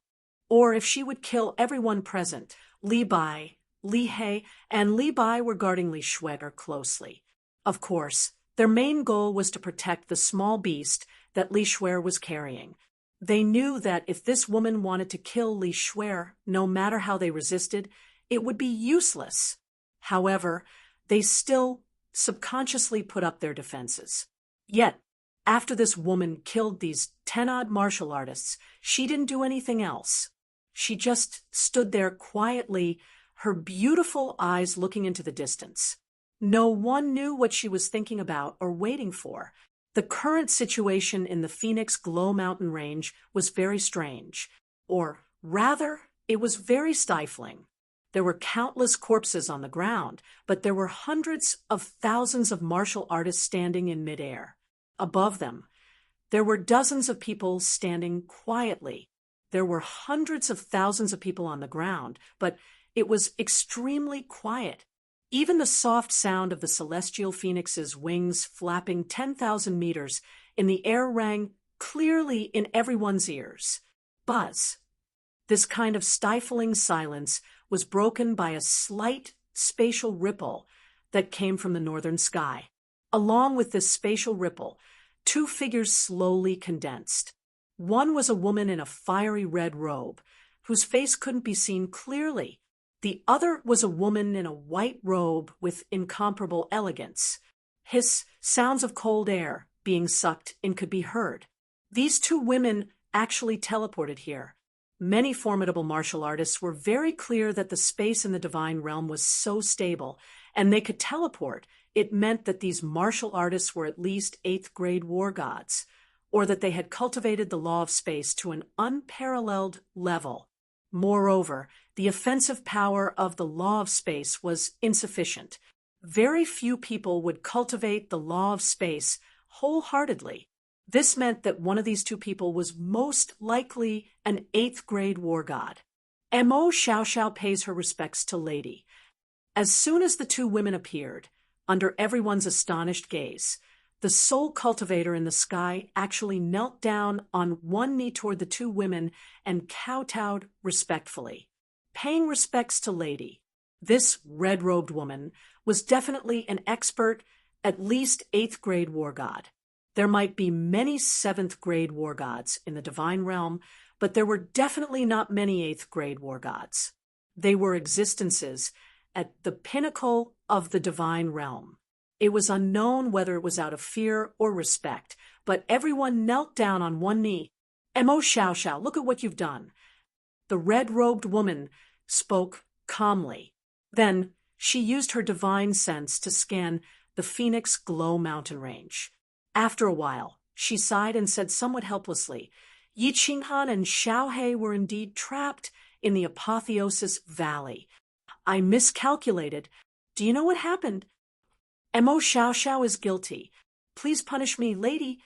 or if she would kill everyone present. Li Bai, Li He, and Li Bai were guarding Li Shuer closely. Of course, their main goal was to protect the small beast that Li Shuer was carrying. They knew that if this woman wanted to kill Li Shuer, no matter how they resisted, it would be useless. However, they still subconsciously put up their defenses. Yet, after this woman killed these 10-odd martial artists, she didn't do anything else. She just stood there quietly, her beautiful eyes looking into the distance. No one knew what she was thinking about or waiting for. The current situation in the Phoenix Glow Mountain Range was very strange, or rather, it was very stifling. There were countless corpses on the ground, but there were hundreds of thousands of martial artists standing in midair. Above them, there were dozens of people standing quietly. There were hundreds of thousands of people on the ground, but it was extremely quiet. Even the soft sound of the celestial phoenix's wings flapping 10,000 meters in the air rang clearly in everyone's ears. Buzz. This kind of stifling silence was broken by a slight spatial ripple that came from the northern sky. Along with this spatial ripple, two figures slowly condensed. One was a woman in a fiery red robe, whose face couldn't be seen clearly. The other was a woman in a white robe with incomparable elegance. Hiss, sounds of cold air being sucked in could be heard. These two women actually teleported here. Many formidable martial artists were very clear that the space in the divine realm was so stable, and they could teleport. It meant that these martial artists were at least 8th grade war gods, or that they had cultivated the law of space to an unparalleled level. Moreover, the offensive power of the law of space was insufficient. Very few people would cultivate the law of space wholeheartedly. This meant that one of these two people was most likely an 8th grade war god. Mo Xiao Xiao pays her respects to Lady. As soon as the two women appeared, under everyone's astonished gaze, the soul cultivator in the sky actually knelt down on one knee toward the two women and kowtowed respectfully, paying respects to Lady. This red-robed woman was definitely an expert, at least 8th grade war god. There might be many 7th grade war gods in the divine realm, but there were definitely not many 8th grade war gods. They were existences at the pinnacle of the divine realm. It was unknown whether it was out of fear or respect, but everyone knelt down on one knee. Mo Xiao Xiao, look at what you've done. The red-robed woman spoke calmly. Then she used her divine sense to scan the Phoenix Glow mountain range. After a while, she sighed and said somewhat helplessly, Yi Qinghan and Xiao He were indeed trapped in the Apotheosis Valley. I miscalculated. Do you know what happened? Mo Xiao Xiao is guilty. Please punish me, Lady.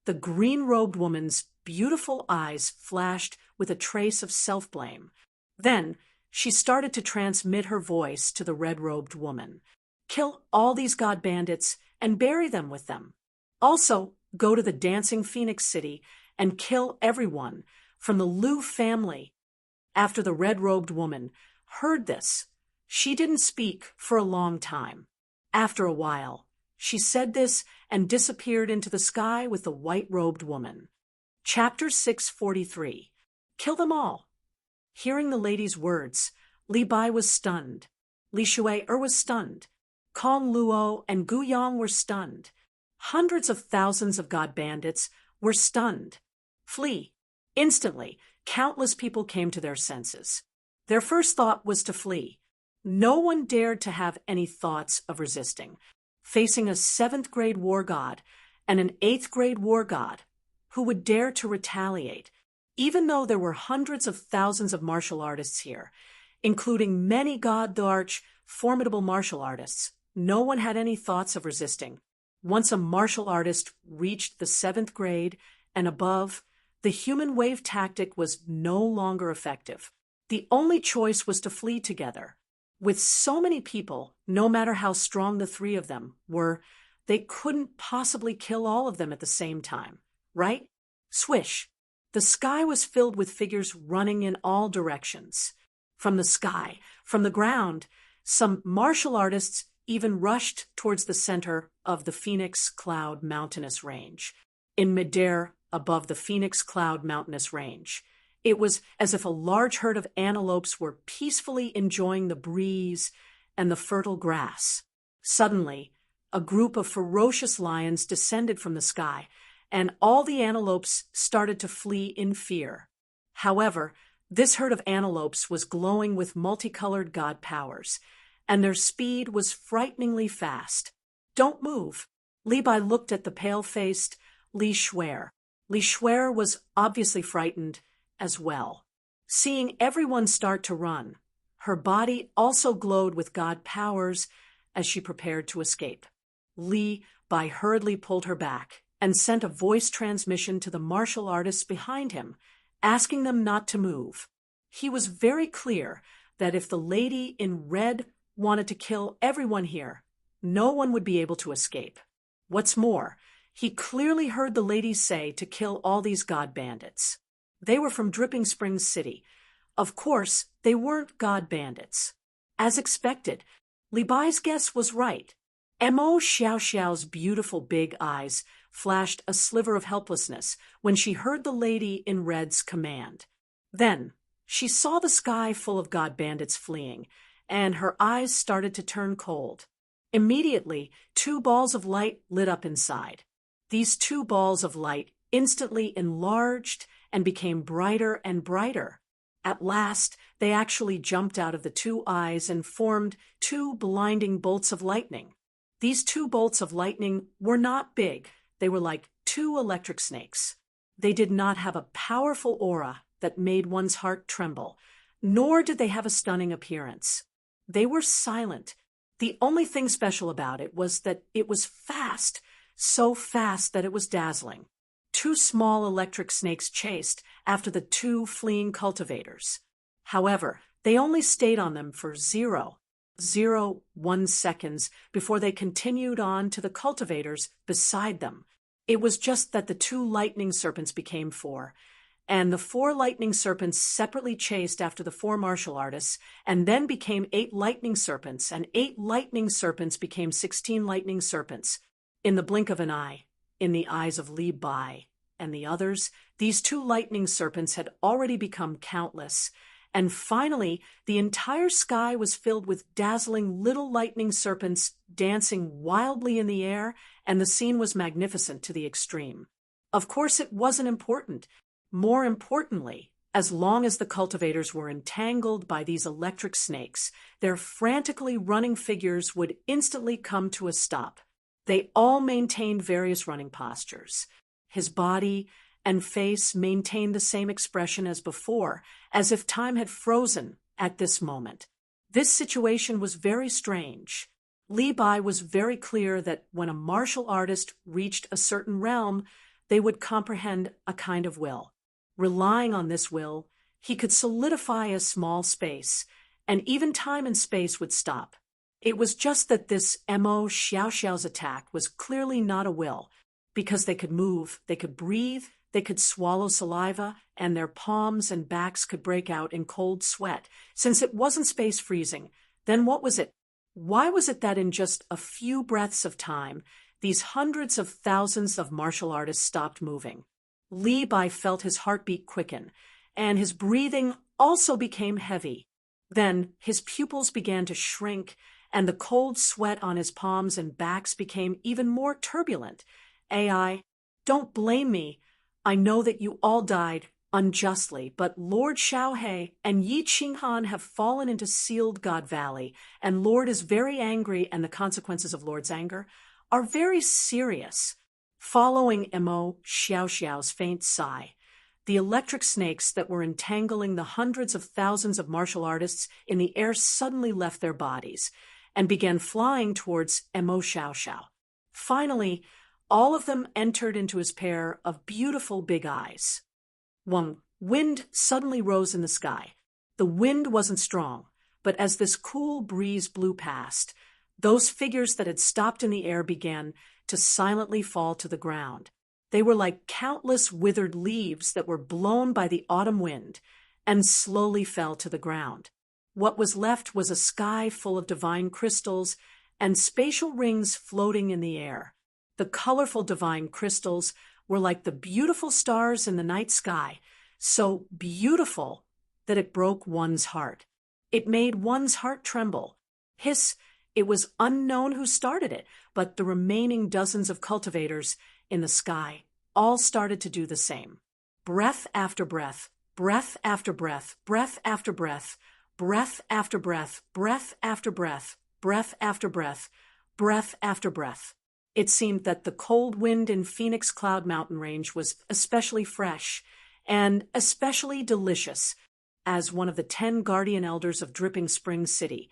The green-robed woman's beautiful eyes flashed with a trace of self-blame. Then she started to transmit her voice to the red-robed woman. Kill all these god bandits and bury them with them. Also, go to the Dancing Phoenix City and kill everyone from the Liu family. After the red-robed woman heard this, she didn't speak for a long time. After a while, she said this and disappeared into the sky with the white-robed woman. Chapter 643. Kill them all. Hearing the lady's words, Li Bai was stunned. Li Shui-er was stunned. Kong Luo and Gu Yang were stunned. Hundreds of thousands of god bandits were stunned. Flee. Instantly, countless people came to their senses. Their first thought was to flee. No one dared to have any thoughts of resisting, facing a 7th grade war god and an 8th grade war god who would dare to retaliate, even though there were hundreds of thousands of martial artists here, including many god-large, formidable martial artists. No one had any thoughts of resisting. Once a martial artist reached the 7th grade and above, the human wave tactic was no longer effective. The only choice was to flee together. With so many people, no matter how strong the three of them were, they couldn't possibly kill all of them at the same time, right? Swish! The sky was filled with figures running in all directions. From the sky, from the ground, some martial artists even rushed towards the center of the Phoenix Cloud Mountainous Range. In midair above the Phoenix Cloud Mountainous Range, it was as if a large herd of antelopes were peacefully enjoying the breeze and the fertile grass. Suddenly, a group of ferocious lions descended from the sky, and all the antelopes started to flee in fear. However, this herd of antelopes was glowing with multicolored god powers, and their speed was frighteningly fast. Don't move. Li Bai looked at the pale-faced Li Shui. Li Shui was obviously frightened as well. Seeing everyone start to run, her body also glowed with god powers as she prepared to escape. Li Bai hurriedly pulled her back and sent a voice transmission to the martial artists behind him, asking them not to move. He was very clear that if the lady in red wanted to kill everyone here, no one would be able to escape. What's more, he clearly heard the lady say to kill all these god bandits. They were from Dripping Springs City. Of course, they weren't god bandits. As expected, Li Bai's guess was right. Mo Xiao Xiao's beautiful big eyes flashed a sliver of helplessness when she heard the lady in red's command. Then, She saw the sky full of god bandits fleeing, and her eyes started to turn cold. Immediately, 2 balls of light lit up inside. These 2 balls of light instantly enlarged and became brighter and brighter. At last, they actually jumped out of the 2 eyes and formed 2 blinding bolts of lightning. These 2 bolts of lightning were not big. They were like 2 electric snakes. They did not have a powerful aura that made one's heart tremble, nor did they have a stunning appearance. They were silent. The only thing special about it was that it was fast, so fast that it was dazzling. 2 small electric snakes chased after the 2 fleeing cultivators. However, they only stayed on them for 0.01 seconds before they continued on to the cultivators beside them. It was just that the 2 lightning serpents became 4, and the 4 lightning serpents separately chased after the 4 martial artists, and then became 8 lightning serpents, and 8 lightning serpents became 16 lightning serpents. In the blink of an eye, in the eyes of Li Bai and the others, these 2 lightning serpents had already become countless, and finally the entire sky was filled with dazzling little lightning serpents dancing wildly in the air, and the scene was magnificent to the extreme. Of course, it wasn't important. More importantly, as long as the cultivators were entangled by these electric snakes, their frantically running figures would instantly come to a stop. They all maintained various running postures. His body and face maintained the same expression as before, as if time had frozen at this moment. This situation was very strange. Li Bai was very clear that when a martial artist reached a certain realm, they would comprehend a kind of will. Relying on this will, he could solidify a small space, and even time and space would stop. It was just that this Mo Xiaoxiao's attack was clearly not a will, because they could move, they could breathe, they could swallow saliva, and their palms and backs could break out in cold sweat. Since it wasn't space freezing, then what was it? Why was it that in just a few breaths of time, these hundreds of thousands of martial artists stopped moving? Li Bai felt his heartbeat quicken, and his breathing also became heavy. Then his pupils began to shrink, and the cold sweat on his palms and backs became even more turbulent. AI, don't blame me. I know that you all died unjustly, but Lord Xiaohe and Yi Qinghan have fallen into Sealed God Valley, and Lord is very angry, and the consequences of Lord's anger are very serious. Following Mo Xiaoxiao's faint sigh, the electric snakes that were entangling the hundreds of thousands of martial artists in the air suddenly left their bodies and began flying towards Mo Xiaoxiao. Finally, all of them entered into his pair of beautiful big eyes. One wind suddenly rose in the sky. The wind wasn't strong, but as this cool breeze blew past, those figures that had stopped in the air began to silently fall to the ground. They were like countless withered leaves that were blown by the autumn wind and slowly fell to the ground. What was left was a sky full of divine crystals and spatial rings floating in the air. The colorful divine crystals were like the beautiful stars in the night sky, so beautiful that it broke one's heart. It made one's heart tremble. It was unknown who started it, but the remaining dozens of cultivators in the sky all started to do the same. Breath after breath, breath after breath, breath after breath, breath after breath, breath after breath, breath after breath, breath after breath. It seemed that the cold wind in Phoenix Cloud Mountain Range was especially fresh and especially delicious. As one of the 10 guardian elders of Dripping Springs City,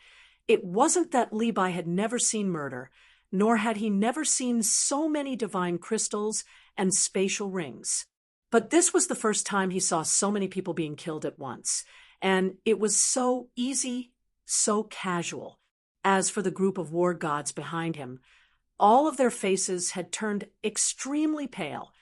it wasn't that Li Bai had never seen murder, nor had he never seen so many divine crystals and spatial rings. But this was the first time he saw so many people being killed at once, and it was so easy, so casual. As for the group of war gods behind him, all of their faces had turned extremely pale,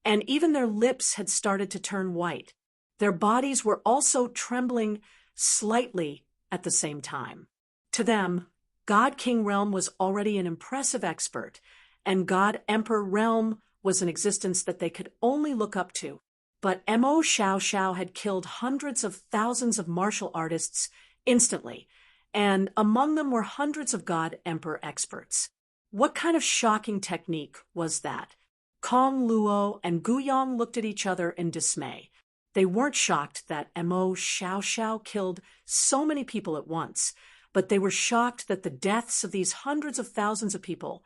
and even their lips had started to turn white. Their bodies were also trembling slightly at the same time. To them, God King Realm was already an impressive expert, and God Emperor Realm was an existence that they could only look up to. but Mo Xiao Xiao had killed hundreds of thousands of martial artists instantly, and among them were hundreds of God Emperor experts. What kind of shocking technique was that? Kong Luo and Gu Yong looked at each other in dismay. They weren't shocked that Mo Xiao Xiao killed so many people at once, but they were shocked that the deaths of these hundreds of thousands of people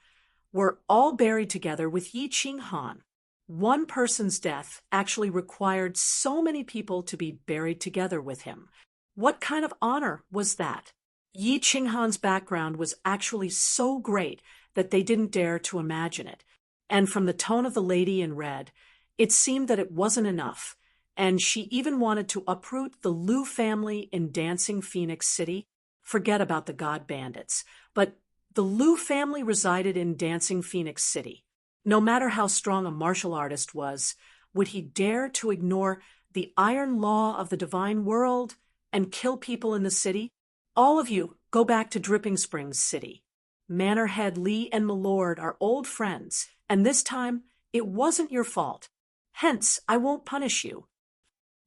were all buried together with Yi Qinghan. One person's death actually required so many people to be buried together with him. What kind of honor was that? Yi Qinghan's background was actually so great that they didn't dare to imagine it. And from the tone of the lady in red, it seemed that it wasn't enough, and she even wanted to uproot the Liu family in Dancing Phoenix City. Forget about the God Bandits, but the Liu family resided in Dancing Phoenix City. No matter how strong a martial artist was, would he dare to ignore the iron law of the divine world and kill people in the city? All of you, go back to Dripping Springs City. Manor Head Li and Milord are old friends, and this time it wasn't your fault. Hence, I won't punish you.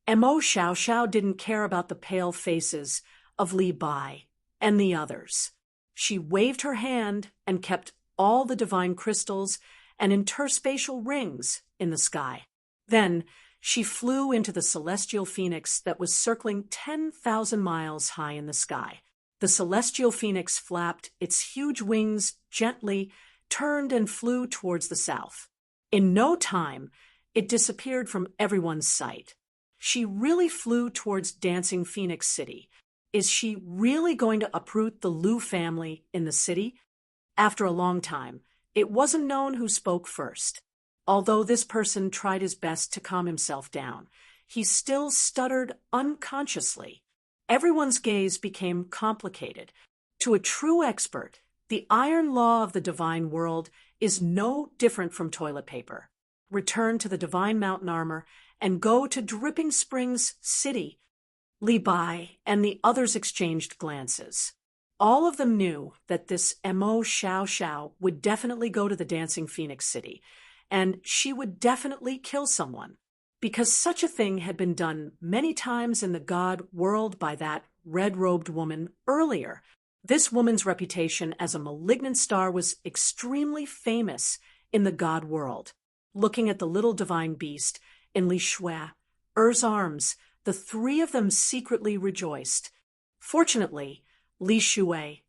Mo Xiao Xiao didn't care about the pale faces of Li Bai and the others. She waved her hand and kept all the divine crystals and interspatial rings in the sky. Then she flew into the celestial phoenix that was circling 10,000 miles high in the sky. The celestial phoenix flapped its huge wings gently, turned and flew towards the south. In no time, it disappeared from everyone's sight. She really flew towards Dancing Phoenix City. Is she really going to uproot the Liu family in the city? After a long time, it wasn't known who spoke first. Although this person tried his best to calm himself down, he still stuttered unconsciously. Everyone's gaze became complicated. To a true expert, the iron law of the divine world is no different from toilet paper. Return to the divine mountain armor and go to Dripping Springs City. Li Bai and the others exchanged glances. All of them knew that this Mo Xiao Xiao would definitely go to the Dancing Phoenix City, and she would definitely kill someone, because such a thing had been done many times in the God world by that red-robed woman earlier. This woman's reputation as a malignant star was extremely famous in the God world. Looking at the little divine beast in Li Shui, arms, the three of them secretly rejoiced. Fortunately, Li Shui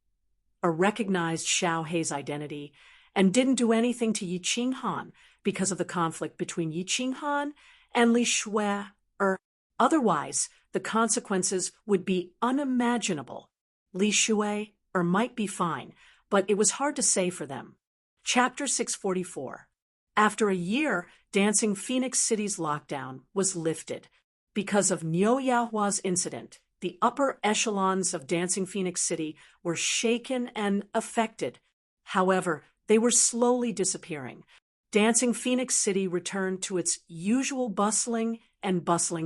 recognized Xiao Hei's identity and didn't do anything to Yi Qinghan because of the conflict between Yi Qinghan and Li Shui. Otherwise, the consequences would be unimaginable. Li Shui might be fine, but it was hard to say for them. Chapter 644. After a year, Dancing Phoenix City's lockdown was lifted. Because of Niu Yahua's incident, the upper echelons of Dancing Phoenix City were shaken and affected. However, they were slowly disappearing. Dancing Phoenix City returned to its usual bustling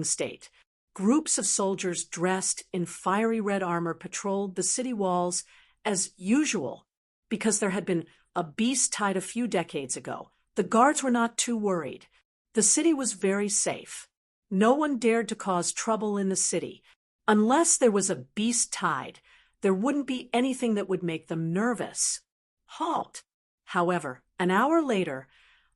state. Groups of soldiers dressed in fiery red armor patrolled the city walls as usual. Because there had been a beast tied a few decades ago, the guards were not too worried. The city was very safe. No one dared to cause trouble in the city. Unless there was a beast tied, there wouldn't be anything that would make them nervous. Halt! However, an hour later,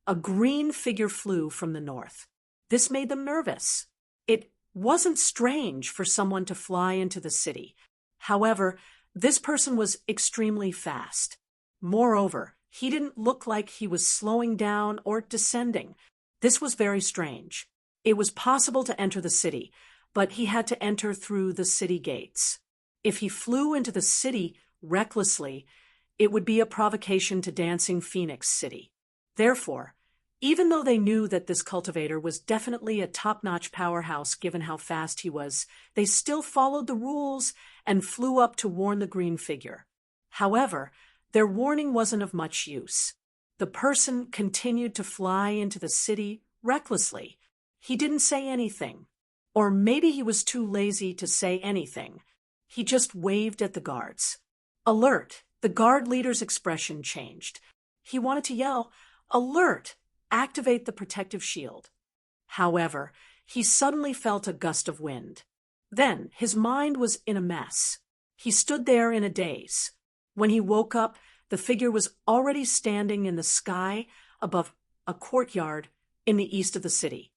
a green figure flew from the north. This made them nervous. It wasn't strange for someone to fly into the city. However, this person was extremely fast. Moreover, he didn't look like he was slowing down or descending. This was very strange. It was possible to enter the city, but he had to enter through the city gates. If he flew into the city recklessly, it would be a provocation to Dancing Phoenix City. Therefore, even though they knew that this cultivator was definitely a top-notch powerhouse given how fast he was, they still followed the rules and flew up to warn the green figure. However, their warning wasn't of much use. The person continued to fly into the city recklessly. He didn't say anything. Or maybe he was too lazy to say anything. He just waved at the guards. Alert! The guard leader's expression changed. He wanted to yell, "Alert! Activate the protective shield." However, He suddenly felt a gust of wind. Then his mind was in a mess. He stood there in a daze. When he woke up, the figure was already standing in the sky above a courtyard in the east of the city.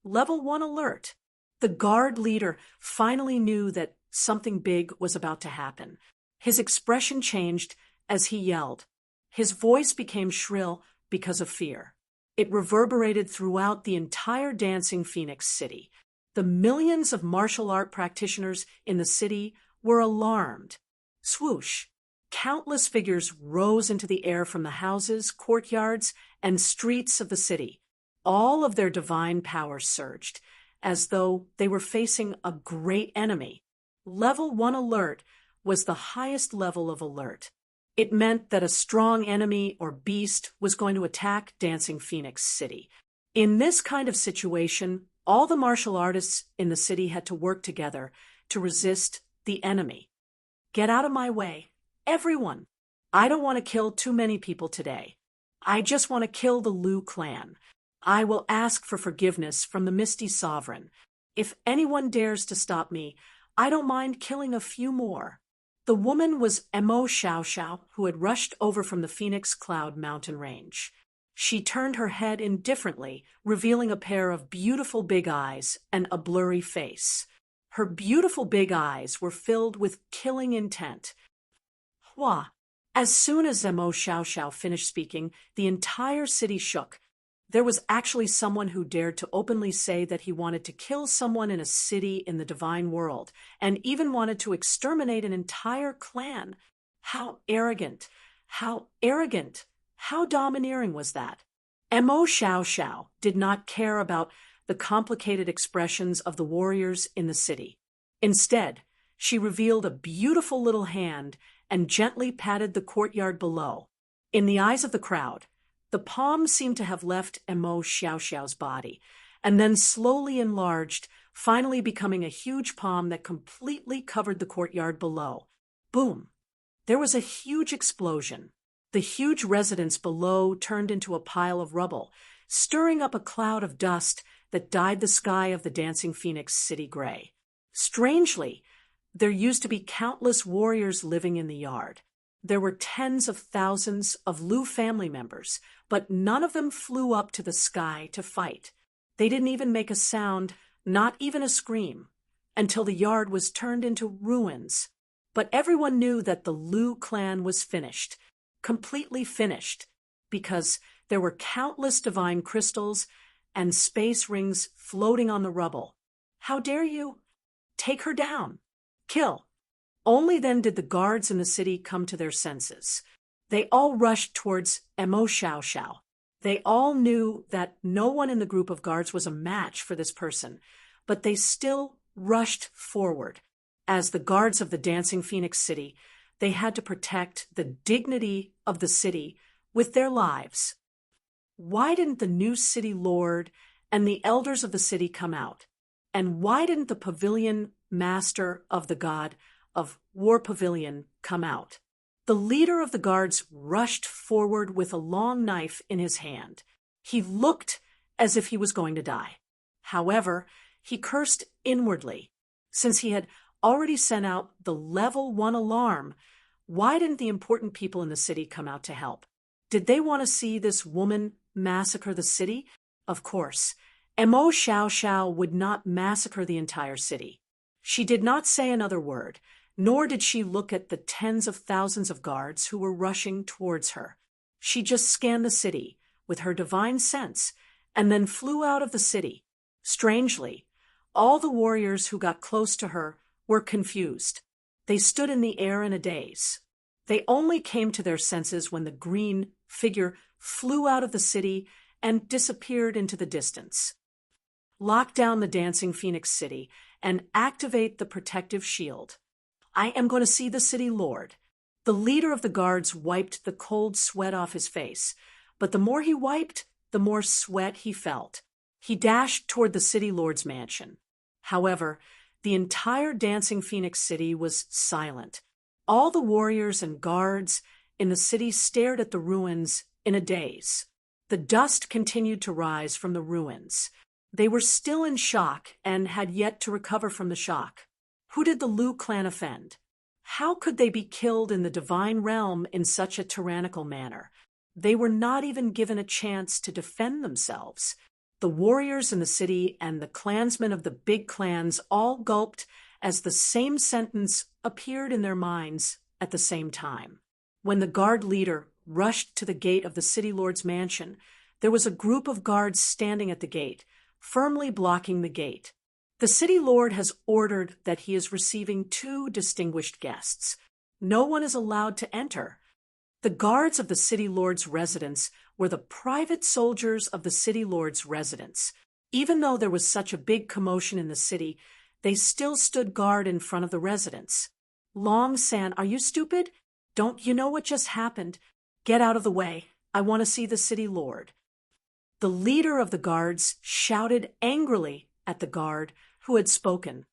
Level 1 alert. The guard leader finally knew that something big was about to happen. His expression changed as he yelled. His voice became shrill because of fear. It reverberated throughout the entire dancing Phoenix city. The millions of martial art practitioners in the city were alarmed. Swoosh! Countless figures rose into the air from the houses, courtyards, and streets of the city. All of their divine powers surged, as though they were facing a great enemy. Level 1 alert was the highest level of alert. It meant that a strong enemy or beast was going to attack Dancing Phoenix City. In this kind of situation, all the martial artists in the city had to work together to resist the enemy. Get out of my way, everyone. I don't want to kill too many people today. I just want to kill the Lu clan. I will ask for forgiveness from the Misty Sovereign. If anyone dares to stop me, I don't mind killing a few more. The woman was Emo Xiao Xiao, who had rushed over from the Phoenix Cloud mountain range. She turned her head indifferently, revealing a pair of beautiful big eyes and a blurry face. Her beautiful big eyes were filled with killing intent. Hua! As soon as Emo Xiao Xiao finished speaking, the entire city shook. There was actually someone who dared to openly say that he wanted to kill someone in a city in the divine world, and even wanted to exterminate an entire clan. How arrogant! How arrogant! How domineering was that? Emo Xiao Xiao did not care about the complicated expressions of the warriors in the city. Instead, she revealed a beautiful little hand and gently patted the courtyard below. In the eyes of the crowd, the palm seemed to have left Emo Xiao Xiao's body, and then slowly enlarged, finally becoming a huge palm that completely covered the courtyard below. Boom! There was a huge explosion. The huge residence below turned into a pile of rubble, stirring up a cloud of dust that dyed the sky of the Dancing Phoenix City gray. Strangely, there used to be countless warriors living in the yard. There were tens of thousands of Lu family members, but none of them flew up to the sky to fight. They didn't even make a sound, not even a scream, until the yard was turned into ruins. But everyone knew that the Lu clan was finished, completely finished, because there were countless divine crystals and space rings floating on the rubble. How dare you? Take her down. Kill. Only then did the guards in the city come to their senses. They all rushed towards Emo Xiao Xiao. They all knew that no one in the group of guards was a match for this person, but they still rushed forward. As the guards of the Dancing Phoenix City, they had to protect the dignity of the city with their lives. Why didn't the new city lord and the elders of the city come out? And why didn't the pavilion master of the god of War Pavilion come out? The leader of the guards rushed forward with a long knife in his hand. He looked as if he was going to die. However, he cursed inwardly. Since he had already sent out the level 1 alarm, why didn't the important people in the city come out to help? Did they want to see this woman massacre the city? Of course. Emo Xiao Xiao would not massacre the entire city. She did not say another word, nor did she look at the tens of thousands of guards who were rushing towards her. She just scanned the city with her divine sense and then flew out of the city. Strangely, all the warriors who got close to her were confused. They stood in the air in a daze. They only came to their senses when the green figure flew out of the city and disappeared into the distance. Lock down the Dancing Phoenix City and activate the protective shield. I am going to see the city lord. The leader of the guards wiped the cold sweat off his face, but the more he wiped, the more sweat he felt. He dashed toward the city lord's mansion. However, the entire Dancing Phoenix City was silent. All the warriors and guards in the city stared at the ruins in a daze. The dust continued to rise from the ruins. They were still in shock and had yet to recover from the shock. Who did the Lu clan offend? How could they be killed in the divine realm in such a tyrannical manner? They were not even given a chance to defend themselves. The warriors in the city and the clansmen of the big clans all gulped as the same sentence appeared in their minds at the same time. When the guard leader rushed to the gate of the city lord's mansion, there was a group of guards standing at the gate, firmly blocking the gate. The city lord has ordered that he is receiving 2 distinguished guests. No one is allowed to enter. The guards of the city lord's residence were the private soldiers of the city lord's residence. Even though there was such a big commotion in the city, they still stood guard in front of the residence. Long San, are you stupid? Don't you know what just happened? Get out of the way. I want to see the city lord. The leader of the guards shouted angrily at the guard who had spoken.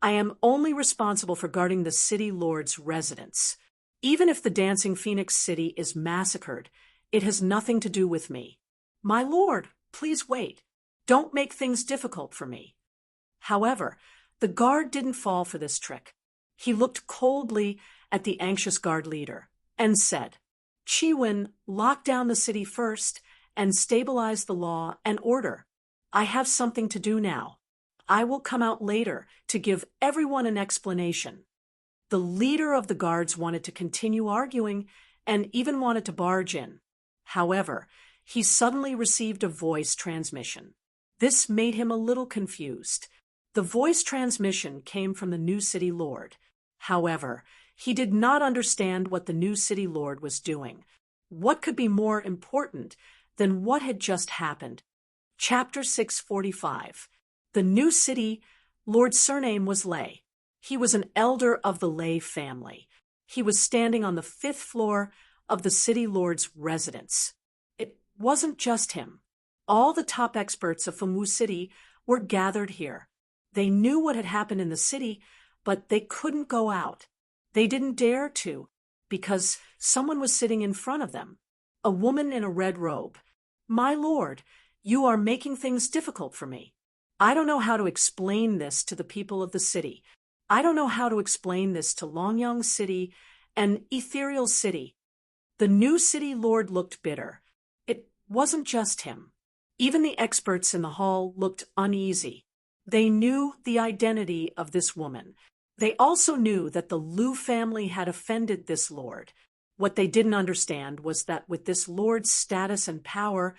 I am only responsible for guarding the city lord's residence. Even if the Dancing Phoenix City is massacred, it has nothing to do with me. My lord, please wait. Don't make things difficult for me. However, the guard didn't fall for this trick. He looked coldly at the anxious guard leader and said, Chiwin, lock down the city first and stabilize the law and order. I have something to do now. I will come out later to give everyone an explanation. The leader of the guards wanted to continue arguing and even wanted to barge in. However, he suddenly received a voice transmission. This made him a little confused. The voice transmission came from the new city lord. However, he did not understand what the new city lord was doing. What could be more important than what had just happened? Chapter 645. The new city lord's surname was Lei. He was an elder of the Lei family. He was standing on the 5th floor of the city lord's residence. It wasn't just him. All the top experts of Famu City were gathered here. They knew what had happened in the city, but they couldn't go out. They didn't dare to, because someone was sitting in front of them, a woman in a red robe. My lord, you are making things difficult for me. I don't know how to explain this to the people of the city. I don't know how to explain this to Longyang City and Ethereal City. The new city lord looked bitter. It wasn't just him. Even the experts in the hall looked uneasy. They knew the identity of this woman. They also knew that the Lu family had offended this lord. What they didn't understand was that with this lord's status and power,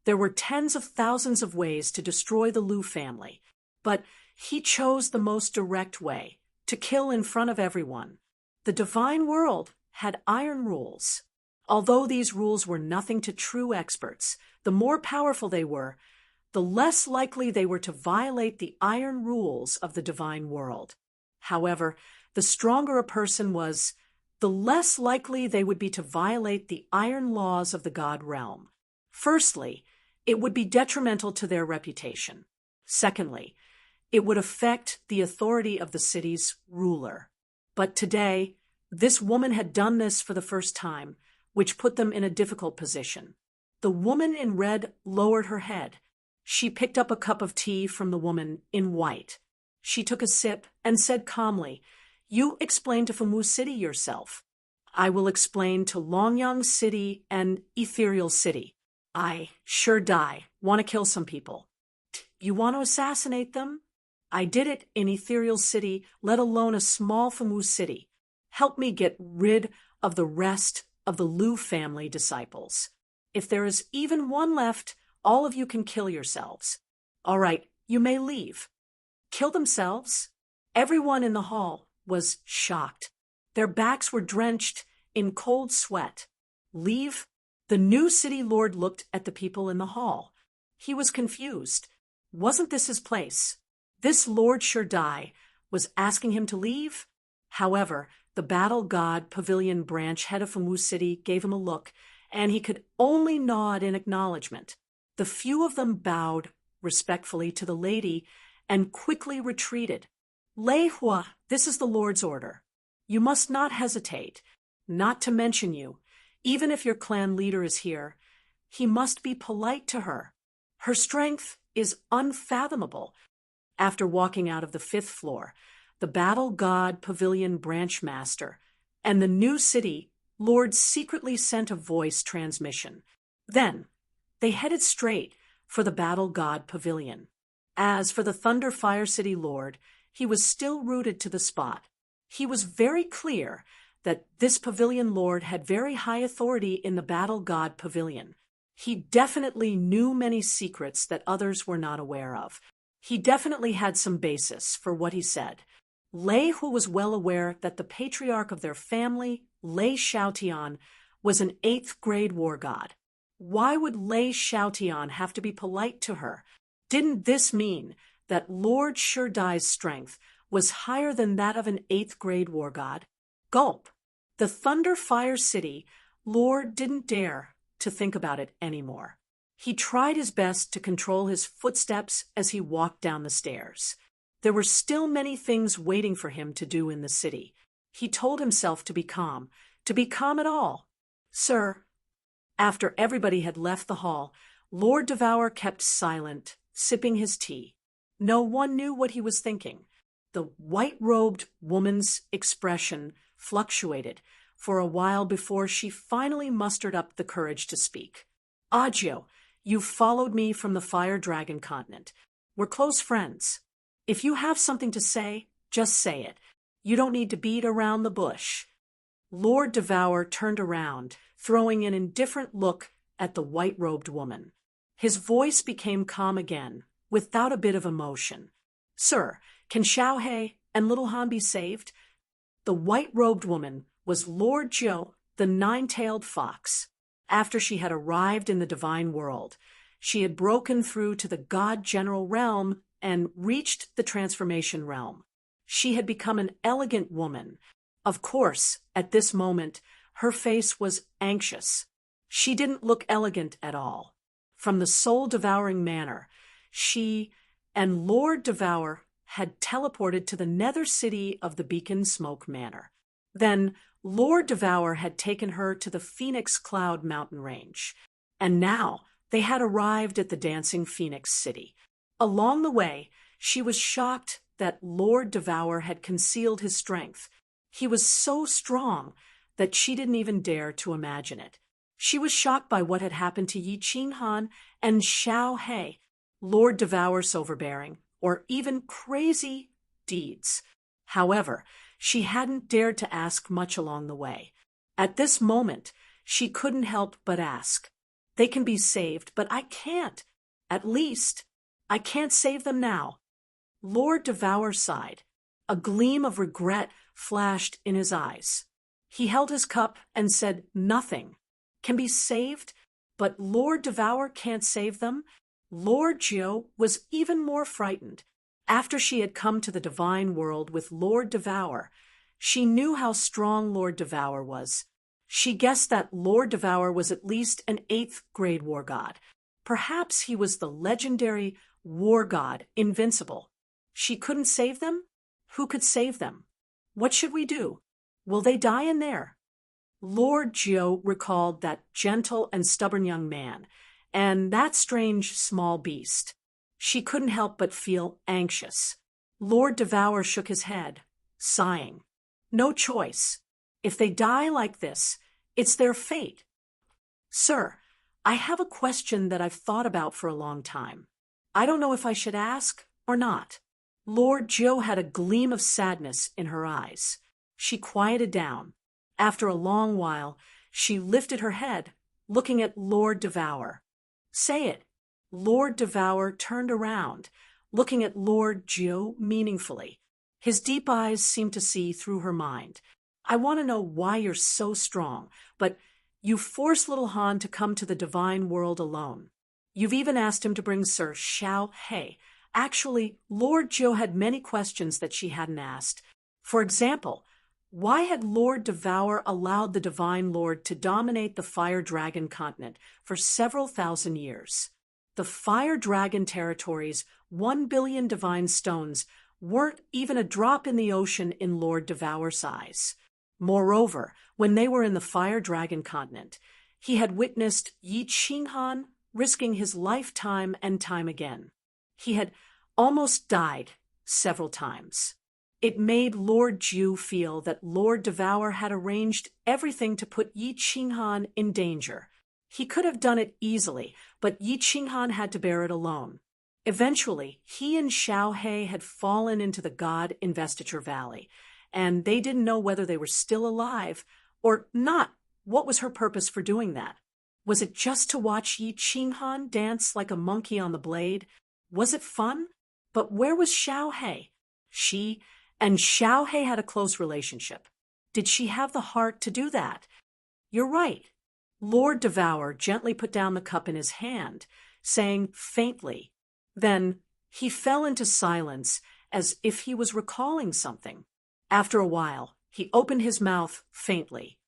there were tens of thousands of ways to destroy the Lu family. But he chose the most direct way, to kill in front of everyone. The divine world had iron rules. Although these rules were nothing to true experts, the more powerful they were, the less likely they were to violate the iron rules of the divine world. However, the stronger a person was, the less likely they would be to violate the iron laws of the god realm. Firstly, it would be detrimental to their reputation. Secondly, it would affect the authority of the city's ruler. But today, this woman had done this for the first time, which put them in a difficult position. The woman in red lowered her head. She picked up a cup of tea from the woman in white. She took a sip and said calmly, You explain to Famu City yourself. I will explain to Longyang City and Ethereal City. I sure die. Want to kill some people. You want to assassinate them? I did it in Ethereal City, let alone a small Famu City. Help me get rid of the rest of the Lu family disciples. If there is even one left, all of you can kill yourselves. All right, you may leave. Kill themselves? Everyone in the hall was shocked. Their backs were drenched in cold sweat. Leave? The new city lord looked at the people in the hall. He was confused. Wasn't this his place? This Lord Sure Die was asking him to leave? However, the battle god pavilion branch head of Famu City gave him a look, and he could only nod in acknowledgement. The few of them bowed respectfully to the lady and quickly retreated. Lei Hua, this is the Lord's order. You must not hesitate, not to mention you. Even if your clan leader is here, he must be polite to her. Her strength is unfathomable. After walking out of the 5th floor, the Battle God Pavilion Branch Master, and the new city, Lord secretly sent a voice transmission. Then, they headed straight for the Battle God Pavilion. As for the Thunder Fire City Lord, he was still rooted to the spot. He was very clear that this Pavilion Lord had very high authority in the Battle God Pavilion. He definitely knew many secrets that others were not aware of. He definitely had some basis for what he said. Lei Hu was well aware that the patriarch of their family, Lei Xiaotian, was an 8th grade war god. Why would Lei Xiaotian have to be polite to her? Didn't this mean that Lord Shurdai's strength was higher than that of an 8th grade war god? Gulp. The Thunder Fire City Lord didn't dare to think about it anymore. He tried his best to control his footsteps as he walked down the stairs. There were still many things waiting for him to do in the city. He told himself to be calm at all. Sir. After everybody had left the hall, Lord Devour kept silent, sipping his tea. No one knew what he was thinking. The white-robed woman's expression fluctuated for a while before she finally mustered up the courage to speak. Agio, you followed me from the Fire Dragon continent. We're close friends. If you have something to say, just say it. You don't need to beat around the bush. Lord Devour turned around, throwing an indifferent look at the white-robed woman. His voice became calm again, without a bit of emotion. Sir, can Xiaohei and Little Han be saved? The white-robed woman was Lord Jiu, the 9-tailed fox. After she had arrived in the divine world, she had broken through to the God-General realm and reached the transformation realm. She had become an elegant woman. Of course, at this moment, her face was anxious. She didn't look elegant at all. From the soul-devouring manor, she and Lord Devour had teleported to the nether city of the Beacon Smoke Manor. Then, Lord Devour had taken her to the Phoenix Cloud mountain range, and now they had arrived at the Dancing Phoenix City. Along the way, she was shocked that Lord Devour had concealed his strength. He was so strong that she didn't even dare to imagine it. She was shocked by what had happened to Yi Qinghan and Xiaohei, Lord Devour's overbearing, or even crazy deeds. However, she hadn't dared to ask much along the way. At this moment, she couldn't help but ask. They can be saved, but I can't. At least, I can't save them now. Lord Devour sighed. A gleam of regret flashed in his eyes. He held his cup and said, nothing can be saved, but Lord Devour can't save them. Lord Jiu was even more frightened. After she had come to the divine world with Lord Devour, she knew how strong Lord Devour was. She guessed that Lord Devour was at least an 8th grade war god. Perhaps he was the legendary war god, Invincible. She couldn't save them? Who could save them? What should we do? Will they die in there? Lord Jiu recalled that gentle and stubborn young man, and that strange small beast. She couldn't help but feel anxious. Lord Devour shook his head, sighing. No choice. If they die like this, it's their fate. Sir, I have a question that I've thought about for a long time. I don't know if I should ask or not. Lord Jiu had a gleam of sadness in her eyes. She quieted down. After a long while, she lifted her head, looking at Lord Devour. Say it. Lord Devour turned around, looking at Lord Jiu meaningfully. His deep eyes seemed to see through her mind. I want to know why you're so strong, but you forced little Han to come to the divine world alone. You've even asked him to bring Sir Xiaohei. Actually, Lord Jiu had many questions that she hadn't asked. For example, why had Lord Devour allowed the Divine Lord to dominate the Fire Dragon continent for several thousand years? The Fire Dragon territory's 1 billion divine stones weren't even a drop in the ocean in Lord Devour's eyes. Moreover, when they were in the Fire Dragon continent, he had witnessed Yi Qinghan risking his life time and time again. He had almost died several times. It made Lord Ju feel that Lord Devour had arranged everything to put Yi Qinghan in danger. He could have done it easily, but Yi Qinghan had to bear it alone. Eventually, he and Xiao He had fallen into the God Investiture Valley, and they didn't know whether they were still alive or not. What was her purpose for doing that? Was it just to watch Yi Qinghan dance like a monkey on the blade? Was it fun? But where was Xiao He? She and Xiao He had a close relationship. Did she have the heart to do that? You're right. Lord Devour gently put down the cup in his hand, saying faintly. Then he fell into silence as if he was recalling something. After a while, he opened his mouth faintly.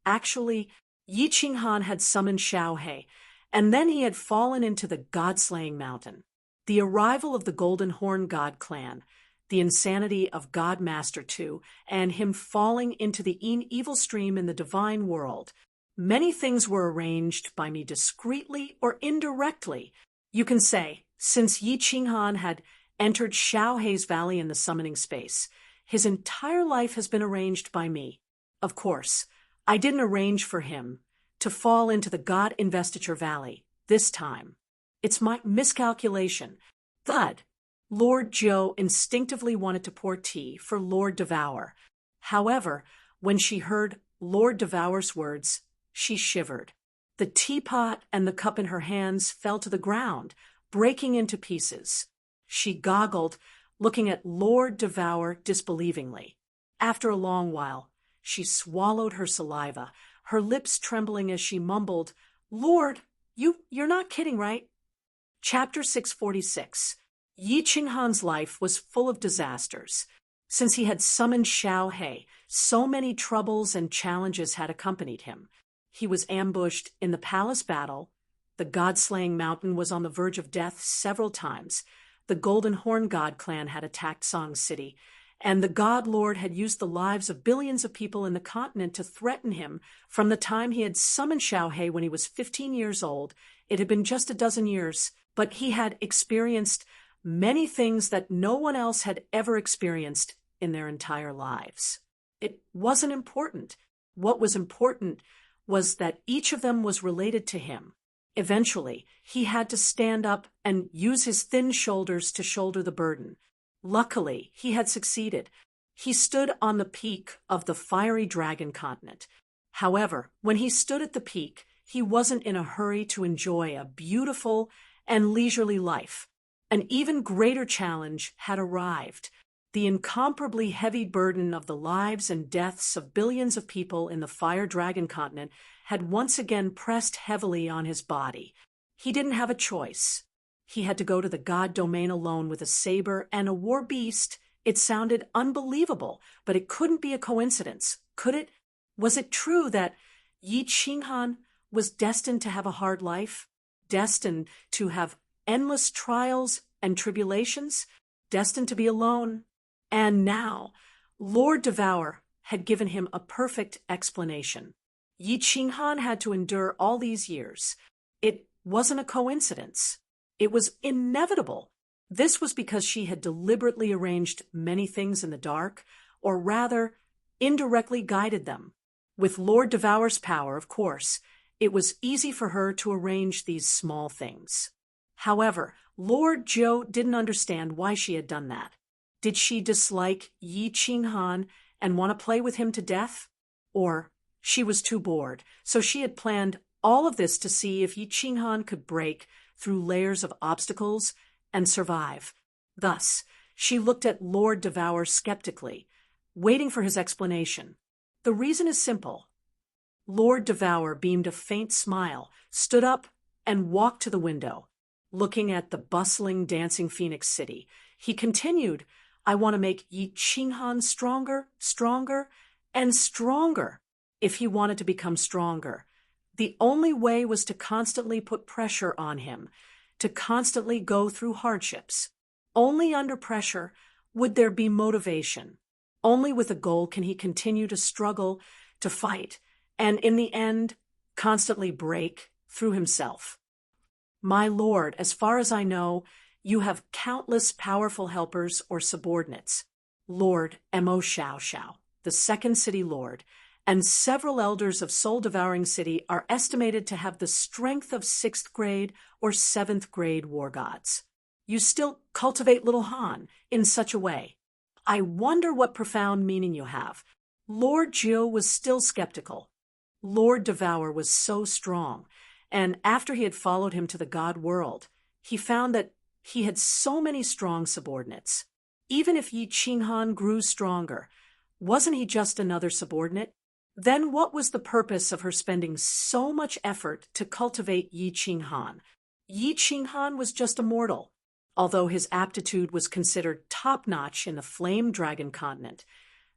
Actually, Yi Qinghan had summoned Xiao He, and then he had fallen into the God-slaying mountain. The arrival of the Golden Horn God clan, the insanity of God Master 2, and him falling into the evil stream in the divine world. Many things were arranged by me discreetly or indirectly. You can say, since Yi Qinghan had entered Xiao He's valley in the summoning space, his entire life has been arranged by me. Of course, I didn't arrange for him to fall into the God Investiture Valley this time. It's my miscalculation. Thud. Lord Zhou instinctively wanted to pour tea for Lord Devour. However, when she heard Lord Devour's words, she shivered. The teapot and the cup in her hands fell to the ground, breaking into pieces. She goggled, looking at Lord Devour disbelievingly. After a long while, she swallowed her saliva, her lips trembling as she mumbled, "Lord, you're not kidding, right?" Chapter 646. Yi Qinghan's life was full of disasters. Since he had summoned Xiao He, so many troubles and challenges had accompanied him. He was ambushed in the palace battle. The God-slaying mountain was on the verge of death several times. The Golden Horn God clan had attacked Song City, and the God Lord had used the lives of billions of people in the continent to threaten him from the time he had summoned Xiao He when he was 15 years old. It had been just a dozen years, but he had experienced many things that no one else had ever experienced in their entire lives. It wasn't important. What was important was that each of them was related to him. Eventually, he had to stand up and use his thin shoulders to shoulder the burden. Luckily, he had succeeded. He stood on the peak of the fiery dragon continent. However, when he stood at the peak, he wasn't in a hurry to enjoy a beautiful and leisurely life. An even greater challenge had arrived. The incomparably heavy burden of the lives and deaths of billions of people in the Fire Dragon continent had once again pressed heavily on his body. He didn't have a choice. He had to go to the God domain alone with a saber and a war beast. It sounded unbelievable, but it couldn't be a coincidence, could it? Was it true that Yi Qinghan was destined to have a hard life? Destined to have endless trials and tribulations? Destined to be alone? And now, Lord Devour had given him a perfect explanation. Yi Qinghan had to endure all these years. It wasn't a coincidence. It was inevitable. This was because she had deliberately arranged many things in the dark, or rather, indirectly guided them. With Lord Devour's power, of course, it was easy for her to arrange these small things. However, Lord Zhou didn't understand why she had done that. Did she dislike Yi Qinghan and want to play with him to death? Or she was too bored, so she had planned all of this to see if Yi Qinghan could break through layers of obstacles and survive. Thus, she looked at Lord Devour skeptically, waiting for his explanation. The reason is simple. Lord Devour beamed a faint smile, stood up, and walked to the window, looking at the bustling, dancing Phoenix City. He continued, "I want to make Yi Qinghan stronger, stronger, and stronger." If he wanted to become stronger, the only way was to constantly put pressure on him, to constantly go through hardships. Only under pressure would there be motivation. Only with a goal can he continue to struggle, to fight, and in the end, constantly break through himself. "My lord, as far as I know, You have countless powerful helpers or subordinates. Lord Mo Xiao Xiao, the second city lord, and several elders of soul-devouring city are estimated to have the strength of 6th grade or 7th grade war gods. You still cultivate little Han in such a way. I wonder what profound meaning you have. Lord Jiu was still skeptical. Lord Devour was so strong, and after he had followed him to the god world, he found that he had so many strong subordinates. Even if Yi Qinghan grew stronger, wasn't he just another subordinate? Then what was the purpose of her spending so much effort to cultivate Yi Qinghan? Yi Qinghan was just a mortal. Although his aptitude was considered top-notch in the Flame Dragon continent,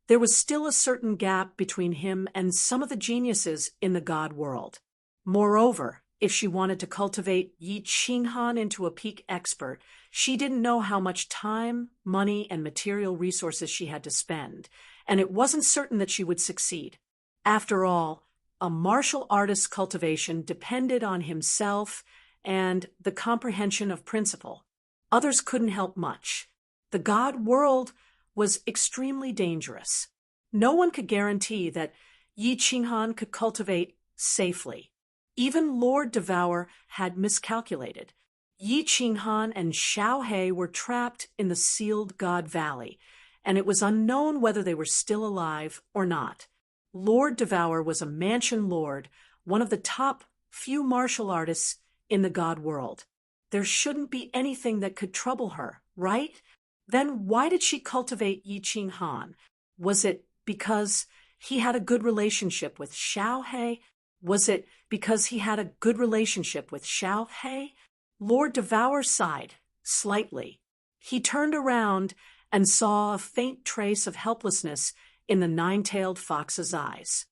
there was still a certain gap between him and some of the geniuses in the god world. Moreover, if she wanted to cultivate Yi Qinghan into a peak expert, she didn't know how much time, money, and material resources she had to spend, and it wasn't certain that she would succeed. After all, a martial artist's cultivation depended on himself and the comprehension of principle. Others couldn't help much. The god world was extremely dangerous. No one could guarantee that Yi Qinghan could cultivate safely. Even Lord Devour had miscalculated. Yi Qinghan and Xiao He were trapped in the sealed God Valley, and it was unknown whether they were still alive or not. Lord Devour was a mansion lord, one of the top few martial artists in the god world. There shouldn't be anything that could trouble her, right? Then why did she cultivate Yi Qinghan? Was it because he had a good relationship with Xiao He? Was it because he had a good relationship with Xiao He? Lord Devour sighed slightly. He turned around and saw a faint trace of helplessness in the nine-tailed fox's eyes.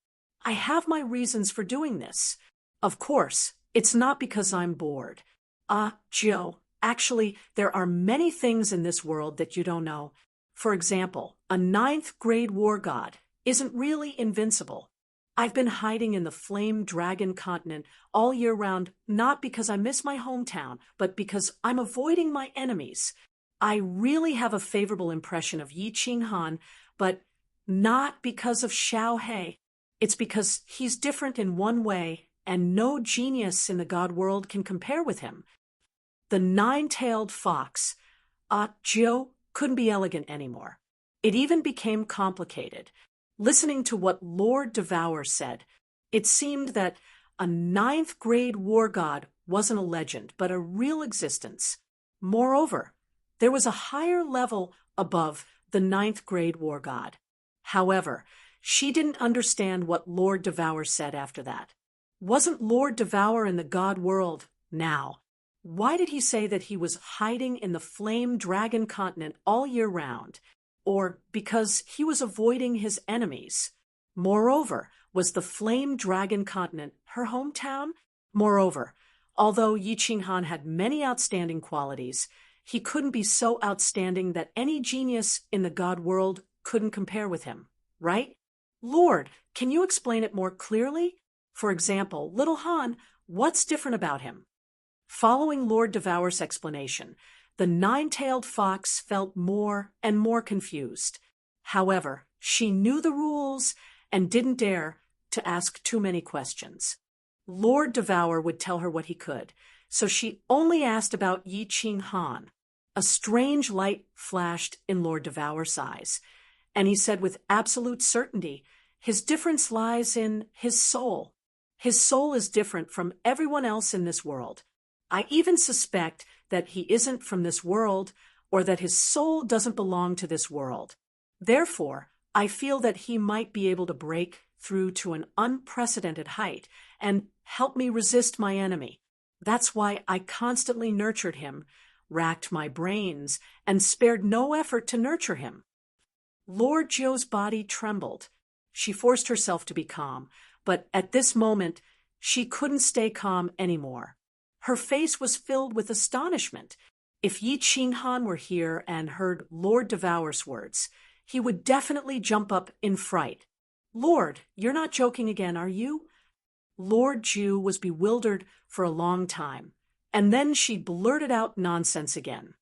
I have my reasons for doing this. Of course, it's not because I'm bored. Joe, actually, there are many things in this world that you don't know. For example, a 9th grade war god isn't really invincible. I've been hiding in the Flame Dragon continent all year round, not because I miss my hometown, but because I'm avoiding my enemies. I really have a favorable impression of Yi Qinghan, but not because of Xiao He. It's because he's different in one way, and no genius in the god world can compare with him. The nine-tailed fox, Joe, couldn't be elegant anymore. It even became complicated. Listening to what Lord Devour said, it seemed that a 9th grade war god wasn't a legend, but a real existence. Moreover, there was a higher level above the 9th grade war god. However, she didn't understand what Lord Devour said after that. Wasn't Lord Devour in the god world now? Why did he say that he was hiding in the Flame Dragon continent all year round? Or because he was avoiding his enemies? Moreover, was the Flame Dragon continent her hometown? Moreover, although Yi Qinghan had many outstanding qualities, he couldn't be so outstanding that any genius in the god world couldn't compare with him, right? Lord, can you explain it more clearly? For example, little Han, what's different about him? Following Lord Devour's explanation, the nine-tailed fox felt more and more confused. However, she knew the rules and didn't dare to ask too many questions. Lord Devour would tell her what he could, so she only asked about Yi Qinghan. A strange light flashed in Lord Devour's eyes, and he said with absolute certainty, his difference lies in his soul. His soul is different from everyone else in this world. I even suspect that he isn't from this world, or that his soul doesn't belong to this world. Therefore, I feel that he might be able to break through to an unprecedented height and help me resist my enemy. That's why I constantly nurtured him, racked my brains, and spared no effort to nurture him. Lord Joe's body trembled. She forced herself to be calm, but at this moment, she couldn't stay calm anymore. Her face was filled with astonishment. If Yi Qinghan were here and heard Lord Devour's words, he would definitely jump up in fright. Lord, you're not joking again, are you? Lord Jiu was bewildered for a long time, and then she blurted out nonsense again.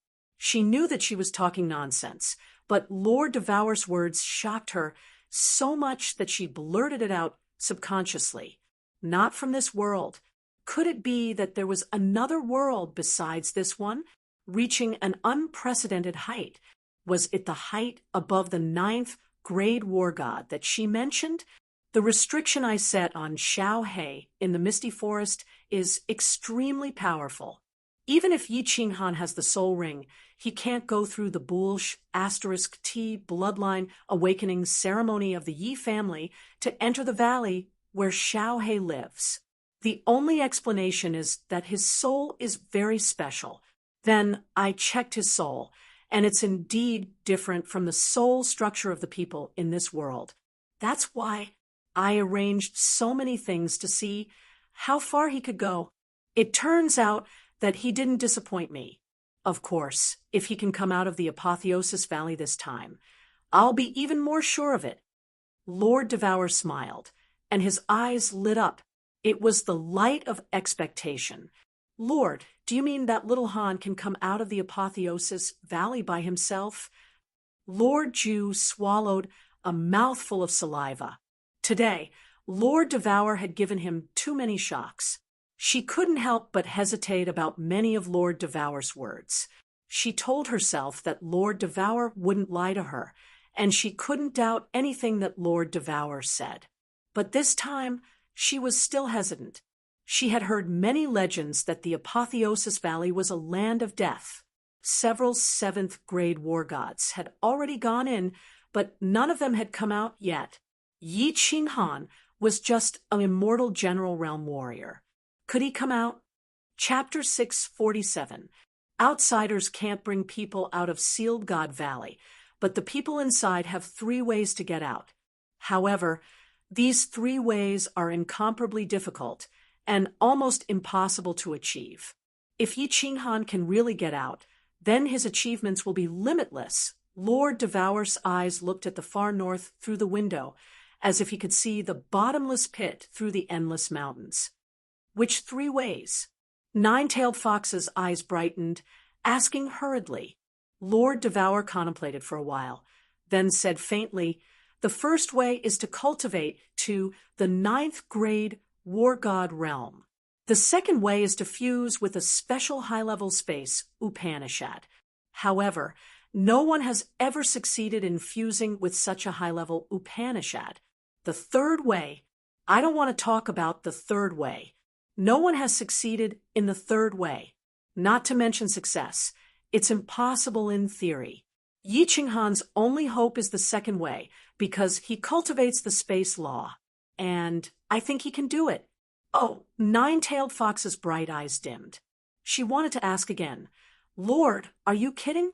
She knew that she was talking nonsense, but Lord Devour's words shocked her so much that she blurted it out subconsciously. Not from this world. Could it be that there was another world besides this one, reaching an unprecedented height? Was it the height above the 9th grade war god that she mentioned? The restriction I set on Xiao He in the Misty Forest is extremely powerful. Even if Yi Qinghan has the soul ring, he can't go through the Bulsh *T bloodline awakening ceremony of the Yi family to enter the valley where Xiao He lives. The only explanation is that his soul is very special. Then I checked his soul, and it's indeed different from the soul structure of the people in this world. That's why I arranged so many things to see how far he could go. It turns out that he didn't disappoint me. Of course, if he can come out of the Apotheosis Valley this time, I'll be even more sure of it. Lord Devour smiled, and his eyes lit up. It was the light of expectation. Lord, do you mean that little Han can come out of the Apotheosis Valley by himself? Lord Ju swallowed a mouthful of saliva. Today, Lord Devour had given him too many shocks. She couldn't help but hesitate about many of Lord Devour's words. She told herself that Lord Devour wouldn't lie to her, and she couldn't doubt anything that Lord Devour said. But this time, she was still hesitant. She had heard many legends that the Apotheosis Valley was a land of death. Several 7th grade war gods had already gone in, but none of them had come out yet. Yi Qinghan was just an immortal general realm warrior. Could he come out? Chapter 647. Outsiders can't bring people out of Sealed God Valley, but the people inside have 3 ways to get out. However, these 3 ways are incomparably difficult and almost impossible to achieve. If Yi Qinghan can really get out, then his achievements will be limitless. Lord Devour's eyes looked at the far north through the window, as if he could see the bottomless pit through the endless mountains. Which 3 ways? Nine-tailed Fox's eyes brightened, asking hurriedly. Lord Devour contemplated for a while, then said faintly, the first way is to cultivate to the 9th grade war god realm. The second way is to fuse with a special high-level space, Upanishad. However, no one has ever succeeded in fusing with such a high-level Upanishad. The third way, I don't want to talk about the third way. No one has succeeded in the third way. Not to mention success. It's impossible in theory. Yi Qinghan's only hope is the second way, because he cultivates the space law. And I think he can do it. Oh, Nine-tailed Fox's bright eyes dimmed. She wanted to ask again, Lord, are you kidding?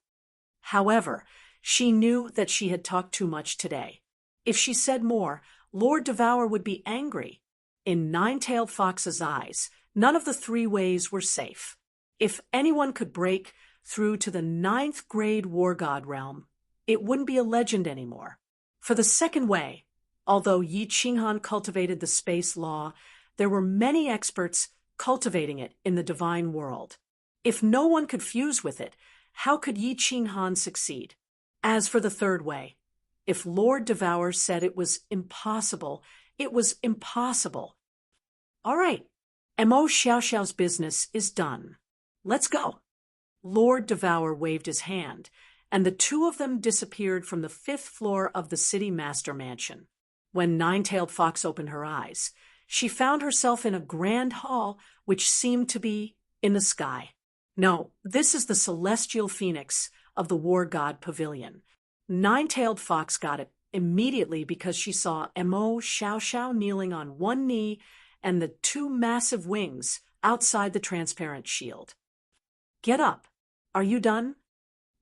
However, she knew that she had talked too much today. If she said more, Lord Devour would be angry. In Nine-tailed Fox's eyes, none of the 3 ways were safe. If anyone could break through to the 9th grade war god realm, it wouldn't be a legend anymore. For the second way, although Yi Qinghan cultivated the space law, there were many experts cultivating it in the divine world. If no one could fuse with it, how could Yi Qinghan succeed? As for the third way, if Lord Devour said it was impossible, it was impossible. All right, Mo Xiaoxiao's business is done. Let's go. Lord Devour waved his hand, and the 2 of them disappeared from the 5th floor of the city master mansion. When Nine-tailed Fox opened her eyes, she found herself in a grand hall which seemed to be in the sky. No, this is the celestial phoenix of the war god pavilion. Nine-tailed Fox got it immediately because she saw Mo Xiaoxiao kneeling on one knee and the 2 massive wings outside the transparent shield. Get up. Are you done?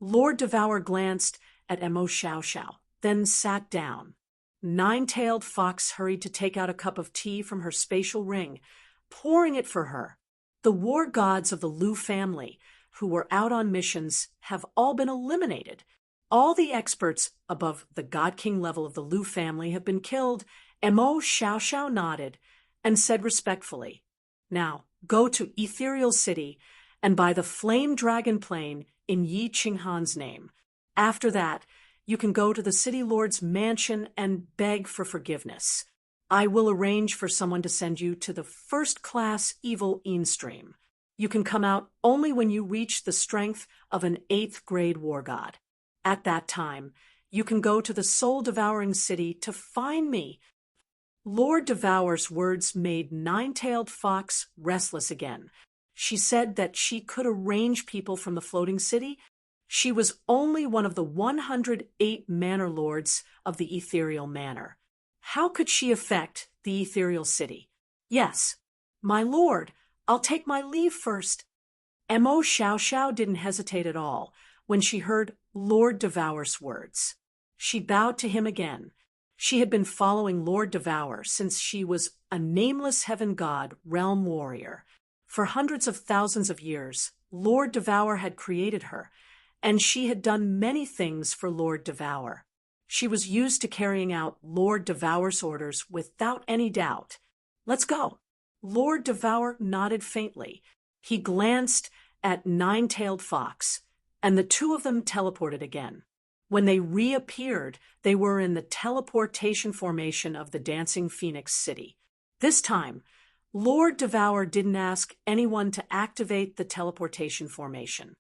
Lord Devour glanced at Mo Xiaoxiao, then sat down. Nine-tailed Fox hurried to take out a cup of tea from her spatial ring, pouring it for her. The war gods of the Lu family, who were out on missions, have all been eliminated. All the experts above the God King level of the Lu family have been killed. Mo Xiaoxiao nodded and said respectfully, now go to Ethereal City, and by the Flame Dragon Plane, in Yi Qinghan's name. After that, you can go to the city lord's mansion and beg for forgiveness. I will arrange for someone to send you to the first-class evil stream. You can come out only when you reach the strength of an 8th-grade war god. At that time, you can go to the soul-devouring city to find me. Lord Devour's words made Nine-Tailed Fox restless again. She said that she could arrange people from the floating city. She was only one of the 108 manor lords of the ethereal manor. How could she affect the ethereal city? Yes, my lord, I'll take my leave first. Mo Xiao Xiao didn't hesitate at all when she heard Lord Devour's words. She bowed to him again. She had been following Lord Devour since she was a nameless heaven god realm warrior. For hundreds of thousands of years, Lord Devour had created her, and she had done many things for Lord Devour. She was used to carrying out Lord Devour's orders without any doubt. Let's go. Lord Devour nodded faintly. He glanced at Nine-Tailed Fox, and the two of them teleported again. When they reappeared, they were in the teleportation formation of the Dancing Phoenix City. This time, Lord Devour didn't ask anyone to activate the teleportation formation.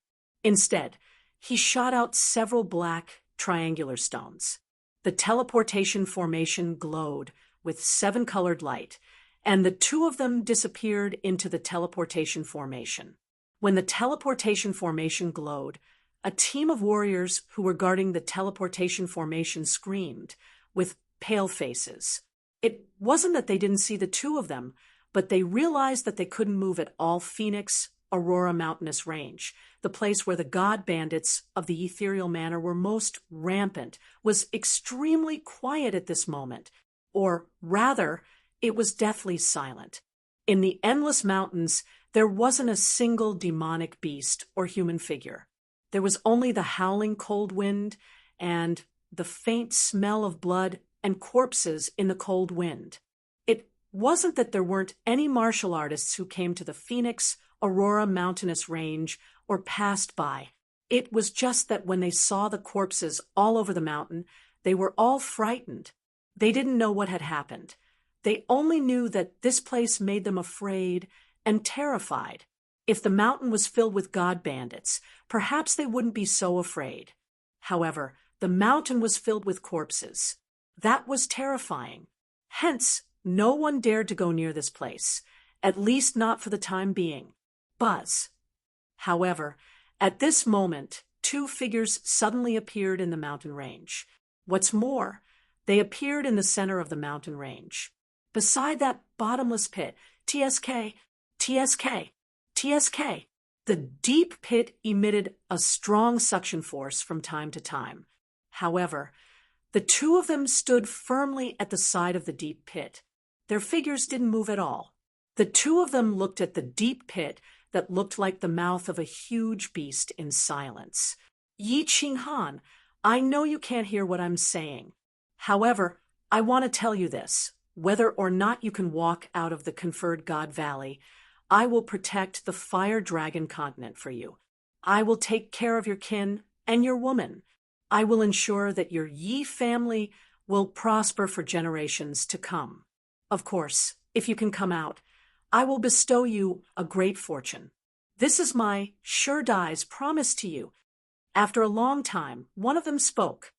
Instead, he shot out several black, triangular stones. The teleportation formation glowed with 7-colored light, and the two of them disappeared into the teleportation formation. When the teleportation formation glowed, a team of warriors who were guarding the teleportation formation screamed, with pale faces. It wasn't that they didn't see the two of them, but they realized that they couldn't move at all. Phoenix, Aurora Mountainous Range, the place where the god bandits of the ethereal manor were most rampant, was extremely quiet at this moment, or rather, it was deathly silent. In the endless mountains, there wasn't a single demonic beast or human figure. There was only the howling cold wind and the faint smell of blood and corpses in the cold wind. It wasn't that there weren't any martial artists who came to the Phoenix, Aurora Mountainous Range or passed by. It was just that when they saw the corpses all over the mountain, they were all frightened. They didn't know what had happened. They only knew that this place made them afraid and terrified. If the mountain was filled with god bandits, perhaps they wouldn't be so afraid. However, the mountain was filled with corpses. That was terrifying. Hence, no one dared to go near this place, at least not for the time being. Buzz. However, at this moment, two figures suddenly appeared in the mountain range. What's more, they appeared in the center of the mountain range. Beside that bottomless pit, TSK, TSK, TSK. The deep pit emitted a strong suction force from time to time. However, the two of them stood firmly at the side of the deep pit. Their figures didn't move at all. The two of them looked at the deep pit that looked like the mouth of a huge beast in silence. Yi Qinghan, I know you can't hear what I'm saying. However, I want to tell you this. Whether or not you can walk out of the conferred God Valley, I will protect the Fire Dragon continent for you. I will take care of your kin and your woman. I will ensure that your Yi family will prosper for generations to come. Of course, if you can come out, I will bestow you a great fortune. This is my sure die's promise to you. After a long time, one of them spoke.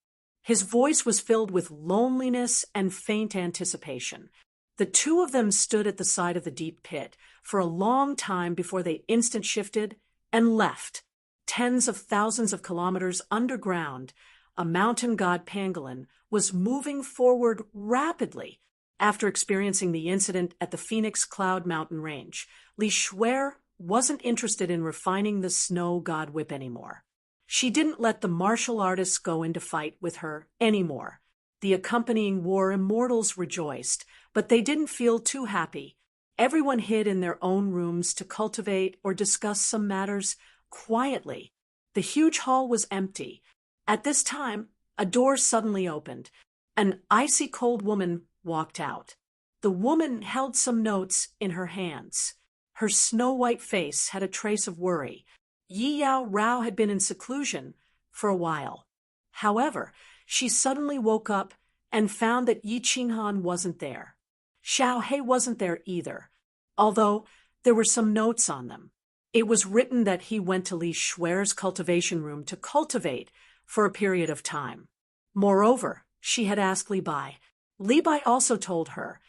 His voice was filled with loneliness and faint anticipation. The two of them stood at the side of the deep pit for a long time before they instant shifted and left. Tens of thousands of kilometers underground, a mountain god pangolin was moving forward rapidly. After experiencing the incident at the Phoenix Cloud Mountain Range, Li Shuer wasn't interested in refining the snow god whip anymore. She didn't let the martial artists go into fight with her anymore. The accompanying war immortals rejoiced, but they didn't feel too happy. Everyone hid in their own rooms to cultivate or discuss some matters quietly. The huge hall was empty. At this time, a door suddenly opened. An icy cold woman walked out. The woman held some notes in her hands. Her snow-white face had a trace of worry. Yi Yao Rao had been in seclusion for a while. However, she suddenly woke up and found that Yi Qinghan wasn't there. Xiao He wasn't there either, although there were some notes on them. It was written that he went to Li Shuer's cultivation room to cultivate for a period of time. Moreover, she had asked Li Bai. Li Bai also told her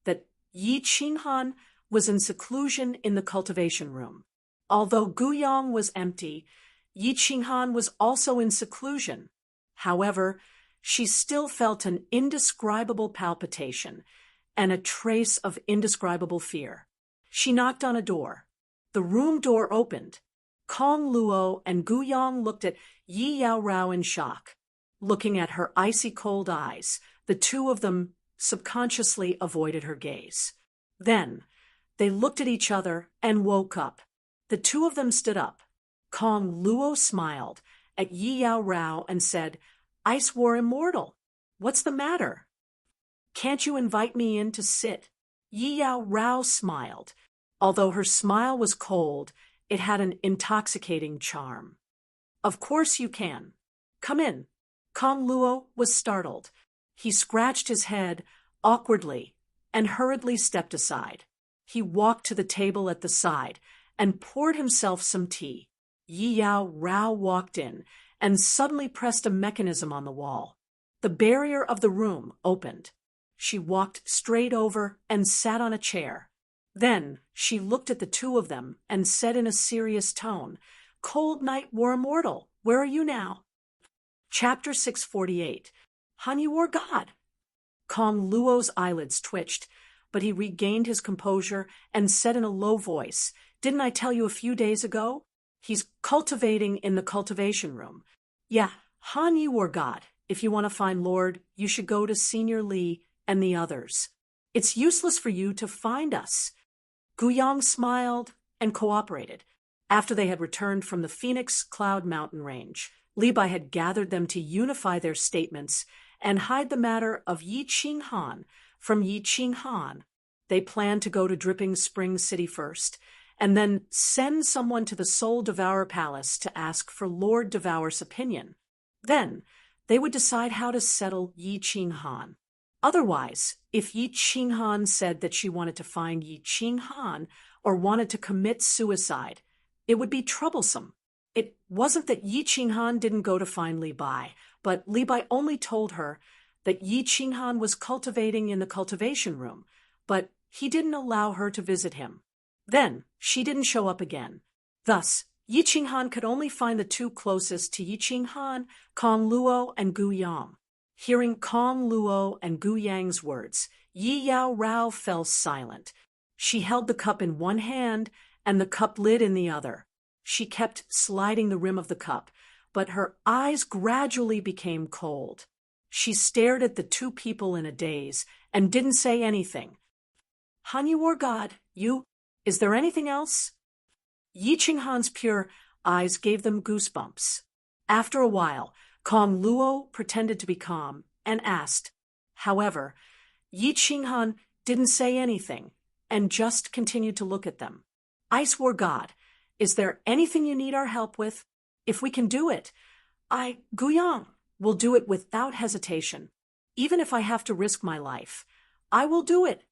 that Yi Qinghan was in seclusion in the cultivation room. Although Guyang was empty, Yi Qinghan was also in seclusion. However, she still felt an indescribable palpitation and a trace of indescribable fear. She knocked on a door. The room door opened. Kong Luo and Guyang looked at Yi Yao Rao in shock. Looking at her icy cold eyes, the two of them subconsciously avoided her gaze. Then, they looked at each other and woke up. The two of them stood up. Kong Luo smiled at Yi Yao Rao and said, "Ice War Immortal, what's the matter? Can't you invite me in to sit?" Yi Yao Rao smiled. Although her smile was cold, it had an intoxicating charm. "Of course you can. Come in." Kong Luo was startled. He scratched his head awkwardly and hurriedly stepped aside. He walked to the table at the side and poured himself some tea. Yi Yao Rao walked in and suddenly pressed a mechanism on the wall. The barrier of the room opened. She walked straight over and sat on a chair. Then she looked at the two of them and said in a serious tone, "Cold Night War Immortal, where are you now?" Chapter 648. Han Yi War God. Kong Luo's eyelids twitched, but he regained his composure and said in a low voice, "Didn't I tell you a few days ago? He's cultivating in the cultivation room. Yeah, Han Yi War God. If you want to find Lord, you should go to Senior Li and the others. It's useless for you to find us." Guyang smiled and cooperated. After they had returned from the Phoenix Cloud Mountain Range, Li Bai had gathered them to unify their statements and hide the matter of Yi Qinghan from Yi Qinghan. They planned to go to Dripping Spring City first, and then send someone to the Soul Devourer Palace to ask for Lord Devour's opinion. Then they would decide how to settle Yi Qinghan. Otherwise, if Yi Qinghan said that she wanted to find Yi Qinghan or wanted to commit suicide, it would be troublesome. It wasn't that Yi Qinghan didn't go to find Li Bai, but Li Bai only told her that Yi Qinghan was cultivating in the cultivation room, but he didn't allow her to visit him. Then she didn't show up again. Thus, Yi Qinghan could only find the two closest to Yi Qinghan, Kong Luo and Gu Yang. Hearing Kong Luo and Gu Yang's words, Yi Yao Rao fell silent. She held the cup in one hand and the cup lid in the other. She kept sliding the rim of the cup, but her eyes gradually became cold. She stared at the two people in a daze and didn't say anything. "Han Yi War God, is there anything else?" Yi Qinghan's pure eyes gave them goosebumps. After a while, Kong Luo pretended to be calm and asked. However, Yi Qinghan didn't say anything and just continued to look at them. "Ice War God, is there anything you need our help with? If we can do it, Guyang, will do it without hesitation. Even if I have to risk my life, I will do it."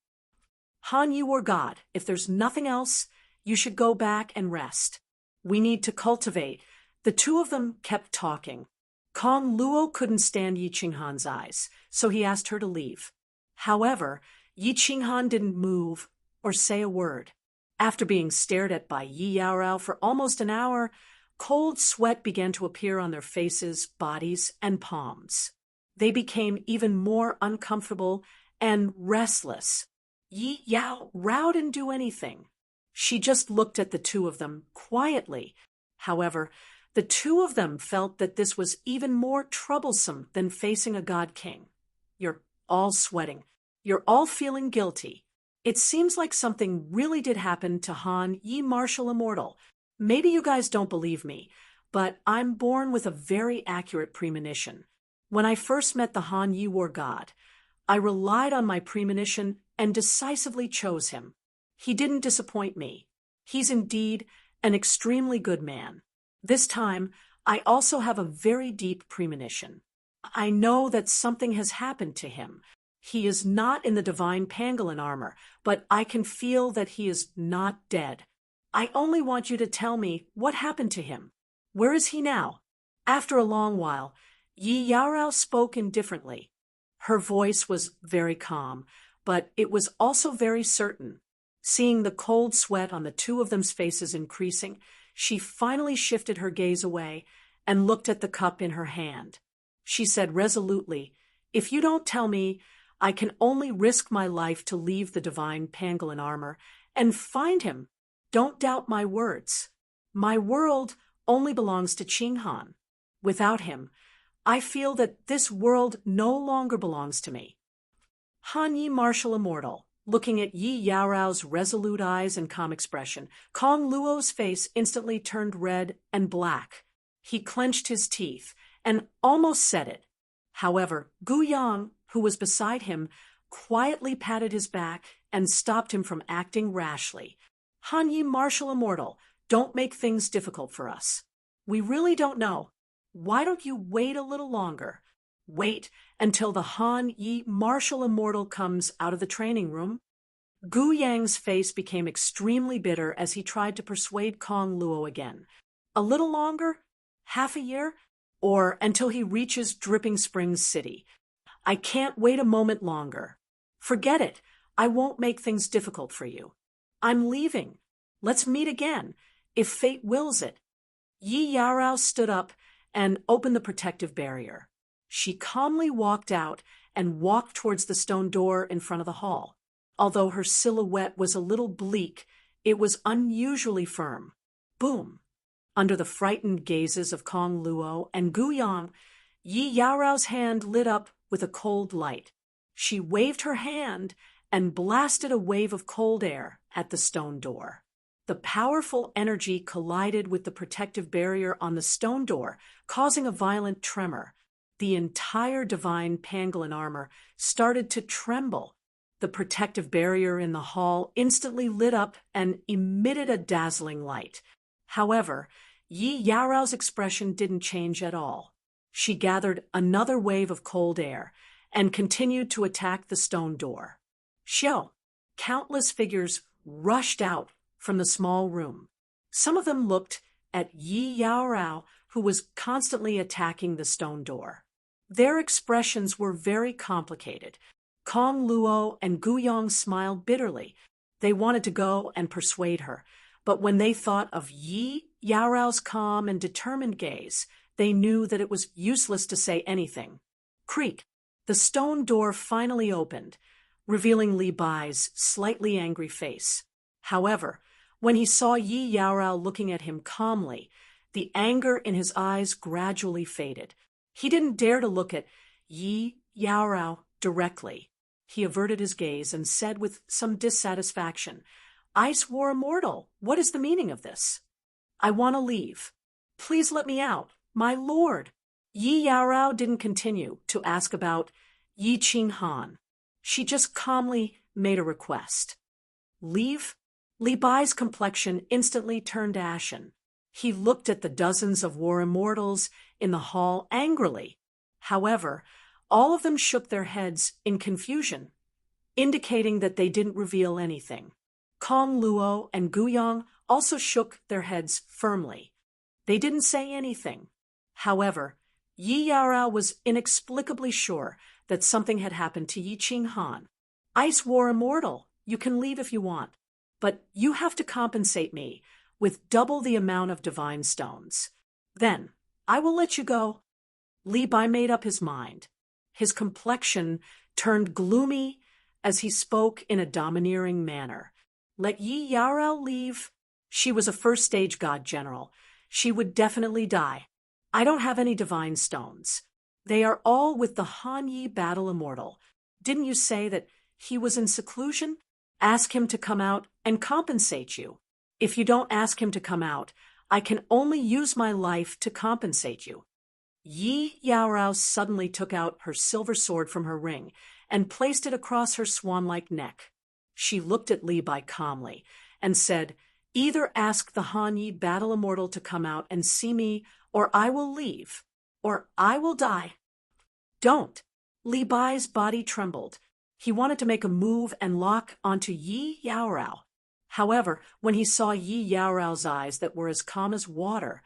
"Han Yi War God, if there's nothing else, you should go back and rest. We need to cultivate." The two of them kept talking. Kong Luo couldn't stand Yi Qinghan's eyes, so he asked her to leave. However, Yi Qinghan didn't move or say a word. After being stared at by Yi Yao Rao for almost an hour, cold sweat began to appear on their faces, bodies, and palms. They became even more uncomfortable and restless. Yi Yao Rao didn't do anything. She just looked at the two of them quietly. However, the two of them felt that this was even more troublesome than facing a god king. "You're all sweating. You're all feeling guilty. It seems like something really did happen to Han Yi Martial Immortal. Maybe you guys don't believe me, but I'm born with a very accurate premonition. When I first met the Han Yi War God, I relied on my premonition and decisively chose him. He didn't disappoint me. He's indeed an extremely good man. This time, I also have a very deep premonition. I know that something has happened to him. He is not in the divine pangolin armor, but I can feel that he is not dead. I only want you to tell me what happened to him. Where is he now? After a long while, Yi Yaorao spoke indifferently. Her voice was very calm, but it was also very certain. Seeing the cold sweat on the two of them's faces increasing, she finally shifted her gaze away and looked at the cup in her hand. She said resolutely, "If you don't tell me, I can only risk my life to leave the divine pangolin armor and find him. Don't doubt my words. My world only belongs to Qinghan. Without him, I feel that this world no longer belongs to me." Han Yi, martial immortal, looking at Yi Yaorao's resolute eyes and calm expression, Kong Luo's face instantly turned red and black. He clenched his teeth and almost said it. However, Gu Yang, who was beside him, quietly patted his back and stopped him from acting rashly. "Han Yi, martial immortal, don't make things difficult for us. We really don't know. Why don't you wait a little longer? Wait until the Han Yi, martial immortal, comes out of the training room." Gu Yang's face became extremely bitter as he tried to persuade Kong Luo again. "A little longer? Half a year? Or until he reaches Dripping Springs City? I can't wait a moment longer. Forget it. I won't make things difficult for you. I'm leaving. Let's meet again, if fate wills it." Yi Yaorao stood up and opened the protective barrier. She calmly walked out and walked towards the stone door in front of the hall. Although her silhouette was a little bleak, it was unusually firm. Boom! Under the frightened gazes of Kong Luo and Gu Yang, Yi Yaorao's hand lit up with a cold light. She waved her hand and blasted a wave of cold air at the stone door. The powerful energy collided with the protective barrier on the stone door, causing a violent tremor. The entire divine pangolin armor started to tremble. The protective barrier in the hall instantly lit up and emitted a dazzling light. However, Yi Yaorao's expression didn't change at all. She gathered another wave of cold air and continued to attack the stone door. Xiao! Countless figures rushed out from the small room. Some of them looked at Yi Yaorao, who was constantly attacking the stone door. Their expressions were very complicated. Kong Luo and Gu Yang smiled bitterly. They wanted to go and persuade her, but when they thought of Yi Yaorao's calm and determined gaze, they knew that it was useless to say anything. Creak! The stone door finally opened, revealing Li Bai's slightly angry face. However, when he saw Yi Yaorao looking at him calmly, the anger in his eyes gradually faded. He didn't dare to look at Yi Yaorao directly. He averted his gaze and said with some dissatisfaction, "Ice War Immortal, what is the meaning of this? I want to leave. Please let me out, my lord." Yi Yaorao didn't continue to ask about Yi Qinghan. She just calmly made a request. "Leave?" Li Bai's complexion instantly turned ashen. He looked at the dozens of war immortals in the hall angrily. However, all of them shook their heads in confusion, indicating that they didn't reveal anything. Kong Luo and Gu Yang also shook their heads firmly. They didn't say anything. However, Yi Yaorao was inexplicably sure that something had happened to Yi Qinghan. "Ice War Immortal, you can leave if you want, but you have to compensate me with double the amount of divine stones. Then I will let you go." Li Bai made up his mind. His complexion turned gloomy as he spoke in a domineering manner. "Let Yi Yaorao leave? She was a first-stage god general. She would definitely die. I don't have any divine stones. They are all with the Han Yi battle immortal. Didn't you say that he was in seclusion? Ask him to come out and compensate you. If you don't ask him to come out, I can only use my life to compensate you." Yi Yaorao suddenly took out her silver sword from her ring and placed it across her swan-like neck. She looked at Li Bai calmly and said, Either ask the Han Yi battle immortal to come out and see me, or I will leave, or I will die. Don't. Li Bai's body trembled. He wanted to make a move and lock onto Yi Yaorao. However, when he saw Yi Yaorao's eyes that were as calm as water,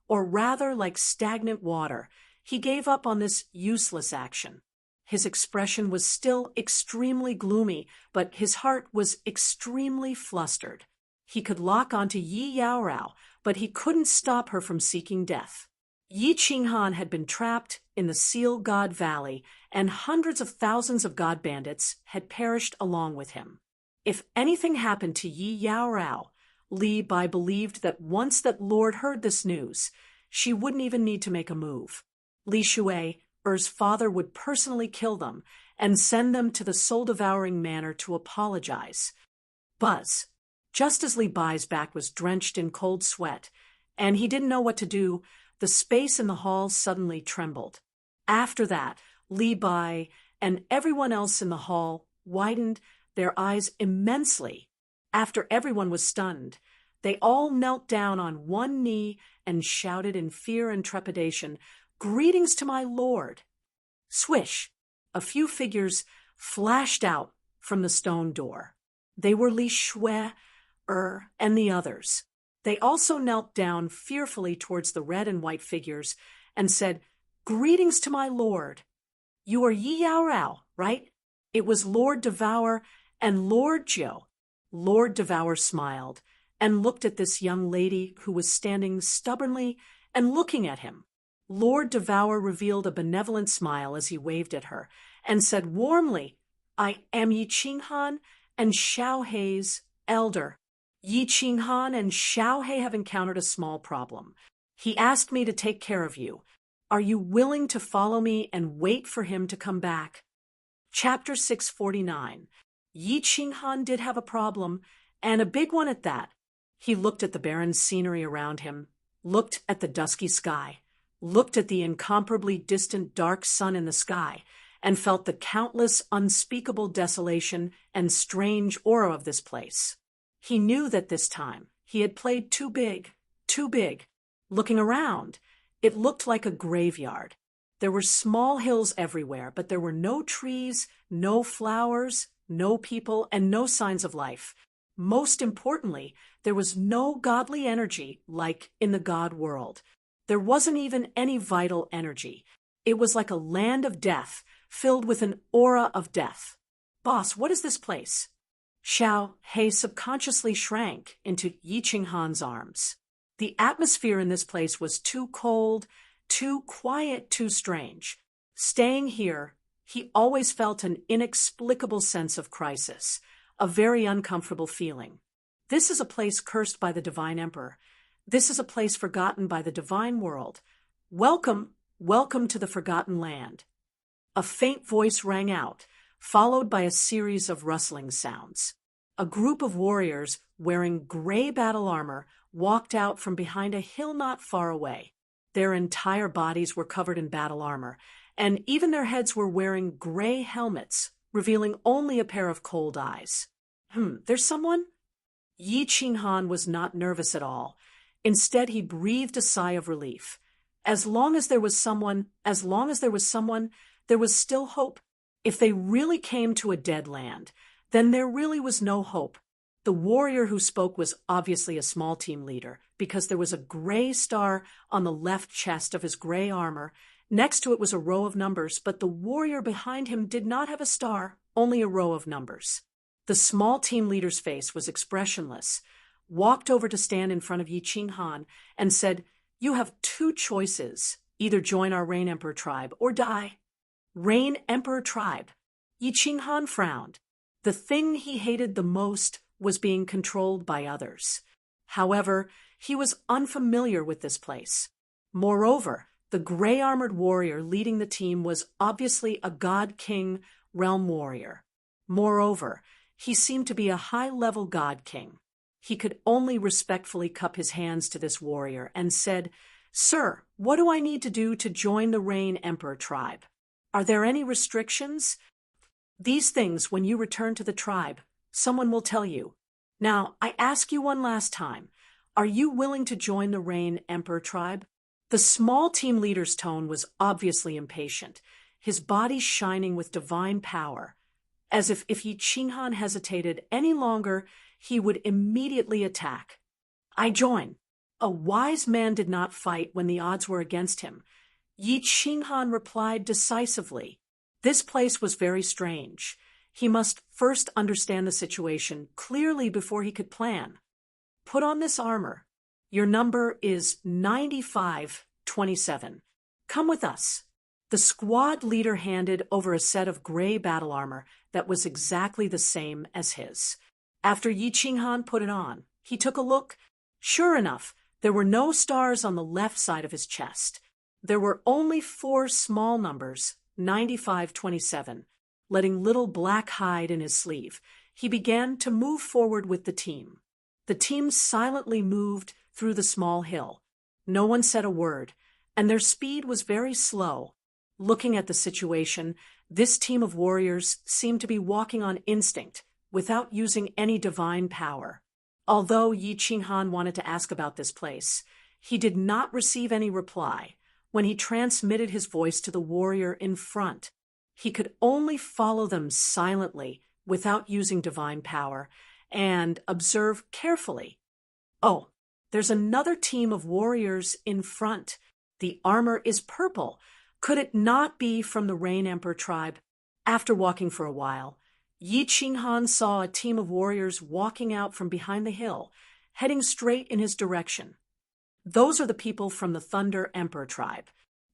or rather like stagnant water, he gave up on this useless action. His expression was still extremely gloomy, but his heart was extremely flustered. He could lock onto Yi Yaorao, but he couldn't stop her from seeking death. Yi Qinghan had been trapped in the Seal God Valley, and hundreds of thousands of god bandits had perished along with him. If anything happened to Yi Yaorao, Li Bai believed that once that Lord heard this news, she wouldn't even need to make a move. Li Shui, Er's father, would personally kill them and send them to the soul-devouring manor to apologize. Buzz. Just as Li Bai's back was drenched in cold sweat, and he didn't know what to do, the space in the hall suddenly trembled. After that, Li Bai and everyone else in the hall widened their eyes immensely. After everyone was stunned, they all knelt down on one knee and shouted in fear and trepidation, "Greetings to my lord!" Swish! A few figures flashed out from the stone door. They were Li Shui, and the others. They also knelt down fearfully towards the red and white figures and said, "Greetings to my lord." "You are Yi Yaorao, right?" It was Lord Devour and Lord Jiu. Lord Devour smiled and looked at this young lady who was standing stubbornly and looking at him. Lord Devour revealed a benevolent smile as he waved at her and said warmly, "I am Yi Qinghan and Xiao Hei's elder. Yi Qinghan and Xiao Hei have encountered a small problem. He asked me to take care of you. Are you willing to follow me and wait for him to come back?" Chapter 649. Yi Qinghan did have a problem, and a big one at that. He looked at the barren scenery around him, looked at the dusky sky, looked at the incomparably distant dark sun in the sky, and felt the countless unspeakable desolation and strange aura of this place. He knew that this time he had played too big, too big. Looking around, it looked like a graveyard. There were small hills everywhere, but there were no trees, no flowers, no people, and no signs of life. Most importantly, there was no godly energy like in the god world. There wasn't even any vital energy. It was like a land of death, filled with an aura of death. "Boss, what is this place?" Xiao Hei subconsciously shrank into Yi Qinghan's arms. The atmosphere in this place was too cold, too quiet, too strange. Staying here, he always felt an inexplicable sense of crisis, a very uncomfortable feeling. This is a place cursed by the Divine Emperor. This is a place forgotten by the Divine World. Welcome, welcome to the Forgotten Land. A faint voice rang out, followed by a series of rustling sounds. A group of warriors wearing gray battle armor walked out from behind a hill not far away. Their entire bodies were covered in battle armor, and even their heads were wearing gray helmets, revealing only a pair of cold eyes. There's someone? Yi Qinghan was not nervous at all. Instead, he breathed a sigh of relief. As long as there was someone, there was still hope. If they really came to a dead land, then there really was no hope. The warrior who spoke was obviously a small team leader, because there was a gray star on the left chest of his gray armor. Next to it was a row of numbers, but the warrior behind him did not have a star, only a row of numbers. The small team leader's face was expressionless, walked over to stand in front of Yi Qinghan, and said, "You have two choices. Either join our Rain Emperor tribe or die." Rain Emperor tribe. Yi Qinghan frowned. The thing he hated the most was being controlled by others. However, he was unfamiliar with this place. Moreover, the gray-armored warrior leading the team was obviously a god king realm warrior. Moreover, he seemed to be a high-level god king. He could only respectfully cup his hands to this warrior and said, "Sir, what do I need to do to join the Rain Emperor tribe? Are there any restrictions?" "These things, when you return to the tribe, someone will tell you." Now, I ask you one last time, are you willing to join the Rain Emperor tribe? The small team leader's tone was obviously impatient, his body shining with divine power, as if Yi Qinghan hesitated any longer, he would immediately attack. I join. A wise man did not fight when the odds were against him. Yi Qinghan replied decisively. This place was very strange. He must first understand the situation clearly before he could plan. Put on this armor. Your number is 9527. Come with us. The squad leader handed over a set of gray battle armor that was exactly the same as his. After Yi Qinghan put it on, he took a look. Sure enough, there were no stars on the left side of his chest. There were only 4 small numbers, 9527. Letting little black hide in his sleeve, he began to move forward with the team. The team silently moved through the small hill. No one said a word, and their speed was very slow. Looking at the situation, this team of warriors seemed to be walking on instinct, without using any divine power. Although Yi Qinghan wanted to ask about this place, he did not receive any reply. When he transmitted his voice to the warrior in front, he could only follow them silently, without using divine power, and observe carefully. Oh, there's another team of warriors in front. The armor is purple. Could it not be from the Rain Emperor tribe? After walking for a while, Yi Qinghan saw a team of warriors walking out from behind the hill, heading straight in his direction. Those are the people from the Thunder Emperor tribe.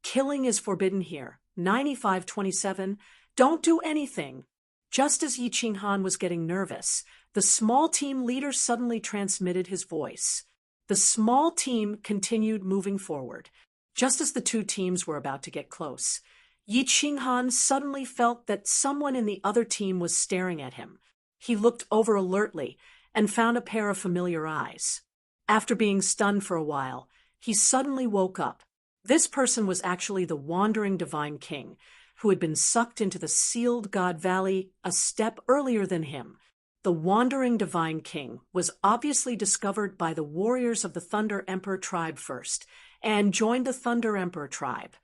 Killing is forbidden here. 9527, don't do anything. Just as Yi Qinghan was getting nervous, the small team leader suddenly transmitted his voice. The small team continued moving forward. Just as the two teams were about to get close, Yi Qinghan suddenly felt that someone in the other team was staring at him. He looked over alertly and found a pair of familiar eyes. After being stunned for a while, he suddenly woke up. This person was actually the wandering divine king, who had been sucked into the sealed God Valley a step earlier than him. The wandering divine king was obviously discovered by the warriors of the Thunder Emperor tribe first, and joined the Thunder Emperor tribe.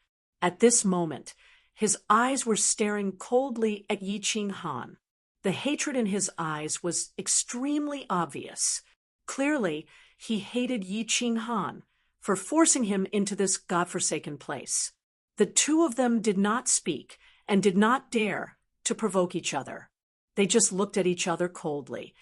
At this moment, his eyes were staring coldly at Yi Qinghan. The hatred in his eyes was extremely obvious. Clearly, he hated Yi Qinghan for forcing him into this godforsaken place. The two of them did not speak and did not dare to provoke each other. They just looked at each other coldly,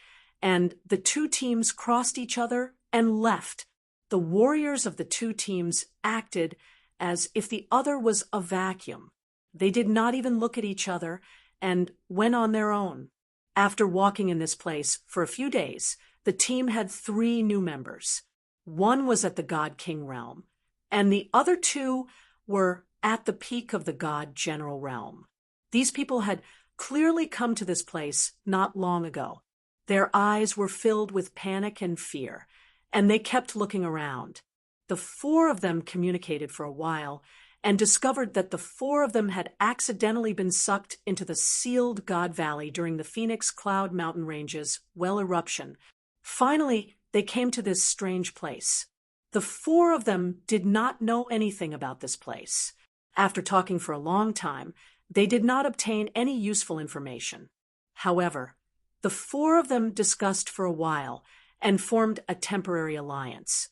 and the two teams crossed each other and left. The warriors of the two teams acted as if the other was a vacuum. They did not even look at each other and went on their own. After walking in this place for a few days, the team had 3 new members. One was at the God King realm, and the other 2 were at the peak of the God General realm. These people had clearly come to this place not long ago. Their eyes were filled with panic and fear, and they kept looking around. The 4 of them communicated for a while and discovered that the 4 of them had accidentally been sucked into the sealed God Valley during the Phoenix Cloud Mountain Range's well eruption. Finally, they came to this strange place. The 4 of them did not know anything about this place. After talking for a long time, they did not obtain any useful information. However, the 4 of them discussed for a while and formed a temporary alliance.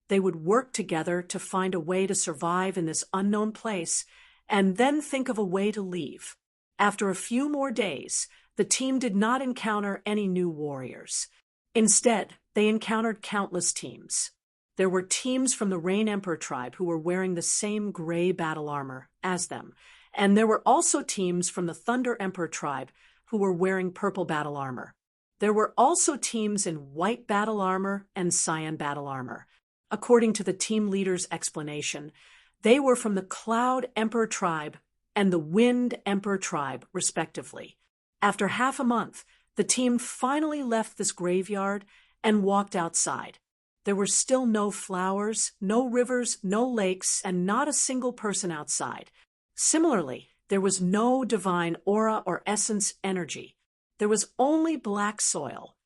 They would work together to find a way to survive in this unknown place and then think of a way to leave. After a few more days, the team did not encounter any new warriors. Instead, they encountered countless teams. There were teams from the Rain Emperor tribe who were wearing the same gray battle armor as them, and there were also teams from the Thunder Emperor tribe who were wearing purple battle armor. There were also teams in white battle armor and cyan battle armor. According to the team leader's explanation, they were from the Cloud Emperor tribe and the Wind Emperor tribe, respectively. After half a month, the team finally left this graveyard and walked outside. There were still no flowers, no rivers, no lakes, and not a single person outside. Similarly, there was no divine aura or essence energy. There was only black soil.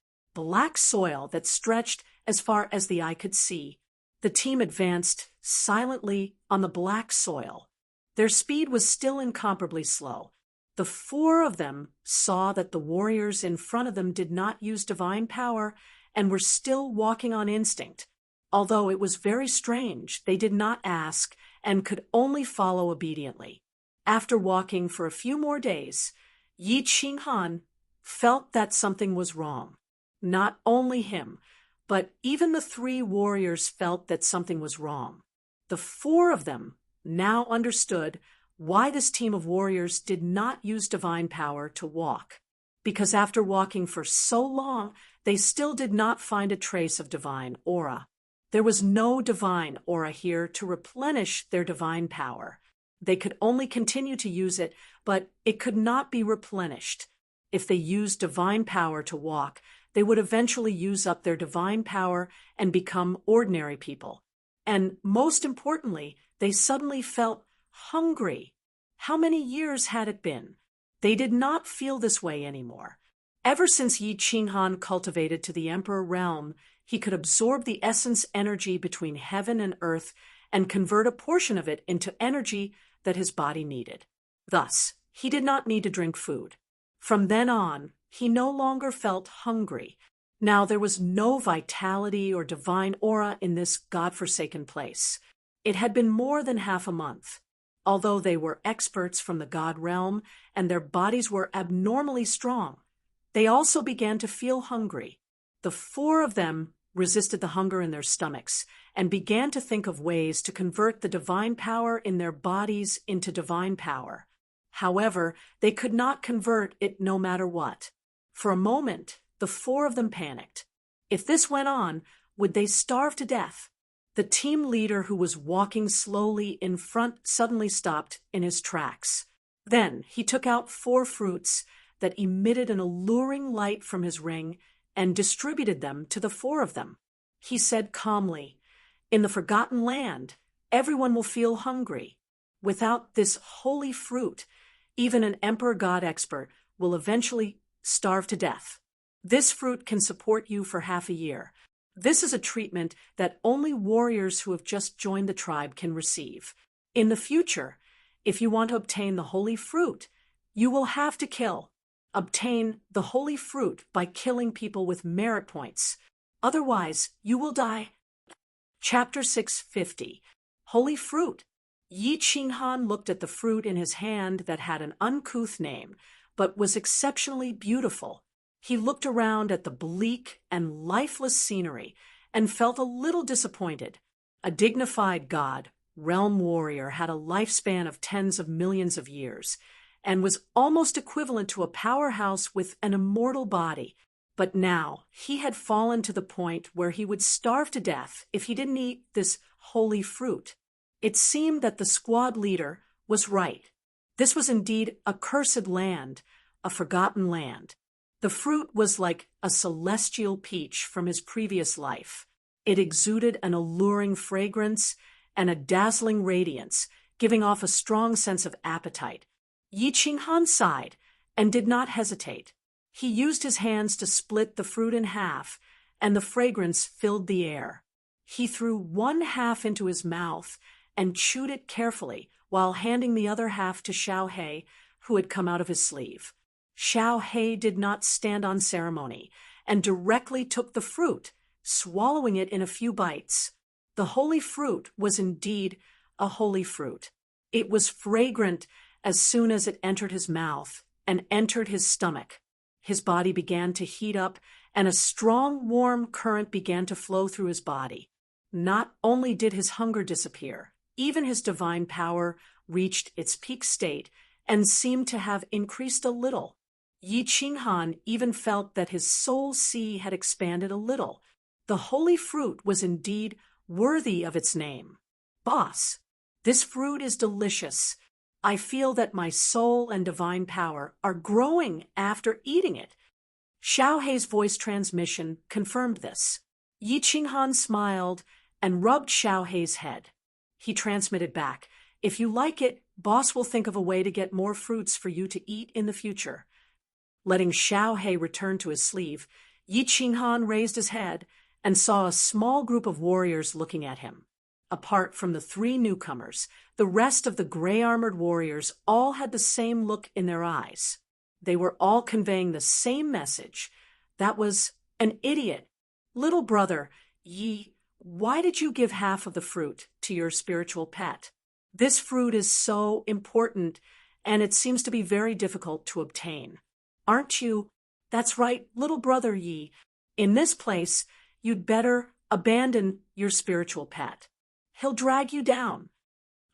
black soil that stretched as far as the eye could see. The team advanced silently on the black soil. Their speed was still incomparably slow. The four of them saw that the warriors in front of them did not use divine power and were still walking on instinct. Although it was very strange, they did not ask and could only follow obediently. After walking for a few more days, Yi Qinghan felt that something was wrong. Not only him, but even the three warriors felt that something was wrong. The four of them now understood why this team of warriors did not use divine power to walk. Because after walking for so long, they still did not find a trace of divine aura. There was no divine aura here to replenish their divine power. They could only continue to use it, but it could not be replenished. If they used divine power to walk, they would eventually use up their divine power and become ordinary people. And most importantly, they suddenly felt hungry. How many years had it been? They did not feel this way anymore. Ever since Yi Qinghan cultivated to the Emperor realm, he could absorb the essence energy between heaven and earth and convert a portion of it into energy that his body needed. Thus, he did not need to drink food. From then on, he no longer felt hungry. Now there was no vitality or divine aura in this godforsaken place. It had been more than half a month. Although they were experts from the god realm and their bodies were abnormally strong, they also began to feel hungry. The four of them resisted the hunger in their stomachs and began to think of ways to convert the divine power in their bodies into divine power. However, they could not convert it no matter what. For a moment, the four of them panicked. If this went on, would they starve to death? The team leader, who was walking slowly in front, suddenly stopped in his tracks. Then he took out 4 fruits that emitted an alluring light from his ring and distributed them to the 4 of them. He said calmly, "In the forgotten land, everyone will feel hungry. Without this holy fruit, even an emperor god expert will eventually starve to death. This fruit can support you for half a year. This is a treatment that only warriors who have just joined the tribe can receive. In the future, if you want to obtain the holy fruit, you will have to kill. Obtain the holy fruit by killing people with merit points. Otherwise, you will die." Chapter 650. Holy Fruit. Yi Qinghan looked at the fruit in his hand that had an uncouth name, but was exceptionally beautiful. He looked around at the bleak and lifeless scenery and felt a little disappointed. A dignified god, realm warrior, had a lifespan of tens of millions of years and was almost equivalent to a powerhouse with an immortal body. But now he had fallen to the point where he would starve to death if he didn't eat this holy fruit. It seemed that the squad leader was right. This was indeed a cursed land, a forgotten land. The fruit was like a celestial peach from his previous life. It exuded an alluring fragrance and a dazzling radiance, giving off a strong sense of appetite. Yi Qinghan sighed and did not hesitate. He used his hands to split the fruit in half, and the fragrance filled the air. He threw one half into his mouth and chewed it carefully while handing the other half to Xiao He, who had come out of his sleeve. Xiao He did not stand on ceremony and directly took the fruit, swallowing it in a few bites. The holy fruit was indeed a holy fruit. It was fragrant as soon as it entered his mouth and entered his stomach. His body began to heat up, and a strong, warm current began to flow through his body. Not only did his hunger disappear, even his divine power reached its peak state and seemed to have increased a little. Yi Qinghan even felt that his soul sea had expanded a little. The holy fruit was indeed worthy of its name. "Boss, this fruit is delicious. I feel that my soul and divine power are growing after eating it." Xiao He's voice transmission confirmed this. Yi Qinghan smiled and rubbed Xiao He's head. He transmitted back, "If you like it, boss will think of a way to get more fruits for you to eat in the future." Letting Xiao He return to his sleeve, Yi Qinghan raised his head and saw a small group of warriors looking at him. Apart from the three newcomers, the rest of the gray-armored warriors all had the same look in their eyes. They were all conveying the same message. That was, an idiot. Little brother, Yi, why did you give half of the fruit to your spiritual pet? This fruit is so important, and it seems to be very difficult to obtain. Aren't you? That's right, little brother Yi. In this place, you'd better abandon your spiritual pet. He'll drag you down.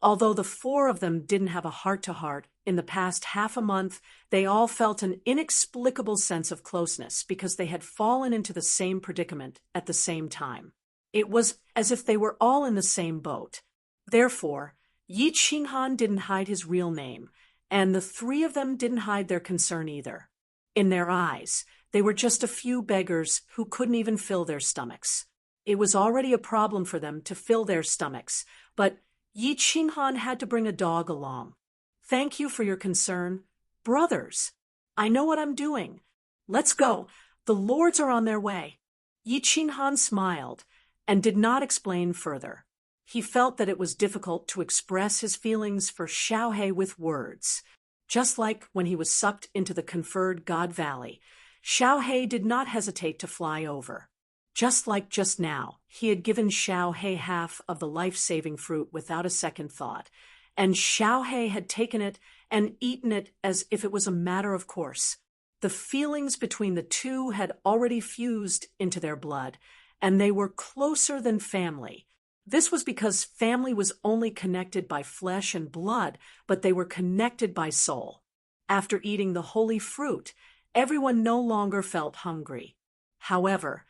Although the four of them didn't have a heart-to-heart, in the past half a month, they all felt an inexplicable sense of closeness because they had fallen into the same predicament at the same time. It was as if they were all in the same boat. Therefore, Yi Qinghan didn't hide his real name, and the three of them didn't hide their concern either. In their eyes, they were just a few beggars who couldn't even fill their stomachs. It was already a problem for them to fill their stomachs, but Yi Qinghan had to bring a dog along. Thank you for your concern. Brothers, I know what I'm doing. Let's go. The lords are on their way. Yi Qinghan smiled and did not explain further. He felt that it was difficult to express his feelings for Xiaohe with words. Just like when he was sucked into the conferred God Valley, Xiaohe did not hesitate to fly over. Just like just now, he had given Xiaohe half of the life-saving fruit without a second thought, and Xiaohe had taken it and eaten it as if it was a matter of course. The feelings between the two had already fused into their blood, and they were closer than family. This was because family was only connected by flesh and blood, but they were connected by soul. After eating the holy fruit, everyone no longer felt hungry. However,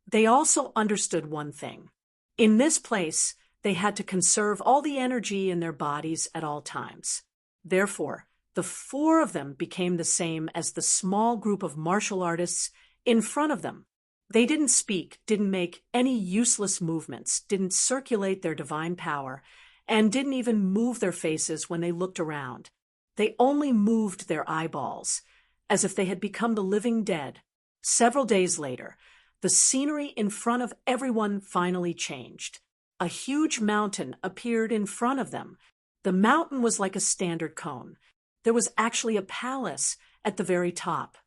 they also understood one thing. In this place, they had to conserve all the energy in their bodies at all times. Therefore, the four of them became the same as the small group of martial artists in front of them. They didn't speak, didn't make any useless movements, didn't circulate their divine power, and didn't even move their faces when they looked around. They only moved their eyeballs, as if they had become the living dead. Several days later, the scenery in front of everyone finally changed. A huge mountain appeared in front of them. The mountain was like a standard cone. There was actually a palace at the very top.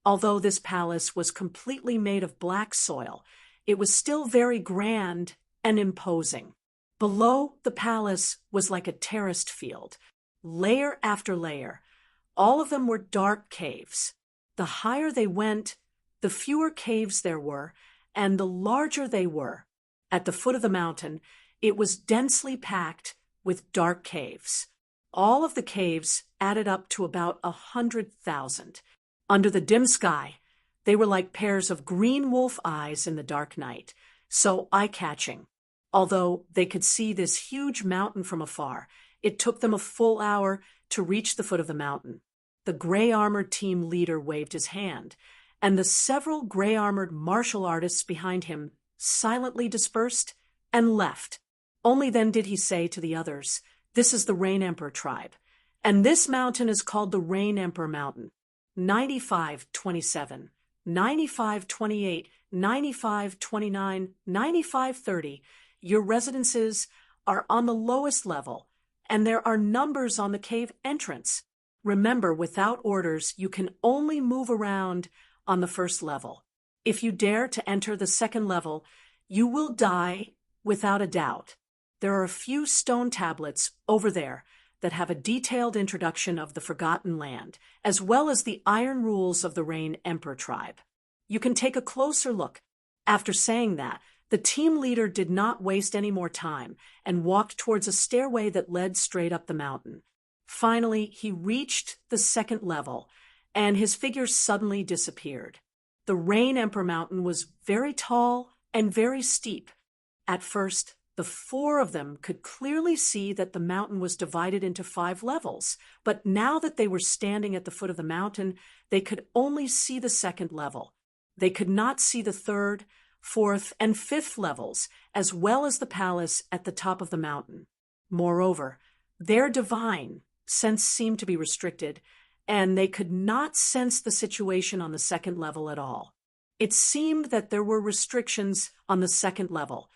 Although this palace was completely made of black soil, it was still very grand and imposing. Below the palace was like a terraced field, layer after layer. All of them were dark caves. The higher they went, the fewer caves there were, and the larger they were. At the foot of the mountain, it was densely packed with dark caves. All of the caves added up to about 100,000. Under the dim sky, they were like pairs of green wolf eyes in the dark night, so eye-catching. Although they could see this huge mountain from afar, it took them a full hour to reach the foot of the mountain. The gray-armored team leader waved his hand, and the several gray-armored martial artists behind him silently dispersed and left. Only then did he say to the others, "This is the Rain Emperor tribe, and this mountain is called the Rain Emperor Mountain. 9527, 9528, 9529, 9530. Your residences are on the lowest level, and there are numbers on the cave entrance. Remember, without orders, you can only move around on the first level. If you dare to enter the second level, you will die without a doubt. There are a few stone tablets over there that have a detailed introduction of the Forgotten Land, as well as the iron rules of the Rain Emperor tribe. You can take a closer look." After saying that, the team leader did not waste any more time and walked towards a stairway that led straight up the mountain. Finally, he reached the second level, and his figure suddenly disappeared. The Rain Emperor Mountain was very tall and very steep. At first, the four of them could clearly see that the mountain was divided into 5 levels, but now that they were standing at the foot of the mountain, they could only see the second level. They could not see the 3rd, 4th, and 5th levels, as well as the palace at the top of the mountain. Moreover, their divine sense seemed to be restricted, and they could not sense the situation on the second level at all. It seemed that there were restrictions on the second level,